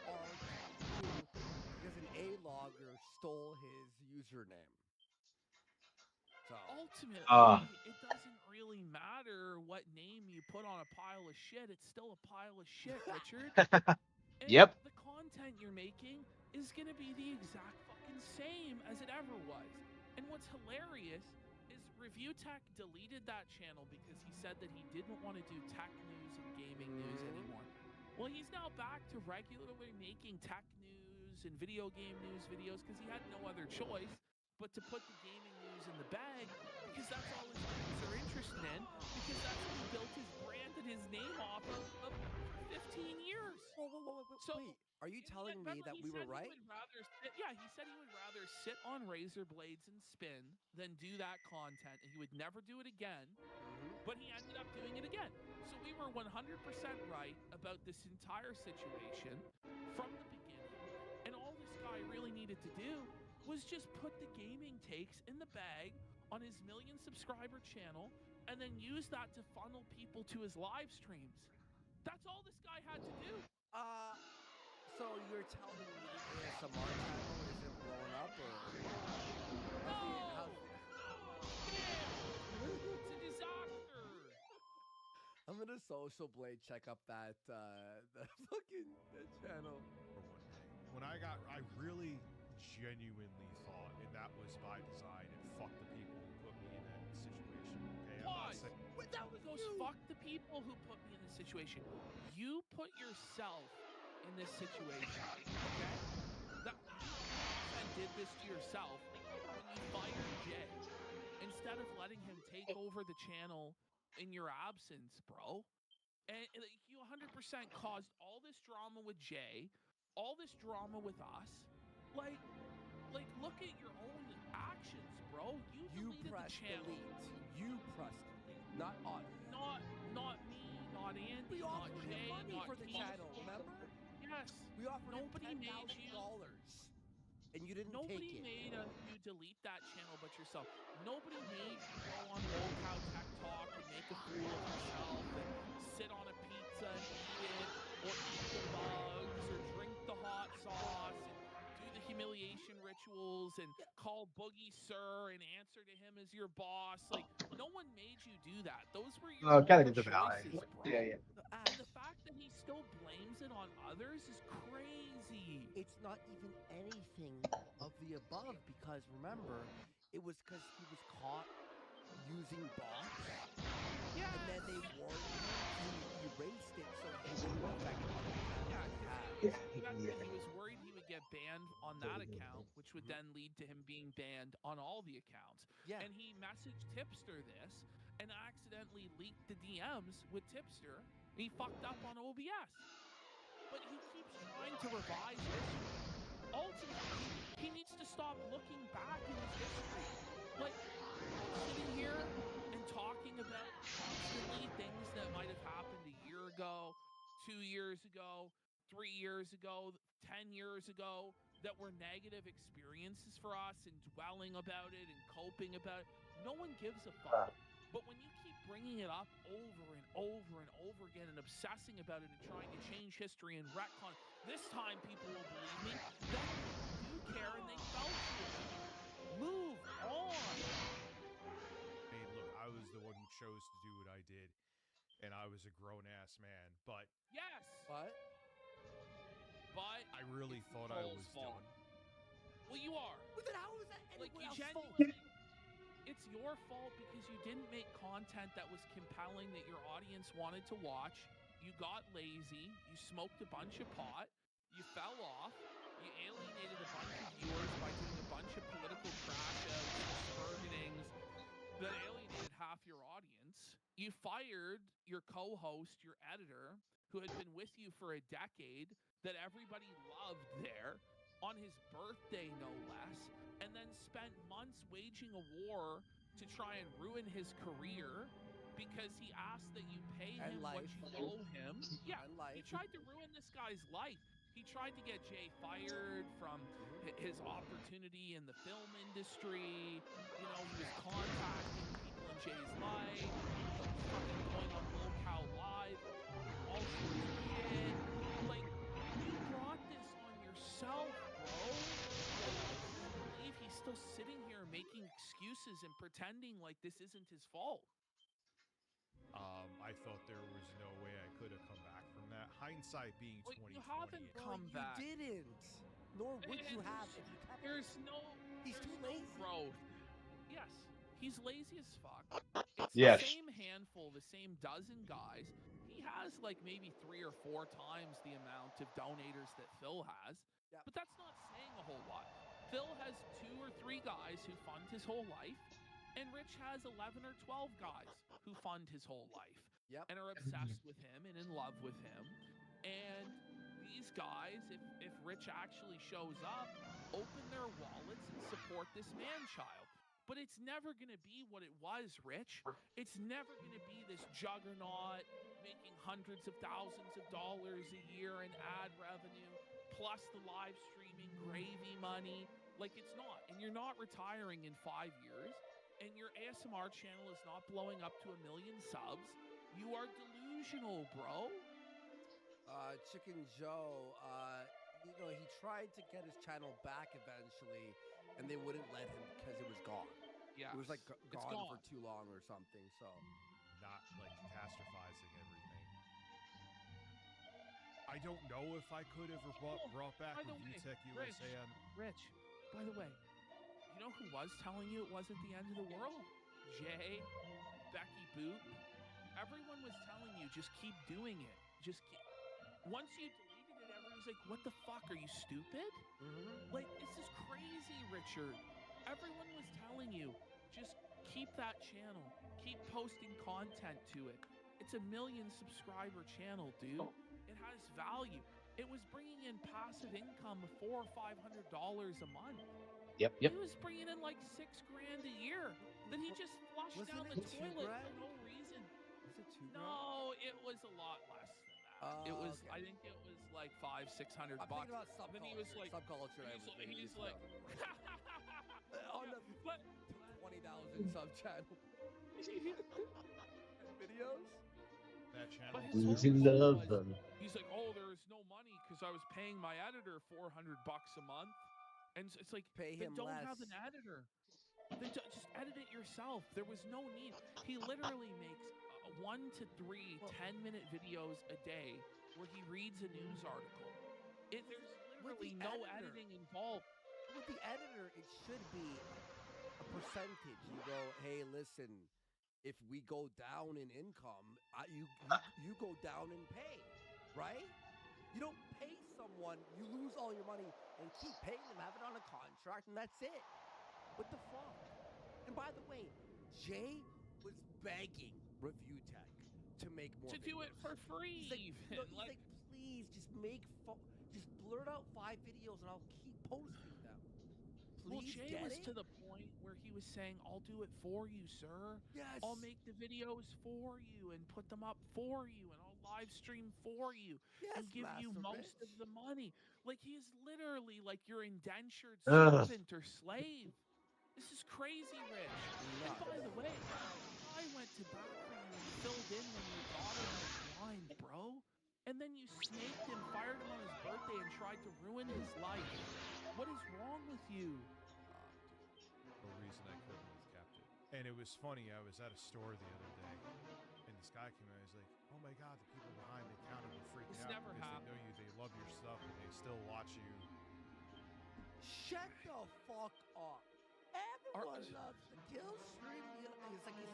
RTU, because an A-logger stole his username. So ultimately, it doesn't really matter what name you put on a pile of shit. It's still a pile of shit, Richard. And Yep. the content you're making is going to be the exact fucking same as it ever was. And what's hilarious is Review Tech deleted that channel because he said that he didn't want to do tech news and gaming news anymore. Well, he's now back to regularly making tech news and video game news videos because he had no other choice but to put the gaming news in the bag because that's all his fans are interested in, because that's what he built his brand and his name off of for 15 years. So, wait, are you telling me that we were right? He said he would rather sit on razor blades and spin than do that content, and he would never do it again. But he ended up doing it again. So we were 100% right about this entire situation from the beginning. And all this guy really needed to do was just put the gaming takes in the bag on his million subscriber channel and then use that to funnel people to his live streams. That's all this guy had to do. So you're telling me the ASMR channel isn't blowing up, or it's a disaster. I'm gonna social blade check up that the fucking that channel. When I really genuinely thought, and that was by design, and fuck the people who put me in that situation. Okay, Pause. Fuck the people who put me in this situation. You put yourself in this situation, okay? That you did this to yourself when you fired Jay instead of letting him take over the channel in your absence, bro. And you 100% caused all this drama with Jay, all this drama with us. Like look at your own actions, bro. You deleted the channel. Delete. You pressed delete, not us. Not me, not Andy, we not offered Jay, him money not for the Keith. channel, remember? Yes. We offered Nobody him made you and you didn't Nobody take it. made you delete that channel but yourself. Nobody made you go on Locale Tech Talk and make a fool of yourself and sit on a pizza and eat it, or eat the bugs, or drink the hot sauce, and do the humiliation rituals, and call Boogie Sir and answer to him as your boss. Like, no one made you do that. Those were your Kind of own disavowing. choices, bro. Yeah. And the fact that he still blames it on others is crazy. It's not even anything of the above, because remember, it was because he was caught using bots. Yeah. And then they warned him, he erased it so he wouldn't affect other channels. He was worried he would get banned on that account, which would then lead to him being banned on all the accounts. Yeah. And he messaged Tipster this and accidentally leaked the DMs with Tipster. And he fucked up on OBS. But he keeps trying to revise history. Ultimately, he needs to stop looking back in his history. Like, sitting here and talking about constantly things that might have happened a year ago, 2 years ago, 3 years ago, 10 years ago, that were negative experiences for us, and dwelling about it and coping about it. No one gives a fuck. But when you keep bringing it up over and over and over again and obsessing about it and trying to change history and retcon. This time people will believe me. Then people do care and they felt for you. Move on. Hey, look, I was the one who chose to do what I did, and I was a grown-ass man, but... Yes! But I really thought I was done. Well, you are. But then how is that anyone else's fault? It's your fault because you didn't make content that was compelling that your audience wanted to watch. You got lazy. You smoked a bunch of pot. You fell off. You alienated a bunch of viewers by doing a bunch of political crash outs and spurgeonings that alienated half your audience. You fired your co-host, your editor, who had been with you for a decade, that everybody loved there, on his birthday no less, and then spent months waging a war to try and ruin his career because he asked that you pay him what you owe him. Yeah, he tried to ruin this guy's life. He tried to get Jay fired from his opportunity in the film industry. You know, he was contacting people in Jay's life. He was fucking going on Locale Live, all sorts of shit. Like, you brought this on yourself, bro. Like, I can't believe he's still sitting here making excuses and pretending like this isn't his fault. I thought there was no way I could have come back from that. Hindsight being 2020. You haven't come back. You didn't. Nor would you have if you kept There's no... He's too lazy. Growth. Yes, he's lazy as fuck. It's Yes. the same handful, the same dozen guys. He has like maybe 3 or 4 times the amount of donators that Phil has. Yep. But that's not saying a whole lot. Phil has 2 or 3 guys who fund his whole life, and Rich has 11 or 12 guys who fund his whole life. Yep. And are obsessed with him and in love with him. And these guys, if Rich actually shows up, open their wallets and support this man-child. But it's never going to be what it was, Rich. It's never going to be this juggernaut making hundreds of thousands of dollars a year in ad revenue, plus the live streaming gravy money. Like, it's not. And you're not retiring in 5 years. And your ASMR channel is not blowing up to 1 million subs. You are delusional, bro. Chicken Joe, you know, he tried to get his channel back eventually, and they wouldn't let him because it was gone. Yeah, it was like gone gone for too long or something. So, not like catastrophizing everything. I don't know if I could have brought back Review Tech USA on... Rich, by the way, you know who was telling you it wasn't the end of the world? Jay, Becky Boop. Everyone was telling you, just keep doing it. Just keep... Once you deleted it, everyone's like, what the fuck? Are you stupid? Like, this is crazy, Richard. Everyone was telling you, just keep that channel. Keep posting content to it. It's a 1 million subscriber channel, dude. It has value. It was bringing in passive income of $400 or $500 a month. Yep. He was bringing in like $6 grand a year. Then he just flushed down the toilet for no reason. Was it 2 grand? No, it was a lot less than that. It was, okay. I think it was like $500-600 I'm bucks. thinking about subculture. Then he was like, subculture. he's like, on the 20,000 sub channel videos. That channel. Losing love. He's like, oh, there is no money because I was paying my editor $400 a month, and it's like, Pay then him don't less. have an editor. Then just edit it yourself. There was no need. He literally makes 1 to 3 10-minute videos a day where he reads a news article. There's literally no editing involved. With the editor, it should be a percentage. You go, hey, listen, if we go down in income, you go down in pay, right? You don't pay someone, you lose all your money and keep paying them, have it on a contract, and that's it. What the fuck? And by the way, Jay was begging Review Tech to make more to videos. do it for free. He's like, please, just just blurt out 5 videos and I'll keep posting them. Well, Please Jay was to the point where he was saying, I'll do it for you, sir. Yes. I'll make the videos for you and put them up for you, and I'll live stream for you and give you most of the money. Like, he is literally like your indentured servant or slave. This is crazy, Rich. And by the way, I went to bat for you and filled in when your daughter went blind, bro. And then you snaked him, fired him on his birthday, and tried to ruin his life. What is wrong with you? The reason I couldn't was kept it. And it was funny, I was at a store the other day, and this guy came out, he's like, oh my god, the people behind the counter were freaking This out never because happened. they know you, they love your stuff, and they still watch you. Shut the fuck up. Everyone loves the kill stream. He's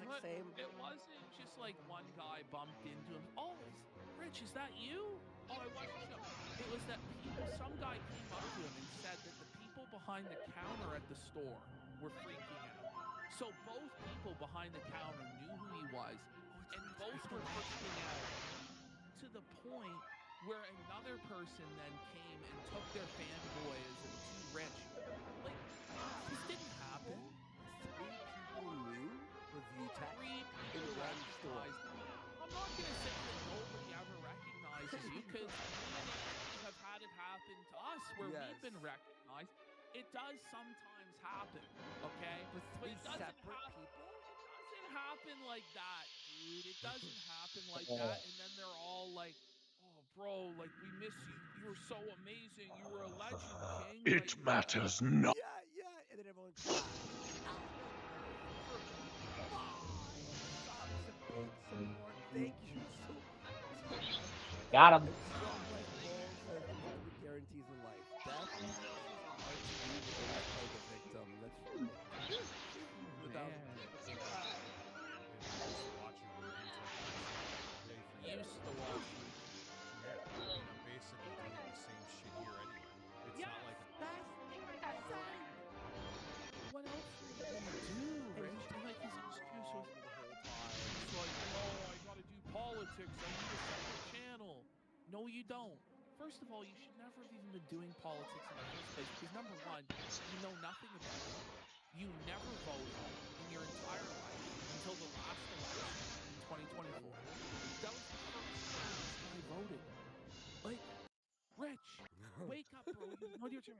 like same. It wasn't just like one guy bumped into him. Oh, Rich, is that you? Oh, I wasn't sure. It was that some guy came up to him and said that the people behind the counter at the store were freaking out. So both people behind the counter knew who he was, and both were freaking out to the point where another person then came and took their fanboy as if too rich. Like, this didn't happen. 3 people knew review tech in one store. I'm not going to say that nobody ever recognizes you, because we have had it happen to us where we've been recognized. It does sometimes happen, okay? But it doesn't happen like that, dude. It doesn't happen like that, and then they're all like, oh, bro, like, we miss you. You were so amazing. You were a legend, King. It matters not. Yeah, and then everyone claps. Thank you so much. Got him. Guarantees in life. Death are to be the victim. That's without used to watch. Basically doing the same shit here anyway. It's not like What else are you gonna do, Rich? And like his excuse was, it's like, oh, I gotta do politics. I need a separate channel. No, you don't. First of all, you should never have even been doing politics in the first place, because number one, you know nothing about it. You never voted in your entire life until the last election in 2024. That was the first time this guy voted. Like, Rich, wake up, bro. You know your turn.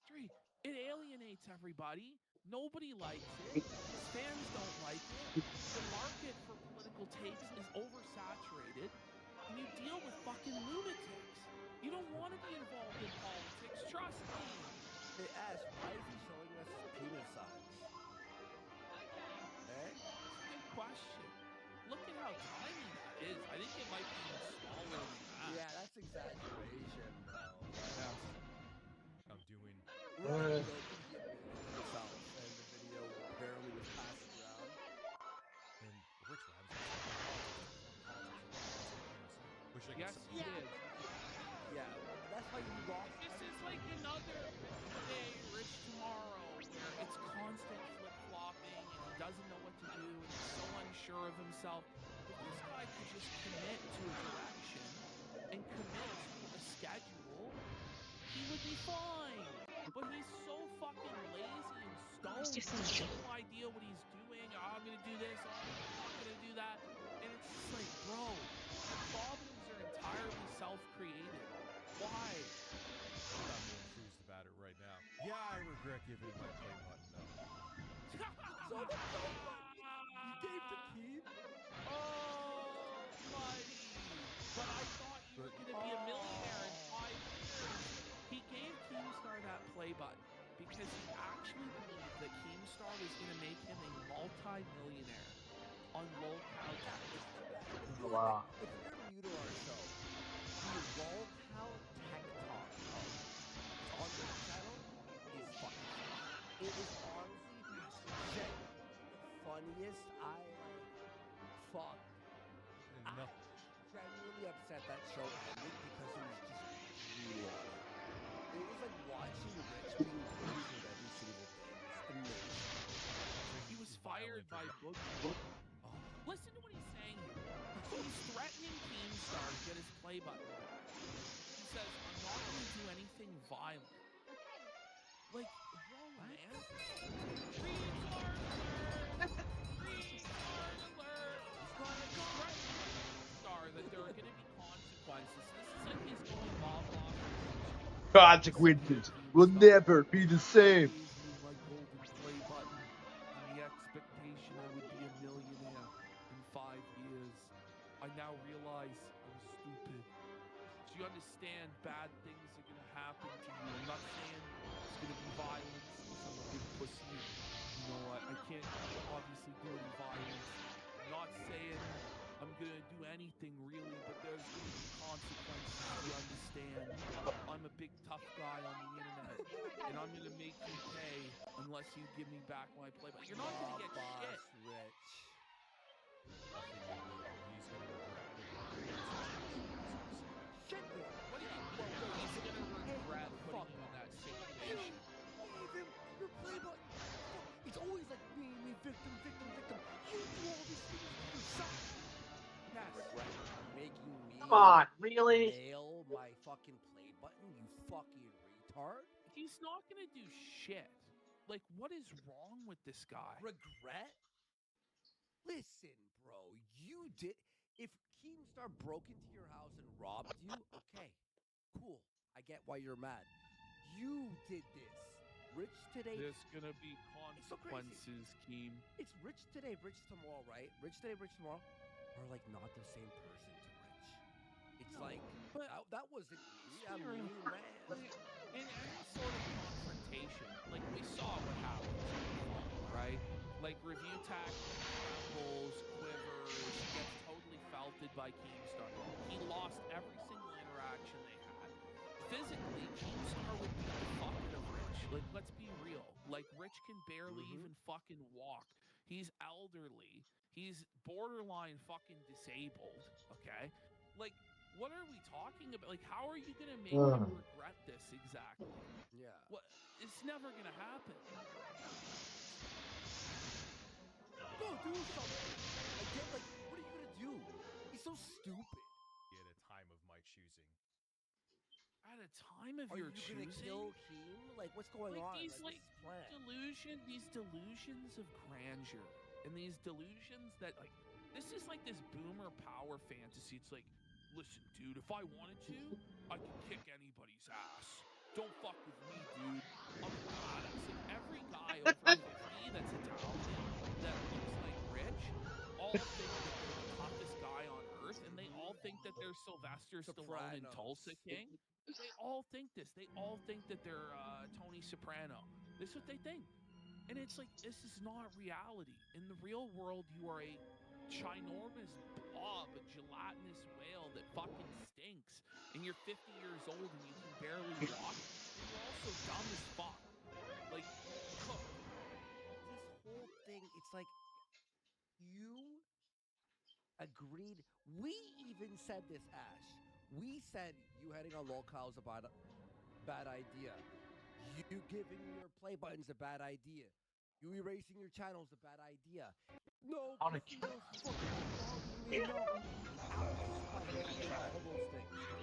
3, it alienates everybody. Nobody likes it. His fans don't like it. The market for political takes is oversaturated. And you deal with fucking lunatics. You don't want to be involved in politics. Trust me. Hey, Ash, why is he showing us his penis size? Eh? Good question. Look at how tiny that is. I think it might be even smaller than that. Yeah, that's exaggeration, bro. I'm doing. Himself, and the video apparently was passed around. And Rich Wish I Yes, he did. Yeah, that's why you lost. This is like another today, Rich tomorrow, where it's constant flip-flopping and he doesn't know what to do and he's so unsure of himself. If this guy could just commit to a direction and commit to a schedule, he would be fine. But he's so fucking lazy and stoned. He has no idea what he's doing. Oh, I'm gonna do this. Oh, I'm not gonna do that. And it's just like, bro, the problems are entirely self-created. Why? I'm more enthused about it right now. Yeah, I regret giving my play button though. So the you gave the key? Oh, buddy. But I thought you were gonna be a millionaire in 5 years. He gave Keemstar that play button because he actually believed that Keemstar was gonna make him a multi-millionaire on lolcow tech. Wow. If you're new to our show, the lolcow tech talk on this channel is fucking funny. It is honestly the funniest. I like fuck. No. Genuinely upset that show ended because it was just real. It was like watching Rich being tortured every single day. It's amazing. He was fired by Boogie. Listen to what he's saying here. So he's threatening Keemstar to get his play button back. He says, I'm not going to do anything violent. Like, bro, man. Keemstar alert! Keemstar alert! He's going to threaten Keemstar that there are going to be consequences. This is like he's going Bob Ross. Consequences will never be the same. My golden play button and the expectation I would be a millionaire. understand bad things are gonna happen to you. I'm not saying it's gonna be violence because I'm a big pussy. You know, I can't obviously do any violence. I'm not saying I'm gonna do anything really, but there's gonna be consequences. You understand? I'm a big tough guy on the internet, and I'm gonna make you pay unless you give me back my play. But you're not gonna get shit. Rich. Nothing you will. He's gonna regret putting you in that situation. Shit, man. What do you mean? He's gonna regret putting you in that situation. You gave him your play button. It's always like me, victim. You do all these things for yourself. Yes. Regret making me Come on, really? nail my fucking play button, you fucking retard. He's not gonna do shit. Like, what is wrong with this guy? Regret? Listen, bro, you did. If Keemstar broke into your house and robbed you, okay, cool. I get why you're mad. You did this. Rich today. There's gonna be It's so consequences, Keem. It's rich today, rich tomorrow, right? Rich today, rich tomorrow are like not the same person to Rich. It's like, but that wasn't me. I'm Swearing. new man. In any sort of confrontation, like we saw what happened, right? Like review tech, trembles, quivers, gets totally felted by Keemstar. He lost every single interaction they had. Physically, Keemstar would beat the fuck out of Rich. Like, let's be real. Like, Rich can barely even fucking walk. He's elderly. He's borderline fucking disabled, okay? Like, what are we talking about? Like, how are you gonna make him regret this exactly? Yeah. What? It's never gonna happen. Go do something. I get like, what are you gonna do? He's so stupid. At a time of my choosing. At a time of Are your you choosing? gonna kill Keem? Like, what's going on? These Like, what's his plan? these delusions of grandeur, and these delusions that like, this is like this boomer power fantasy. It's like, listen, dude, if I wanted to, I could kick anybody's ass. Don't fuck with me, dude. I'm a badass. Like every guy over 50 that's Italian that looks like Rich, all think that they're the toughest guy on earth, and they all think that they're Sylvester Stallone and Tulsa King. They all think this. They all think that they're Tony Soprano. This is what they think. And it's like, this is not reality. In the real world, you are a ginormous blob, a gelatinous whale that fucking stinks. And you're 50 years old and you can barely walk. And you're also dumb as fuck. Like, cook. This whole thing, it's like, you agreed. We even said this, Ash. We said you heading on locale is a bad idea. You giving your play buttons a bad idea. You erasing your channel is a bad idea. No, On a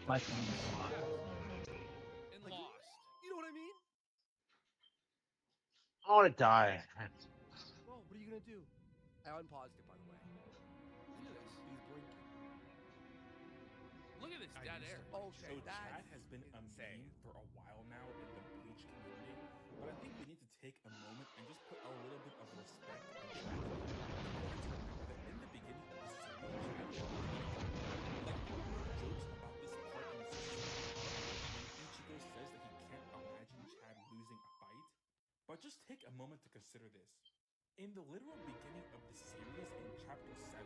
my phone. And lost. You know what I mean? I want to die. Bro, what are you gonna do? I unpaused it, by the way. Look at this. He's blinking. Look at this dead air. Okay, so that's Chad has been a meme for a while now in the Bleach community, but I think we need to take a moment and just put a little bit of respect on Chad's name. Important to remember that in the beginning of the series, Chad was like people make jokes about this part in the season when Ichigo says that he can't imagine Chad losing a fight. But just take a moment to consider this. In the literal beginning of the series in Chapter 7,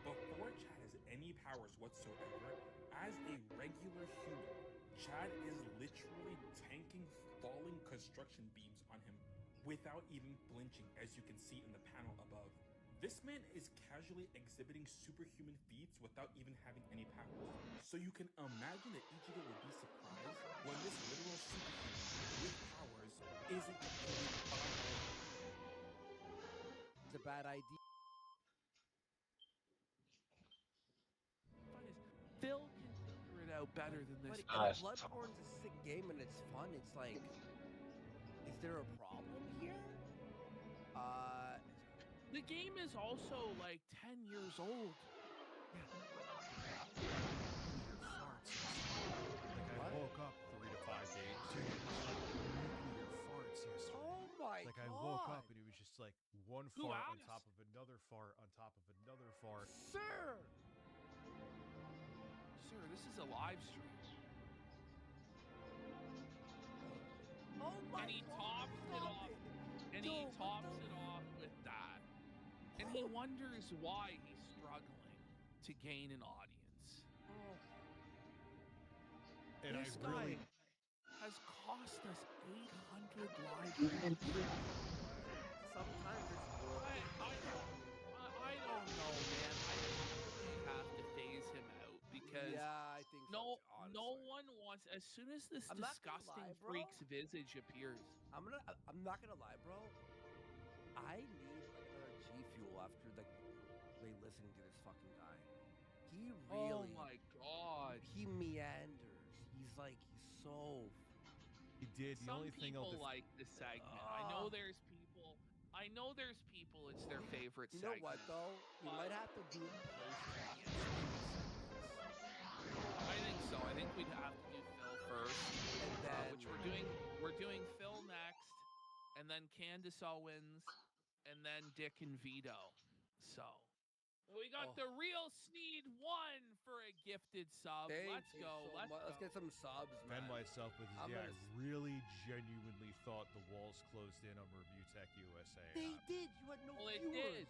before Chad has any powers whatsoever, as a regular human, Chad is literally tanking falling construction beams on him without even blinching, as you can see in the panel above. This man is casually exhibiting superhuman feats without even having any powers. So you can imagine that Ichigo would be surprised when this literal superhuman with powers isn't completely It's a bad idea. Phil can figure it out better than this. But Bloodborne's a sick game and it's fun. It's like, is there a problem here? The game is also like 10 years old. Like I woke up 3 to 5 days to nuclear farts yesterday. Oh my Like I woke up and it was just like one fart on top of another fart on top of another fart. Sir! Sir, this is a live stream. and he tops it off. And he tops it off with that. And he wonders why he's struggling to gain an audience. And this I guy really has cost us 800 live views. Sometimes it's worth it. I don't know, man. I think we have to phase him out because I think so no, too, honestly. no one wants. As soon as this I'm not gonna disgusting lie, bro. freak's visage appears, I'm not gonna lie, bro. I need like another G Fuel after like listening to this fucking guy. He really. Oh my god. He meanders. He's so. He did. The Some only thing people like this segment. I know there's people. It's their favorite You know segment. what though? We might have to do post I think so. I think we'd have to do Phil first, and then which we're doing Phil next, and then Candace Owens, and then Dick and Vito. So we got the real Sneed 1 for a gifted sub. Let's go. Let's get some subs, man. defend myself with I'm I gonna really genuinely thought the walls closed in on Review Tech USA. They did. You had no Well, it viewers. did.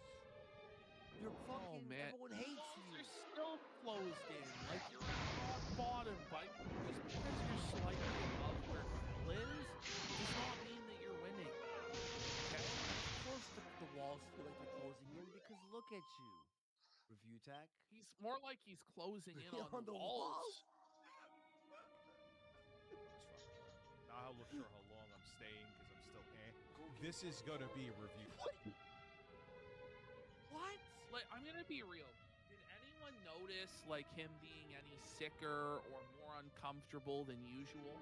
You're fucking. Man. Everyone hates Walls you. are still closed in. Like you're at rock bottom, but just because you're slightly above where Phil is, does not mean that you're winning. Okay? Of course, the walls feel like they're closing in because look at you, Review Tech. He's more like he's closing in on the walls. Not sure how long I'm staying because I'm still This is gonna be a review. What? Like, I'm gonna be real. Did anyone notice like him being any sicker or more uncomfortable than usual?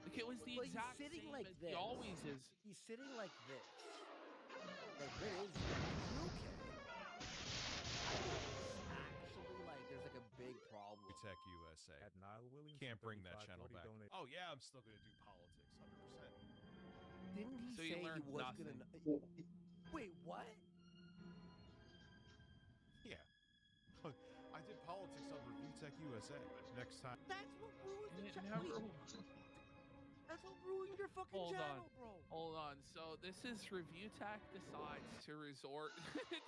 Like it was the exact he's sitting same like as this. he always is. He's sitting like this. Like what is that? Is he okay? Actually, like there's like a big problem. Review Tech USA. Can't bring that channel back. Oh yeah, I'm still gonna do politics, 100%. Didn't he So say you he learned was nothing. gonna? Wait, what? Yeah. I did politics on Review Tech USA. Next time. That's what ruined And the it channel. never. That's what ruined your fucking channel, bro. Hold on. So this is Review Tech decides to resort.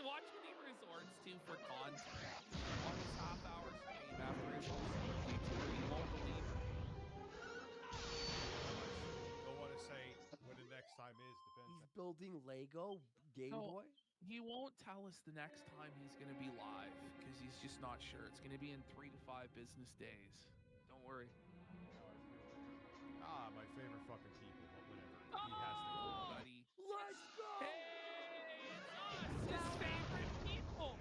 Watch what he resorts to for content on his half-hour stream after his OCD tour. You won't believe it. Don't want to say when the next time is. Depends. He's building Lego Game No. Boy. He won't tell us the next time he's going to be live because he's just not sure. It's going to be in 3 to 5 business days. Don't worry. My favorite fucking people, but whatever. He has to. Buddy. Let's go! Hey, it's us, his favorite people.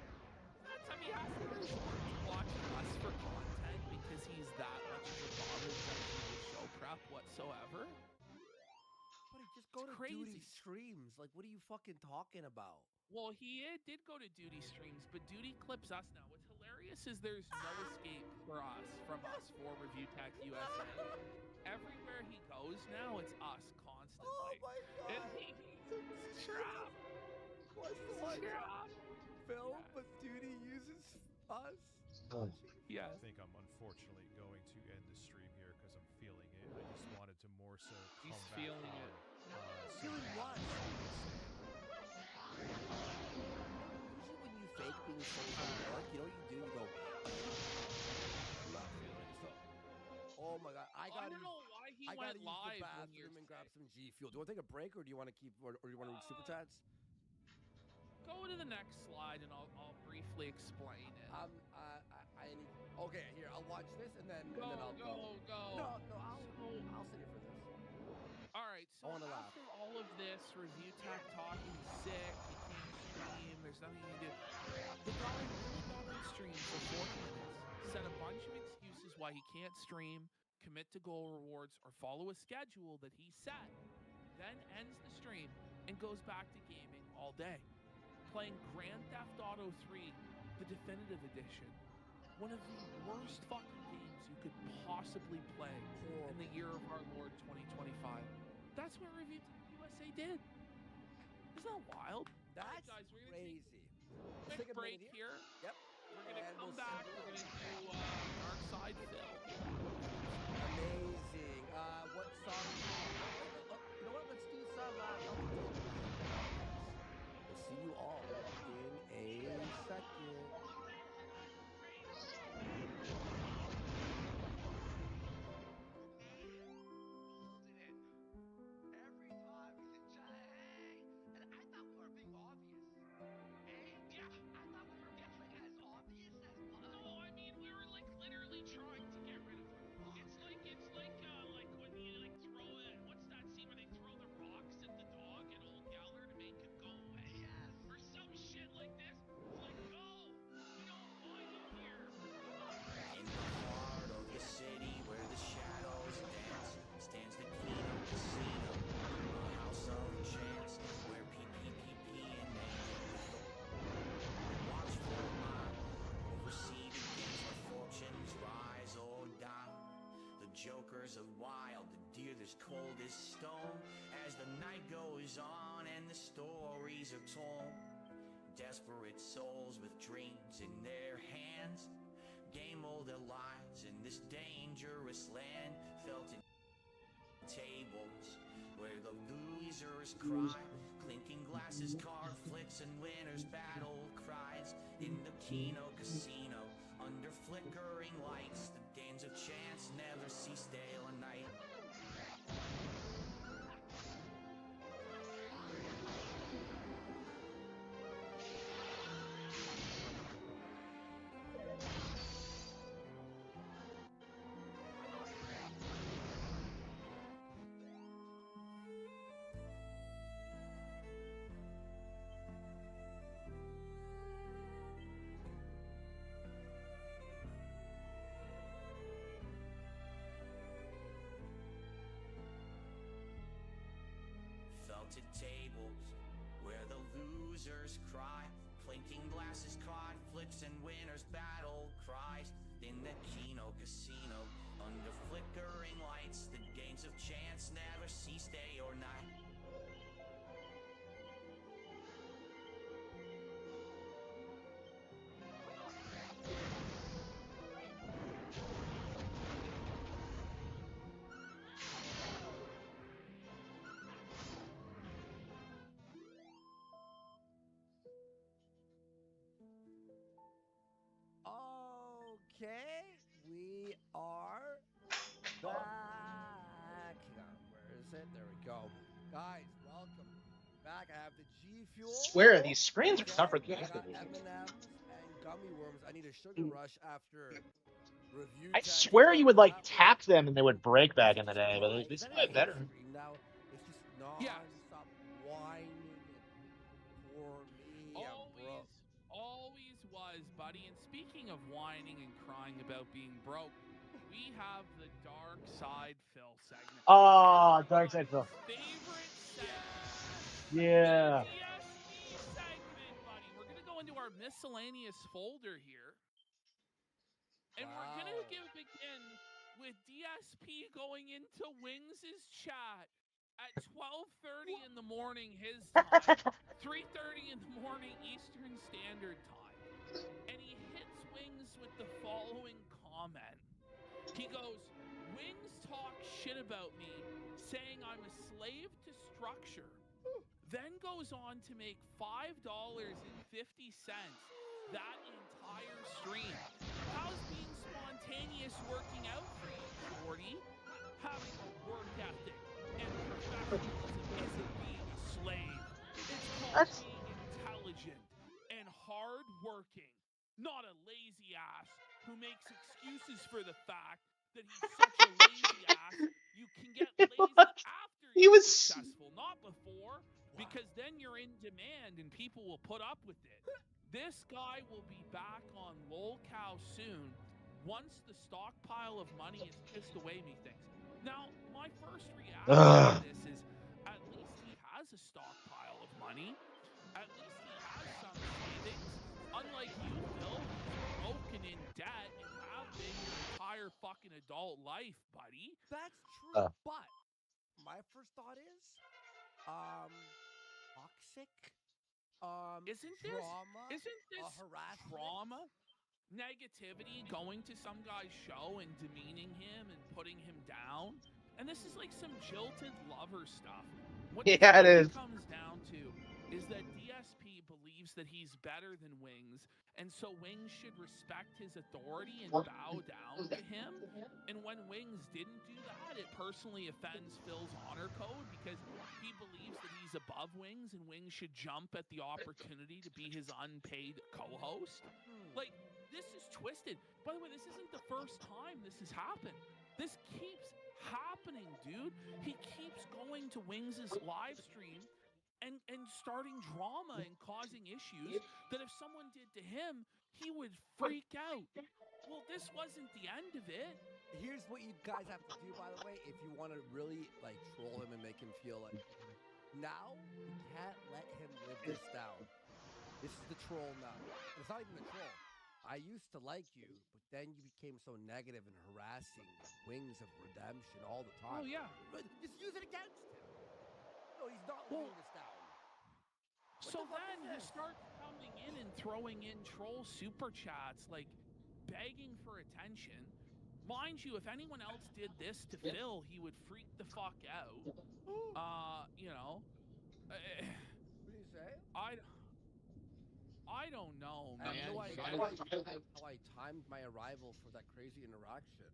That's how he has to resort to watching us for content because he's that much of a bother that doesn't do show prep whatsoever. Buddy, just go to crazy. Duty streams. Like, what are you fucking talking about? Well, he did go to Duty streams, but Duty clips us now. What's hilarious is there's no escape from us for Review Tech USA. Everywhere he goes now, it's us constantly. Oh my god! And he's trapped. What's the one? Phil, but Duty uses us. Yeah. I think I'm unfortunately going to end the stream here because I'm feeling it. I just wanted to more so come He's back feeling on, it. Feeling what? Usually when you fake being sick from work, you know what you do? You go, I'm not feeling so. Oh my god, I don't know why he I gotta went use the live when you're bathroom and grab some G Fuel. Do you want to take a break or do you want to keep, or do you want to read super chats? Go to the next slide and I'll briefly explain it. I need. Okay, here I'll watch this and then I'll go. Go. No, I'll sit here for this. All right, so I wanna laugh. after all of this, Review Tech talking sick, he can't stream, there's nothing he can do. The guy really got on stream for 40 minutes, said a bunch of excuses why he can't stream, commit to goal rewards, or follow a schedule that he set, then ends the stream and goes back to gaming all day, playing Grand Theft Auto 3, the definitive edition. One of the worst fucking games you could possibly play in the year of our Lord 2025. That's what Review Tech USA did. Isn't that wild? That's right, guys, we're gonna crazy. take a quick break here. Yep. We're gonna And come we'll back. see. We're gonna do Dark Side Phil. Amazing. What song? You know what? cold as stone as the night goes on and the stories are told. Desperate souls with dreams in their hands game all their lives in this dangerous land. Felt in tables where the losers cry, clinking glasses, card flips, and winners battle cries. In the Kino Casino, under flickering lights, the games of chance never cease day or night. Felted tables where the losers cry, clinking glasses, card flips, and winners battle cries. In the Kino Casino, under flickering lights, the games of chance never cease day or night. Okay, we are back. Hang on, where is it? There we go. Guys, welcome back. I have the G Fuel. Swear these screens are Okay, tougher than I got yesterday. M&Ms and gummy worms. I need a sugar rush after review. I tech. swear you would like That tap them and they would break back in the just day, but crying. this Is is that a better. stream now? It's just non-stop whining for me. I'm broke. Always was, buddy. And speaking of whining and crying about being broke, we have the Dark Side Phil segment. Oh, Dark Side Phil. Favorite segment. Yeah. The DSP segment, buddy. We're going to go into our miscellaneous folder here. And we're going to begin with DSP going into Wings' chat at 12:30 in the morning his time, 3:30 in the morning Eastern Standard Time. And he hits Wings with the following comment. He goes, Wings talk shit about me, saying I'm a slave to structure. Then goes on to make $5.50 that entire stream. How's being spontaneous working out for you, Shorty? Having a work ethic and professionalism isn't being a slave. It's called being intelligent and hardworking, not a lazy ass who makes excuses for the fact that he's such a lazy ass. You can get lazy after you're successful, not before, because then you're in demand and people will put up with it. This guy will be back on LolCow soon once the stockpile of money is pissed away, methinks. Now, my first reaction to this is at least he has a stockpile of money. At least he has some savings. Unlike you, Phil, who's broken in debt and have been your entire fucking adult life, buddy. That's true, but my first thought is, toxic. Isn't drama, this harassment, trauma, negativity, going to some guy's show and demeaning him and putting him down? And this is like some jilted lover stuff. What it comes down to is that DSP believes that he's better than Wings, and so Wings should respect his authority and bow down to him. And when Wings didn't do that, it personally offends Phil's honor code because he believes that he's above Wings and Wings should jump at the opportunity to be his unpaid co-host. Like, this is twisted. By the way, this isn't the first time this has happened. This keeps happening, dude. He keeps going to Wings' live stream and starting drama and causing issues that if someone did to him, he would freak out. Well, this wasn't the end of it. Here's what you guys have to do, by the way, if you want to really like troll him and make him feel like now you can't let him live this down. This is the troll now. It's not even the troll. I used to like you, but then you became so negative and harassing Wings of Redemption all the time. Oh, yeah. But just use it against him. No, he's not living this down. So then he starts coming in and throwing in troll super chats, like begging for attention. Mind you, if anyone else did this to Phil, he would freak the fuck out. You know. What do you say? I don't know, I have man. no idea how I timed my arrival for that crazy interaction.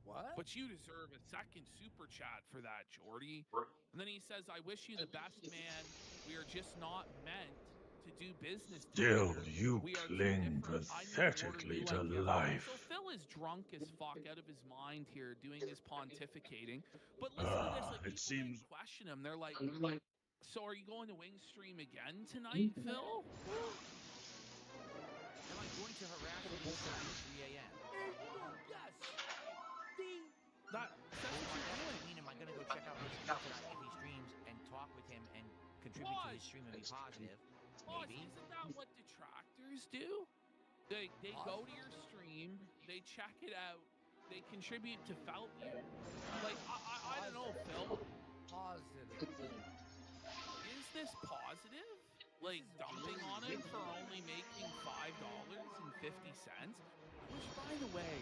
What? But you deserve a second super chat for that, Jordy. And then he says, I wish you the best, man. We are just not meant to do business Still, together. you We are too cling different. I need to order pathetically you to like you. life. So Phil is drunk as fuck, out of his mind here, doing his pontificating. But listen to this, like, It seems question him. They're like, so are you going to Wing Stream again tonight, Phil? Am I going to harass you tonight at 3 a.m.? Yes. That's what you're doing. I mean, am I going to go check out his stream tonight if he streams and talk with him and contribute to his stream and be positive? Maybe. Isn't that what detractors do? They go to your stream, they check it out, they contribute to felt you. Like, I don't know, Phil. Positive. Is this positive? Like, dumping on him for only making $5.50? Which, by the way,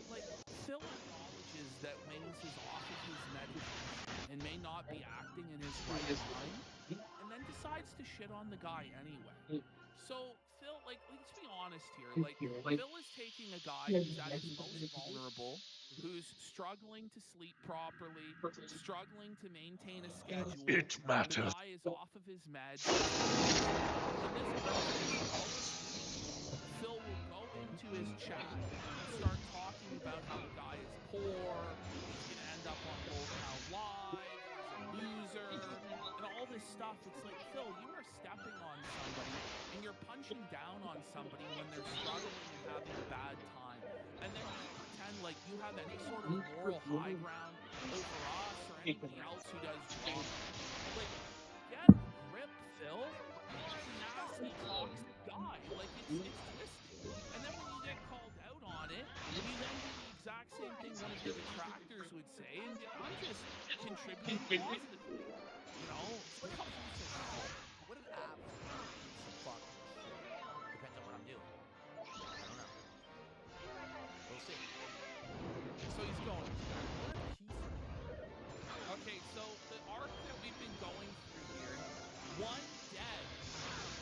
like, Phil acknowledges that Wings is off of his medication and may not be acting in his right mind, and then decides to shit on the guy anyway. So, Phil, like, let's be honest here. Like, Phil is taking a guy who's at his most vulnerable, who's struggling to sleep properly, struggling to maintain a schedule. It matters. The guy is off of his meds. Phil will go into his chat and start talking about how the guy is poor, he's going to end up on Locale Live, he's a loser, and all this stuff. It's like, Phil, you are stepping on somebody and you're punching down on somebody when they're struggling and having a bad time. And then you pretend like you have any sort of moral high ground over us or anybody else who does drama. Like, get a grip, Phil. You're a nasty, toxic guy. Like, it's twisted. And then when you get called out on it, you then do the exact same thing one of your detractors would say, and I'm just contributing positively. You know? What an absolute piece of fucking shit. Depends on what I'm doing. I don't know. We'll see. So he's going. Okay, so the arc that we've been going through here, one dead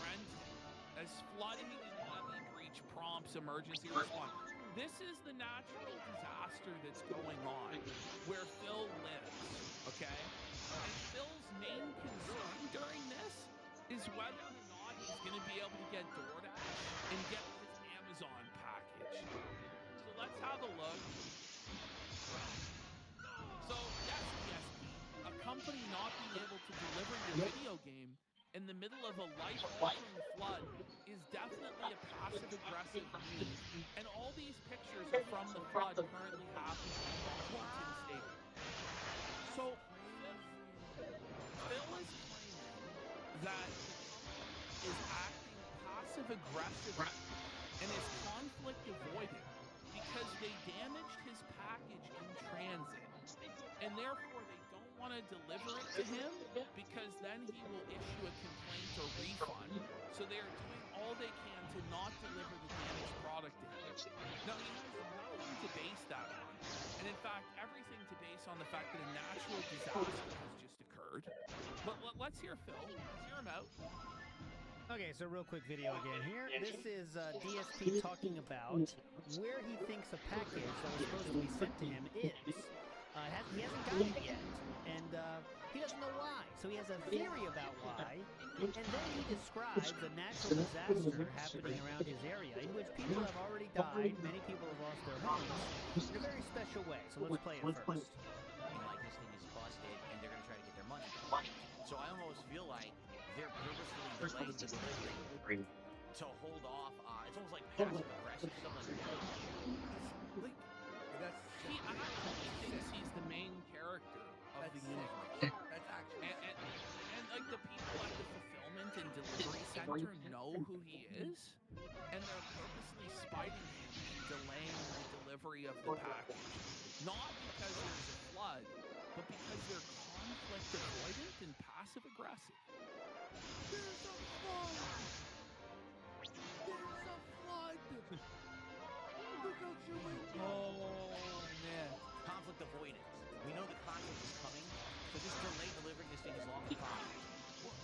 Renton as flooding and levee breach prompts emergency response. This is the natural disaster that's going on where Phil lives, okay? And Phil's main concern during this is whether or not he's going to be able to get DoorDash and get his Amazon package. So let's have a look. So, yes, a company not being able to deliver your video game in the middle of a life-altering flood is definitely a passive-aggressive move. And all these pictures are from the flood currently happening in Washington State. So, Phil is claiming that is acting passive-aggressive and is conflict avoidant because they damaged his package in transit. And therefore, they don't want to deliver it to him because then he will issue a complaint or refund. So they are doing all they can to not deliver the damaged product to him. Now, he has nothing to base that on. And in fact, everything to base on the fact that a natural disaster has just occurred. But let's hear Phil. Let's hear him out. Okay, so real quick video again here. This is DSP talking about where he thinks a package that was supposed to be sent to him is. He hasn't got it yet, and he doesn't know why. So he has a theory about why, and then he describes a natural disaster happening around his area in which people have already died, many people have lost their homes, in a very special way. So let's play it first. Like this thing is busted and they're going to try to get their money back. So I almost feel like they're purposely delaying the delivery to hold off. It's almost like passive aggressive stuff like that. Like, he actually thinks he's the main character of the universe. That's actually and like the people at the fulfillment and delivery center know who he is, and they're purposely providing him and delaying the delivery of the package. Not because there's a flood, but because they're conflict avoidant and passive aggressive. There's a flood! There's a flood! Look out your window! Oh, man. Conflict avoidance. We know the conflict is coming, so just delay delivering this thing as long as possible.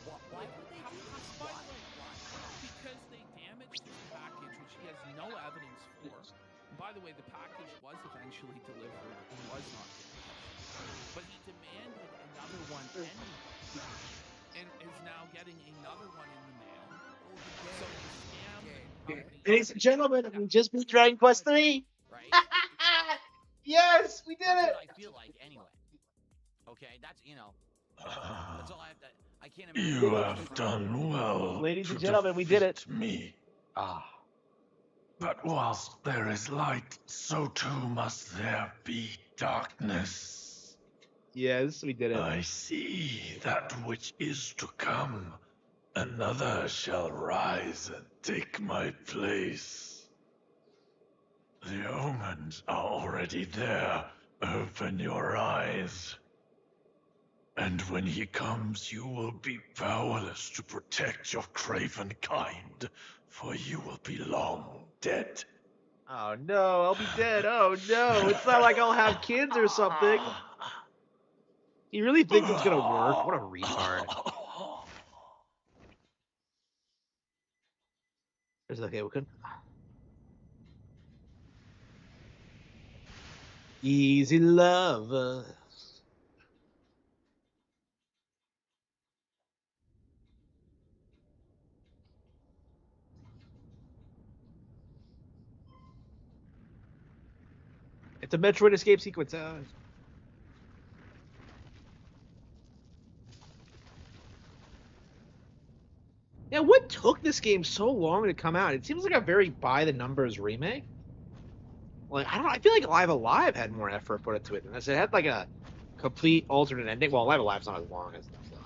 Why would they do this? By the way, why? Because they damaged his package, which he has no evidence for. And by the way, the package was eventually delivered and was not damaged. But he demanded another one anyway, and is now getting another one in the mail. So he scammed the company. Ladies and gentlemen, we just beat Dragon Quest 3. Right? Yes, we did That's it. what I feel like anyway. Okay, that's, that's all I have to, I can't imagine. You have done well. Ladies and to gentlemen, we did it. defeat me. Ah. But whilst there is light, so too must there be darkness. Yes, we did it. I see that which is to come. Another shall rise and take my place. The omens are already there. Open your eyes. And when he comes, you will be powerless to protect your craven kind, for you will be long dead. Oh no, I'll be dead. Oh no, it's not like I'll have kids or something. You really think that's gonna work? What a retard. Is it okay? We can. Easy lover. It's a Metroid escape sequence. Yeah, what took this game so long to come out? It seems like a very by-the-numbers remake. Like, I don't know. I feel like Live Alive had more effort put into it than this. It had like a complete alternate ending. Well, Live Alive's not as long as this, though.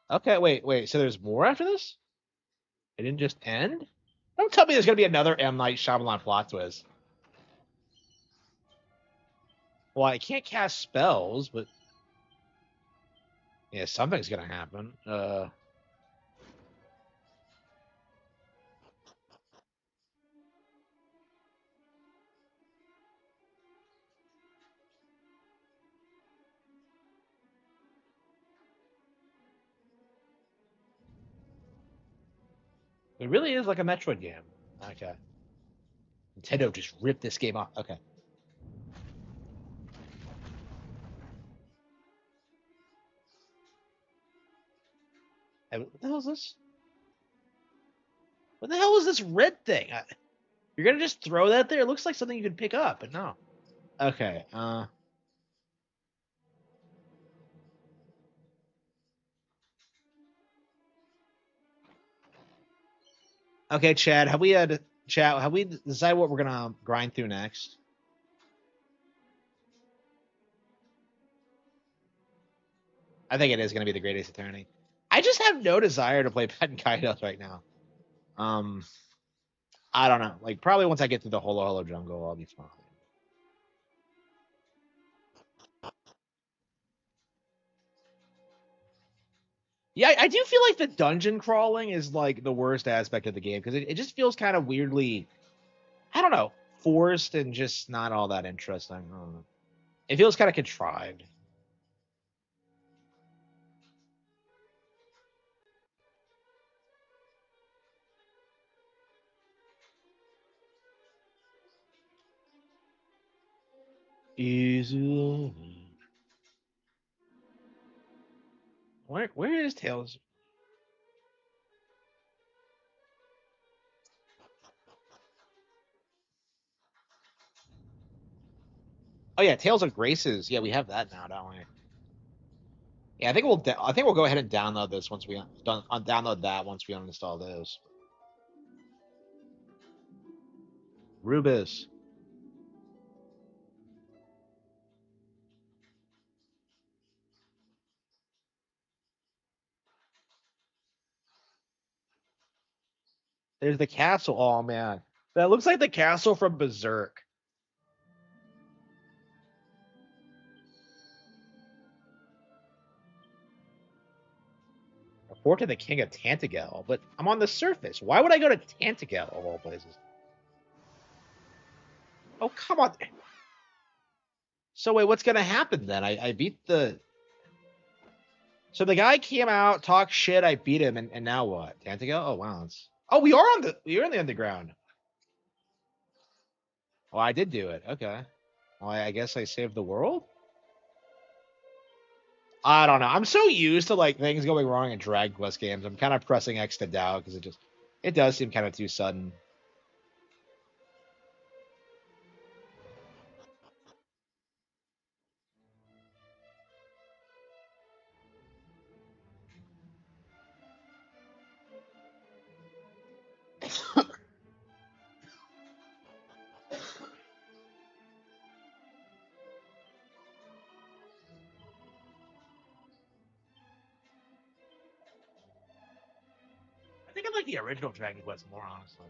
Okay, wait. So there's more after this? It didn't just end? Don't tell me there's gonna be another M. Night Shyamalan plot twist. Well, I can't cast spells, but yeah, something's gonna happen. It really is like a Metroid game. Okay. Nintendo just ripped this game off. Okay. Hey, what the hell is this? What the hell is this red thing? You're gonna just throw that there? It looks like something you can pick up, but no. Okay. Okay, Chad. Have we decided what we're gonna grind through next? I think it is gonna be the Greatest Eternity. I just have no desire to play Pet and Kaidos right now. I don't know. Like probably once I get through the Holo Holo Jungle, I'll be fine. Yeah, I do feel like the dungeon crawling is like the worst aspect of the game because it just feels kind of weirdly, I don't know, forced and just not all that interesting. I don't know. It feels kind of contrived. Easy. Where is Tails? Oh yeah, Tales of Graces. Yeah, we have that now, don't we? Yeah, I think we'll go ahead and download this once we download that once we uninstall this. Rubus. There's the castle. Oh man, that looks like the castle from Berserk. Report to the king of Tantagel, but I'm on the surface. Why would I go to Tantagel of all places? Oh come on. So wait, what's gonna happen then? I beat the. So the guy came out, talked shit. I beat him, and now what? Tantagel? Oh wow. Oh, we're in the underground. Well, I did do it. Okay. Well, I guess I saved the world. I don't know. I'm so used to like things going wrong in Dragon Quest games. I'm kind of pressing X to doubt because it does seem kind of too sudden. I think I like the original Dragon Quest more, honestly.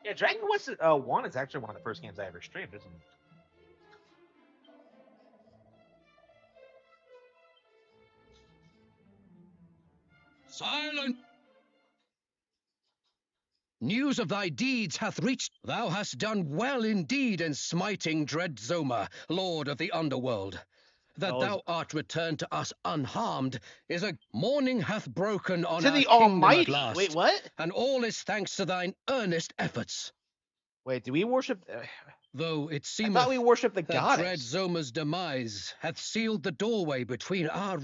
Yeah, Dragon Quest 1 is actually one of the first games I ever streamed, isn't it? Silent! News of thy deeds hath reached. Thou hast done well indeed in smiting dread Zoma, lord of the underworld. That thou art returned to us unharmed is a morning hath broken on To our the kingdom Almighty. at last. Wait, what? And all is thanks to thine earnest efforts. Wait, do we worship? Though it I seemeth thought we worship the that goddess. dread Zoma's demise hath sealed the doorway between our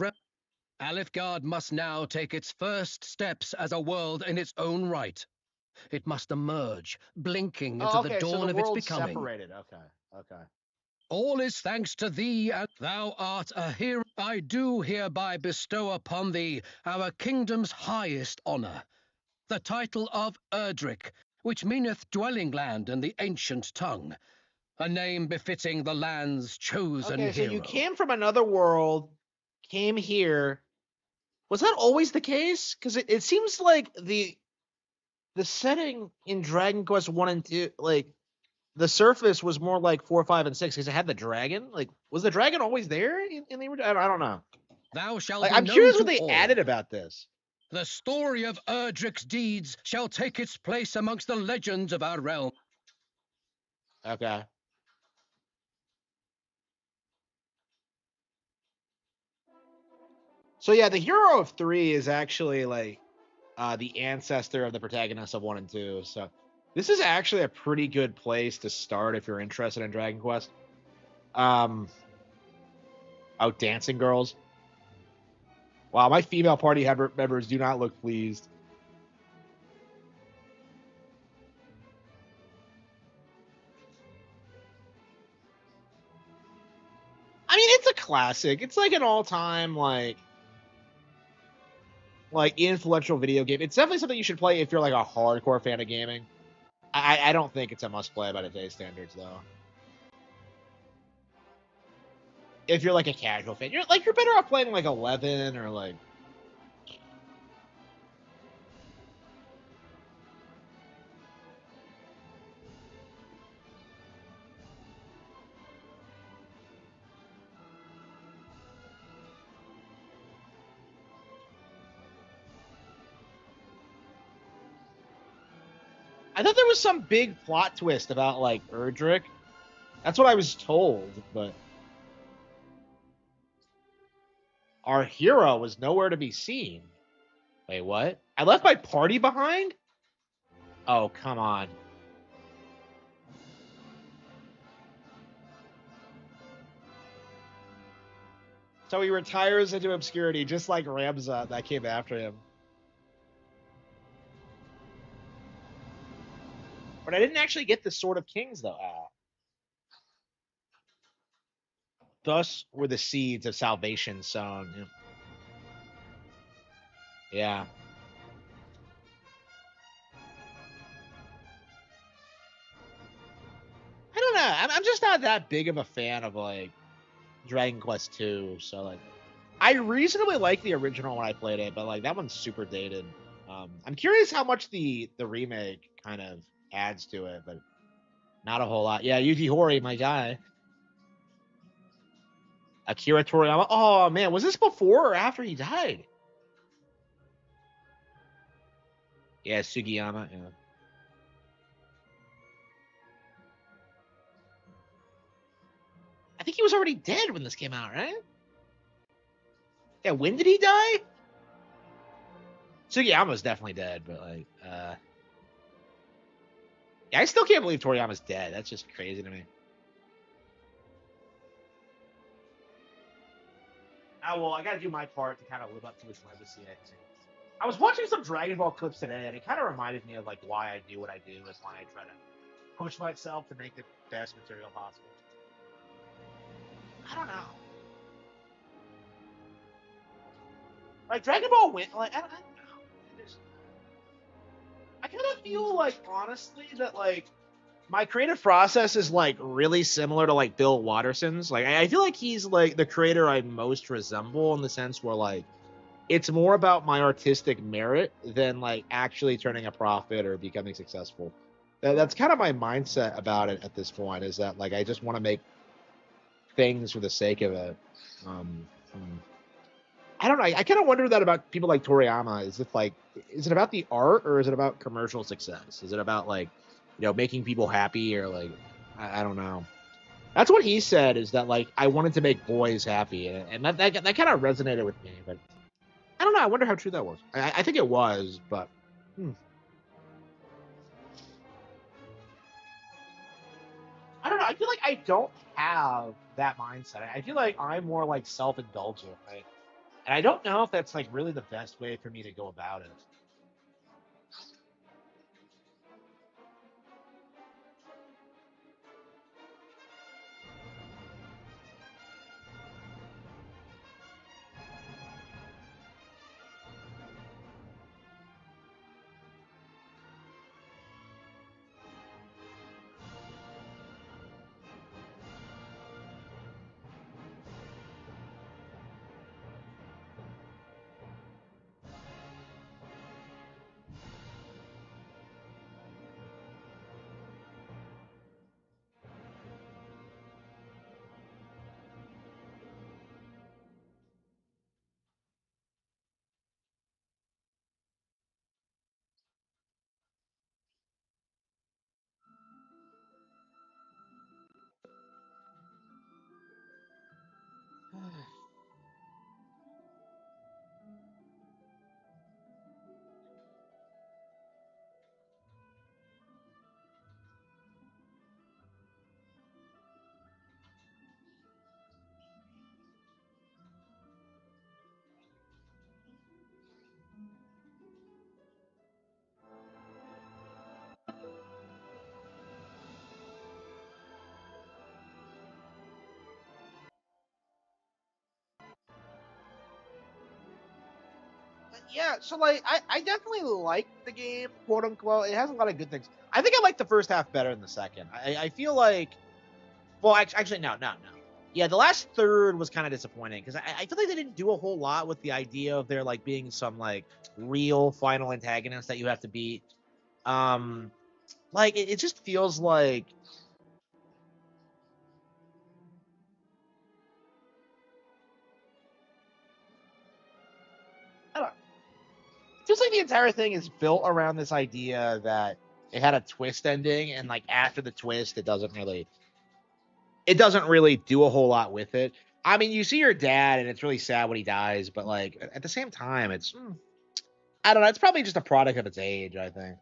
Alifgard must now take its first steps as a world in its own right. It must emerge, blinking into the dawn So the of its world's becoming. separated. Okay. All is thanks to thee, and thou art a hero. I do hereby bestow upon thee our kingdom's highest honor, the title of Erdrick, which meaneth dwelling land in the ancient tongue, a name befitting the land's chosen Okay, so hero. you came from another world, came here. Was that always the case? Because it seems like the setting in Dragon Quest 1 and 2, like the surface was more like 4, 5, and 6 because it had the dragon. Like, was the dragon always there in the original? I don't know. Thou shalt Like, be I'm known curious what to they all. added about this. The story of Erdrick's deeds shall take its place amongst the legends of our realm. Okay. So yeah, the hero of 3 is actually like the ancestor of the protagonist of 1 and 2. So this is actually a pretty good place to start if you're interested in Dragon Quest. Oh, dancing girls. Wow, my female party members do not look pleased. I mean, it's a classic. It's like an all-time like influential video game. It's definitely something you should play if you're like a hardcore fan of gaming. I don't think it's a must-play by today's standards, though. If you're like a casual fan, you're better off playing like 11 or like. I thought there was some big plot twist about like Erdrick. That's what I was told, but our hero was nowhere to be seen. Wait, what? I left my party behind? Oh, come on. So he retires into obscurity, just like Ramza that came after him. but I didn't actually get the Sword of Kings though. Thus were the seeds of salvation sown. Yeah. I don't know. I'm just not that big of a fan of like Dragon Quest 2. So like, I reasonably like the original when I played it, but like that one's super dated. I'm curious how much the remake kind of adds to it, but not a whole lot. Yeah, Yuji Horii, my guy. Akira Toriyama. Oh man, was this before or after he died? Yeah, Sugiyama. Yeah. I think he was already dead when this came out, right? Yeah, when did he die? Sugiyama's definitely dead, but like, yeah, I still can't believe Toriyama's dead. That's just crazy to me. Oh, well, I gotta do my part to kind of live up to his legacy. I was watching some Dragon Ball clips today, and it kind of reminded me of like why I do what I do, is why I try to push myself to make the best material possible. I don't know. Like Dragon Ball win, like I don't know. I kind of feel like honestly that like my creative process is like really similar to like Bill Watterson's. Like I feel like he's like the creator I most resemble in the sense where like it's more about my artistic merit than like actually turning a profit or becoming successful. That's kind of my mindset about it at this point, is that like I just want to make things for the sake of it. I don't know. I kind of wonder that about people like Toriyama. Is it about the art or is it about commercial success? Is it about like, making people happy or like, I don't know. That's what he said, is that like I wanted to make boys happy, and that kind of resonated with me. But I don't know. I wonder how true that was. I think it was, but. I don't know. I feel like I don't have that mindset. I feel like I'm more like self-indulgent, right? And I don't know if that's like really the best way for me to go about it. Yeah, so like I definitely like the game, quote unquote. It has a lot of good things. I think I like the first half better than the second. I feel like, well, actually, no. Yeah, the last third was kind of disappointing because I feel like they didn't do a whole lot with the idea of there like being some like real final antagonist that you have to beat. Like it just feels like I don't know. It feels like the entire thing is built around this idea that it had a twist ending, and like after the twist, it doesn't really do a whole lot with it. I mean, you see your dad, and it's really sad when he dies, but like at the same time, I don't know. It's probably just a product of its age, I think.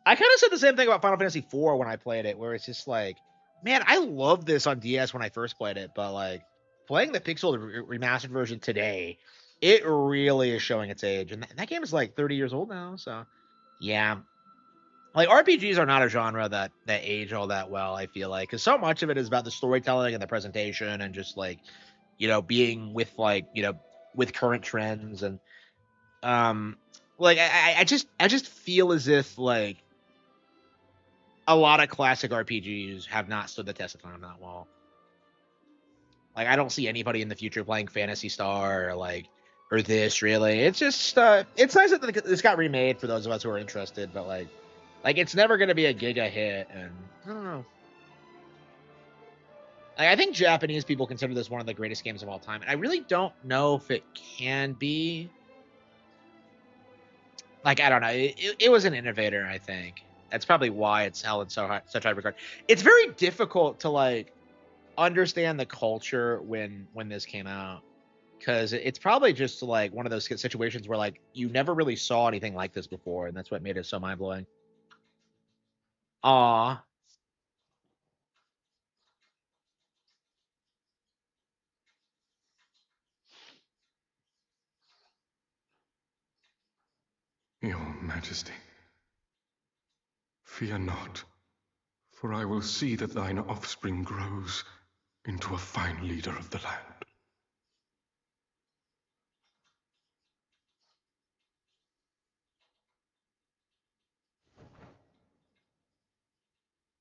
I kind of said the same thing about Final Fantasy IV when I played it, where it's just like, man, I love this on DS when I first played it, but like playing the pixel remastered version today, it really is showing its age, and that game is like 30 years old now. So, yeah, Like RPGs are not a genre that age all that well. I feel like because so much of it is about the storytelling and the presentation and just like being with like with current trends and like I just feel as if like a lot of classic RPGs have not stood the test of time that well. Like I don't see anybody in the future playing Phantasy Star or this really. It's just it's nice that this got remade for those of us who are interested, but like it's never gonna be a giga hit, and I don't know. Like, I think Japanese people consider this one of the greatest games of all time, and I really don't know if it can be. Like I don't know, it was an innovator. I think that's probably why it's held in such high regard. It's very difficult to like understand the culture when this came out because it's probably just like one of those situations where like you never really saw anything like this before, and that's what made it so mind blowing. Aw. Your Majesty, fear not, for I will see that thine offspring grows into a fine leader of the land.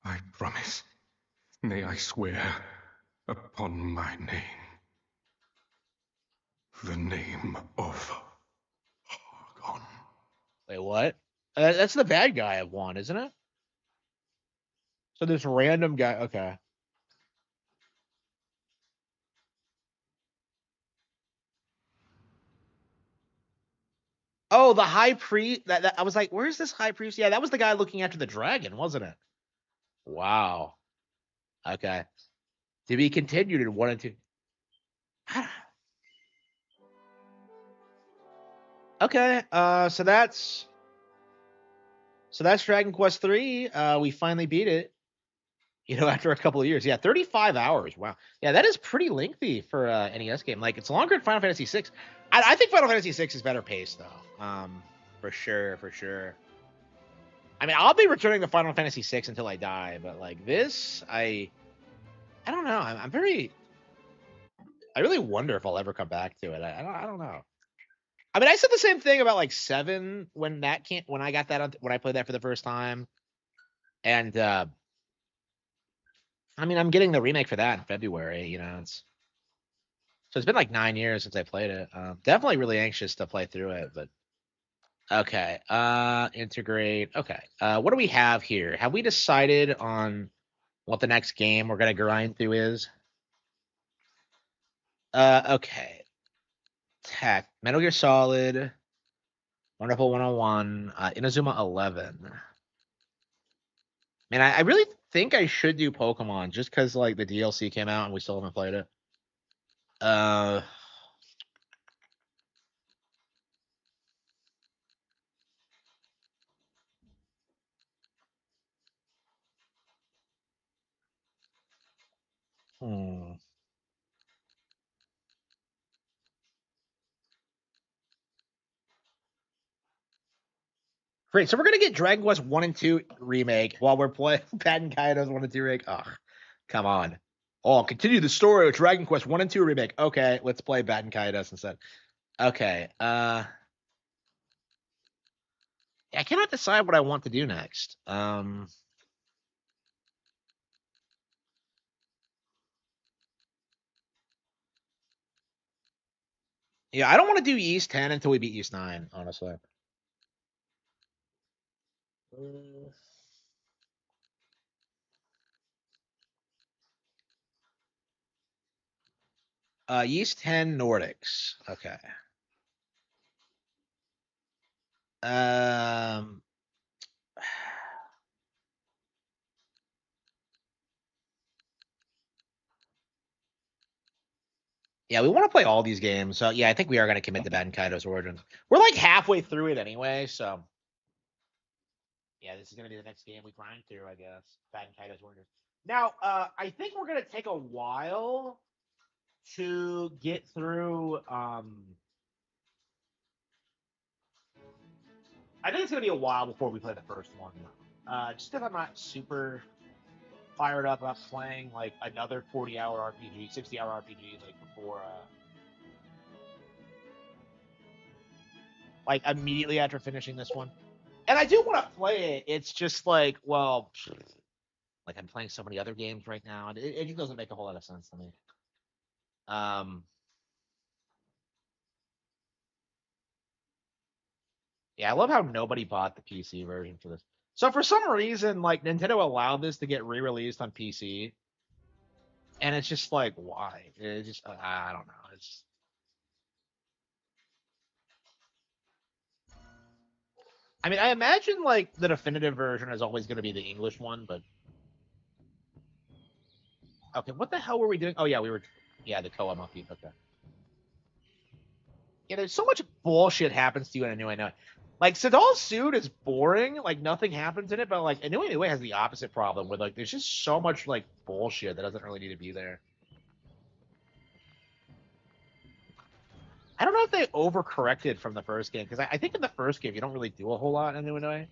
I promise, nay, I swear, upon my name, the name of Harman. Wait, what? That's the bad guy of one, isn't it? So this random guy. Okay. Oh, the high priest. That I was like, where's this high priest? Yeah, that was the guy looking after the dragon, wasn't it? Wow. Okay. To be continued in 1 and 2. Okay. So that's Dragon Quest 3. We finally beat it. After a couple of years. Yeah, 35 hours. Wow. Yeah, that is pretty lengthy for a NES game. Like, it's longer than Final Fantasy 6. I think Final Fantasy 6 is better paced though. For sure, for sure. I mean, I'll be returning to Final Fantasy 6 until I die, but like this, I don't know. I'm very. I really wonder if I'll ever come back to it. I don't know. I mean, I said the same thing about like 7 when I got that when I played that for the first time, and I mean, I'm getting the remake for that in February. It's been like 9 years since I played it. Definitely really anxious to play through it, but okay. Integrate. Okay. What do we have here? Have we decided on what the next game we're gonna grind through is? Okay. Tech. Metal Gear Solid. Wonderful 101. Inazuma 11. Man, I really think I should do Pokemon just because like the DLC came out and we still haven't played it. Uh. Hmm. Great. So we're gonna get Dragon Quest 1 and 2 remake while we're playing Patent Kaido's 1 and 2 remake. Ugh, come on. Oh, continue the story of Dragon Quest 1 and 2 remake. Okay, let's play Patent Kaidos instead. Okay. I cannot decide what I want to do next. Yeah, I don't want to do East 10 until we beat East 9, honestly. East 10 Nordics. Okay. Um Yeah, we want to play all these games. So yeah, I think we are going to commit to Patent Kaido's Origins. We're like halfway through it anyway, so yeah, this is going to be the next game we grind through, I guess. Patent Kaido's Origins. Now, I think we're going to take a while to get through. I think it's going to be a while before we play the first one. Just because I'm not super fired up about playing like another 40-hour RPG, 60-hour RPG like before, like immediately after finishing this one. And I do want to play it. It's just like, well, like I'm playing so many other games right now, and it just doesn't make a whole lot of sense to me. Yeah, I love how nobody bought the PC version for this. So for some reason, like Nintendo allowed this to get re-released on PC, and it's just like, why? It just, I don't know. It's, I mean, I imagine like the definitive version is always going to be the English one, but okay, what the hell were we doing? Oh yeah, we were, yeah, the Koa monkey. Okay. Yeah, there's so much bullshit happens to you in a new I know. Like Sadal's suit is boring, like nothing happens in it, but like Anue Anue has the opposite problem where like there's just so much like bullshit that doesn't really need to be there. I don't know if they overcorrected from the first game because I think in the first game you don't really do a whole lot in Anue Anue.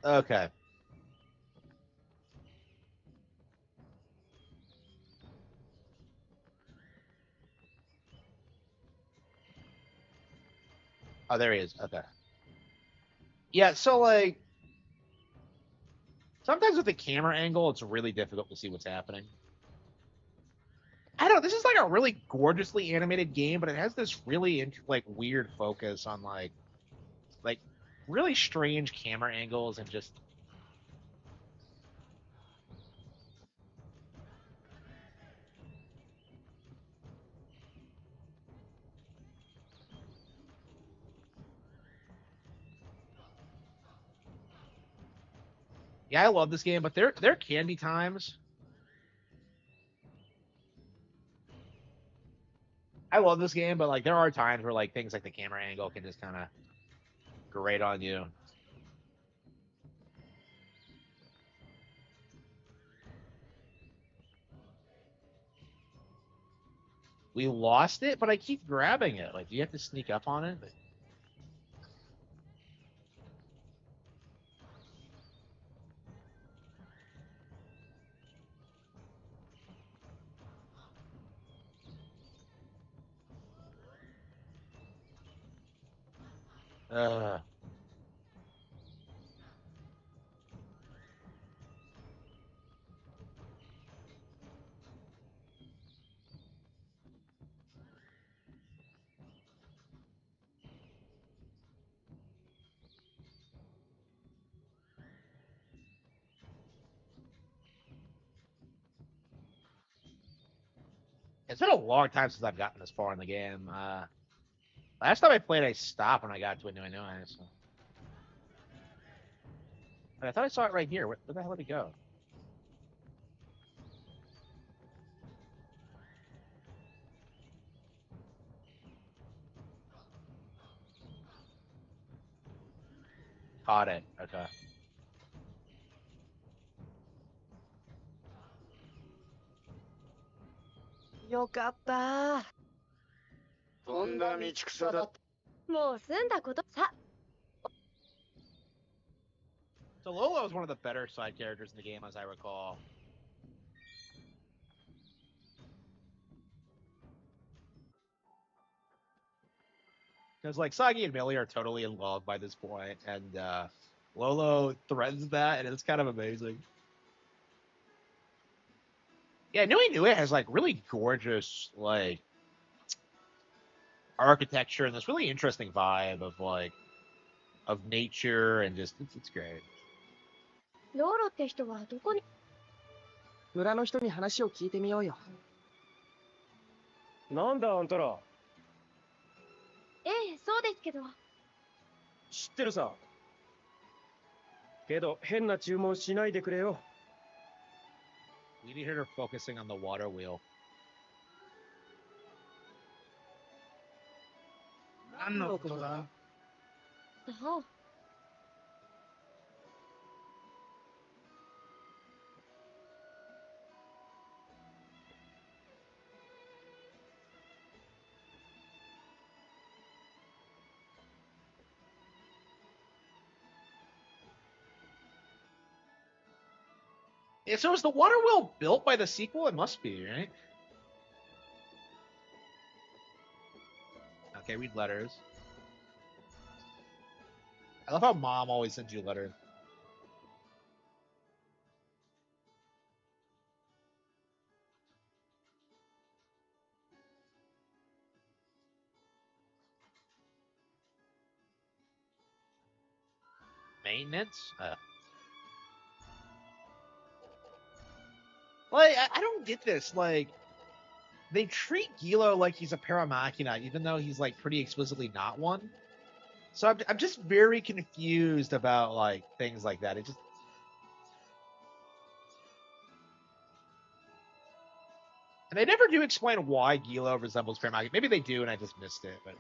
Okay. Oh, there he is. Okay. Yeah, so like sometimes with the camera angle, it's really difficult to see what's happening. I don't know. This is like a really gorgeously animated game, but it has this really like weird focus on like really strange camera angles and just yeah, I love this game, but there can be times. I love this game, but like there are times where like things like the camera angle can just kind of grate on you. We lost it, but I keep grabbing it. Like, do you have to sneak up on it? Uh, it's been a long time since I've gotten this far in the game. Last time I played, I stopped when I got to a new. So. But I thought I saw it right here. Where the hell did it go? Caught it. Okay. よかったとんだ道草だった。もう済んだことさ。So Lola was one of the better side characters in the game, as I recall. Because like Sagi and Millie are totally in love by this point, and Lolo threatens that, and it's kind of amazing. Yeah, Nui Nui has like really gorgeous like architecture and this really interesting vibe of like of nature and just it's great. ローロって人はどこに村の人に話を聞いてみようよ。なんだあんたら。ええ、そうですけど。知ってるさ。けど変な注文しないでくれよ。We need her focusing on the water wheel. 何のことだ。そう。Yeah, so is the water wheel built by the sequel? It must be, right? Okay, read letters. I love how Mom always sends you letters. Maintenance? Like, I don't get this. Like, they treat Gilo like he's a paramachina, even though he's, like, pretty explicitly not one. So I'm just very confused about, like, things like that. It just... And they never do explain why Gilo resembles paramachina. Maybe they do, and I just missed it, but...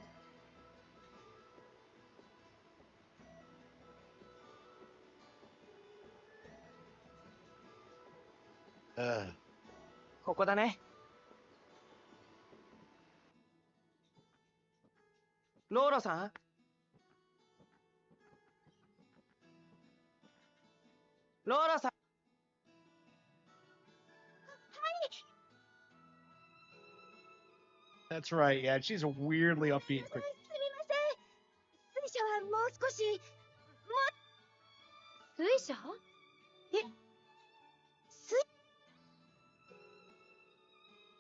Ugh. ここだね。ローラさんローラさん That's right, yeah, she's weirdly upbeat. すみません。水車はもう少し、水車？え、水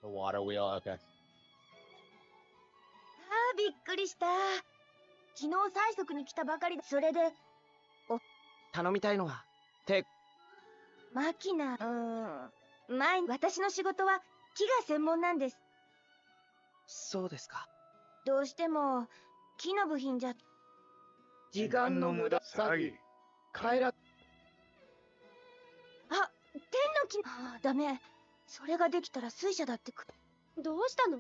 The water wheel, okay. ああ、びっくりした。昨日催促に来たばかりで、それで、頼みたいのは、マキナ、私の仕事は木が専門なんです。そうですか。どうしても、木の部品じゃ。時間の無駄詐欺。帰ら。あ、天の木、ああ、ダメ。それができたら水車だってどうしたの？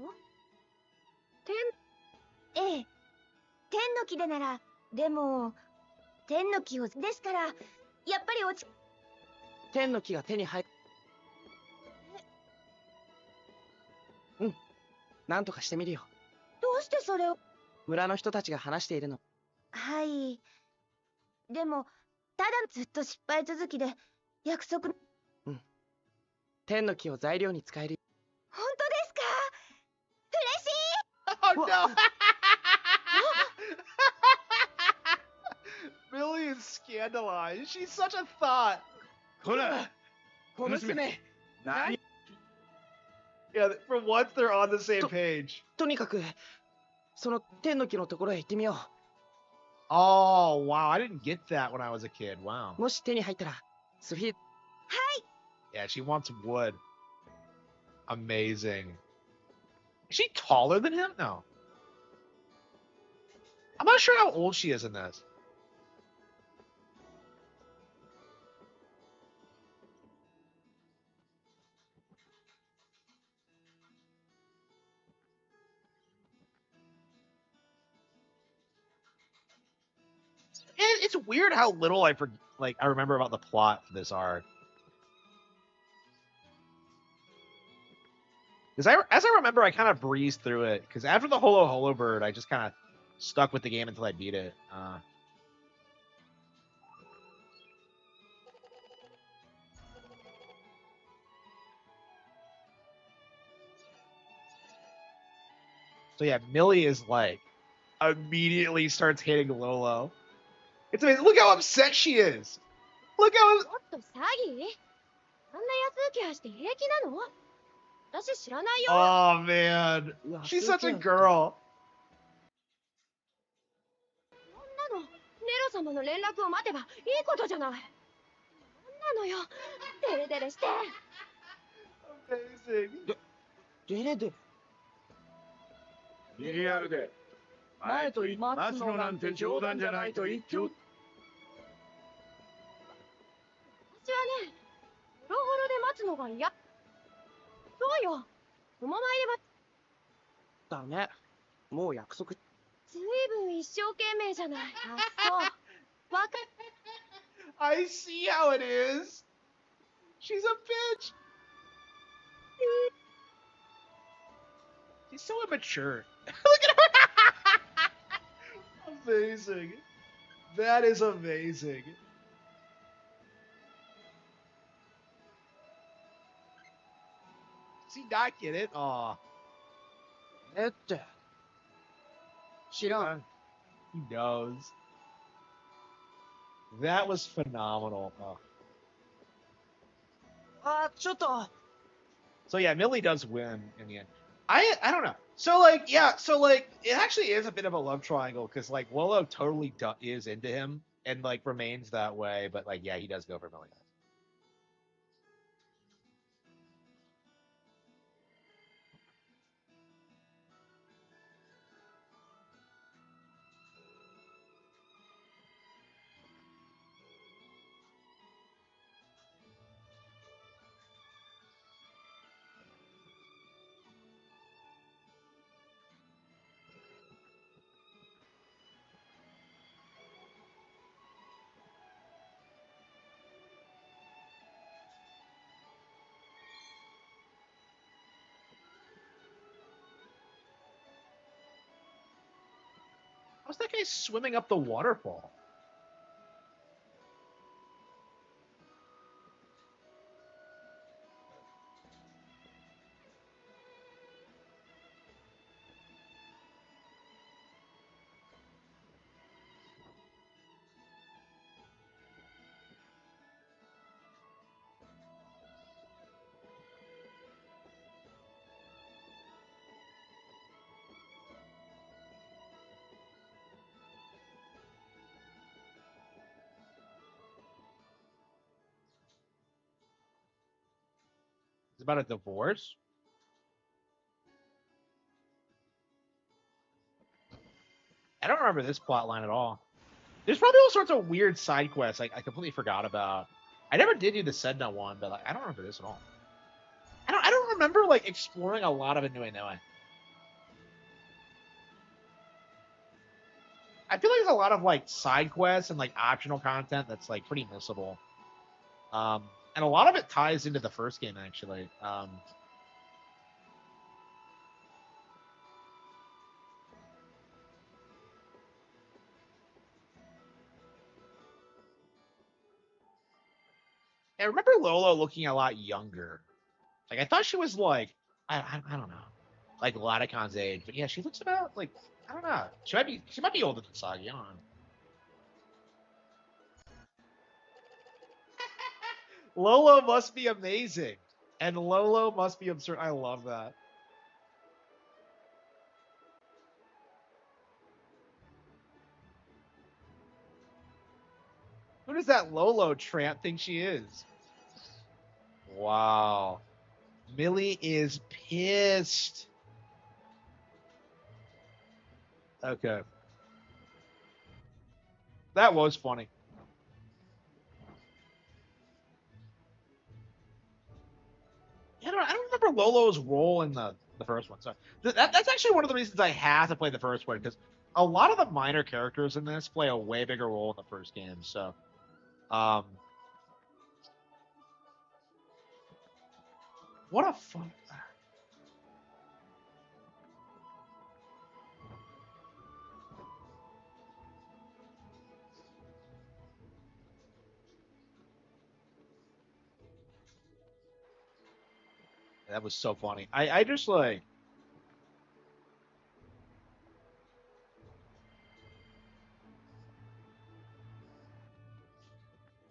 ええ。天の木でなら、でも、天の木を、ですから、やっぱり天の木が手に入る。うん。なんとかしてみるよ。どうしてそれを？村の人たちが話しているの。はい。でも、ただずっと失敗続きで、約束。うん。天の木を材料に使える。本当ですか？嬉しい！ Oh no! Billy is scandalized. She's such a thought. この娘。何？ Yeah, for once they're on the same page. とにかく、その天の木のところへ行ってみよう。Oh, wow. I didn't get that when I was a kid. Wow. もし手に入ったら、スフィー。はい。 Yeah, she wants wood. Amazing. Is she taller than him? No. I'm not sure how old she is in this. It's weird how little I remember about the plot for this arc. Because as I remember, I kind of breezed through it. Because after the Holo Bird, I just kind of stuck with the game until I beat it. So yeah, Millie is like immediately starts hating Lolo. It's amazing. Look how upset she is. Look how. ちょっと詐欺？あんな安請け合いして平気なの？私知らないよ。 Oh man, she's such a girl. そんなのネロ様の連絡を待てばいいことじゃない。そんなのよ。デレデレして。Amazing. デレデレ。リアルで前と待つのなんて冗談じゃないと言ってお。私はね、ホロホロで待つのが嫌。そうよ。おままいれば。だね。もう約束。ずいぶん一生懸命じゃない。あ、そう。わか。I see how it is. She's a bitch. She's so immature. Look at her. Amazing. That is amazing. not get it? Aw. He knows. That was phenomenal. Oh. So yeah, Millie does win in the end. I don't know. So like it actually is a bit of a love triangle because like Lolo totally is into him and like remains that way, but like yeah, he does go for Millie. How's that guy swimming up the waterfall? It's about a divorce. I don't remember this plot line at all. There's probably all sorts of weird side quests like I completely forgot about. I never did do the Sedna one, but like I don't remember this at all. I don't remember like exploring a lot of Inui Noe. I feel like there's a lot of like side quests and like optional content that's like pretty missable. And a lot of it ties into the first game actually. I remember Lolo looking a lot younger. Like I thought she was like I don't know, like Laticon's age, but yeah, she looks about like I don't know. She might be older than Sagi. I don't know. Lolo must be amazing, and Lolo must be absurd. I love that. Who does that Lolo tramp think she is? Wow. Millie is pissed. Okay. That was funny. I don't remember Lolo's role in the first one. So that's actually one of the reasons I have to play the first one, because a lot of the minor characters in this play a way bigger role in the first game. So, what a fun. That was so funny. I just like.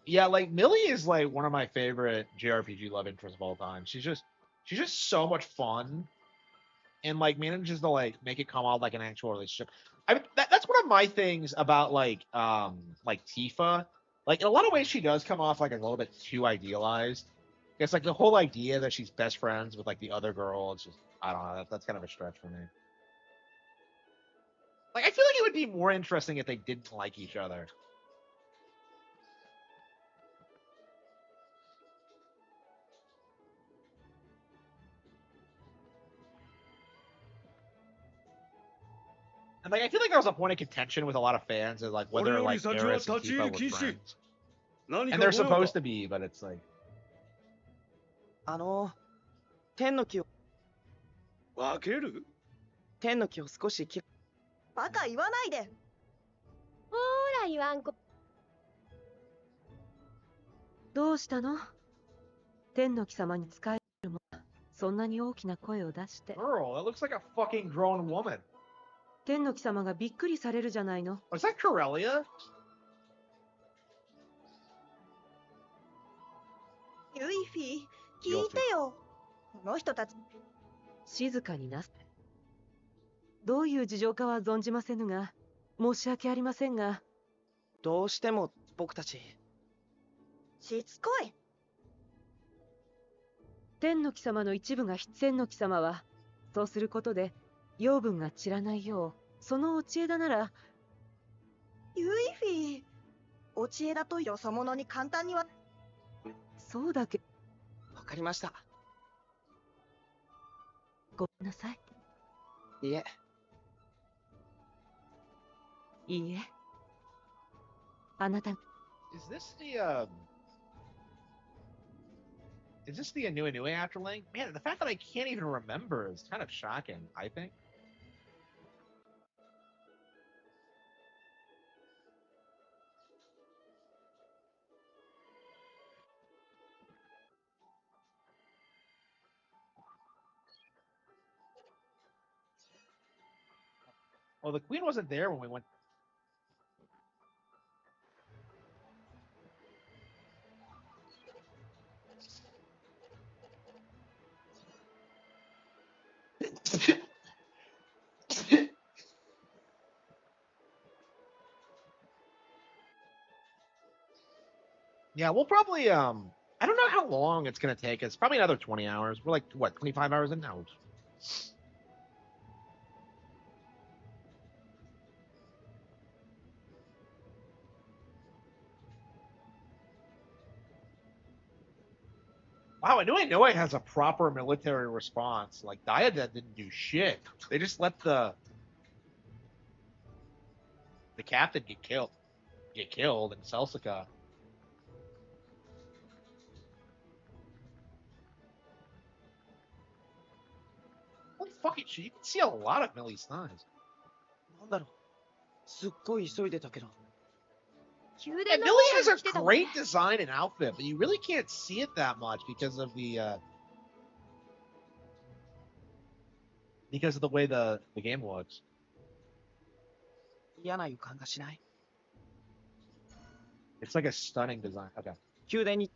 Yeah, like Millie is like one of my favorite JRPG love interests of all time. She's just so much fun, and like manages to like make it come out like an actual relationship. I mean, that's one of my things about like Tifa. Like in a lot of ways, she does come off like a little bit too idealized. It's like the whole idea that she's best friends with like the other girl. It's just I don't know. That's kind of a stretch for me. Like I feel like it would be more interesting if they didn't like each other. And like I feel like there was a point of contention with a lot of fans of like whether like Eris and Tifa were friends. And they're supposed to be, but it's like 天の木を分ける天の木を少し切バカ言わないでほーら言わんこどうしたの天の木様に仕えるもそんなに大きな声を出して。 Girl, that looks like a fucking grown woman. 天の貴様がびっくりされるじゃないの。 Was that Corellia? ユイフィ、聞いてよ。この人たち。静かになさい。どういう事情かは存じませぬが、申し訳ありませんが。どうしても僕たち。しつこい。天の貴様の一部が天の貴様は、そうすることで養分が散らないよう、そのお知恵だなら。ユイフィ、お知恵だとよそ者に簡単には。そうだけ。わかりました。ごめんなさい。いえ。いいえ。あなた。Is this the Anui Nui afterling? Man, the fact that I can't even remember is kind of shocking, I think. Well, the queen wasn't there when we went. Yeah, we'll probably I don't know how long it's gonna take. It's probably another 20 hours. We're like what, 25 hours in now. Wow, I know it has a proper military response. Like Diadem didn't do shit. They just let the captain get killed in Celsica. Holy fucking shit, you can see a lot of Millie's thighs. なんだろう。すっごい急いでたけど。And Millie has a great design and outfit, but you really can't see it that much because of the way the game looks. 嫌な予感がしない。 It's like a stunning design. Okay. 宮殿に。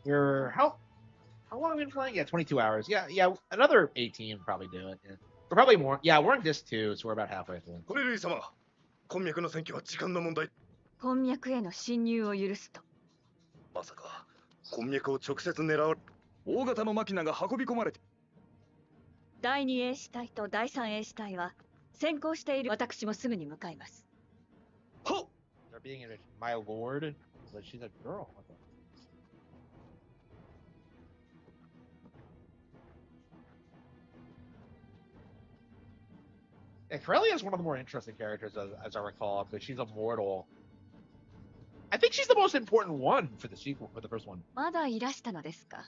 How long have we been playing? Yeah, 22 hours. Yeah, another 18 would probably do it. Yeah. We're probably more. Yeah, we're on disc 2, so we're about halfway through. これルイ様、こんにゃくの選挙は時間の問題。こんにゃくへの侵入を許すと。まさか、こんにゃくを直接狙う。大型のマキナが運び込まれて。第2衛士隊と第3衛士隊は先行している。私もすぐに向かいます。はっ。 They're being my lord, but she's a girl. Yeah, Corellia is one of the more interesting characters, as I recall, because she's immortal. I think she's the most important one for the sequel, for the first one. まだいらしたのですか。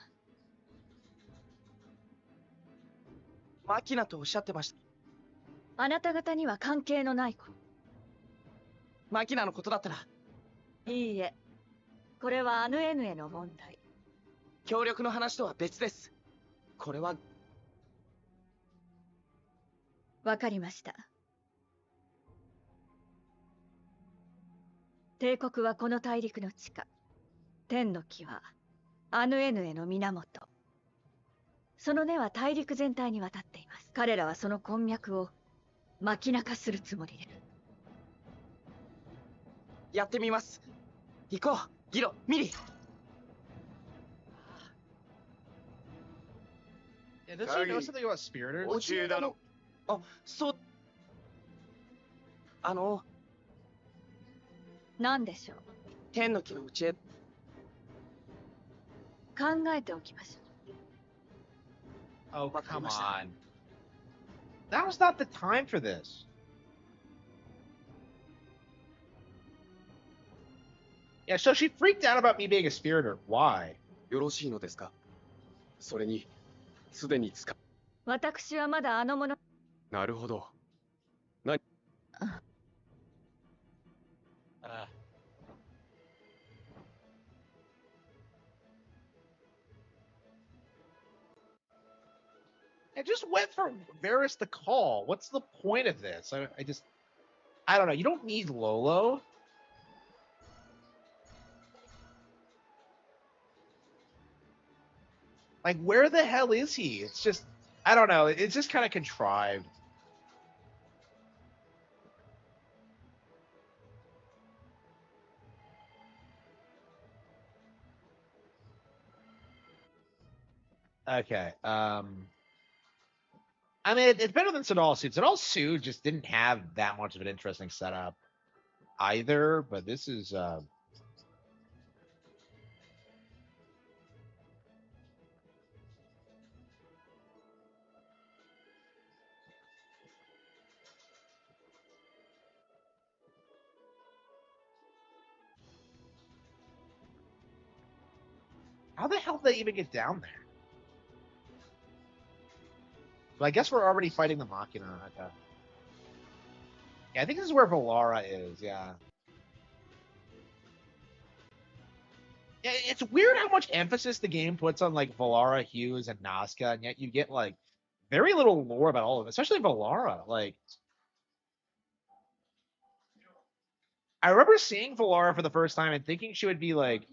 マキナとおっしゃってました。あなた方には関係のないこと。マキナのことだったら。いいえ、これはアヌエヌへの問題。協力の話とは別です。これは。わかりました。帝国はこの大陸の地下。天の木はアヌエヌへの源。その根は大陸全体にわたっています。彼らはその鉱脈を巻き中するつもりです。やってみます。行こう、ギロ、ミリ。Yeah, does she know something about spiriters? お知恵だろ。あ、そう。何でしょう。天の木の知恵。考えておきましょう。Oh, come on. Now's not the time for this. Yeah, so she freaked out about me being a spiritor. Why? よろしいのですか。それに、すでに使う。私はまだあのもの。なるほど。I just went for Varys the Call. What's the point of this? I don't know. You don't need Lolo. Like, where the hell is he? It's just, I don't know. It's just kind of contrived. Okay. I mean, it's better than Sadal Suit. Sadal Suit just didn't have that much of an interesting setup either, but this is how the hell did they even get down there? But I guess we're already fighting the Machina. Okay. Yeah, I think this is where Valara is, yeah. Yeah, it's weird how much emphasis the game puts on like Valara, Hughes, and Nazca, and yet you get like very little lore about all of them, especially Valara. Like, I remember seeing Valara for the first time and thinking she would be like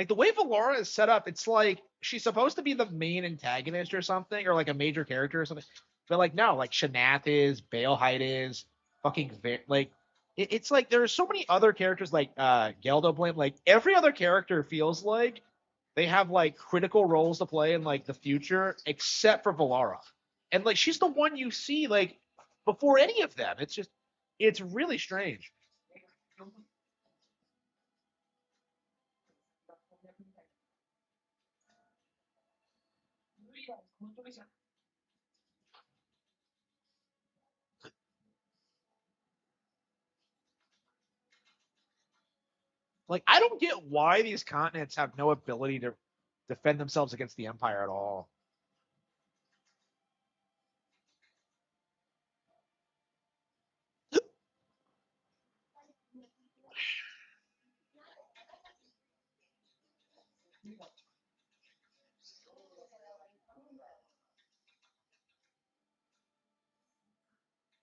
the way Valara is set up, it's like she's supposed to be the main antagonist or something, or like a major character or something. But like no, like Shanath is, Balehyde is, like it's like there's so many other characters like Geldo Blame. Like every other character feels like they have like critical roles to play in like the future, except for Valara. And like she's the one you see like before any of them. It's really strange. Like, I don't get why these continents have no ability to defend themselves against the Empire at all.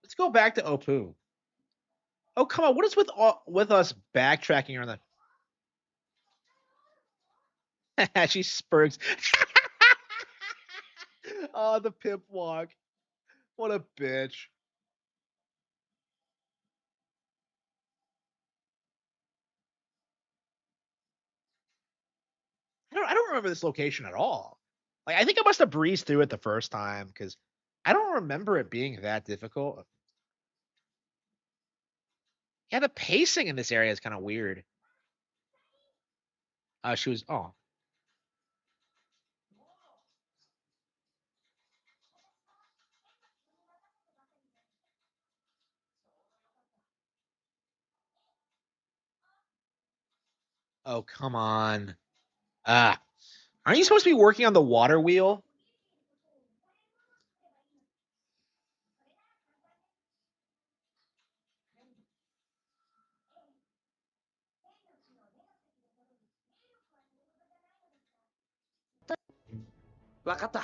Let's go back to Opu. Oh, come on. What is with us backtracking on the... she spurgs. Oh, the pimp walk. What a bitch. I don't remember this location at all. Like, I think I must have breezed through it the first time because I don't remember it being that difficult. Yeah, the pacing in this area is kind of weird. She was... Oh. Oh, come on. Ah. Aren't you supposed to be working on the water wheel? Wakata.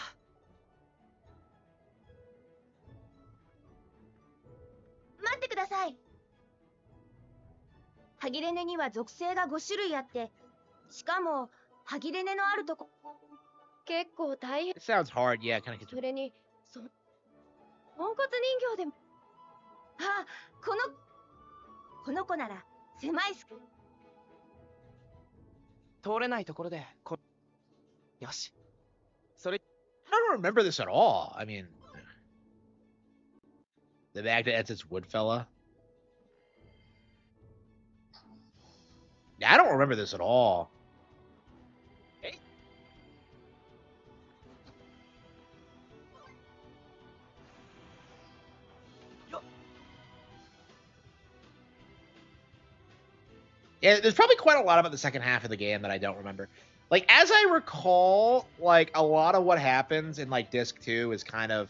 待ってください。歯切れ根には属性が5種類あって、しかも歯切れ根のあるとこ結構大変。 It sounds hard, yeah, kind of. それにポンコツ人形でも。あ、この子なら狭いスク。通れないところでよし。それ I don't remember this at all. I mean, the Magda Edsit's Woodfella. Yeah, I don't remember this at all. Hey. Yeah, there's probably quite a lot about the second half of the game that I don't remember. Like, as I recall, like, a lot of what happens in, like, Disc 2 is kind of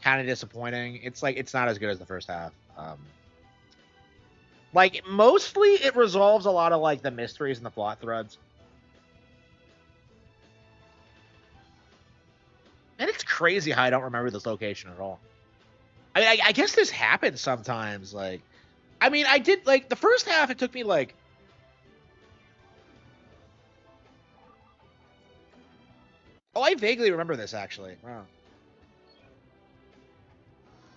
disappointing. It's, like, it's not as good as the first half. Like, mostly it resolves a lot of, like, the mysteries and the plot threads. And it's crazy how I don't remember this location at all. I mean, I guess this happens sometimes. Like, I mean, I did, like, the first half, it took me, like, oh, I vaguely remember this, actually. Wow.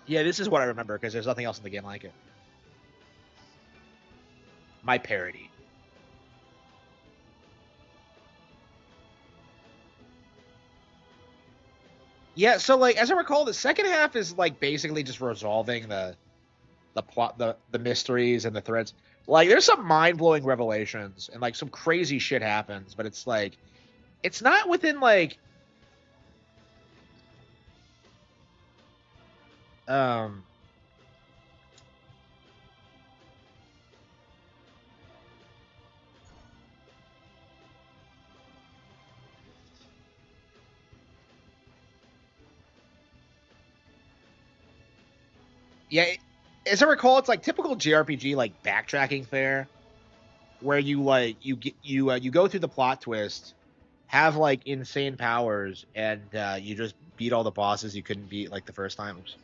Yeah, this is what I remember, because there's nothing else in the game like it. My parody. Yeah, so, like, as I recall, the second half is, like, basically just resolving the plot, the mysteries and the threads. Like, there's some mind-blowing revelations, and, like, some crazy shit happens, but it's, like, it's not within, like, yeah, as I recall, it's, like, typical JRPG, like, backtracking fare, where you, like, you go through the plot twist, have, like, insane powers, and you just beat all the bosses you couldn't beat, like, the first time. Oops.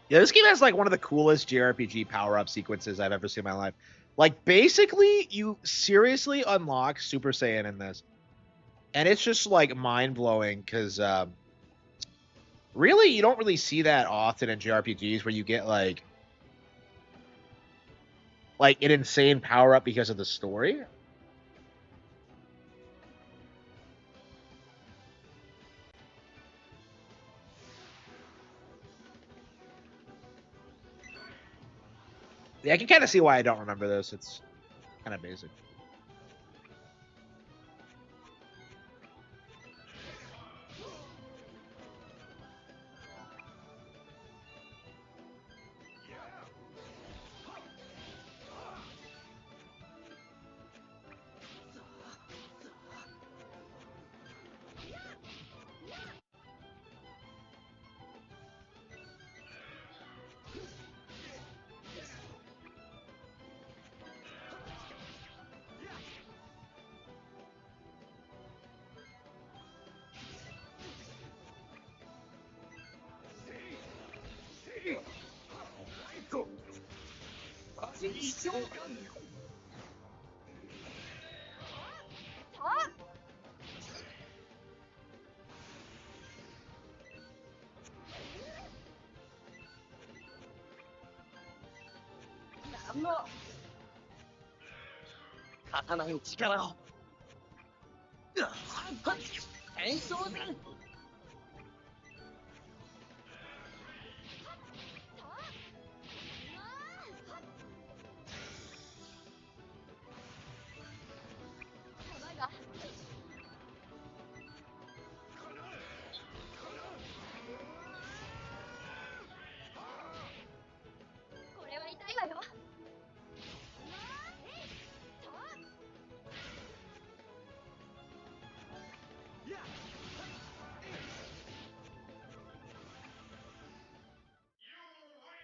Yeah, this game has, like, one of the coolest JRPG power-up sequences I've ever seen in my life. Like, basically, you seriously unlock Super Saiyan in this. And it's just, like, mind-blowing, because, really, you don't really see that often in JRPGs where you get, like, an insane power-up because of the story. Yeah, I can kind of see why I don't remember this. It's kind of basic.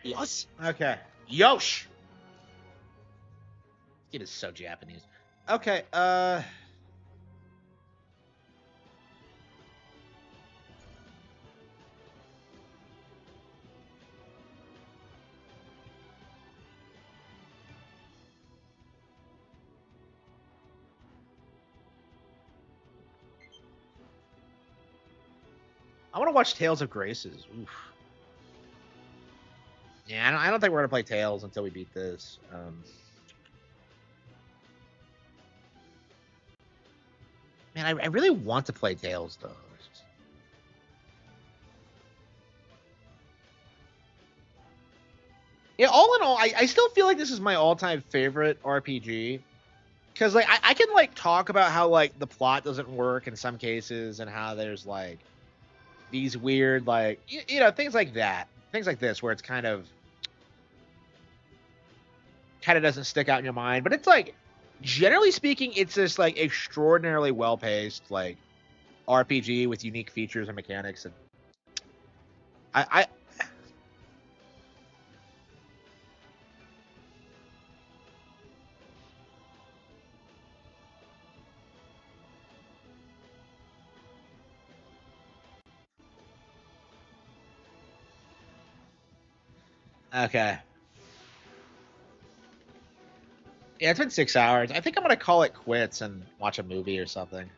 Yosh. Okay. Yosh. It is so Japanese. Okay. I want to watch Tales of Graces. Oof. Yeah, I don't think we're gonna play Tales until we beat this. Man, I really want to play Tales though. Yeah, all in all, I still feel like this is my all-time favorite RPG. Because like I can like talk about how like the plot doesn't work in some cases and how there's like these weird like you know things like that, things like this where it's kind of doesn't stick out in your mind, but it's like generally speaking it's this like extraordinarily well paced like RPG with unique features and mechanics, and I okay. Yeah, it's been 6 hours. I think I'm gonna call it quits and watch a movie or something.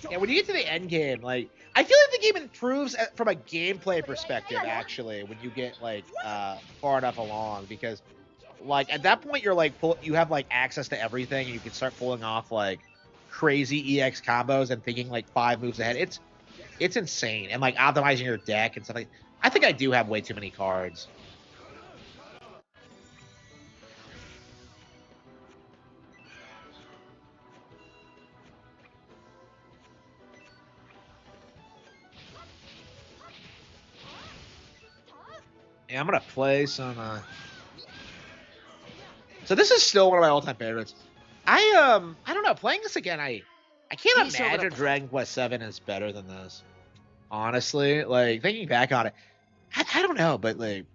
Yeah, when you get to the end game, like I feel like the game improves from a gameplay perspective. Actually, when you get like far enough along, because like at that point you're like you have like access to everything, and you can start pulling off like crazy EX combos and thinking like 5 moves ahead. It's insane, and like optimizing your deck and stuff like. I think I do have way too many cards. Yeah, I'm gonna play some. So this is still one of my all-time favorites. I don't know. Playing this again, I can't imagine Dragon Quest VII is better than this. Honestly, like thinking back on it, I don't know, but like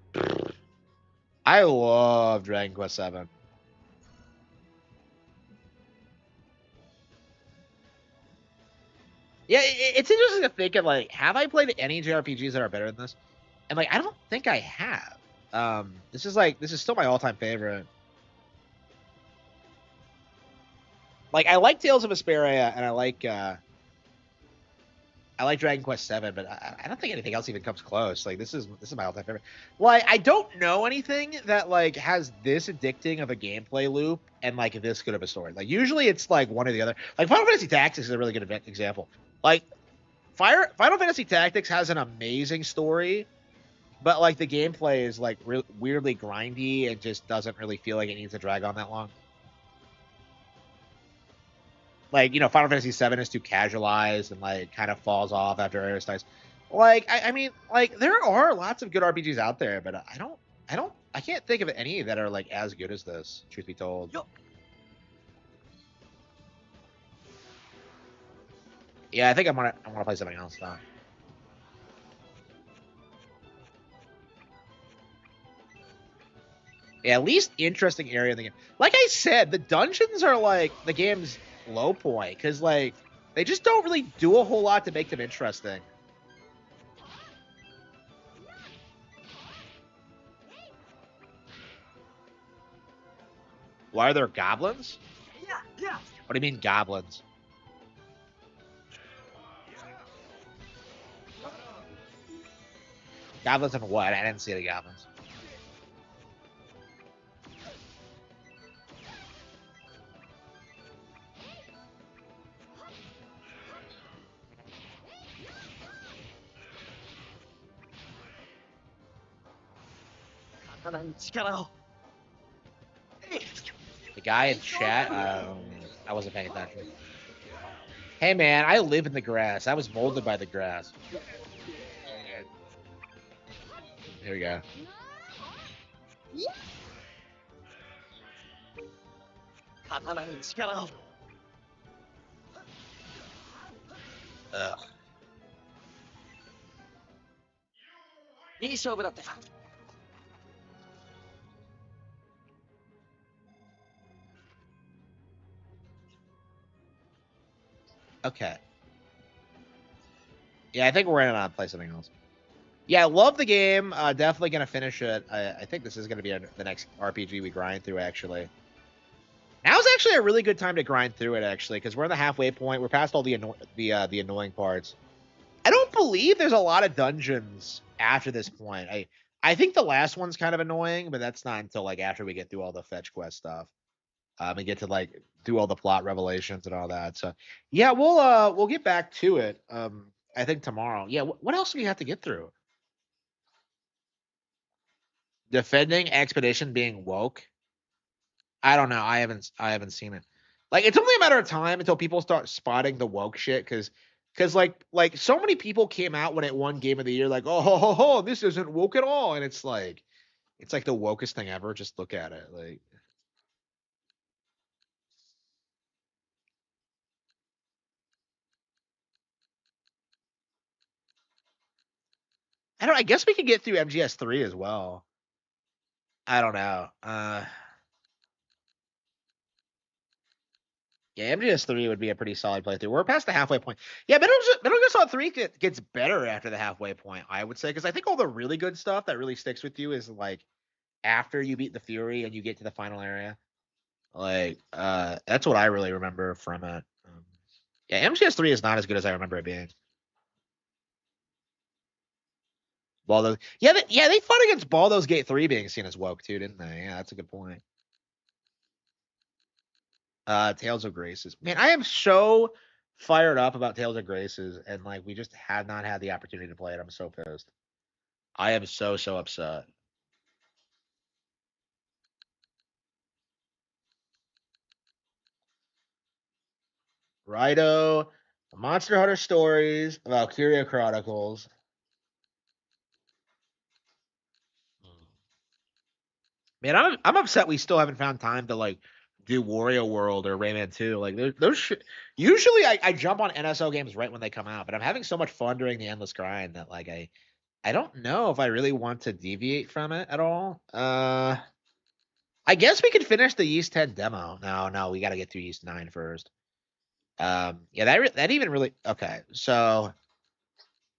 I love Dragon Quest VII. Yeah, it's interesting to think of like, have I played any JRPGs that are better than this? And like, I don't think I have. This is still my all-time favorite. Like, I like Tales of Vesperia, and I like Dragon Quest VII, but I don't think anything else even comes close. Like, this is my all-time favorite. Like, I don't know anything that like has this addicting of a gameplay loop and like this good of a story. Like, usually it's like one or the other. Like, Final Fantasy Tactics is a really good example. Like, Final Fantasy Tactics has an amazing story, but like the gameplay is like weirdly grindy and just doesn't really feel like it needs to drag on that long. Like, you know, Final Fantasy VII is too casualized and like kind of falls off after Aeris dies. Like, I mean, like there are lots of good RPGs out there, but I can't think of any that are like as good as this. Truth be told. Yeah, I think I want to play something else now. Yeah, least interesting area of the game. Like I said, the dungeons are like the game's low point because like they just don't really do a whole lot to make them interesting. Why are there goblins? Yeah. What do you mean goblins? Goblins and what? I didn't see the goblins. The guy in chat, I wasn't paying attention. Hey man, I live in the grass. I was molded by the grass. Here we go. Ugh. いい勝負だった。Okay. Yeah, I think we're gonna play something else. Yeah, I love the game. Definitely gonna finish it. I think this is gonna be the next RPG we grind through. Actually, now's actually a really good time to grind through it. Actually, because we're in the halfway point. We're past all the annoying parts. I don't believe there's a lot of dungeons after this point. I think the last one's kind of annoying, but that's not until like after we get through all the fetch quest stuff. And get to like do all the plot revelations and all that. So yeah, we'll get back to it. I think tomorrow. Yeah, what else do we have to get through? Defending expedition being woke. I don't know. I haven't seen it. Like it's only a matter of time until people start spotting the woke shit because like so many people came out when it won game of the year like oh ho ho ho this isn't woke at all and it's like the wokest thing ever. Just look at it like. I guess we could get through MGS3 as well. I don't know. Yeah, MGS3 would be a pretty solid playthrough. We're past the halfway point. Yeah, Metal Gear Solid 3 gets better after the halfway point, I would say, because I think all the really good stuff that really sticks with you is like after you beat the Fury and you get to the final area. Like, that's what I really remember from it. Yeah, MGS3 is not as good as I remember it being. Baldo, they fought against Baldur's Gate 3 being seen as woke too, didn't they? Yeah, that's a good point. Tales of Graces. Man, I am so fired up about Tales of Graces, and like we just have not had the opportunity to play it. I'm so pissed. I am so upset. Rido, Monster Hunter Stories, Valkyria Chronicles. Man, I'm upset we still haven't found time to like do Wario World or Rayman 2. Like those usually I jump on NSO games right when they come out, but I'm having so much fun during the endless grind that like I don't know if I really want to deviate from it at all. I guess we could finish the Yeast 10 demo. No, we got to get through Yeast 9 first. Yeah, that even really okay. So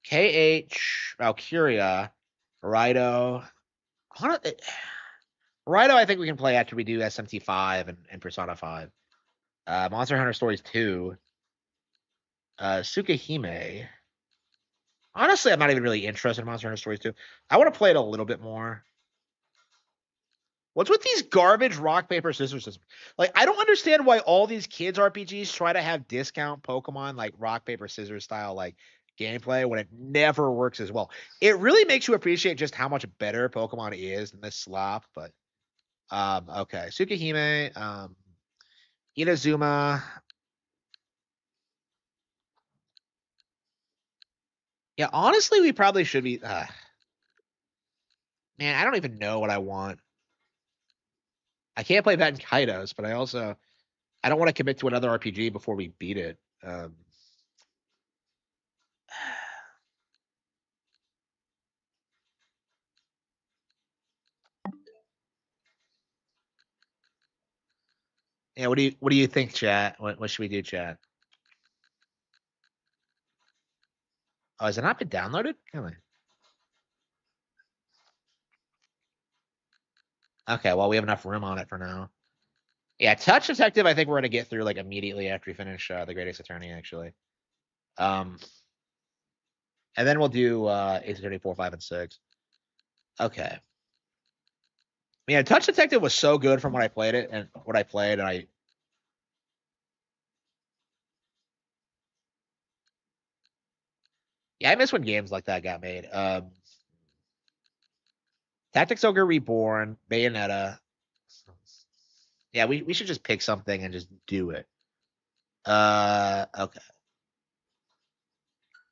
KH Valkyria, Rido. Rido, I think we can play after we do SMT5 and Persona 5. Monster Hunter Stories 2. Tsukihime. Honestly, I'm not even really interested in Monster Hunter Stories 2. I want to play it a little bit more. What's with these garbage rock, paper, scissors systems? Like, I don't understand why all these kids RPGs try to have discount Pokemon, like rock, paper, scissors style, like gameplay when it never works as well. It really makes you appreciate just how much better Pokemon is than this slop, but okay. Tsukihime, Inazuma. Yeah, honestly, we probably should be man, I don't even know what I want. I can't play that in Kaidos, but I don't want to commit to another RPG before we beat it. Yeah, what do you think, chat? What should we do, chat? Oh, has it not been downloaded? Really? Okay, well, we have enough room on it for now. Yeah, Touch Detective, I think we're gonna get through like immediately after we finish the Great Ace Attorney, actually. And then we'll do Ace Attorney 4, 5, and 6. Okay. Yeah, Touch Detective was so good from when I played it and what I played, and I miss when games like that got made. Tactics Ogre Reborn, Bayonetta. Yeah, we should just pick something and just do it. Okay.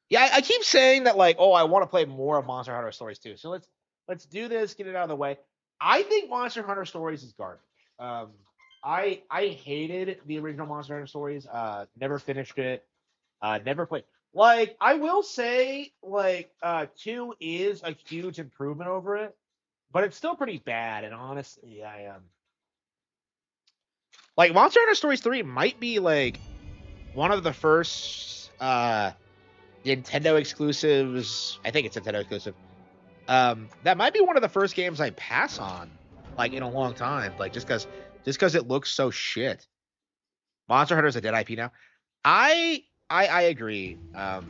Yeah, I keep saying that like, oh, I want to play more of Monster Hunter Stories too. So let's do this, get it out of the way. I think Monster Hunter Stories is garbage. I hated the original Monster Hunter Stories. Never finished it. Never played. Like, I will say, like, 2 is a huge improvement over it, but it's still pretty bad. And honestly, like, Monster Hunter Stories 3 might be like one of the first Nintendo exclusives. I think it's Nintendo exclusive. That might be one of the first games I pass on, like, in a long time. Like, just because it looks so shit. Monster Hunter is a dead IP now. I agree. I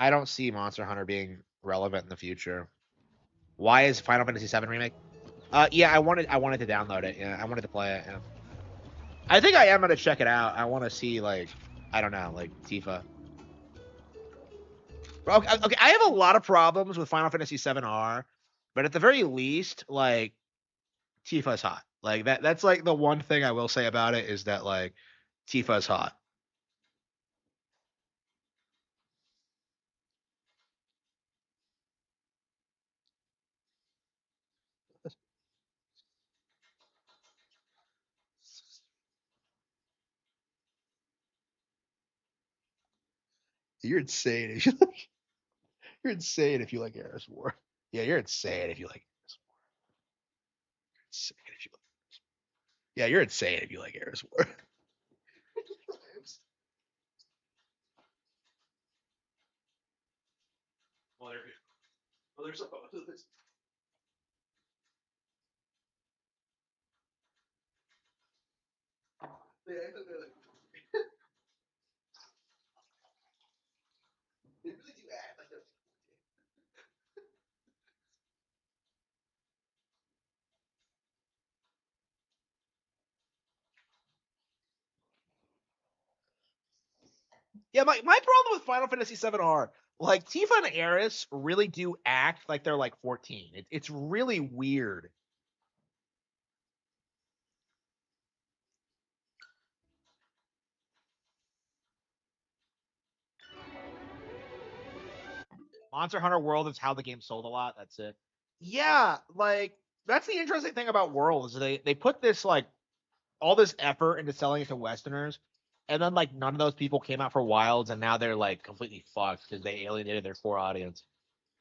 don't see Monster Hunter being relevant in the future. Why is Final Fantasy VII Remake? Yeah, I wanted to download it. Yeah, I wanted to play it. Yeah. I think I am gonna check it out. I want to see, like, I don't know, like Tifa. Okay, I have a lot of problems with Final Fantasy VII R, but at the very least, like, Tifa's hot. Like, that's like the one thing I will say about it is that, like, Tifa's hot. You're insane if you like. You're insane if you like Eris War. Yeah, you're insane if you like Eris War. Insane if you like. Yeah, you're insane if you like Eris War. Well, there's they really do act like they're. Yeah, my problem with Final Fantasy VII are, like, Tifa and Eris really do act like they're like 14. It's really weird. Monster Hunter World is how the game sold a lot. That's it. Yeah, like, that's the interesting thing about World is they put this, like, all this effort into selling it to Westerners, and then, like, none of those people came out for Wilds, and now they're, like, completely fucked because they alienated their core audience.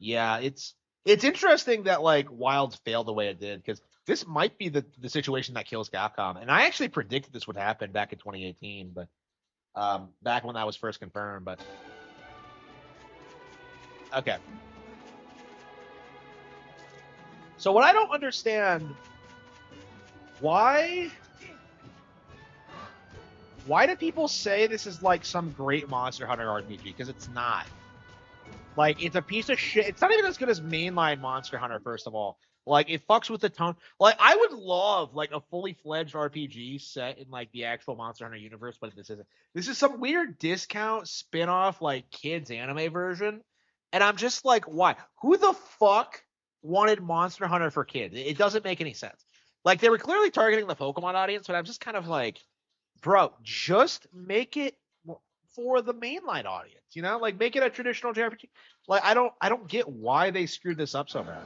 Yeah, it's interesting that, like, Wilds failed the way it did, because this might be the situation that kills Capcom. And I actually predicted this would happen back in 2018, but back when that was first confirmed. But okay. So what I don't understand, why do people say this is like some great Monster Hunter RPG? Because it's not. Like, it's a piece of shit. It's not even as good as mainline Monster Hunter, first of all. Like, it fucks with the tone. Like, I would love, like, a fully fledged RPG set in, like, the actual Monster Hunter universe, but this isn't. This is some weird discount spin-off, like, kids anime version. And I'm just like, why? Who the fuck wanted Monster Hunter for kids? It doesn't make any sense. Like, they were clearly targeting the Pokemon audience, but I'm just kind of like, bro, just make it for the mainline audience, you know? Like, make it a traditional JRPG. Like, I don't get why they screwed this up so bad.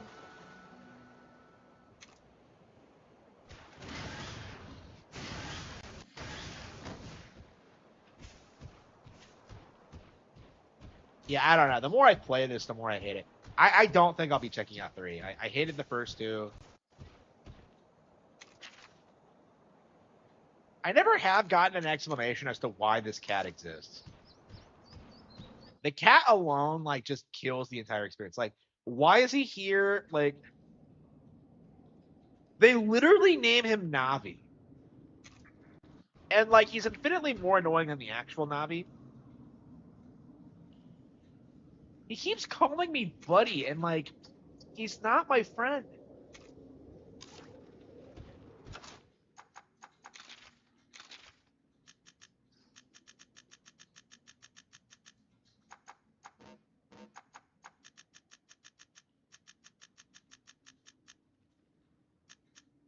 Yeah, I don't know. The more I play this, the more I hate it. I don't think I'll be checking out 3. I hated the first 2. I never have gotten an explanation as to why this cat exists. The cat alone, like, just kills the entire experience. Like, why is he here? Like, they literally name him Navi. And, like, he's infinitely more annoying than the actual Navi. He keeps calling me buddy, and, like, he's not my friend.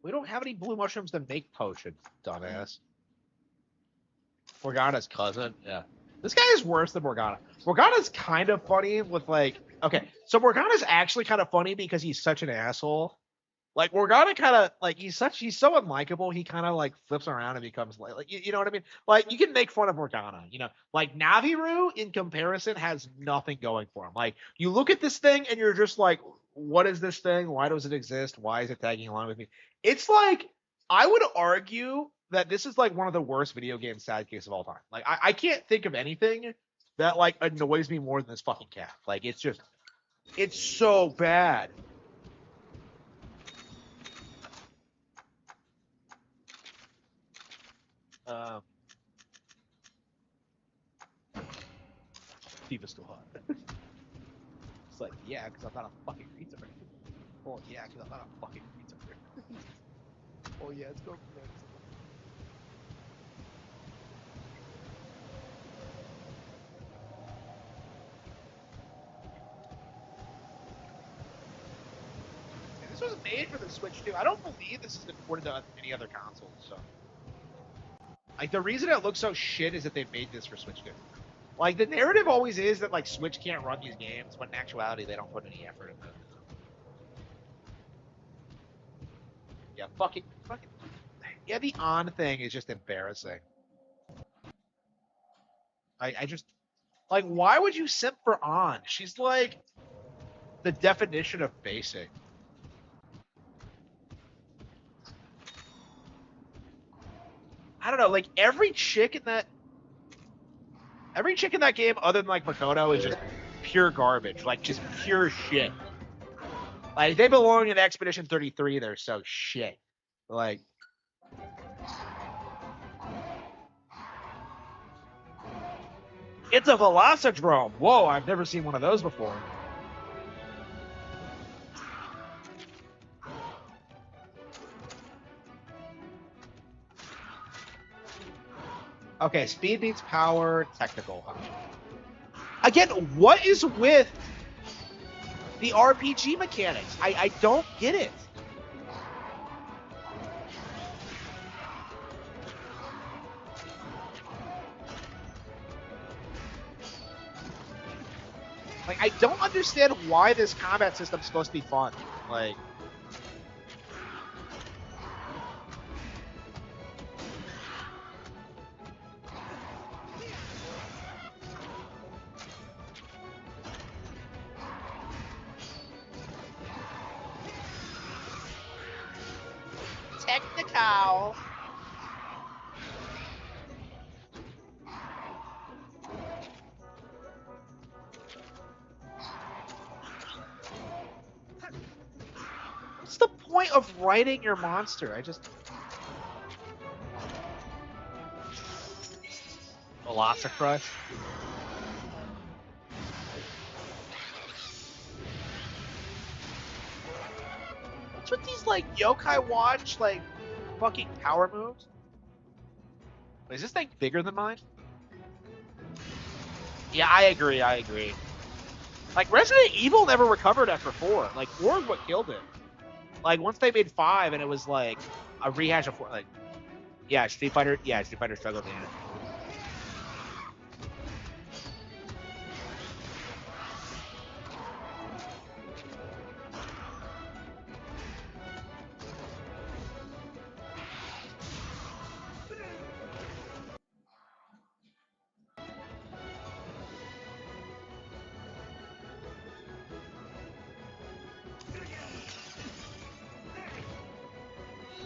We don't have any blue mushrooms to make potions, dumbass. Morgana's cousin, yeah. This guy is worse than Morgana. Morgana's kind of funny with, like, okay, so Morgana's actually kind of funny because he's such an asshole. Like Morgana kind of like he's so unlikable. He kind of like flips around and becomes like you know what I mean. Like you can make fun of Morgana, you know. Like Naviru in comparison has nothing going for him. Like you look at this thing and you're just like, what is this thing? Why does it exist? Why is it tagging along with me? It's like I would argue that this is like one of the worst video game sidekicks of all time. Like I can't think of anything that like annoys me more than this fucking cat. Like it's so bad. Diva's still hot. It's like, yeah, because I'm not a fucking retard. Oh, yeah, because I'm not a fucking retard. Oh, yeah, let's go for that. Yeah, this was made for the Switch, too. I don't believe this has been ported to any other consoles, so. Like, the reason it looks so shit is that they made this for Switch, too. Like, the narrative always is that, like, Switch can't run these games, when in actuality, they don't put any effort into it. Yeah, fucking. Yeah, the on thing is just embarrassing. I just. Like, why would you simp for on? She's like the definition of basic. I don't know, like every chick in that game other than like Makoto is just pure garbage. Like just pure shit. Like they belong in Expedition 33, they're so shit. Like it's a Velocidrome. Whoa, I've never seen one of those before. Okay, speed beats power, technical. Again, what is with the RPG mechanics? I don't get it. Like, I don't understand why this combat system's supposed to be fun. Like, technical. What's the point of writing your monster? I just... Velocicrush. What's with these, like, Yokai Watch, like, fucking power moves? Wait, is this thing bigger than mine? Yeah, I agree. Like, Resident Evil never recovered after 4. Like, 4 is what killed it. Like, once they made 5 and it was, like, a rehash of 4, like... Yeah, Street Fighter struggled, man.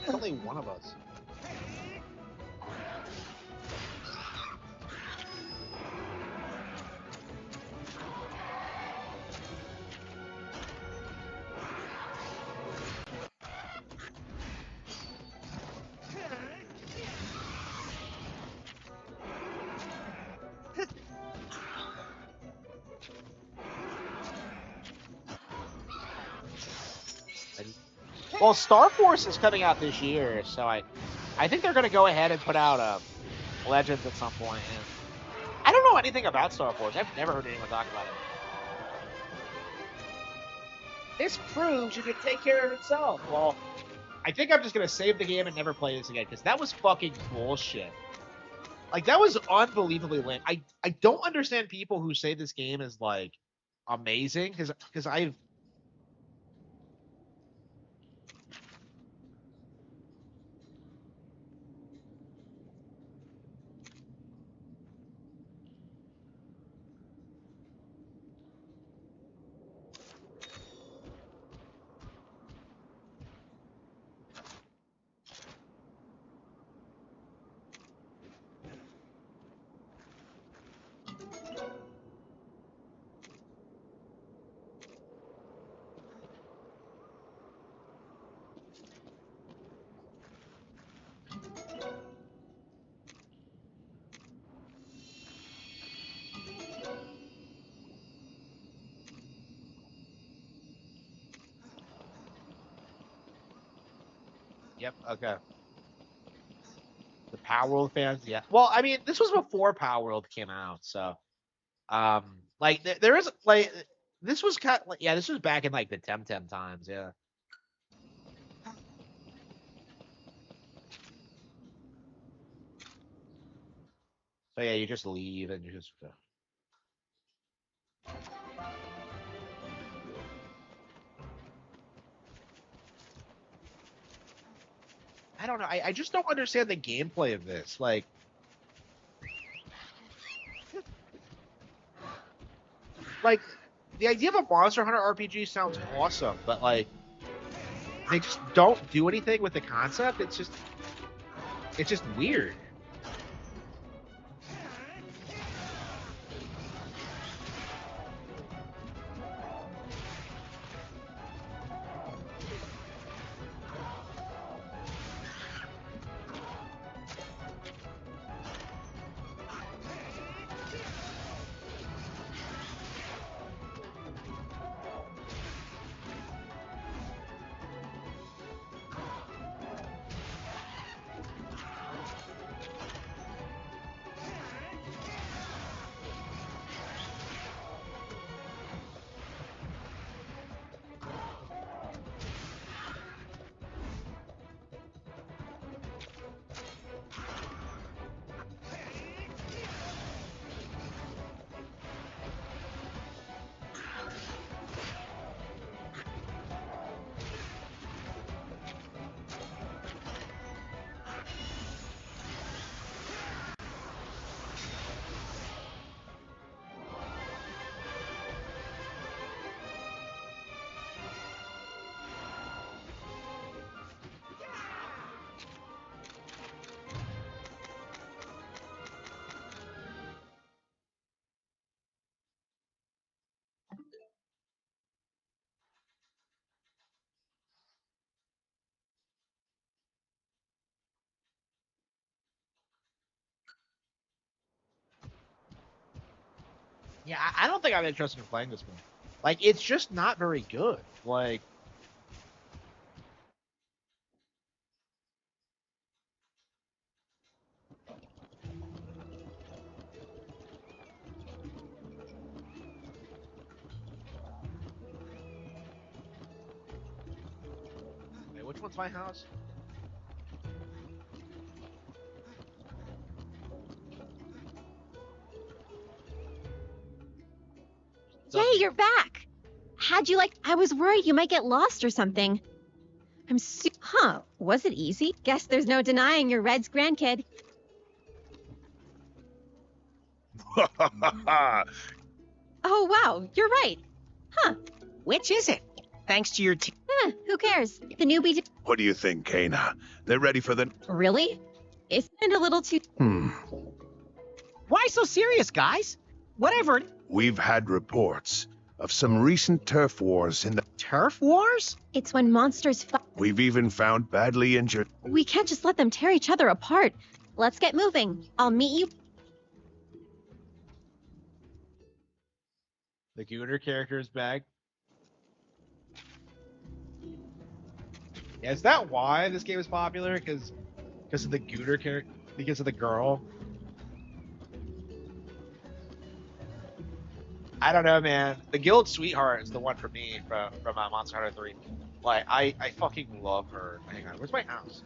There's only one of us. Well, Star Force is coming out this year, so I think they're going to go ahead and put out Legends at some point. And I don't know anything about Star Force. I've never heard anyone talk about it. This proves you can take care of itself. Well, I think I'm just going to save the game and never play this again, because that was fucking bullshit. Like, that was unbelievably lame. I don't understand people who say this game is, like, amazing, because I've... Yep. Okay. The Power World fans, yeah. Well, I mean, this was before Power World came out, so like there is like this was kind of like, yeah, this was back in like the Temtem times, yeah. So yeah, you just leave and you just. I don't know. I just don't understand the gameplay of this. Like the idea of a Monster Hunter RPG sounds awesome, but like they just don't do anything with the concept. It's just weird. Yeah, I don't think I'm interested in playing this one. Like, it's just not very good. Like, wait, which one's my house? Yay, you're back! How'd you like? I was worried you might get lost or something. Huh, was it easy? Guess there's no denying you're Red's grandkid. Oh, wow, you're right. Huh. Which is it? Thanks to your team. Who cares? The newbie. What do you think, Kana? They're ready for the... Really? Isn't it a little too. Why so serious, guys? Whatever. We've had reports of some recent turf wars in the... Turf wars? It's when monsters fight. We've even found badly injured... We can't just let them tear each other apart. Let's get moving. I'll meet you. The Gooner character is back. Yeah, is that why this game is popular? Because of the Gooner character? Because of the girl? I don't know, man. The Guild Sweetheart is the one for me from Monster Hunter 3. Like, I fucking love her. Hang on, where's my house?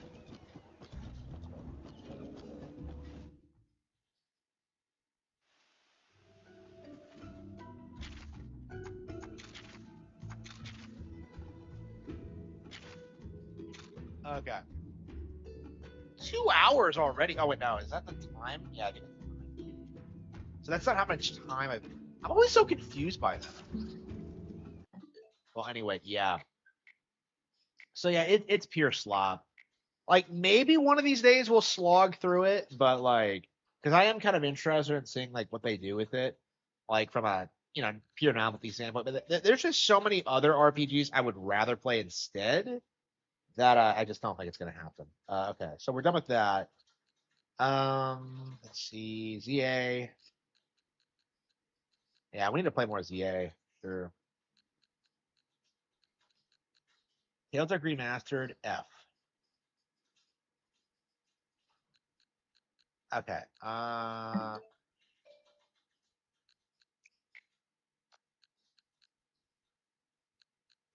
Okay. 2 hours already. Oh wait, no, is that the time? Yeah, I think it's the time. So that's not how much time I'm always so confused by that. Well, anyway, yeah. So yeah, it's pure slop. Like maybe one of these days we'll slog through it, but like, because I am kind of interested in seeing like what they do with it, like from a pure novelty standpoint. But there's just so many other RPGs I would rather play instead that I just don't think it's gonna happen. Okay, so we're done with that. Let's see, ZA. Yeah, we need to play more ZA. Sure. Tales are remastered F. Okay.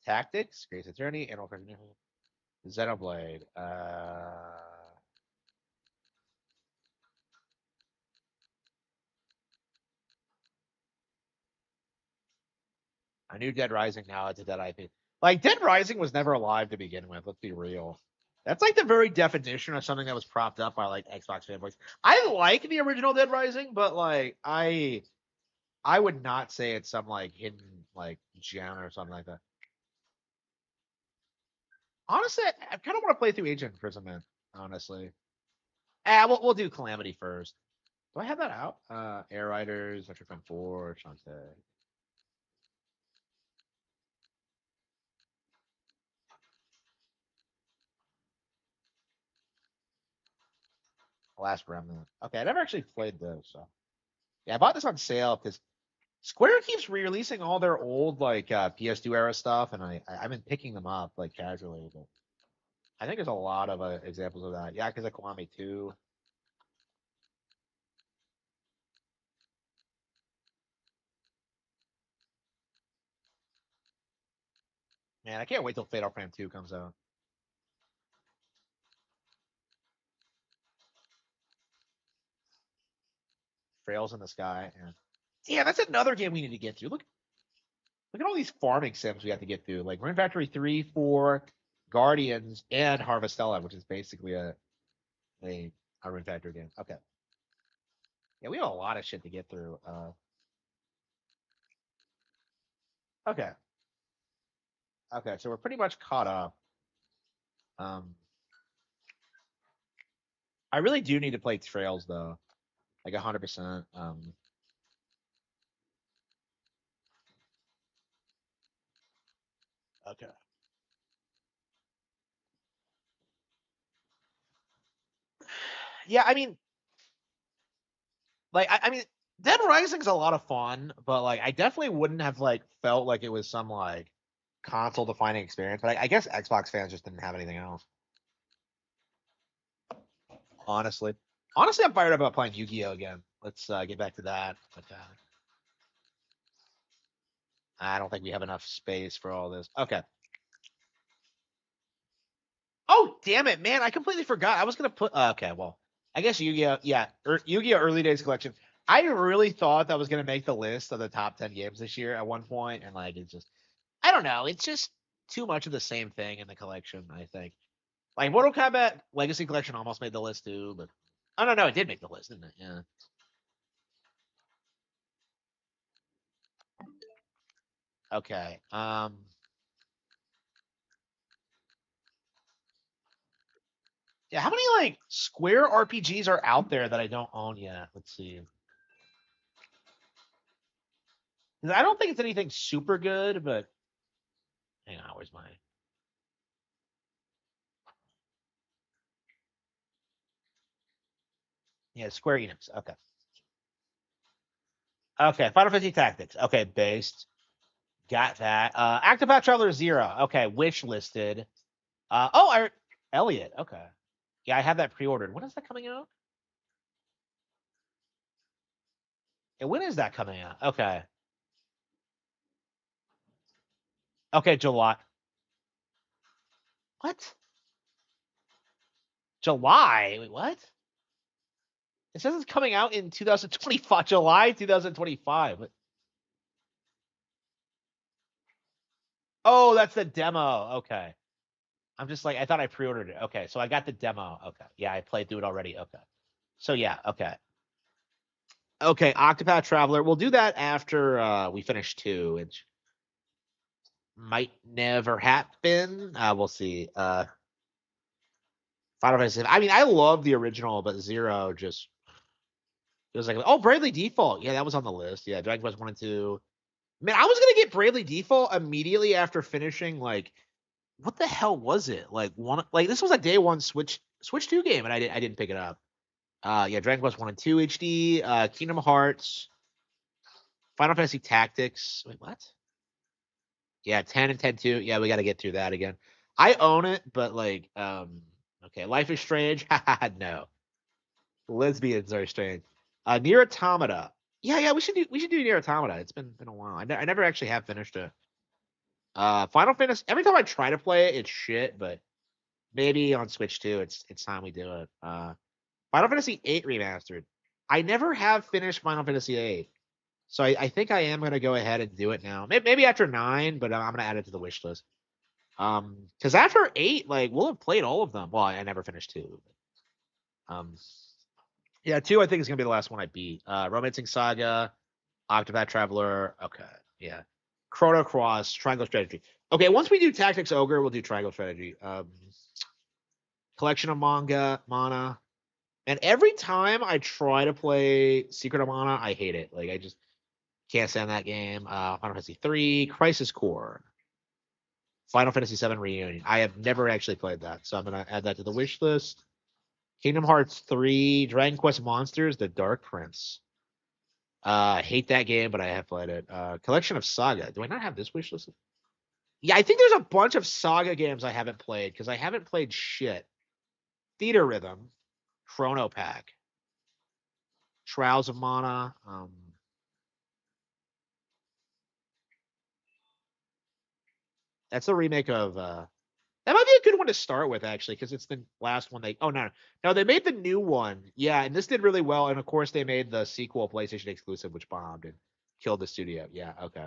Tactics, Grace Attorney, Animal Crossing, Xenoblade. I knew Dead Rising. Now it's a dead IP. Like Dead Rising was never alive to begin with. Let's be real. That's like the very definition of something that was propped up by like Xbox fanboys. I like the original Dead Rising, but like I would not say it's some like hidden like gem or something like that. Honestly, I kind of want to play through Agent Imprisonment. Honestly, we'll do Calamity first. Do I have that out? Air Riders, Metro Prime 4, Shantae. Last Remnant. Okay, I never actually played those, so yeah, I bought this on sale because Square keeps re-releasing all their old like PS2 era stuff, and I've been picking them up like casually. But I think there's a lot of examples of that. Yeah, because like Kiwami 2. Man, I can't wait till Fatal Frame 2 comes out. Trails in the Sky. Yeah, that's another game we need to get through. Look at all these farming sims we have to get through. Like Rune Factory 3, 4, Guardians, and Harvestella, which is basically a Rune Factory game. Okay. Yeah, we have a lot of shit to get through. Okay. Okay, so we're pretty much caught up. I really do need to play Trails though, like 100%. Okay. Yeah, I mean, like I mean, Dead Rising's a lot of fun, but like I definitely wouldn't have like felt like it was some like console defining experience. But I guess Xbox fans just didn't have anything else. Honestly, I'm fired up about playing Yu-Gi-Oh again. Let's get back to that. But I don't think we have enough space for all this. Okay. Oh damn it, man! I completely forgot. I was gonna put. Okay, well, I guess Yu-Gi-Oh. Yeah, Yu-Gi-Oh! Early Days Collection. I really thought that was gonna make the list of the top 10 games this year at one point, and like it's just, I don't know. It's just too much of the same thing in the collection. I think. Like Mortal Kombat Legacy Collection almost made the list too, but I don't know. It did make the list, didn't it? Yeah. Okay. Yeah. How many like Square RPGs are out there that I don't own yet? Let's see. 'Cause I don't think it's anything super good, but hang on. Where's my? Yeah, Square Enix. Okay. Okay. Final Fantasy Tactics. Okay, based. Got that. Octopath Traveler 0. Okay, wish listed. Elliot. Okay. Yeah, I have that pre-ordered. When is that coming out? And when is that coming out? Okay. Okay, July. What? July? Wait, what? It says it's coming out in 2025, July 2025. Oh, that's the demo. Okay. I'm just like, I thought I pre-ordered it. Okay, so I got the demo. Okay. Yeah, I played through it already. Okay. So yeah, okay. Okay, Octopath Traveler. We'll do that after we finish 2, which might never happen. We'll see. Final Fantasy. I mean, I love the original, but 0 just it was like, oh, Bravely Default. Yeah, that was on the list. Yeah, Dragon Quest 1 and 2. Man, I was gonna get Bravely Default immediately after finishing like what the hell was it? Like this was a day one Switch 2 game, and I didn't pick it up. Yeah, Dragon Quest 1 and 2 HD, Kingdom Hearts, Final Fantasy Tactics. Wait, what? Yeah, 10 and 10 2. Yeah, we got to get through that again. I own it, but like, okay, Life is Strange. No. Lesbians are strange. Near Automata. Yeah, we should do Near Automata. It's been a while. I never actually have finished it. Final Fantasy. Every time I try to play it, it's shit. But maybe on Switch too. It's time we do it. Final Fantasy VIII remastered. I never have finished Final Fantasy VIII, so I think I am gonna go ahead and do it now. Maybe after 9, but I'm gonna add it to the wish list. Because after 8, like we'll have played all of them. Well, I never finished 2. Yeah, 2 I think is gonna be the last one I beat. Romancing Saga, Octopath Traveler. Okay, yeah. Chrono Cross, Triangle Strategy. Okay, once we do Tactics Ogre, we'll do Triangle Strategy. Collection of Mana. And every time I try to play Secret of Mana, I hate it. Like I just can't stand that game. Final Fantasy 3, Crisis Core, Final Fantasy 7 Reunion. I have never actually played that, so I'm gonna add that to the wish list. Kingdom Hearts 3, Dragon Quest Monsters, The Dark Prince. Hate that game, but I have played it. Collection of Saga. Do I not have this wish list? Yeah, I think there's a bunch of Saga games I haven't played because I haven't played shit. Theater Rhythm, Chrono Pack, Trials of Mana. That's a remake of. That might be a good one to start with actually, because it's the last one they. Oh no, they made the new one. Yeah, and this did really well, and of course they made the sequel PlayStation exclusive, which bombed and killed the studio. Yeah, okay.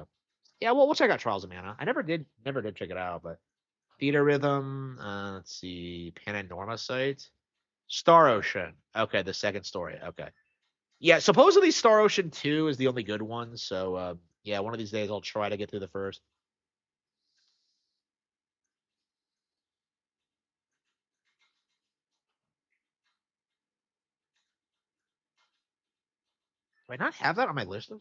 Yeah, well, we'll check out Trials of Mana. I never did check it out, but Theater Rhythm. Let's see, Panorama Site, Star Ocean. Okay, the second story. Okay. Yeah, supposedly Star Ocean 2 is the only good one. So yeah, one of these days I'll try to get through the first. Do I not have that on my list?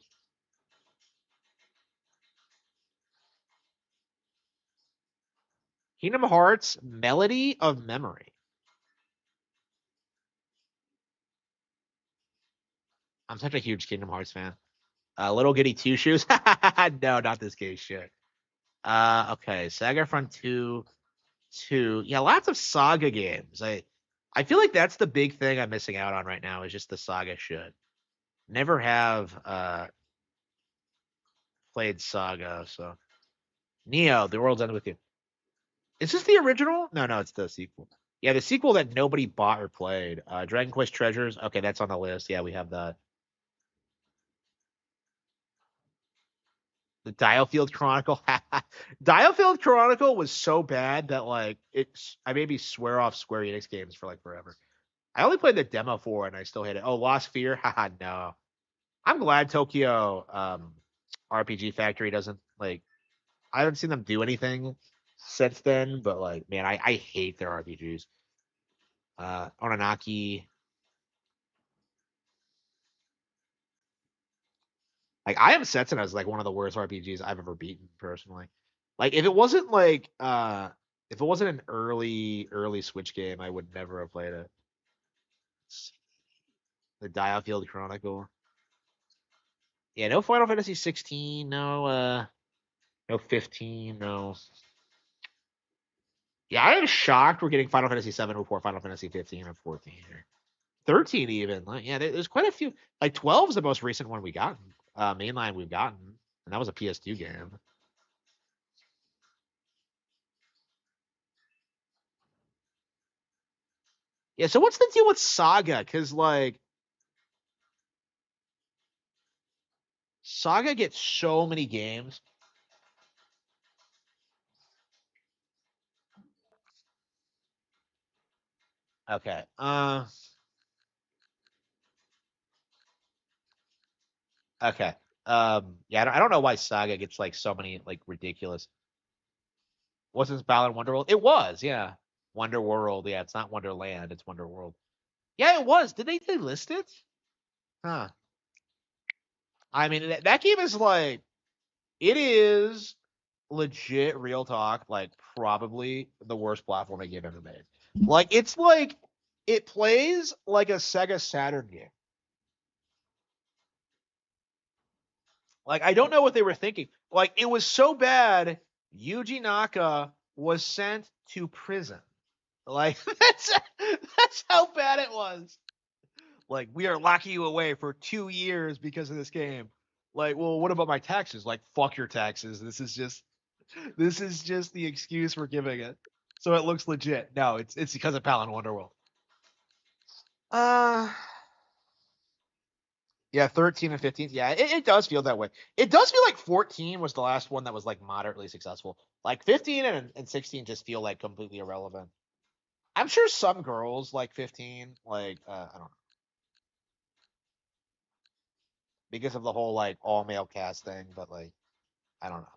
Kingdom Hearts Melody of Memory. I'm such a huge Kingdom Hearts fan. Little Goody Two Shoes. No, not this gay shit. Okay, Saga Front 2. Yeah, lots of Saga games. I feel like that's the big thing I'm missing out on right now is just the Saga shit. Never have played Saga, so Neo, The World's End with You. Is this the original? No, it's the sequel. Yeah, the sequel that nobody bought or played. Dragon Quest Treasures. Okay, that's on the list. Yeah, we have that. The Dialfield Chronicle. Dialfield Chronicle was so bad that like I maybe swear off Square Enix games for like forever. I only played the demo for it and I still hate it. Oh, Lost Fear. Haha, no. I'm glad Tokyo RPG Factory doesn't like I haven't seen them do anything since then, but like man, I hate their RPGs. Ononaki. Like I Am Setsuna is like one of the worst RPGs I've ever beaten personally. Like if it wasn't an early Switch game, I would never have played it. The Dialfield Chronicle. Yeah, no Final Fantasy 16, no 15, no. Yeah, I am shocked we're getting Final Fantasy 7 before Final Fantasy 15 or 14 or 13 even. Like, yeah, there's quite a few. Like 12 is the most recent one we gotten. Mainline we've gotten, and that was a PS2 game. Yeah, so what's the deal with Saga? Because like Saga gets so many games. Okay. Okay. Yeah, I don't know why Saga gets like so many like ridiculous. Wasn't Balan Wonderworld? It was, yeah. Wonder World. Yeah, it's not Wonderland, it's Wonder World. Yeah, it was. Did they list it? Huh. I mean, that game is like it is legit real talk, like probably the worst platforming game ever made. Like it's like it plays like a Sega Saturn game. Like I don't know what they were thinking. Like it was so bad, Yuji Naka was sent to prison. Like that's how bad it was. Like, we are locking you away for 2 years because of this game. Like, well, what about my taxes? Like, fuck your taxes. This is just the excuse we're giving it. So it looks legit. No, it's because of Palin Wonderworld. Yeah, 13 and 15. Yeah, it does feel that way. It does feel like 14 was the last one that was like moderately successful. Like 15 and 16 just feel like completely irrelevant. I'm sure some girls like 15, like I don't know, because of the whole like all male cast thing, but like I don't know.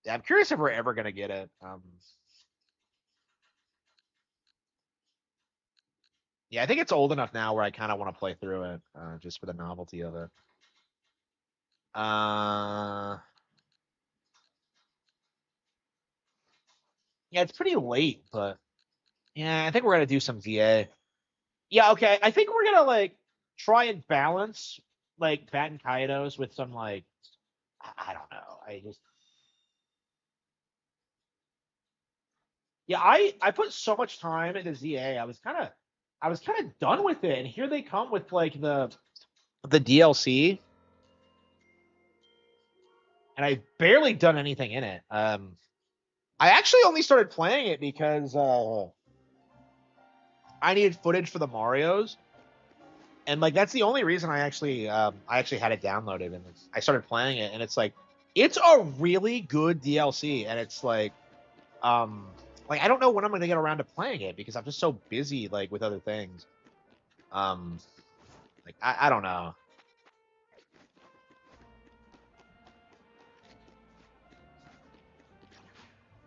Yeah, I'm curious if we're ever gonna get it. Yeah, I think it's old enough now where I kind of want to play through it, just for the novelty of it. Yeah, it's pretty late, but yeah, I think we're gonna do some VA. Yeah, okay. I think we're gonna like try and balance like Bat and Kaidos with some like I don't know. I put so much time into ZA. I was kind of done with it, and here they come with like the DLC, and I've barely done anything in it. I actually only started playing it because I needed footage for the Mario's, and like that's the only reason I actually had it downloaded, and I started playing it, and it's like it's a really good DLC, and it's like I don't know when I'm gonna get around to playing it because I'm just so busy like with other things. Like I don't know.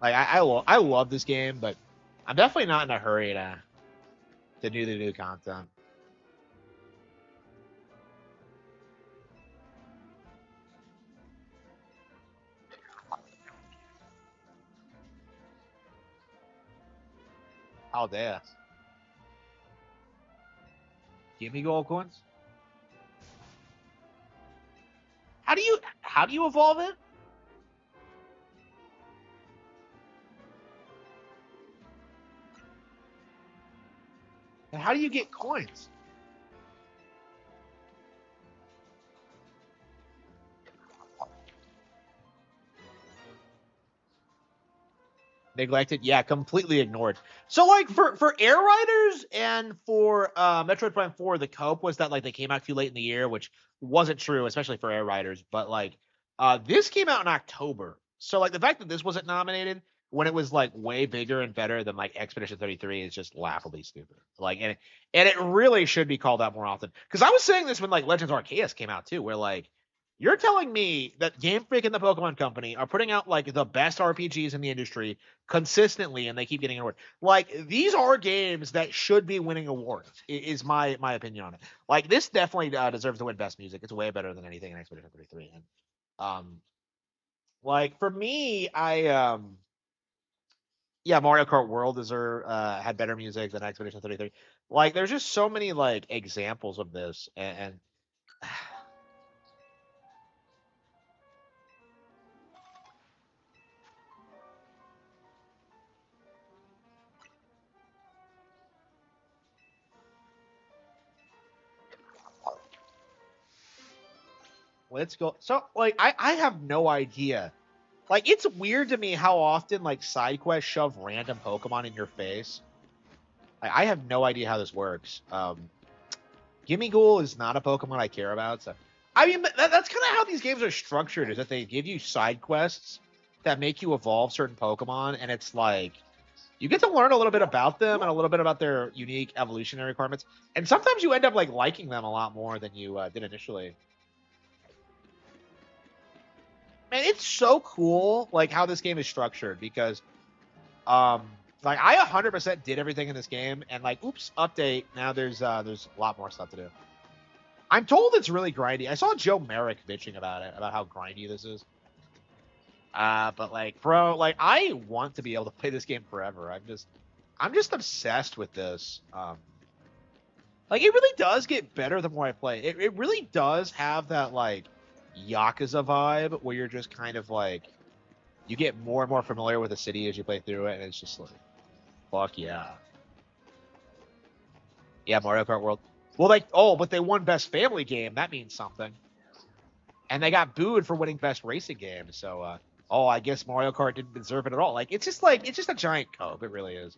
Like I love this game, but I'm definitely not in a hurry to do the new content. How dare? Give me gold coins. How do you evolve it? And how do you get coins? Neglected, yeah, completely ignored. So like for Air Riders and for Metroid Prime 4, the cope was that like they came out too late in the year, which wasn't true, especially for Air Riders. But like this came out in October, so like the fact that this wasn't nominated when it was like way bigger and better than like Expedition 33 is just laughably stupid. Like and it really should be called out more often. Because I was saying this when like Legends Arceus came out too, where like you're telling me that Game Freak and the Pokemon Company are putting out like the best RPGs in the industry consistently, and they keep getting an award. Like these are games that should be winning awards. Is my opinion on it. Like this definitely deserves to win Best Music. It's way better than anything in Expedition 33. And like for me, yeah, Mario Kart World had better music than Expedition 33. Like there's just so many like examples of this, and let's go. So like I have no idea. Like it's weird to me how often like side quests shove random Pokemon in your face. Like, I have no idea how this works. Gimme Ghoul is not a Pokemon I care about. So I mean, that's kind of how these games are structured. Is that they give you side quests that make you evolve certain Pokemon, and it's like you get to learn a little bit about them and a little bit about their unique evolutionary requirements. And sometimes you end up like liking them a lot more than you did initially. Man, it's so cool like how this game is structured because like I 100% did everything in this game, and like oops, update, now there's a lot more stuff to do. I'm told it's really grindy. I saw Joe Merrick bitching about it, about how grindy this is. But like, bro, like I want to be able to play this game forever. I'm just obsessed with this. Like it really does get better the more I play. It really does have that like Yakuza vibe where you're just kind of like you get more and more familiar with the city as you play through it, and it's just like fuck yeah. Yeah, Mario Kart World. Well, but they won Best Family Game. That means something. And they got booed for winning Best Racing Game. So, I guess Mario Kart didn't deserve it at all. Like, it's just a giant cope. It really is.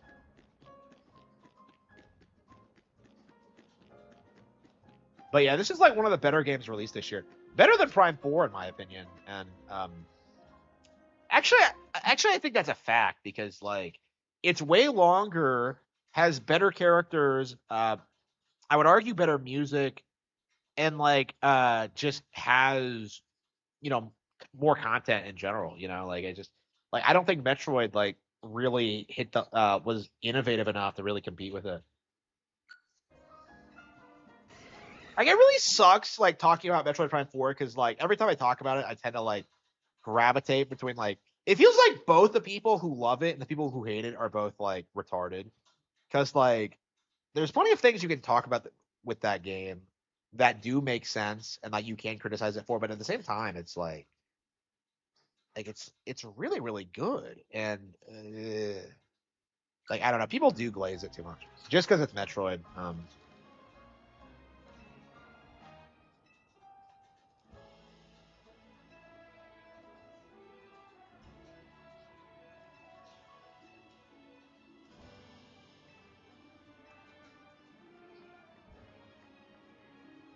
But yeah, this is like one of the better games released this year. Better than Prime 4, in my opinion. And actually, I think that's a fact because like it's way longer, has better characters. I would argue better music, and like just has more content in general. Like I don't think Metroid like really hit the was innovative enough to really compete with it. Like, it really sucks, like, talking about Metroid Prime 4, because, like, every time I talk about it, I tend to, like, gravitate between, like, it feels like both the people who love it and the people who hate it are both, like, retarded. Because, like, there's plenty of things you can talk about with that game that do make sense and, like, you can criticize it for, but at the same time, it's, like it's really, really good. And, like, I don't know, people do glaze it too much. Just because it's Metroid.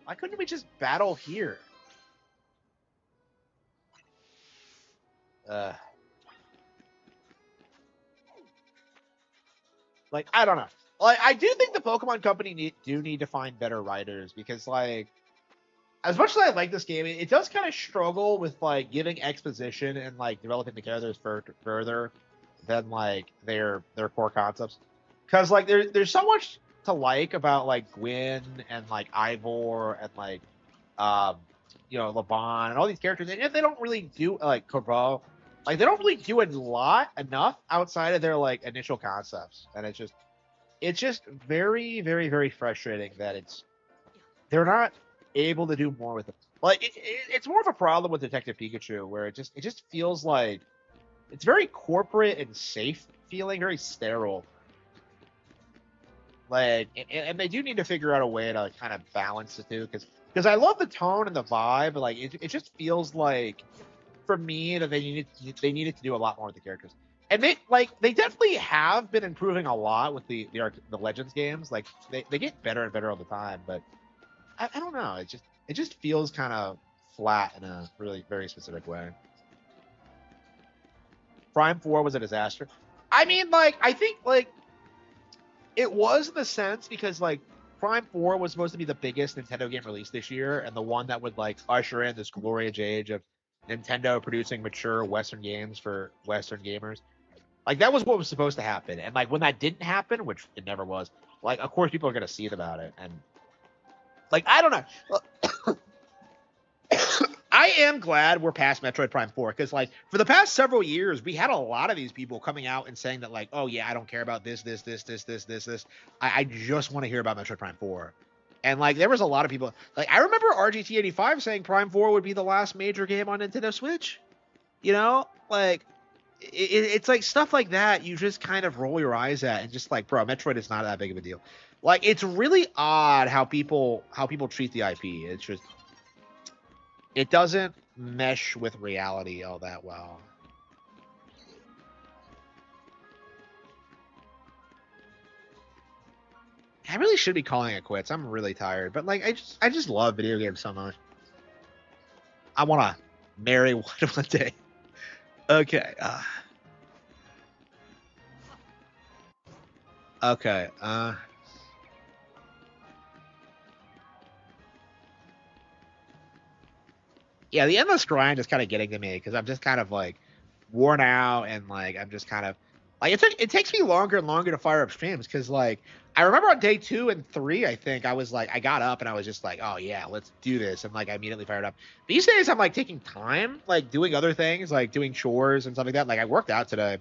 Why couldn't we just battle here? Like, I don't know. Like, I do think the Pokemon Company do need to find better writers because, like, as much as I like this game, it does kind of struggle with like giving exposition and like developing the characters further than like their core concepts. Because like there's so much to like about like Gwyn and like Ivor and like um Laban and all these characters, and if they don't really do like Corbo, like they don't really do enough outside of their like initial concepts, and it's just very, very, very frustrating that they're not able to do more with it. Like it's more of a problem with Detective Pikachu, where it just feels like it's very corporate and safe feeling, very sterile. Like, and they do need to figure out a way to like, kind of balance the two, because I love the tone and the vibe, but like it just feels like for me that they needed to do a lot more with the characters. And they definitely have been improving a lot with the Legends games. Like they get better and better all the time, but I don't know. It just feels kind of flat in a really very specific way. Prime 4 was a disaster. I mean, like, I think like it was in the sense because like Prime 4 was supposed to be the biggest Nintendo game released this year and the one that would like usher in this glorious age of Nintendo producing mature Western games for Western gamers. Like that was what was supposed to happen. And like when that didn't happen, which it never was, like of course people are gonna see it about it. And like I don't know. I am glad we're past Metroid Prime 4 because, like, for the past several years, we had a lot of these people coming out and saying that, like, oh, yeah, I don't care about this. I just want to hear about Metroid Prime 4. And, like, there was a lot of people. Like, I remember RGT85 saying Prime 4 would be the last major game on Nintendo Switch. You know? Like, it's like stuff like that you just kind of roll your eyes at and just like, bro, Metroid is not that big of a deal. Like, it's really odd how people treat the IP. It's just... it doesn't mesh with reality all that well. I really should be calling it quits. I'm really tired, but like I just love video games so much. I want to marry one day. Okay. Okay. Yeah, the endless grind is kind of getting to me because I'm just kind of like worn out and like I'm just kind of like it takes me longer and longer to fire up streams because like I remember on day 2 and 3 I think I was like I got up and I was just like, oh yeah, let's do this, and like I immediately fired up. These days I'm like taking time, like doing other things, like doing chores and stuff like that. Like I worked out today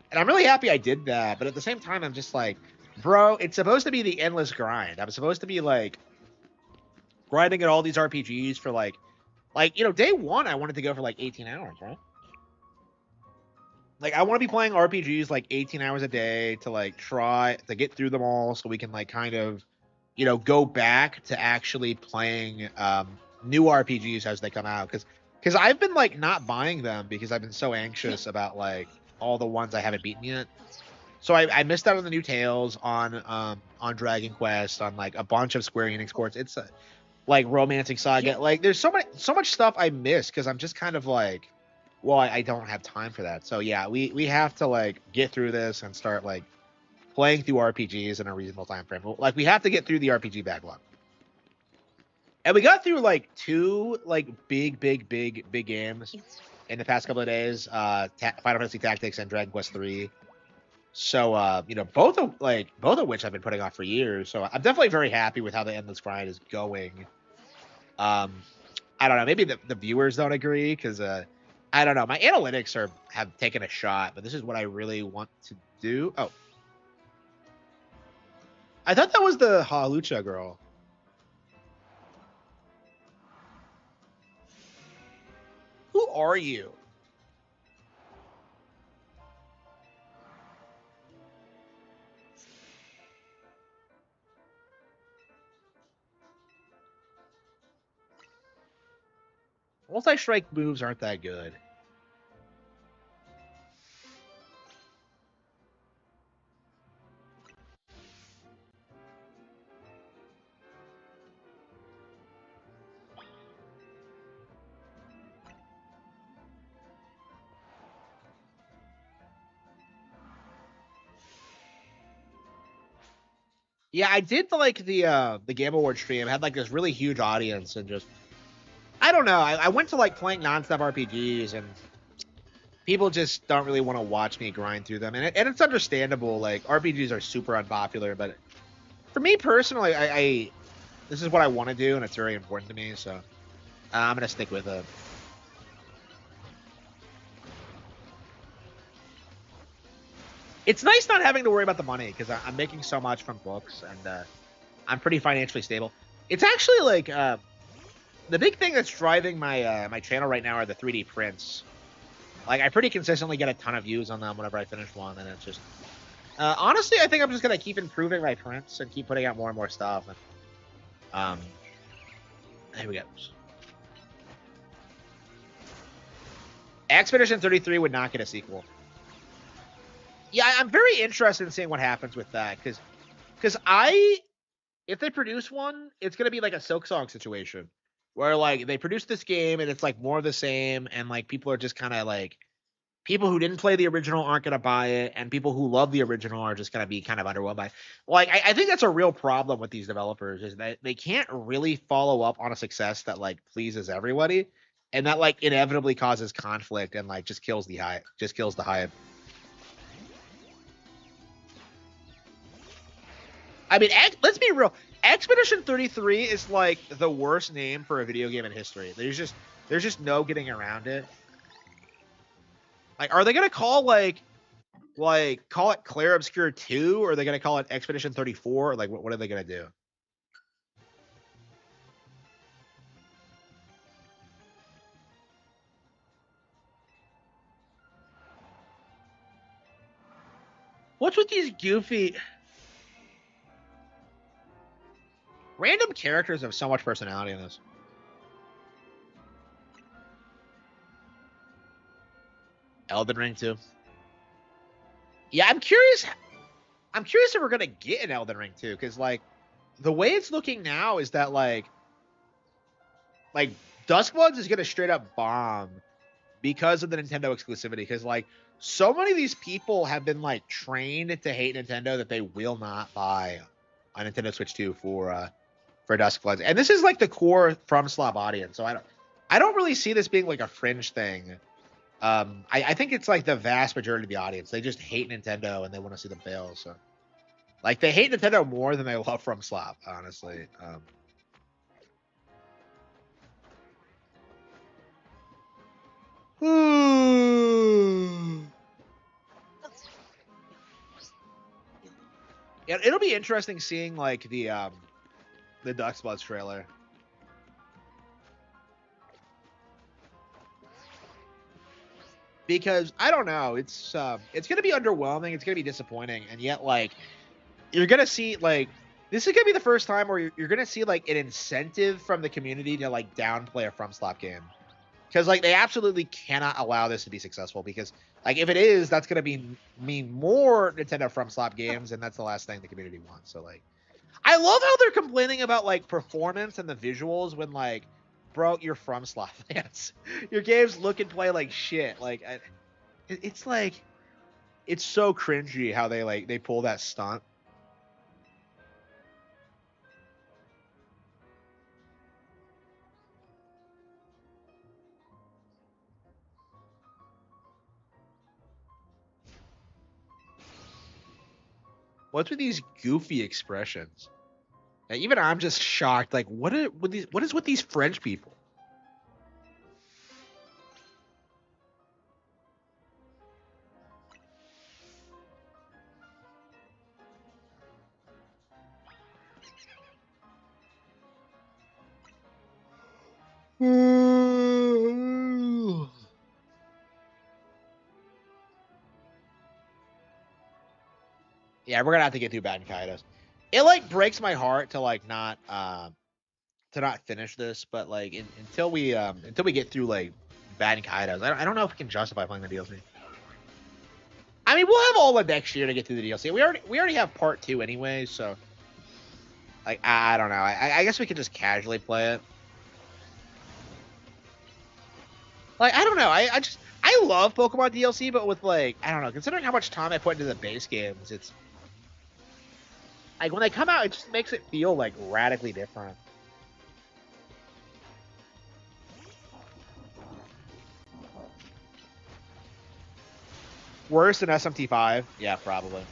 and I'm really happy I did that, but at the same time I'm just like, bro, it's supposed to be the endless grind. I'm supposed to be like grinding at all these RPGs for like day 1 I wanted to go for like 18 hours, right? Like, I want to be playing RPGs like 18 hours a day to like try to get through them all, so we can like kind of, you know, go back to actually playing new RPGs as they come out. Because I've been like not buying them because I've been so anxious about like all the ones I haven't beaten yet. So I missed out on the new Tales, on Dragon Quest, on like a bunch of Square Enix ports. It's like Romancing Saga. Yeah. Like there's so much stuff I missed because I'm just kind of like, well, I don't have time for that. So yeah, we have to like get through this and start like playing through RPGs in a reasonable time frame. Like we have to get through the RPG backlog. And we got through like 2 like big games in the past couple of days. Final Fantasy Tactics and Dragon Quest 3. So you know, both of which I've been putting off for years. So I'm definitely very happy with how the Endless Grind is going. I don't know, maybe the viewers don't agree because I don't know. My analytics have taken a shot, but this is what I really want to do. Oh, I thought that was the Halucha girl. Who are you? Multi-strike moves aren't that good. Yeah, I did like the Game Award stream. Had like this really huge audience and just I don't know. I went to like playing nonstop RPGs and people just don't really want to watch me grind through them, and it's understandable. Like RPGs are super unpopular, but for me personally, I this is what I want to do, and it's very important to me. So I'm gonna stick with it. It's nice not having to worry about the money because I'm making so much from books, and I'm pretty financially stable. It's actually like the big thing that's driving my my channel right now are the 3D prints. Like I pretty consistently get a ton of views on them whenever I finish one, and it's just honestly, I think I'm just gonna keep improving my prints and keep putting out more and more stuff. And here we go. Expedition 33 would not get a sequel. Yeah, I'm very interested in seeing what happens with that because if they produce one, it's gonna be like a Silk Song situation where like they produce this game and it's like more of the same, and like people are just kind of like people who didn't play the original aren't gonna buy it, and people who love the original are just gonna be kind of underwhelmed by it. Like I think that's a real problem with these developers is that they can't really follow up on a success that like pleases everybody, and that like inevitably causes conflict and like just kills the hype. I mean, let's be real. Expedition 33 is like the worst name for a video game in history. There's just no getting around it. Like, are they gonna call call it Clair Obscure 2, or are they gonna call it Expedition 34? Like, what are they gonna do? What's with these goofy random characters have so much personality in this? Elden Ring 2. Yeah, I'm curious if we're gonna get an Elden Ring 2, because like the way it's looking now is that like Duskbloods is gonna straight up bomb because of the Nintendo exclusivity. Because like so many of these people have been like trained to hate Nintendo that they will not buy a Nintendo Switch 2 for Duskbloods, and this is like the core From Slob audience. So I don't really see this being like a fringe thing. I think it's like the vast majority of the audience. They just hate Nintendo and they want to see them fail. So like they hate Nintendo more than they love From Slob, honestly. It'll be interesting seeing like the Duskbloods trailer. because I don't know, it's gonna be underwhelming, it's gonna be disappointing, and yet like you're gonna see like this is gonna be the first time where you're gonna see like an incentive from the community to like downplay a FromSlop game, because like they absolutely cannot allow this to be successful, because like if it is, that's gonna mean more Nintendo FromSlop games, and that's the last thing the community wants. So like I love how they're complaining about like performance and the visuals when like, bro, you're FromSlop fans. Your games look and play like shit. Like it's like it's so cringy how they pull that stunt. What's with these goofy expressions? Even I'm just shocked. Like, what is with these French people? Yeah, we're gonna have to get through Bad and Kaidos. It like breaks my heart to like not to not finish this, but like until we get through like Bad and Kaidos, I don't know if we can justify playing the DLC. I mean, we'll have all of next year to get through the DLC. We already have part 2 anyway, so like I don't know. I guess we could just casually play it. Like I don't know. I love Pokemon DLC, but with like I don't know. Considering how much time I put into the base games, it's like when they come out, it just makes it feel like radically different. Worse than SMT5? Yeah, probably.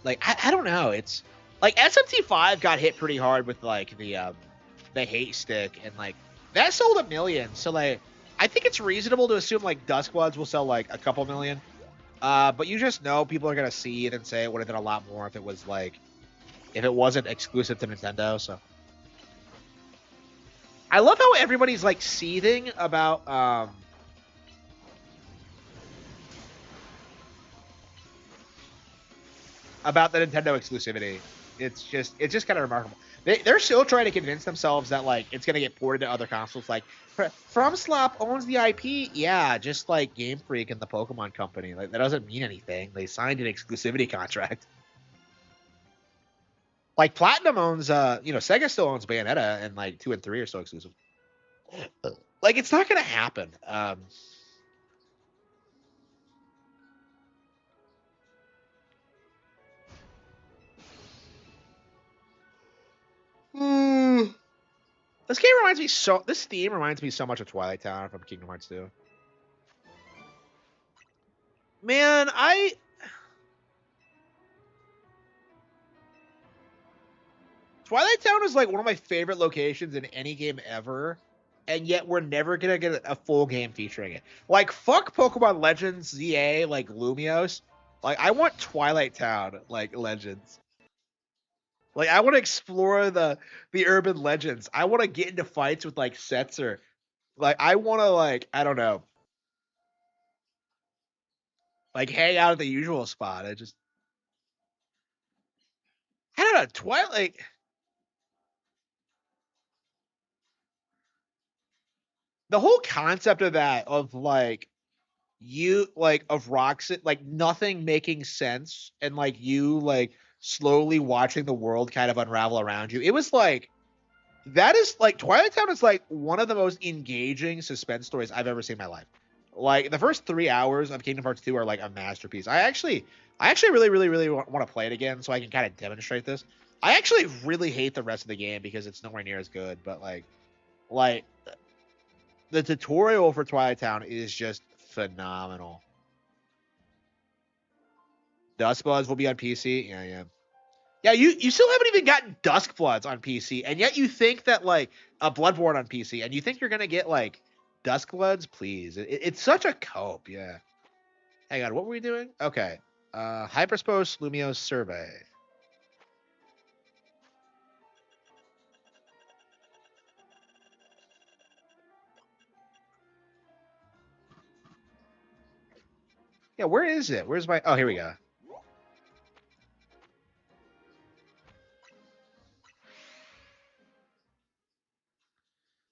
Like I don't know. It's like SMT5 got hit pretty hard with like the hate stick, and like that sold 1 million. So like I think it's reasonable to assume like Duskbloods will sell like a couple million. But you just know people are gonna see it and say it would have done a lot more if it was like if it wasn't exclusive to Nintendo. So I love how everybody's like seething about the Nintendo exclusivity. It's just kind of remarkable. They're still trying to convince themselves that like it's gonna get ported to other consoles. Like FromSlop owns the IP, yeah, just like Game Freak and the Pokemon Company. Like that doesn't mean anything. They signed an exclusivity contract. Like Platinum owns, Sega still owns Bayonetta, and like 2 and 3 are still exclusive. Like it's not gonna happen. This theme reminds me so much of Twilight Town from Kingdom Hearts 2. Man, Twilight Town is like one of my favorite locations in any game ever, and yet we're never gonna get a full game featuring it. Like fuck Pokemon Legends ZA like Lumiose. Like I want Twilight Town like Legends. Like I want to explore the urban legends. I want to get into fights with like Setzer. Like I want to like I don't know, like hang out at the usual spot. I don't know. Twilight. The whole concept of that of like you like of Roxas like nothing making sense and like you like slowly watching the world kind of unravel around you. It was like that is like Twilight Town is like one of the most engaging suspense stories I've ever seen in my life. Like the first 3 hours of Kingdom Hearts 2 are like a masterpiece. I actually really want to play it again so I can kind of demonstrate this. I actually really hate the rest of the game because it's nowhere near as good, but like the tutorial for Twilight Town is just phenomenal. Duskbloods will be on PC. Yeah. Yeah, you still haven't even gotten Duskbloods on PC, and yet you think that like a Bloodborne on PC, and you think you're gonna get like Duskbloods? Please, it's such a cope. Yeah. Hang on, what were we doing? Okay. Hyperspose Lumiose survey. Yeah, where is it? Where's my... Oh, here we go.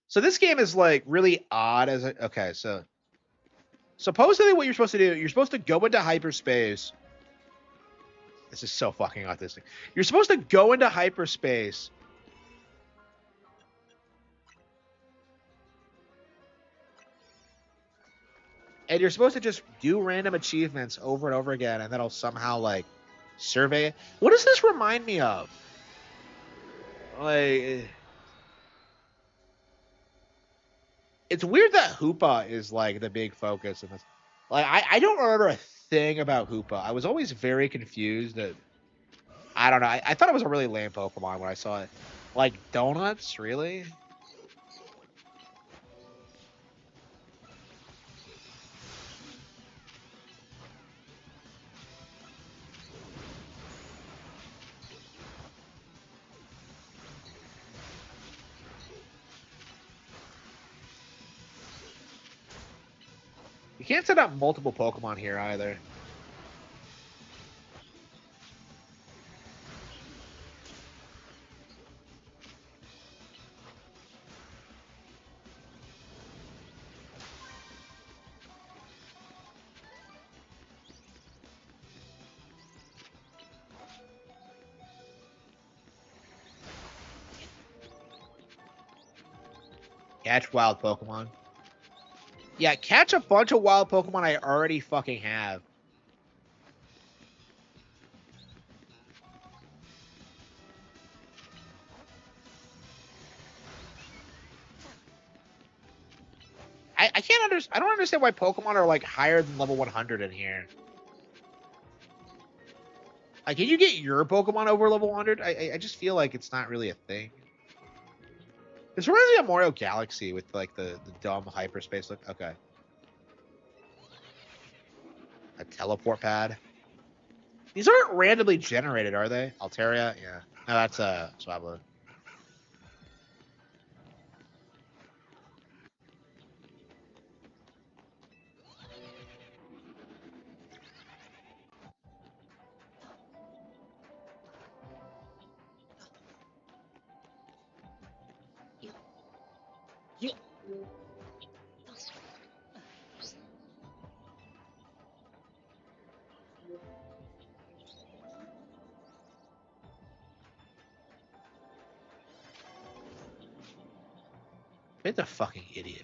So this game is like really odd as a... Okay, so supposedly what you're supposed to do, you're supposed to go into hyperspace. This is so fucking autistic. You're supposed to go into hyperspace. And you're supposed to just do random achievements over and over again, and that'll somehow, like, survey it. What does this remind me of? Like... It's weird that Hoopa is, like, the big focus in this. Like, I don't remember a thing about Hoopa. I was always very confused. I don't know. I thought it was a really lame Pokemon when I saw it. Like, donuts? Really? You can't set up multiple Pokemon here either. Catch wild Pokemon. Yeah, catch a bunch of wild Pokemon I already fucking have. I can't understand. I don't understand why Pokemon are like higher than level 100 in here. Like, can you get your Pokemon over level 100? I just feel like it's not really a thing. This reminds me of Mario Galaxy with like the dumb hyperspace look. Okay. A teleport pad. These aren't randomly generated, are they? Altaria? Yeah. No, that's Swablu. It's a fucking idiot.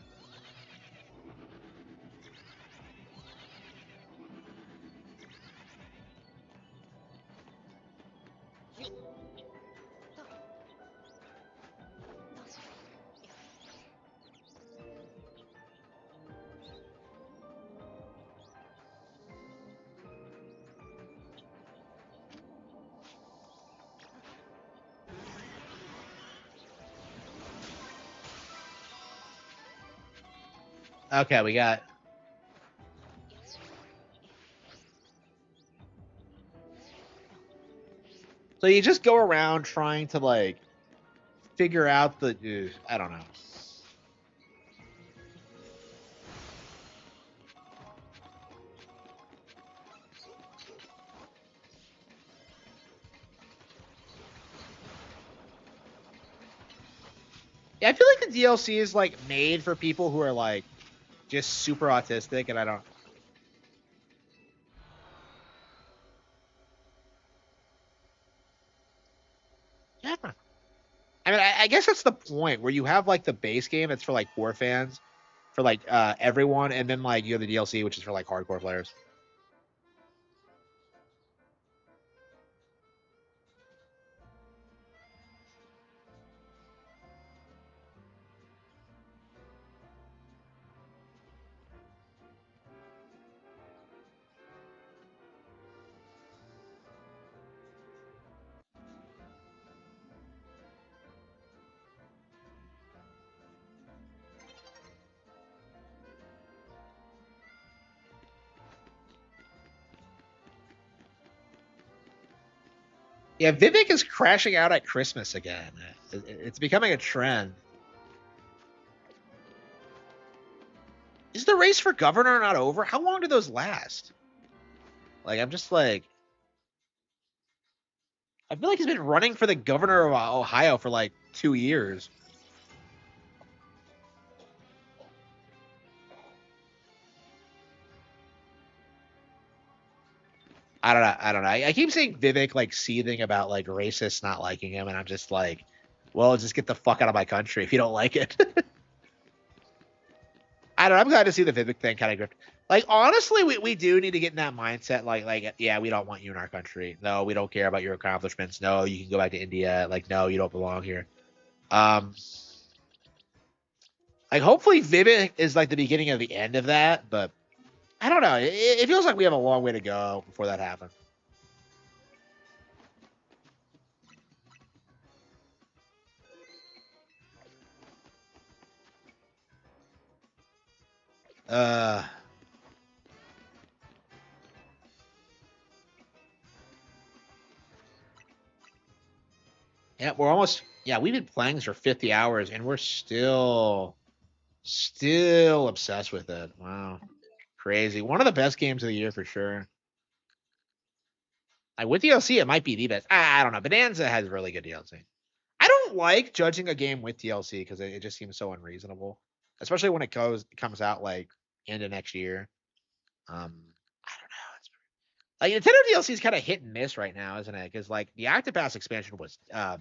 Okay, we got... So you just go around trying to, like, figure out the... I don't know. Yeah, I feel like the DLC is, like, made for people who are, like, just super autistic, and I don't... Yeah. I mean, I guess that's the point, where you have, like, the base game that's for, like, core fans, for, like, everyone, and then, like, you have the DLC, which is for, like, hardcore players. Yeah, Vivek is crashing out at Christmas again. It's becoming a trend. Is the race for governor not over? How long do those last? Like, I'm just like, I feel like he's been running for the governor of Ohio for like 2 years. I don't know. I keep seeing Vivek like seething about like racists not liking him, and I'm just like, well, just get the fuck out of my country if you don't like it. I don't know. I'm glad to see the Vivek thing kind of grift. Like, honestly, we do need to get in that mindset. Like, yeah, we don't want you in our country. No, we don't care about your accomplishments. No, you can go back to India. Like, no, you don't belong here. Like, hopefully Vivek is like the beginning of the end of that, but I don't know. It feels like we have a long way to go before that happens. Yeah, we're almost. Yeah, we've been playing this for 50 hours, and we're still obsessed with it. Wow, crazy! One of the best games of the year for sure. Like with DLC, it might be the best. I don't know. Bonanza has really good DLC. I don't like judging a game with DLC because it just seems so unreasonable, especially when it comes out like into next year. I don't know. Like Nintendo DLC is kind of hit and miss right now, isn't it? Because like the Octopass expansion was the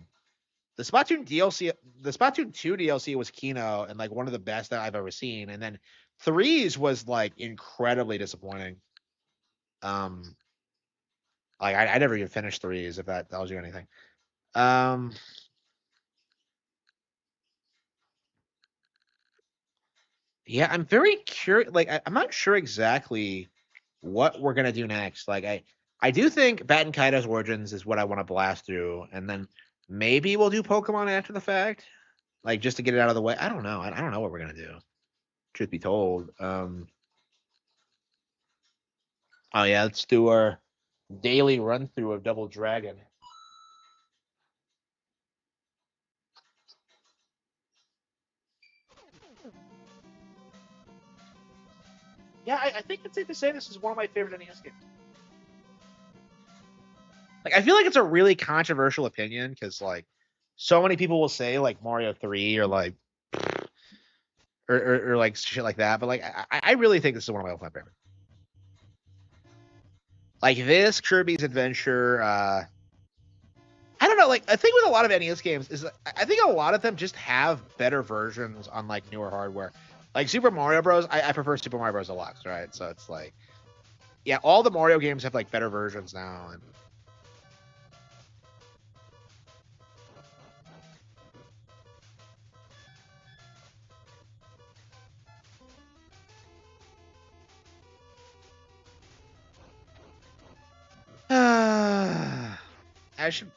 Splatoon DLC, the Splatoon 2 DLC was Kino and like one of the best that I've ever seen, and then Threes was like incredibly disappointing. Like I never even finished Threes, if that tells you anything. Yeah, I'm very curious. Like I'm not sure exactly what we're gonna do next. Like I do think Batten Kaido's Origins is what I want to blast through, and then maybe we'll do Pokemon after the fact, like just to get it out of the way. I don't know. I don't know what we're gonna do. Truth be told. Oh yeah, let's do our daily run through of Double Dragon. Yeah, I think it's safe to say this is one of my favorite NES games. Like, I feel like it's a really controversial opinion because like so many people will say like Mario 3 or like or like shit like that, but like I really think this is one of my all-time favorites. Like this Kirby's Adventure, I don't know. Like I think with a lot of NES games is I think a lot of them just have better versions on like newer hardware. Like Super Mario Bros. I prefer Super Mario Bros. Deluxe, right? So it's like, yeah, all the Mario games have like better versions now. And I should.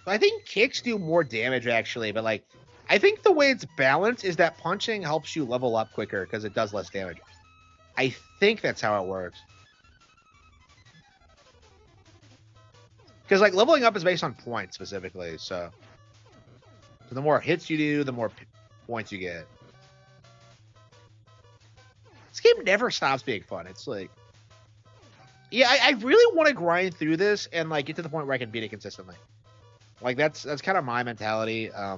I think kicks do more damage actually, but like I think the way it's balanced is that punching helps you level up quicker because it does less damage. I think that's how it works. Because like leveling up is based on points specifically, so the more hits you do, the more points you get. This game never stops being fun. It's like, yeah, I really want to grind through this and like get to the point where I can beat it consistently. Like that's kind of my mentality. Yeah,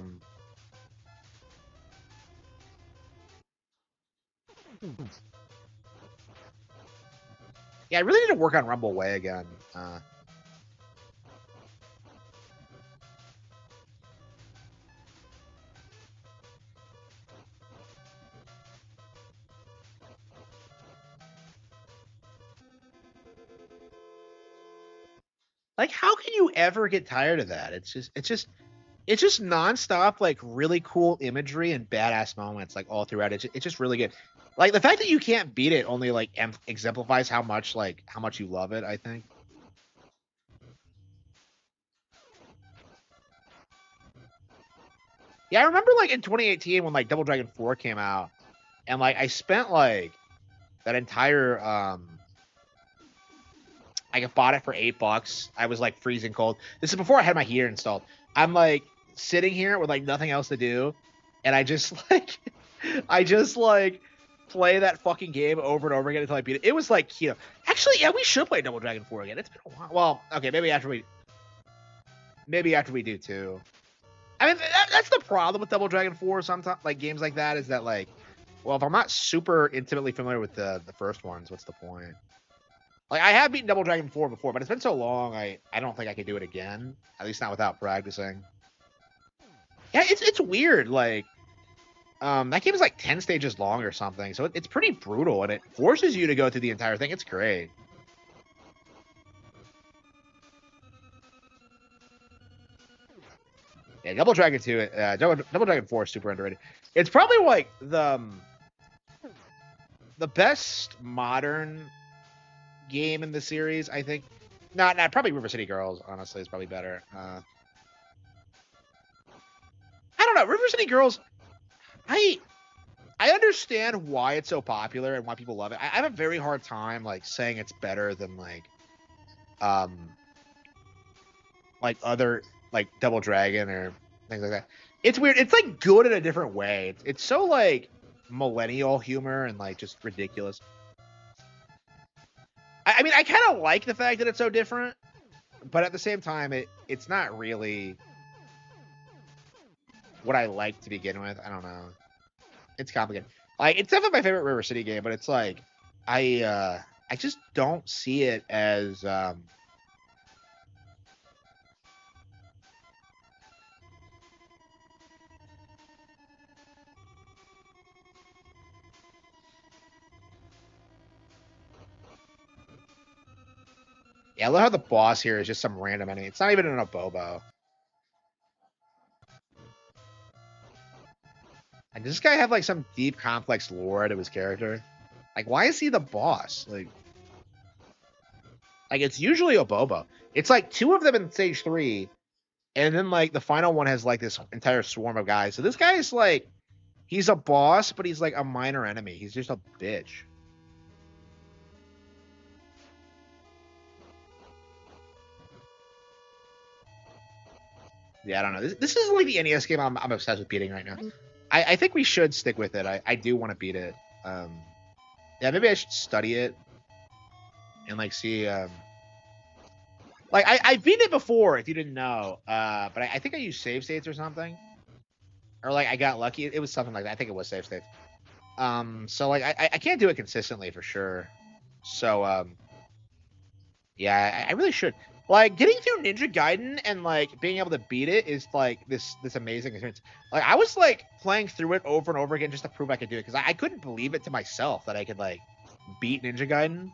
I really need to work on Rumble Way again. Like, how can you ever get tired of that? It's just nonstop, like really cool imagery and badass moments, like all throughout. It's just really good. Like the fact that you can't beat it only like exemplifies how much you love it, I think. Yeah, I remember like in 2018 when like Double Dragon 4 came out, and like I spent like that entire I bought it for $8. I was like freezing cold. This is before I had my heater installed. I'm like sitting here with like nothing else to do, and I just like play that fucking game over and over again until I beat it. It was like, you know, actually, yeah, we should play Double Dragon 4 again. It's been a while. Well, okay, maybe after we do too. I mean, that's the problem with Double Dragon 4. Sometimes, like games like that, is that like, well, if I'm not super intimately familiar with the first ones, what's the point? Like, I have beaten Double Dragon 4 before, but it's been so long, I don't think I could do it again. At least not without practicing. Yeah, it's weird. Like, that game is like 10 stages long or something, so it's pretty brutal, and it forces you to go through the entire thing. It's great. Yeah, Double Dragon 2, Double Dragon 4 is super underrated. It's probably like the best modern game in the series, I think. Not probably River City Girls, honestly, is probably better. I don't know. River City Girls, I understand why it's so popular and why people love it. I have a very hard time like saying it's better than like other like Double Dragon or things like that. It's weird. It's like good in a different way. It's so like millennial humor and like just ridiculous. I mean, I kind of like the fact that it's so different, but at the same time, it's not really what I like to begin with. I don't know. It's complicated. Like, it's definitely my favorite River City game, but it's like I just don't see it as yeah, I love how the boss here is just some random enemy. It's not even an Abobo. And does this guy have like some deep, complex lore to his character? Like, why is he the boss? Like it's usually Abobo. It's like 2 of them in stage 3, and then like the final one has like this entire swarm of guys. So this guy is like, he's a boss, but he's like a minor enemy. He's just a bitch. Yeah, I don't know. This is like the NES game I'm obsessed with beating right now. I think we should stick with it. I do want to beat it. Yeah, maybe I should study it and like see. Like I've beaten it before, if you didn't know. But I think I used save states or something, or like I got lucky. It was something like that. I think it was save states. So like I can't do it consistently for sure. So yeah, I really should. Like getting through Ninja Gaiden and like being able to beat it is like this amazing experience. Like I was like playing through it over and over again just to prove I could do it, because I couldn't believe it to myself that I could like beat Ninja Gaiden.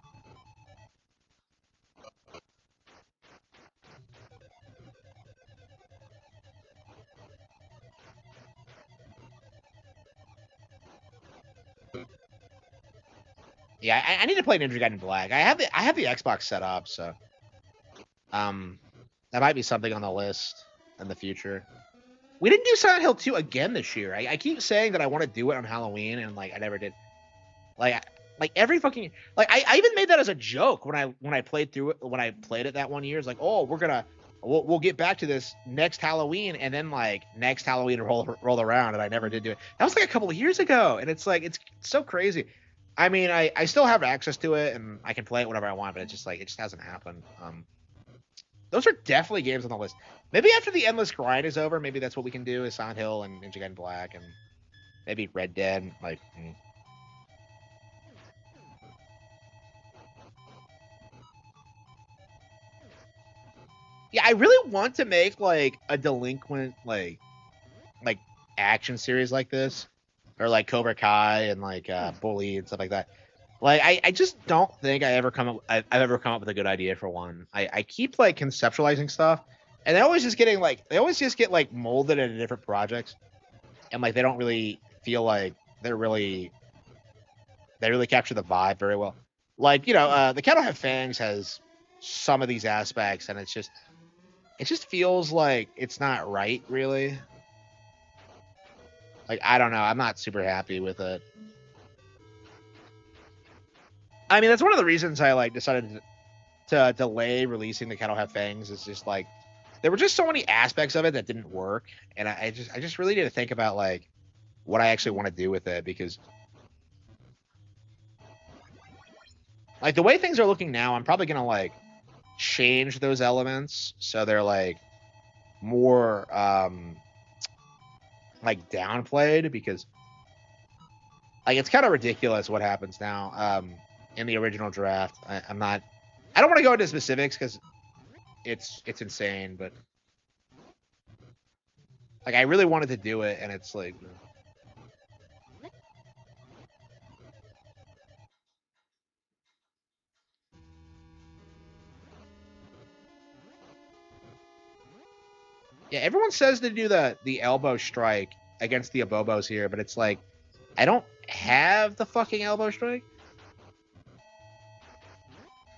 Yeah, I need to play Ninja Gaiden Black. I have the Xbox set up, so that might be something on the list in the future. We didn't do Silent Hill 2 again this year. I keep saying that I want to do it on Halloween, and like I never did. Like every fucking like I even made that as a joke when I played through it, when I played it that one year. It's like, oh, we'll get back to this next Halloween, and then like next Halloween roll around, and I never did do it. That was like a couple of years ago, and it's like it's so crazy. I mean, I still have access to it, and I can play it whenever I want, but it's just like it just hasn't happened. Those are definitely games on the list. Maybe after the endless grind is over, maybe that's what we can do is Silent Hill and Ninja Gaiden Black, and maybe Red Dead. Like, yeah, I really want to make like a delinquent like action series like this, or like Cobra Kai and like Bully and stuff like that. Like I just don't think I've ever come up with a good idea for one. I keep like conceptualizing stuff, and they always just get like molded into different projects, and like they don't really feel like they're really They really capture the vibe very well. Like, the Cat Don't Have Fangs has some of these aspects, and it just feels like it's not right, really. Like, I don't know. I'm not super happy with it. I mean, that's one of the reasons I decided to delay releasing the Cat Don't Have Fangs. Is just like there were just so many aspects of it that didn't work, and I just really need to think about like what I actually want to do with it, because like the way things are looking now, I'm probably gonna like change those elements so they're like more like downplayed, because like it's kind of ridiculous what happens now in the original draft. I don't want to go into specifics because it's insane, but like I really wanted to do it, and it's like yeah, everyone says to do the elbow strike against the Abobos here, but it's like I don't have the fucking elbow strike.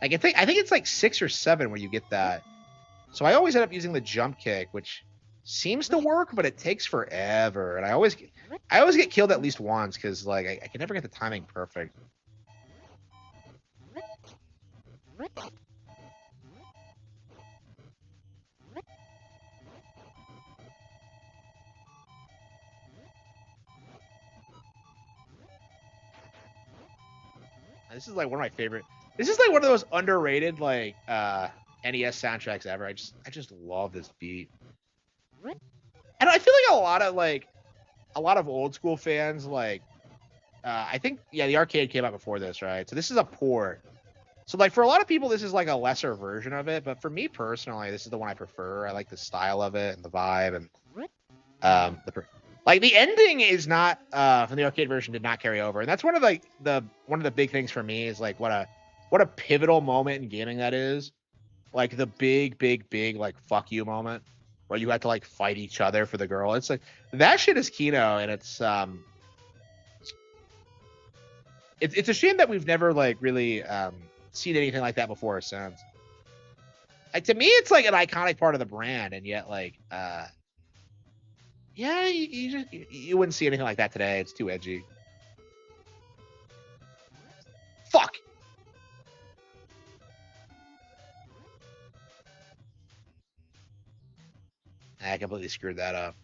Like I think it's like 6 or 7 where you get that. So I always end up using the jump kick, which seems to work, but it takes forever, and I always get killed at least once because like I can never get the timing perfect. This is like one of my favorite. This is like one of those underrated like NES soundtracks ever. I just love this beat. And I feel like a lot of old school fans like I think the arcade came out before this, right? So this is a port. So like for a lot of people this is like a lesser version of it, but for me personally this is the one I prefer. I like the style of it and the vibe, and like the ending is not from the arcade version did not carry over, and that's one of the big things for me is like what a pivotal moment in gaming that is. Like the big like fuck you moment where you had to like fight each other for the girl. It's like that shit is Kino, and it's a shame that we've never like really seen anything like that before or since. Like to me it's like an iconic part of the brand, and yet like yeah, you wouldn't see anything like that today. It's too edgy. Fuck. I completely screwed that up.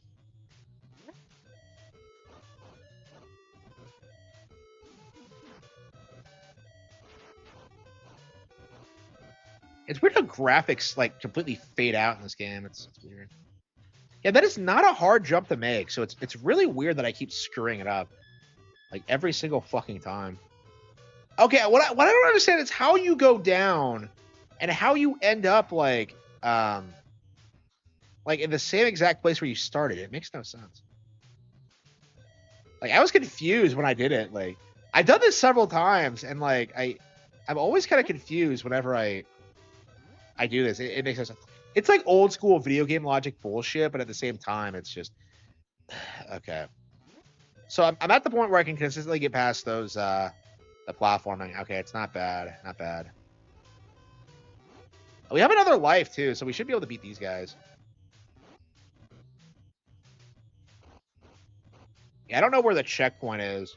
It's weird how graphics like completely fade out in this game. It's weird. Yeah, that is not a hard jump to make, so it's really weird that I keep screwing it up, like every single fucking time. Okay, what I don't understand is how you go down, and how you end up like in the same exact place where you started. It makes no sense. Like I was confused when I did it. Like I've done this several times, and like I'm always kind of confused whenever I do this. It makes no sense. It's like old school video game logic bullshit, but at the same time, it's just okay. So I'm at the point where I can consistently get past those the platforming. Okay, it's not bad, not bad. We have another life too, so we should be able to beat these guys. Yeah, I don't know where the checkpoint is.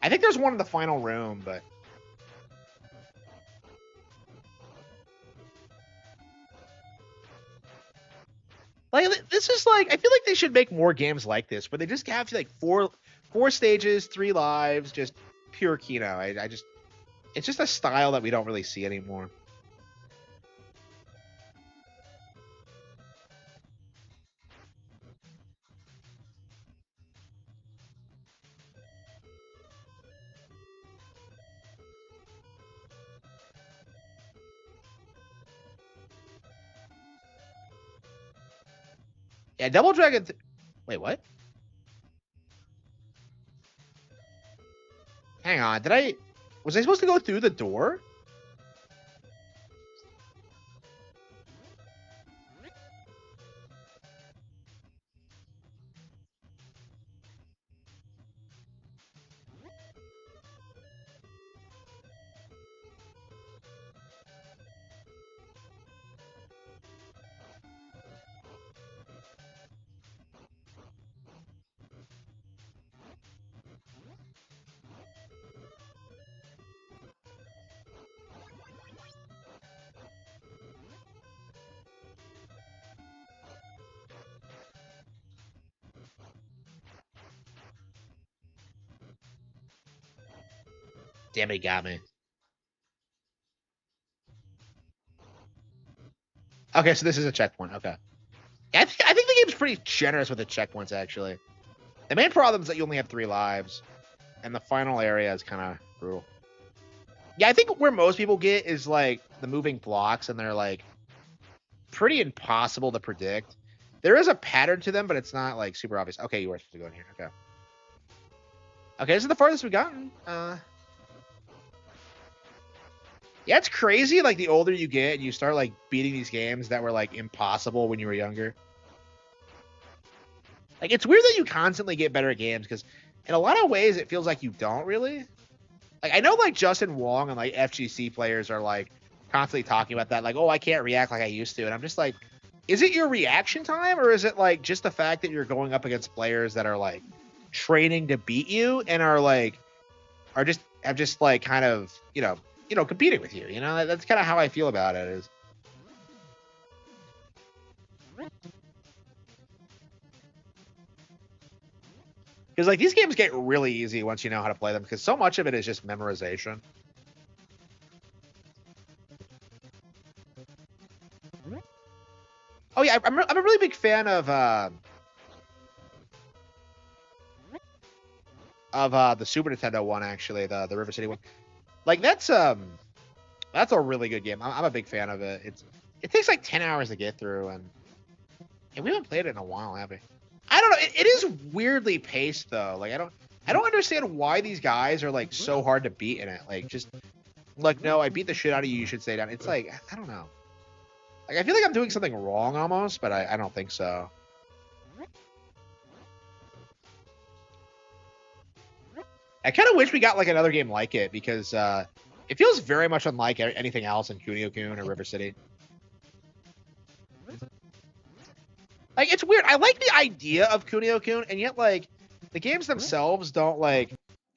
I think there's one in the final room, but like this is like I feel like they should make more games like this, where they just have like four stages, 3 lives, just pure Kino. I just it's just a style that we don't really see anymore. Yeah, Double Dragon. Wait, what? Hang on. Was I supposed to go through the door? Damn it, he got me. Okay, so this is a checkpoint. Okay. Yeah, I think the game's pretty generous with the checkpoints, actually. The main problem is that you only have 3 lives, and the final area is kind of brutal. Yeah, I think where most people get is, like, the moving blocks, and they're, like, pretty impossible to predict. There is a pattern to them, but it's not, like, super obvious. Okay, you were supposed to go in here. Okay. Okay, this is the farthest we've gotten. Yeah, it's crazy, like, the older you get, and you start, like, beating these games that were, like, impossible when you were younger. Like, it's weird that you constantly get better at games, because in a lot of ways, it feels like you don't really. Like, I know, like, Justin Wong and, like, FGC players are, like, constantly talking about that, like, oh, I can't react like I used to, and I'm just like, is it your reaction time, or is it, like, just the fact that you're going up against players that are, like, training to beat you, and are, like, have just, like, kind of, you know, competing with you, you know? That's kind of how I feel about it, is... Because, like, these games get really easy once you know how to play them, because so much of it is just memorization. Oh, yeah, I'm a really big fan of the Super Nintendo one, actually, the River City one. Like, that's a really good game. I'm a big fan of it. It takes, like, 10 hours to get through, and we haven't played it in a while, have we? I don't know. It is weirdly paced, though. Like, I don't understand why these guys are, like, so hard to beat in it. Like, just, like, no, I beat the shit out of you. You should stay down. It's like, I don't know. Like, I feel like I'm doing something wrong almost, but I don't think so. I kind of wish we got, like, another game like it, because it feels very much unlike anything else in Kunio-kun or River City. Like, it's weird. I like the idea of Kunio-kun, and yet, like, the games themselves don't, like...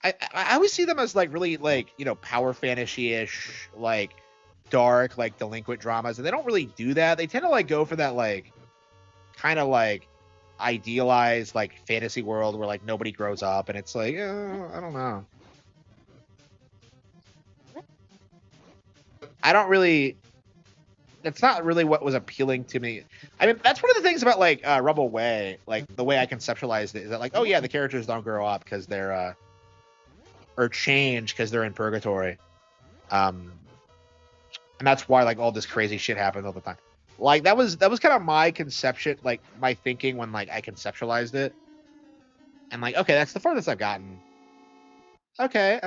I always see them as, like, really, like, you know, power fantasy-ish, like, dark, like, delinquent dramas, and they don't really do that. They tend to, like, go for that, like, kind of, like, idealized, like, fantasy world where, like, nobody grows up, and it's like, I don't know. I don't really... That's not really what was appealing to me. I mean, that's one of the things about, like, Rebel Way, like, the way I conceptualized it, is that, like, oh, yeah, the characters don't grow up because they're, or change because they're in purgatory. And that's why, like, all this crazy shit happens all the time. Like, that was kind of my conception, like, my thinking when, like, I conceptualized it. And, like, okay, that's the farthest I've gotten. Okay,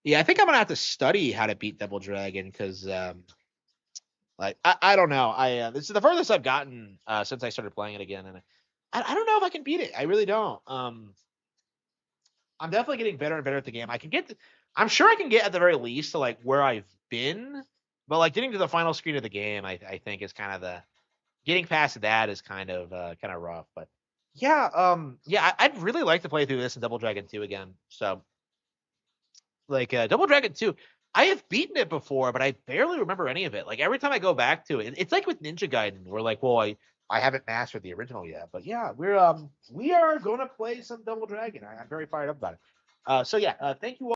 yeah, I think I'm gonna have to study how to beat Double Dragon, because, like, I don't know. This is the furthest I've gotten since I started playing it again, and I don't know if I can beat it. I really don't. I'm definitely getting better and better at the game. I'm sure I can get at the very least to, like, where I've been, but, like, getting to the final screen of the game, I think is kind of getting past that is kind of rough. But yeah, I'd really like to play through this in Double Dragon 2 again. So, like, Double Dragon 2, I have beaten it before, but I barely remember any of it. Like, every time I go back to it, it's like with Ninja Gaiden, where, like, well, I haven't mastered the original yet. But yeah, we are going to play some Double Dragon. I'm very fired up about it. So yeah, thank you all.